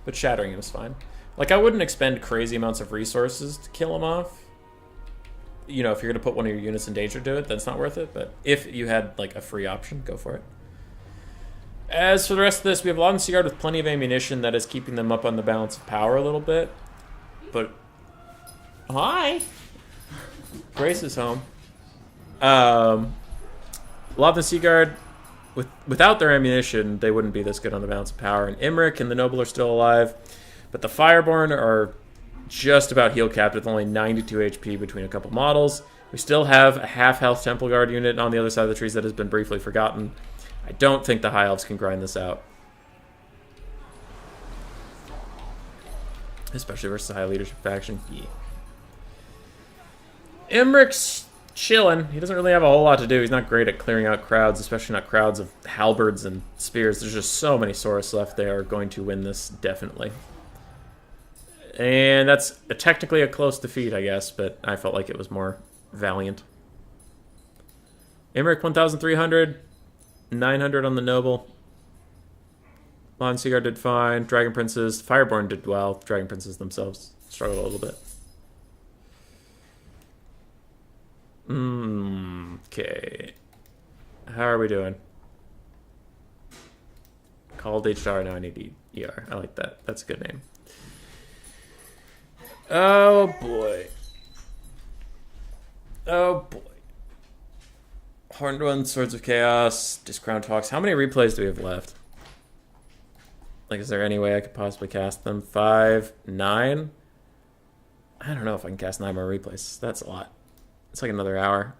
S1: But shattering him is fine. Like, I wouldn't expend crazy amounts of resources to kill him off. You know, if you're going to put one of your units in danger to do it, that's not worth it. But if you had, like, a free option, go for it. As for the rest of this, we have Lothern Seaguard with plenty of ammunition that is keeping them up on the balance of power a little bit. But, hi! Grace is home. Lothern Seaguard, without their ammunition, they wouldn't be this good on the balance of power. And Imric and the Noble are still alive. But the Fireborn are just about heal capped with only 92 HP between a couple models. We still have a half-health Temple Guard unit on the other side of the trees that has been briefly forgotten. I don't think the High Elves can grind this out. Especially versus the High Leadership faction. Yeah. Imric's chilling. He doesn't really have a whole lot to do. He's not great at clearing out crowds, especially not crowds of halberds and spears. There's just so many Saurus left. They are going to win this, definitely. And that's technically a close defeat, I guess, but I felt like it was more valiant. Imric 1,300, 900 on the Noble. Lothern Seaguard did fine. Dragon Princes, Fireborn did well. Dragon Princes themselves struggled a little bit. Okay. How are we doing? Called HR, now I need ER. I like that. That's a good name. Oh boy. Oh boy. Horned One, Swords of Chaos, Discrowned Hawks. How many replays do we have left? Like, is there any way I could possibly cast them? 5, 9? I don't know if I can cast 9 more replays. That's a lot. It's like another hour.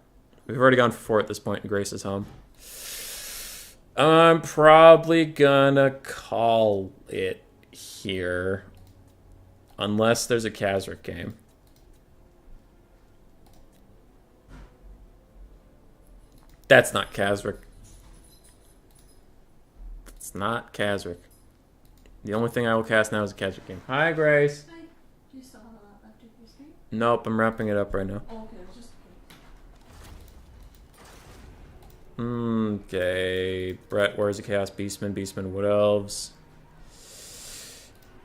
S1: We've already gone for 4 at this point, and Grace is home. I'm probably gonna call it here. Unless there's a Kazric game. That's not Kazric. It's not Kazric. The only thing I will cast now is a Kazric game. Hi, Grace.
S3: Hi. Do you still have a left of your stream?
S1: Nope, I'm wrapping it up right now.
S3: Oh, okay, it's just
S1: Okay. Brett, where's the Chaos Beastman? Beastman Wood Elves.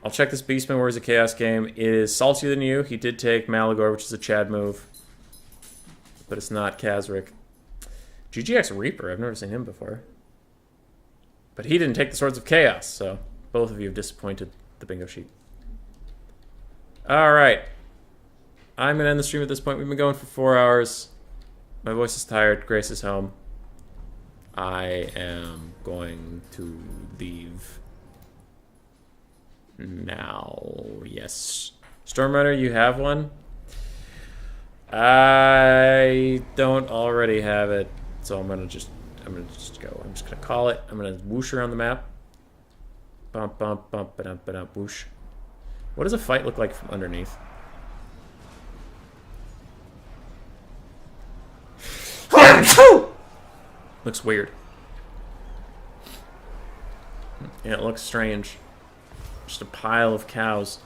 S1: I'll check this Beastman where's the Chaos game. It is saltier than you. He did take Malagor, which is a Chad move. But it's not Kazric. GGX Reaper, I've never seen him before. But he didn't take the Swords of Chaos, so both of you have disappointed the bingo sheet. Alright. I'm going to end the stream at this point. We've been going for 4 hours. My voice is tired. Grace is home. I am going to leave now. Yes. Stormrunner, you have one? I don't already have it, so I'm gonna just go. I'm just gonna call it. I'm gonna whoosh around the map. Bump, bump, bump, ba-dump, ba-dump, whoosh. What does a fight look like from underneath? Looks weird. Yeah, it looks strange. Just a pile of cows.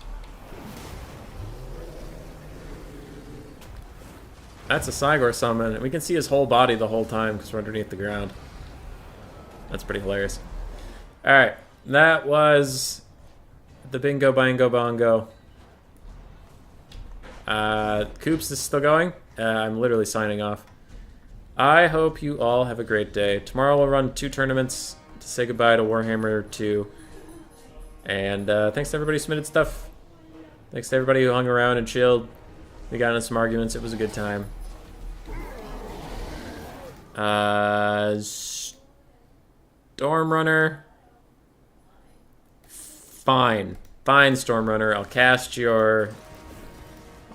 S1: That's a Cygor summon, and we can see his whole body the whole time because we're underneath the ground. That's pretty hilarious. Alright, that was the Bingo Bango Bongo. Coops is still going. I'm literally signing off. I hope you all have a great day. Tomorrow we'll run 2 tournaments to say goodbye to Warhammer 2. And thanks to everybody who submitted stuff. Thanks to everybody who hung around and chilled. We got into some arguments. It was a good time. Stormrunner. Fine. Fine, Stormrunner. I'll cast your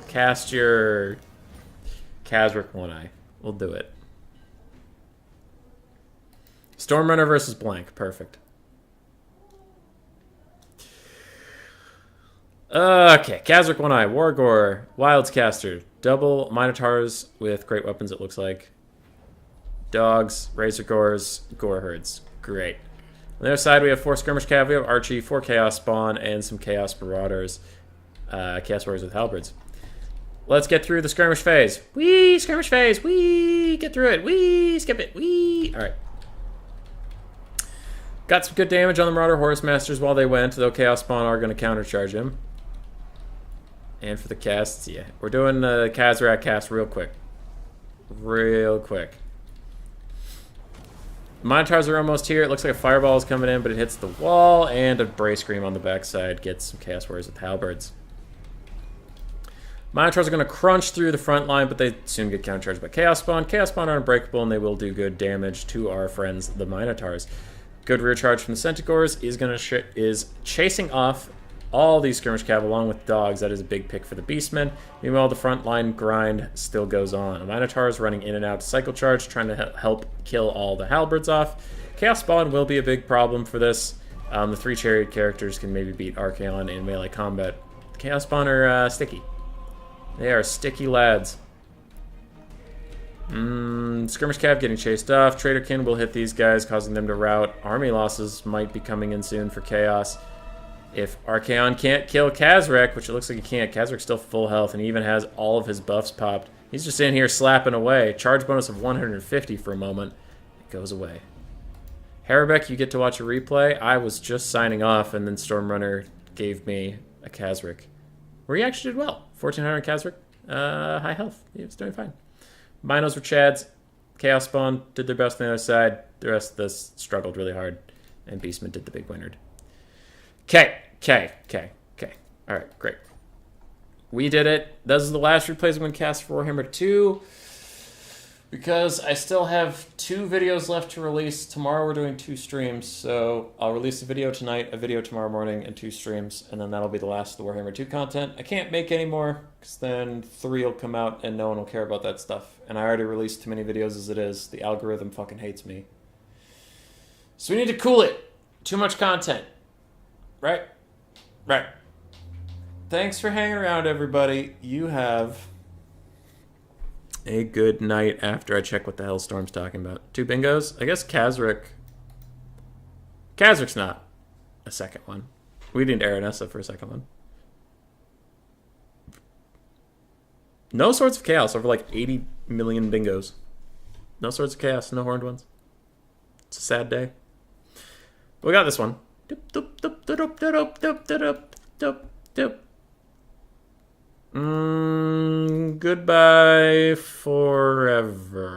S1: Kazric One-Eye. We'll do it. Stormrunner versus blank. Perfect. Okay, Kazric One-Eye, Wargore, Wildscaster, double Minotaurs with great weapons, it looks like. Dogs, Razor Gores, Gore Herds. Great. On the other side, we have 4 Skirmish Cav, we have Archie, 4 Chaos Spawn, and some Chaos Marauders. Chaos Warriors with Halberds. Let's get through the Skirmish phase. Whee! Skirmish phase! Whee! Get through it! Whee! Skip it! Whee! Alright. Got some good damage on the Marauder Horse Masters while they went, though Chaos Spawn are going to countercharge him. And for the casts, yeah. We're doing the Kazrak cast real quick. Real quick. Minotaurs are almost here. It looks like a Fireball is coming in, but it hits the wall, and a Bray Scream on the backside gets some Chaos Warriors with Halberds. Minotaurs are going to crunch through the front line, but they soon get countercharged by Chaos Spawn. Chaos Spawn are unbreakable, and they will do good damage to our friends, the Minotaurs. Good rear charge from the Centaurs is chasing off all these Skirmish Cav along with Dogs. That is a big pick for the Beastmen. Meanwhile, the front line grind still goes on. The Minotaur is running in and out to Cycle Charge, trying to help kill all the Halberds off. Chaos Spawn will be a big problem for this. The 3 Chariot characters can maybe beat Archaon in melee combat. Chaos Spawn are sticky. They are sticky lads. Skirmish Cav getting chased off. Traderkin will hit these guys, causing them to rout. Army losses might be coming in soon for Chaos. If Archaon can't kill Kazrak, which it looks like he can't, Kazrak's still full health and he even has all of his buffs popped. He's just in here slapping away. Charge bonus of 150 for a moment. It goes away. Harabek, you get to watch a replay. I was just signing off and then Stormrunner gave me a Kazrak, where he actually did well. 1400 Kazrak, high health. He was doing fine. Binos were Chads. Chaos Spawn did their best on the other side. The rest of this struggled really hard. And Beastman did the big winner. Okay. Alright, great. We did it. This is the last replays I'm going to cast for Warhammer 2. Because I still have 2 videos left to release. Tomorrow we're doing 2 streams. So I'll release a video tonight, a video tomorrow morning, and 2 streams. And then that'll be the last of the Warhammer 2 content. I can't make any more, because then 3 will come out and no one will care about that stuff. And I already released too many videos as it is. The algorithm fucking hates me. So we need to cool it. Too much content. Right? Right. Thanks for hanging around, everybody. You have a good night after I check what the hell Storm's talking about. 2 bingos? I guess Kazric. Kazric's not a second one. We need Aranessa for a second one. No Swords of Chaos over like 80 million bingos. No Swords of Chaos, no horned ones. It's a sad day. But we got this one. Goodbye forever.